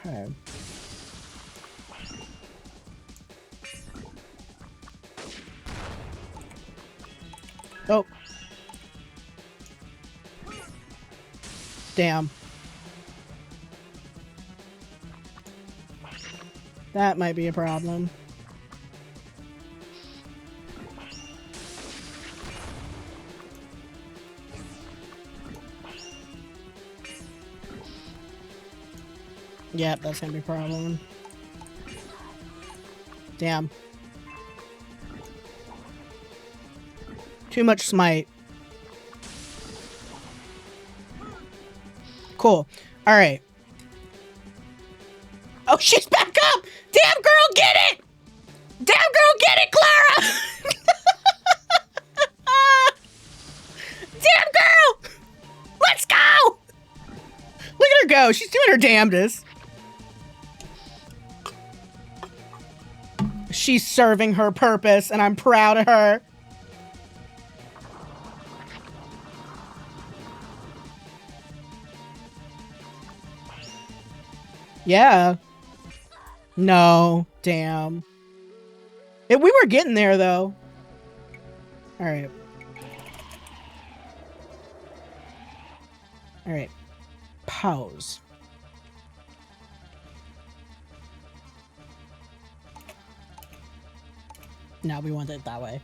Okay. Oh. Damn. That might be a problem. Yep, that's gonna be a problem. Damn. Too much smite. Cool. Alright. Oh, she's back up! Damn girl, get it! Damn girl, get it, Clara! Damn girl! Let's go! Look at her go. She's doing her damnedest. She's serving her purpose, and I'm proud of her. Yeah. No. Damn. We were getting there, though. Alright. Alright. Pause. No, we want it that way.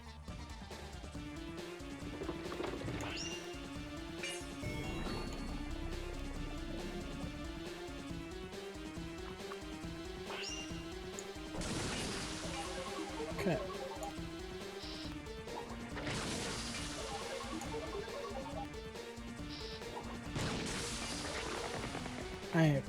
Okay. Alright.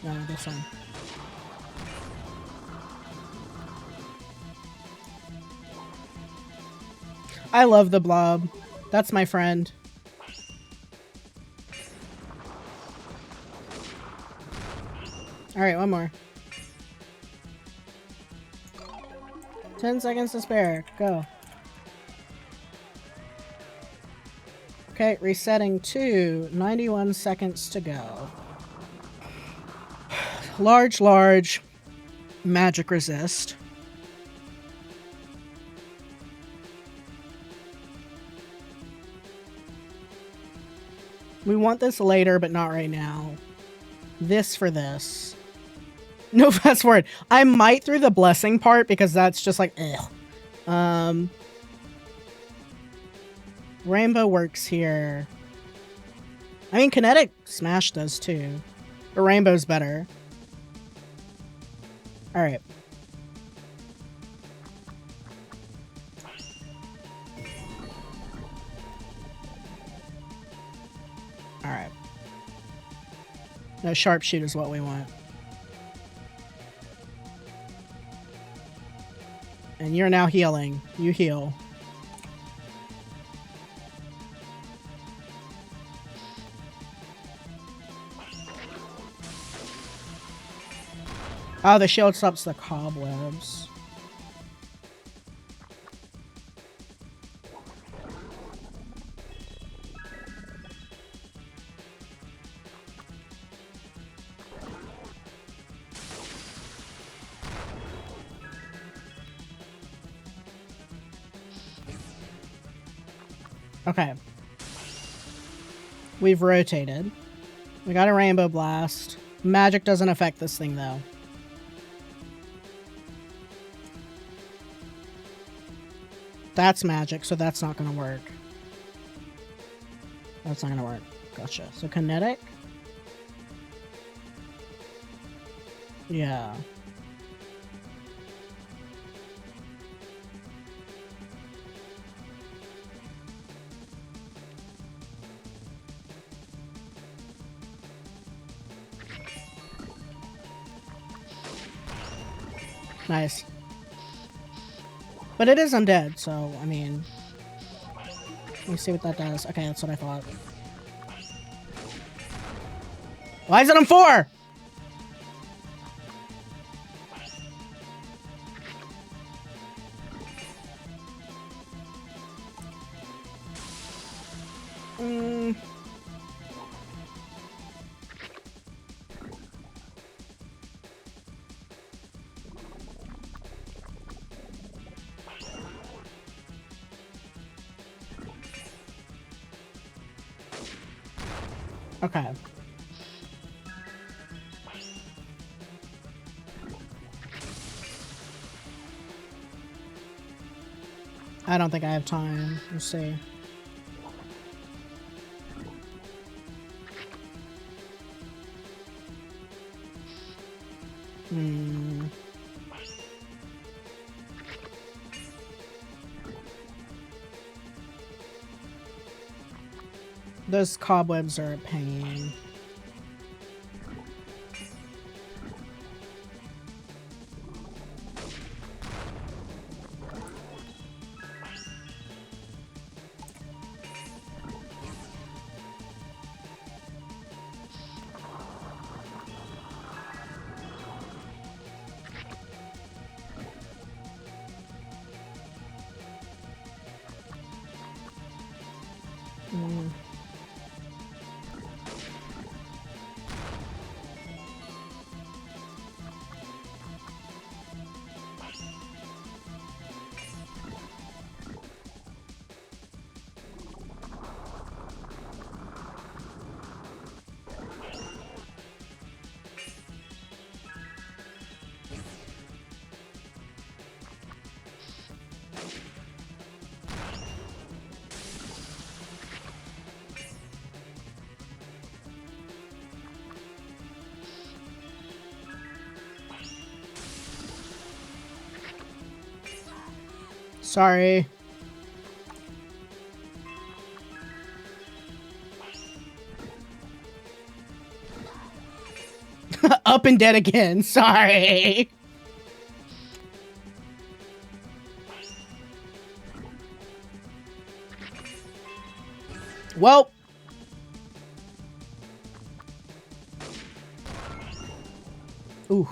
No, that's fine. I love the blob. That's my friend. Alright, one more. 10 seconds to spare. Go. Okay, resetting to 91 seconds to go. Large magic resist. We want this later, but not right now. this for this. No fast forward. I might through the blessing part because that's just like, ugh. Rainbow works here. I mean, kinetic smash does too. But rainbow's better. Alright. Alright. No, sharpshoot is what we want. And you're now healing. You heal. Oh, the shield stops the cobwebs. Okay. We've rotated. We got a rainbow blast. Magic doesn't affect this thing though. That's magic, so that's not gonna work. That's not gonna work. Gotcha. So kinetic? Yeah. Nice. But it is undead, so, I mean... Let me see what that does. Okay, that's what I thought. Why is it on 4? Okay. I don't think I have time. Let's see. Those cobwebs are a pain. Sorry. Up and dead again. Sorry. Well. Ooh.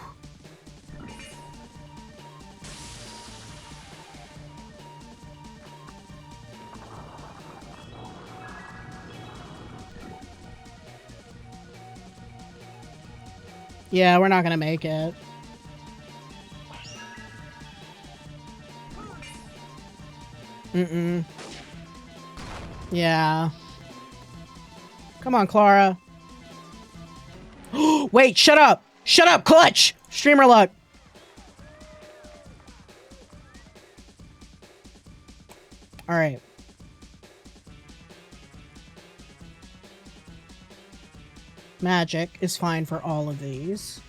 Yeah, we're not gonna make it. Yeah. Come on, Clara. Wait, shut up! Shut up, Clutch! Streamer luck. Alright. Magic is fine for all of these.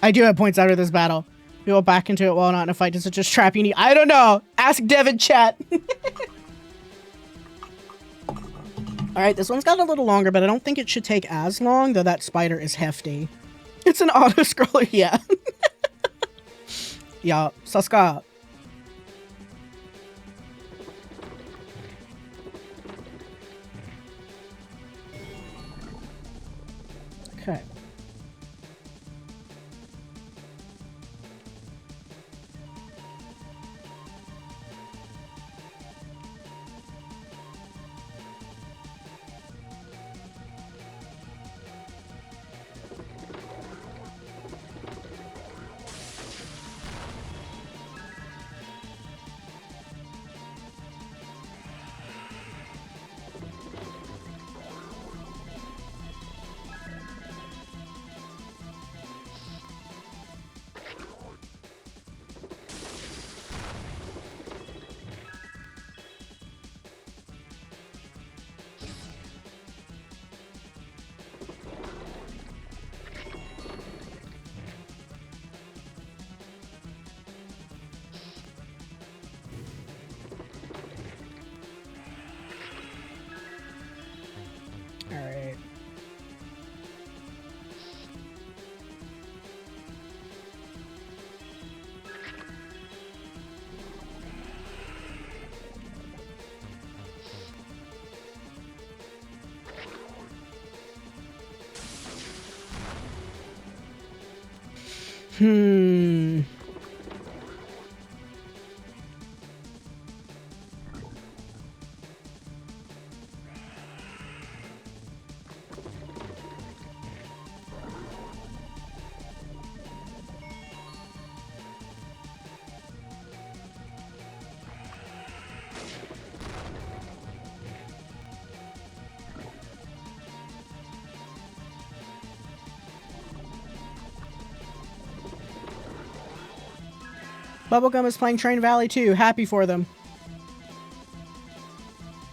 I do have points out of this battle. We go back into it while not in a fight. Does it just trap you? I don't know. Ask Devin chat. Alright, this one's got a little longer, but I don't think it should take as long, though that spider is hefty. It's an auto-scroller, yeah. Yeah, Saska. Okay. Alright. Bubblegum is playing Train Valley too. Happy for them.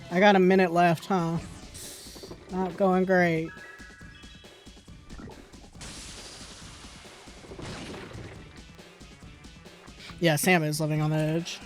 I got a minute left, huh? Not going great. Yeah, Sam is living on the edge.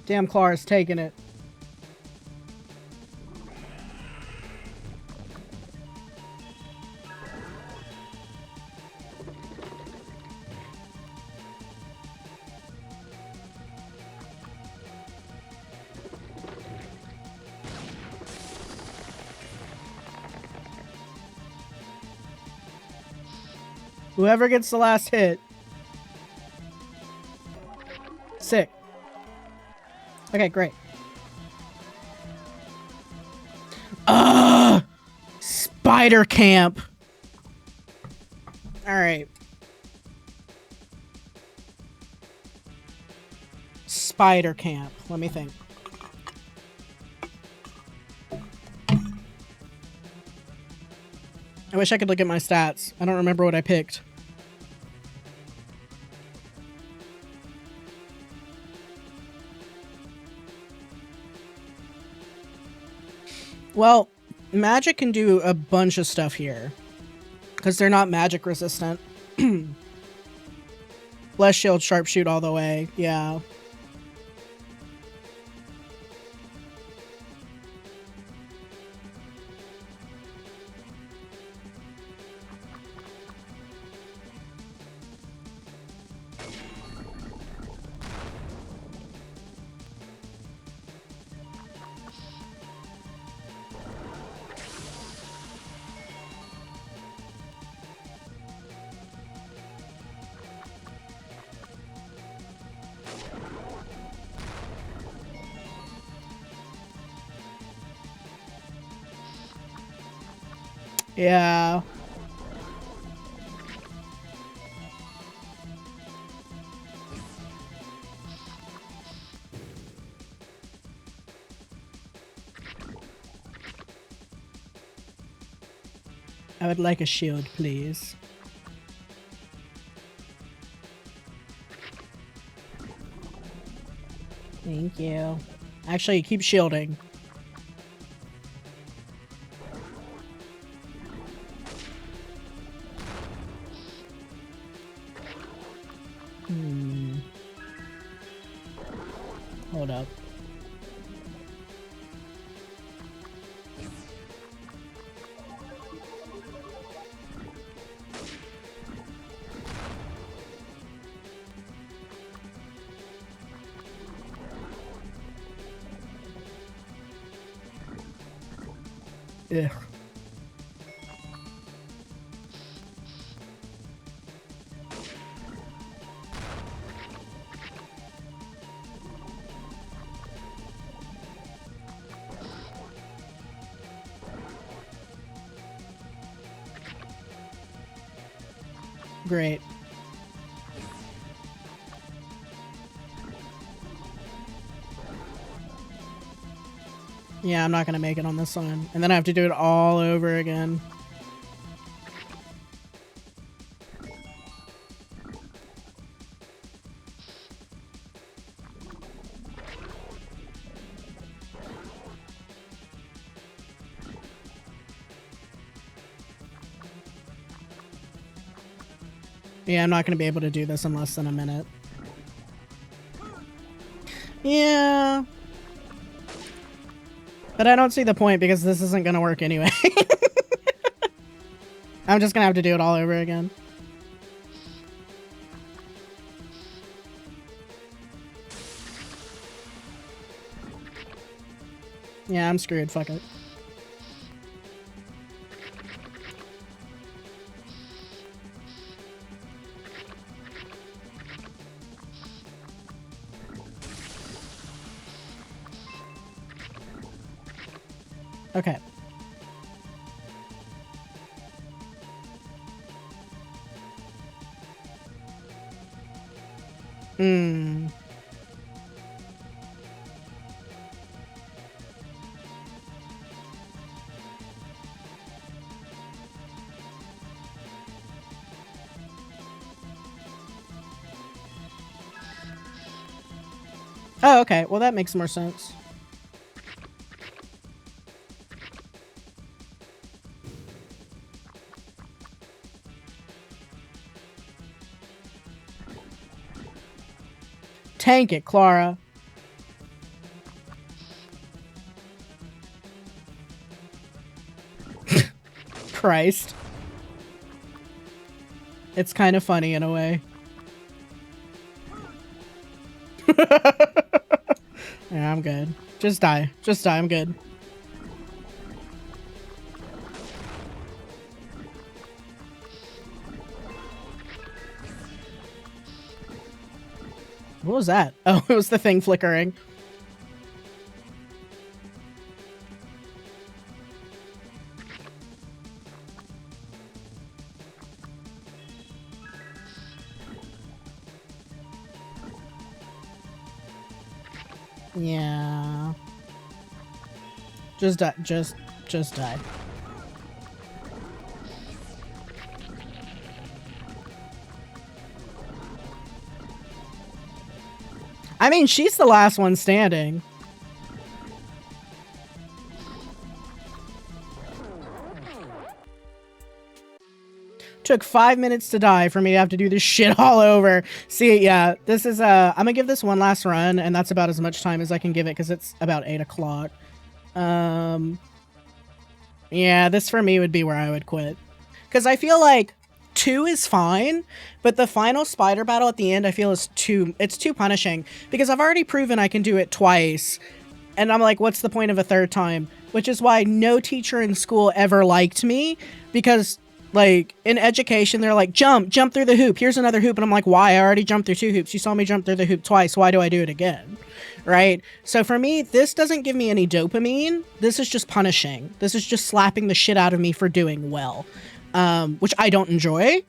Damn, Clara's taking it. Whoever gets the last hit. Sick. Okay, great. Spider camp. All right. Spider camp. Let me think. I wish I could look at my stats. I don't remember what I picked. Well, magic can do a bunch of stuff here. Because they're not magic resistant. Bless shield, sharpshoot all the way. Yeah. Yeah. I would like a shield, please. Thank you. Actually, keep shielding. Hold up. Ugh. Great. Yeah, I'm not gonna make it on this one. And then I have to do it all over again. Yeah, I'm not gonna be able to do this in less than a minute. Yeah. But I don't see the point because this isn't gonna work anyway. I'm just gonna have to do it all over again. Yeah, I'm screwed. Fuck it. Okay. Oh, okay. Well, that makes more sense. Tank it, Clara. Christ. It's kind of funny in a way. Yeah, I'm good. Just die. Just die. I'm good. What was that? Oh, it was the thing flickering. Yeah. Just die. Just die. I mean, she's the last one standing. Took 5 minutes to die for me to have to do this shit all over. See, yeah, this is, I'm gonna give this one last run, and that's about as much time as I can give it, because it's about 8 o'clock. Yeah, this for me would be where I would quit. Because I feel like 2 is fine, but the final spider battle at the end I feel is too punishing. Because I've already proven I can do it twice, and I'm like, what's the point of a third time? Which is why no teacher in school ever liked me, because Like, in education, they're like, jump through the hoop. Here's another hoop. And I'm like, why? I already jumped through 2 hoops. You saw me jump through the hoop twice. Why do I do it again? Right? So for me, this doesn't give me any dopamine. This is just punishing. This is just slapping the shit out of me for doing well, which I don't enjoy.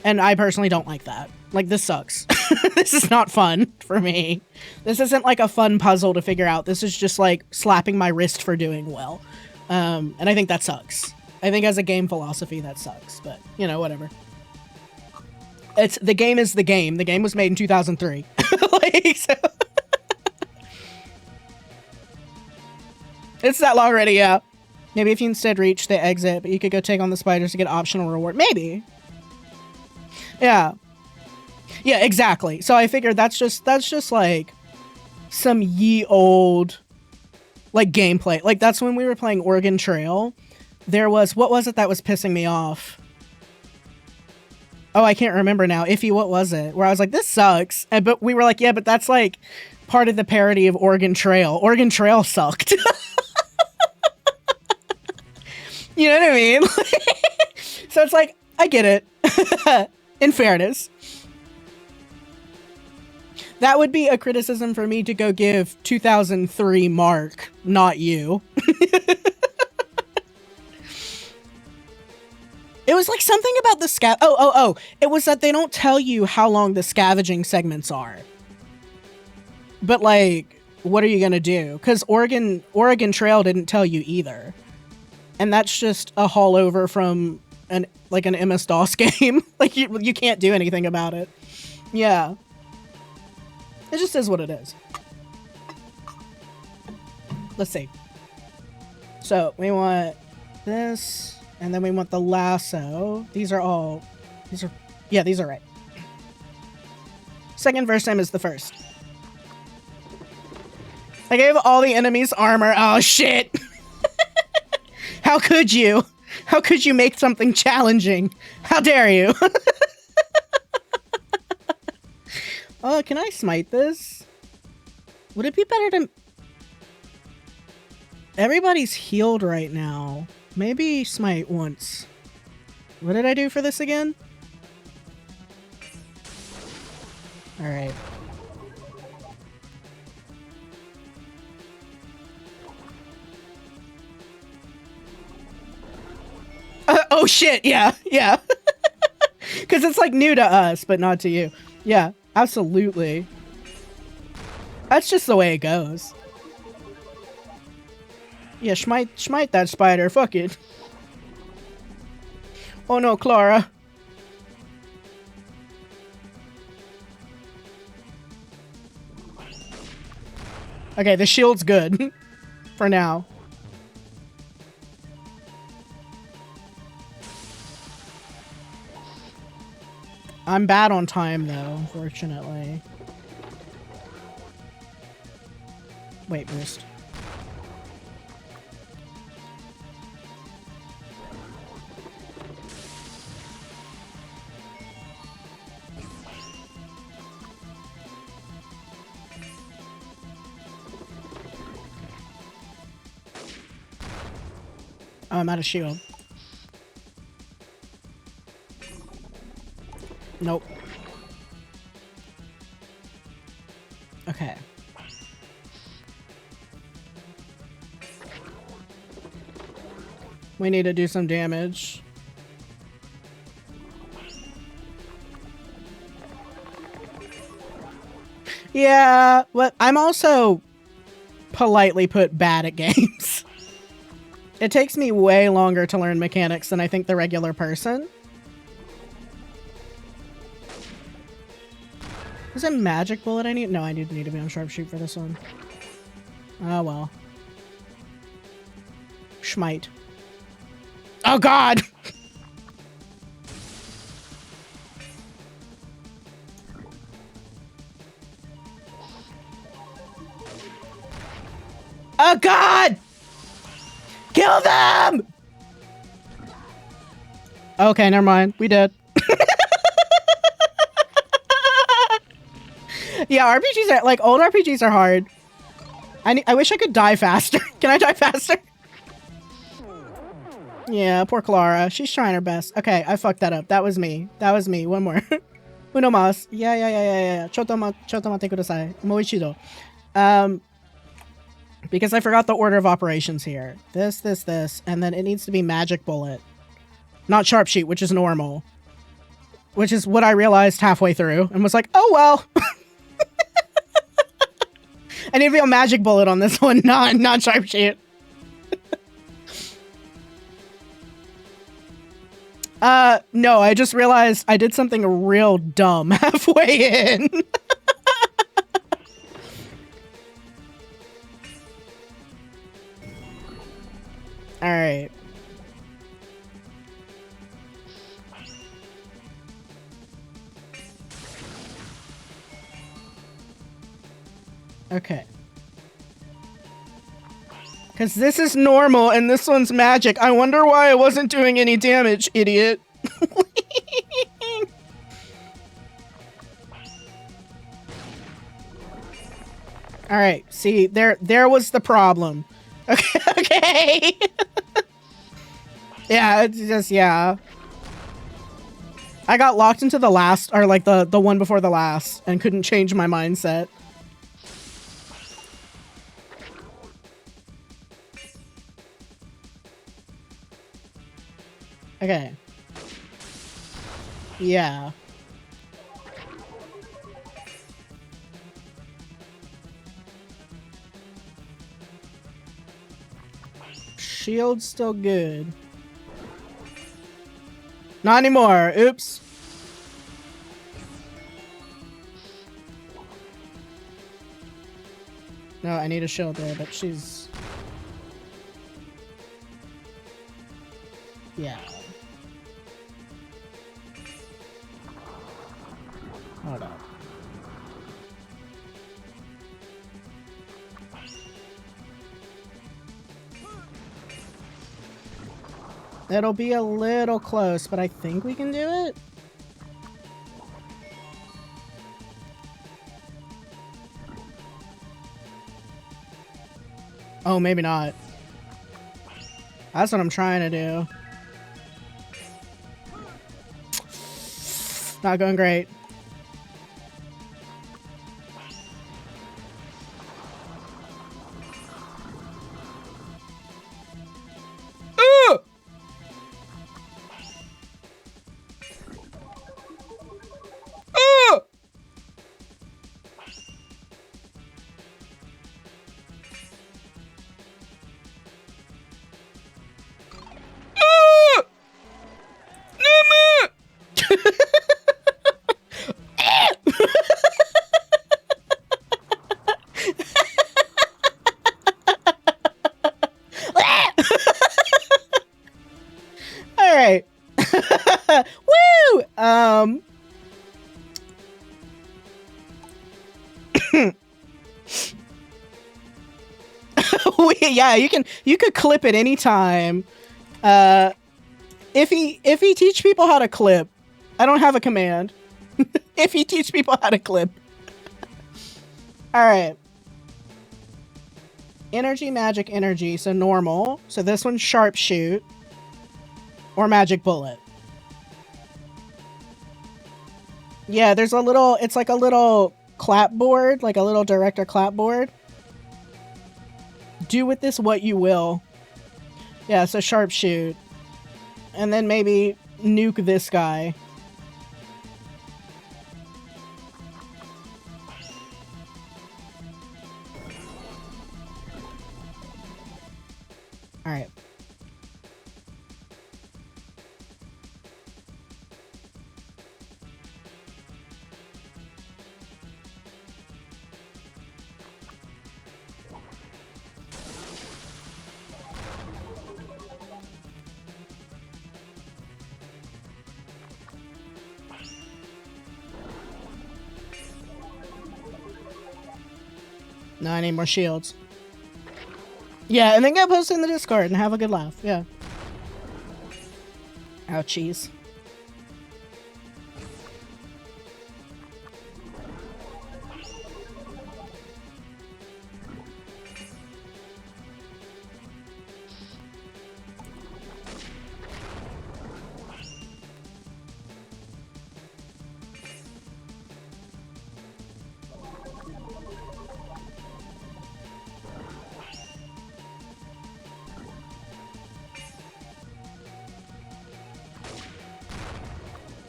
And I personally don't like that. Like, this sucks. This is not fun for me. This isn't like a fun puzzle to figure out. This is just like slapping my wrist for doing well. And I think that sucks. I think as a game philosophy, that sucks. But, you know, whatever. The game is the game. The game was made in 2003. Like, so it's that long already, yeah. Maybe if you instead reach the exit, but you could go take on the spiders to get optional reward. Maybe. Yeah. Yeah, exactly. So I figured that's just like some ye old like gameplay. Like that's when we were playing Oregon Trail. There was, what was it that was pissing me off? Oh, I can't remember now. Iffy, what was it? Where I was like, this sucks. But we were like, yeah, but that's like part of the parody of Oregon Trail. Oregon Trail sucked. You know what I mean? So it's like, I get it. In fairness. That would be a criticism for me to go give 2003 Mark, not you. It was like something about the Oh. It was that they don't tell you how long the scavenging segments are. But like, what are you gonna do? Because Oregon Trail didn't tell you either. And that's just a haul over from an MS-DOS game. Like you can't do anything about it. Yeah. It just is what it is. Let's see. So we want this. And then we want the lasso. These are right. Second verse time is the first. I gave all the enemies armor. Oh, shit. How could you? How could you make something challenging? How dare you? Oh, can I smite this? Would it be better to... Everybody's healed right now. Maybe smite once. What did I do for this again? Alright. Oh shit, yeah. Because it's like new to us, but not to you. Yeah, absolutely. That's just the way it goes. Yeah, smite that spider. Fuck it. Oh no, Clara. Okay, the shield's good. For now. I'm bad on time, though, unfortunately. Wait, boost. Oh, I'm out of shield. Nope. Okay. We need to do some damage. Yeah, but I'm also politely put bad at games. It takes me way longer to learn mechanics than I think the regular person. Is it magic bullet I need? No, I need to be on sharpshoot for this one. Oh well. Schmite. Oh god! Oh god! Kill them! Okay, never mind. We did. Yeah, RPGs are like old RPGs are hard. I wish I could die faster. Can I die faster? Yeah, poor Clara. She's trying her best. Okay, I fucked that up. That was me. That was me. One more. Uno más. Yeah. Choto mate kudasai. Mo ichido. Because I forgot the order of operations here. This, and then it needs to be magic bullet. Not sharpshoot, which is normal. Which is what I realized halfway through and was like, oh well. I need to be a magic bullet on this one, not sharpshoot. No, I just realized I did something real dumb halfway in. All right. Okay. Because this is normal and this one's magic. I wonder why I wasn't doing any damage, idiot. All right. See, there was the problem. Okay. Okay. Yeah, it's just, yeah. I got locked into the last, or like the one before the last, and couldn't change my mindset. Okay. Yeah. Shield's still good. Not anymore. Oops. No, I need a shield there, but she's... Yeah. Hold up. It'll be a little close, but I think we can do it. Oh, maybe not. That's what I'm trying to do. Not going great. Yeah, you could clip at any time. If he teach people how to clip, I don't have a command. If he teach people how to clip. All right. Energy, magic, energy. So normal. So this one's sharpshoot or magic bullet. Yeah, there's a little, it's like a little clapboard, like a little director clapboard. Do with this what you will. Yeah, so sharpshoot. And then maybe nuke this guy. Alright. No, I need more shields. Yeah, and then get posted in the Discord and have a good laugh. Yeah. Ouchies.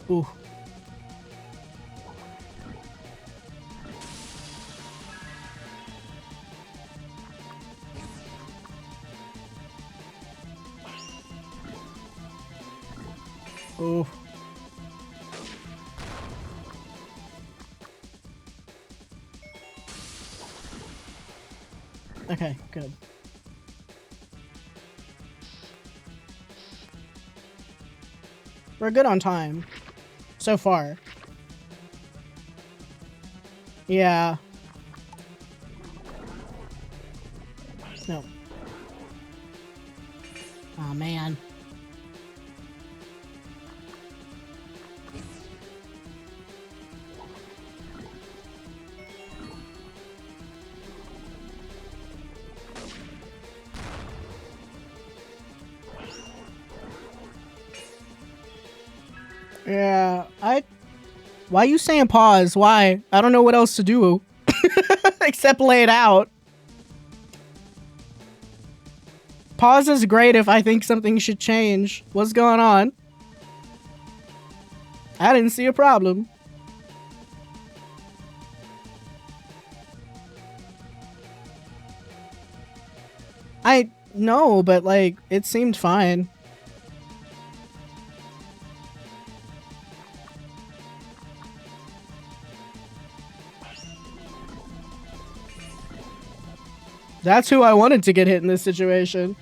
Ooh. Ooh. Okay, good. We're good on time. So far. Yeah. No. Oh man. Yeah, why you saying pause? Why? I don't know what else to do. Except lay it out. Pause is great if I think something should change. What's going on? I didn't see a problem. I know, but like, it seemed fine. That's who I wanted to get hit in this situation.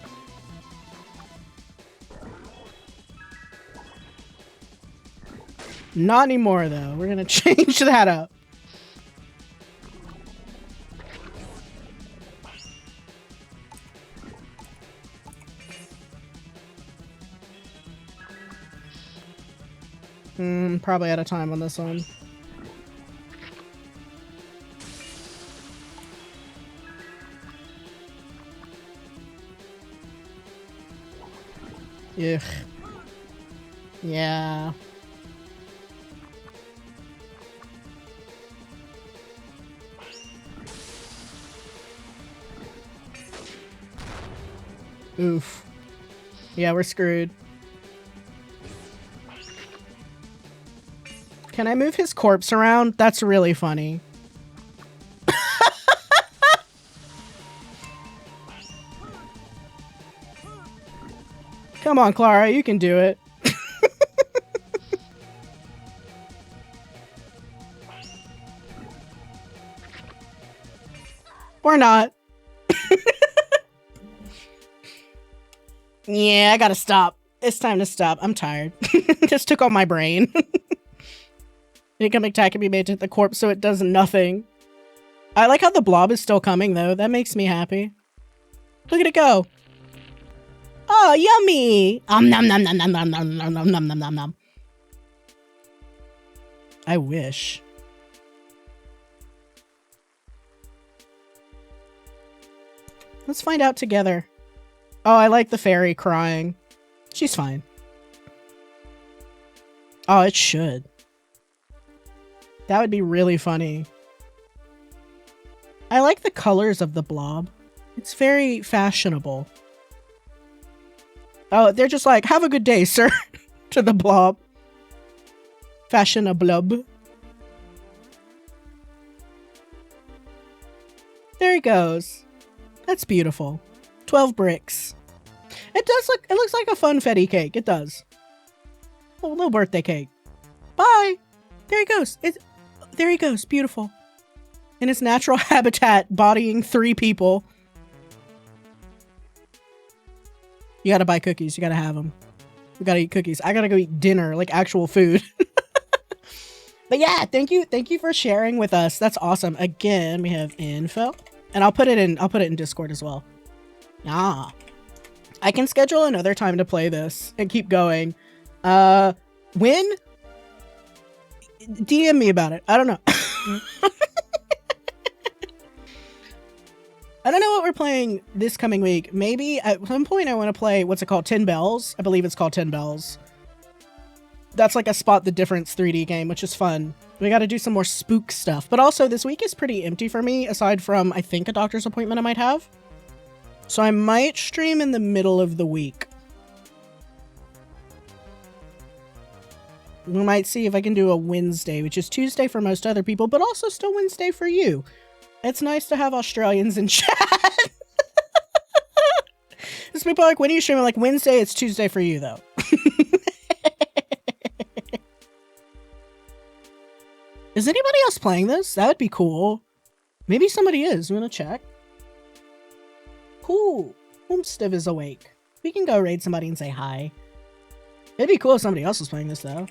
Not anymore, though. We're gonna change that up. Probably out of time on this one. Ugh. Yeah. Oof. Yeah, we're screwed. Can I move his corpse around? That's really funny. Come on, Clara, you can do it. Or not. Yeah, I gotta stop. It's time to stop. I'm tired. Just took all my brain. Incoming attack can be made to hit the corpse so it does nothing. I like how the blob is still coming though. That makes me happy. Look at it go. Oh, yummy! Nom nom nom nom nom nom nom nom nom nom nom nom. I wish. Let's find out together. Oh, I like the fairy crying. She's fine. Oh, it should. That would be really funny. I like the colors of the blob. It's very fashionable. Oh, they're just like, have a good day, sir, to the blob. Fashionable. There he goes. That's beautiful. 12 bricks. It does look, it looks like a funfetti cake. It does. A little birthday cake. Bye. There he goes. There he goes. Beautiful. In its natural habitat, bodying 3 people. You gotta buy cookies. You gotta have them. We gotta eat cookies. I gotta go eat dinner, like actual food. But yeah, thank you for sharing with us. That's awesome. Again, we have info, and I'll put it in Discord as well. Ah, I can schedule another time to play this and keep going. When? DM me about it. I don't know. I don't know what we're playing this coming week. Maybe at some point I want to play, what's it called? 10 Bells? I believe it's called 10 Bells. That's like a Spot the Difference 3D game, which is fun. We got to do some more spook stuff. But also, this week is pretty empty for me, aside from, I think, a doctor's appointment I might have. So I might stream in the middle of the week. We might see if I can do a Wednesday, which is Tuesday for most other people, but also still Wednesday for you. It's nice to have Australians in chat. Because people are like, when are you streaming? Like, Wednesday, it's Tuesday for you, though. Is anybody else playing this? That would be cool. Maybe somebody is. You want to check? Cool. Homestead is awake. We can go raid somebody and say hi. It'd be cool if somebody else was playing this, though.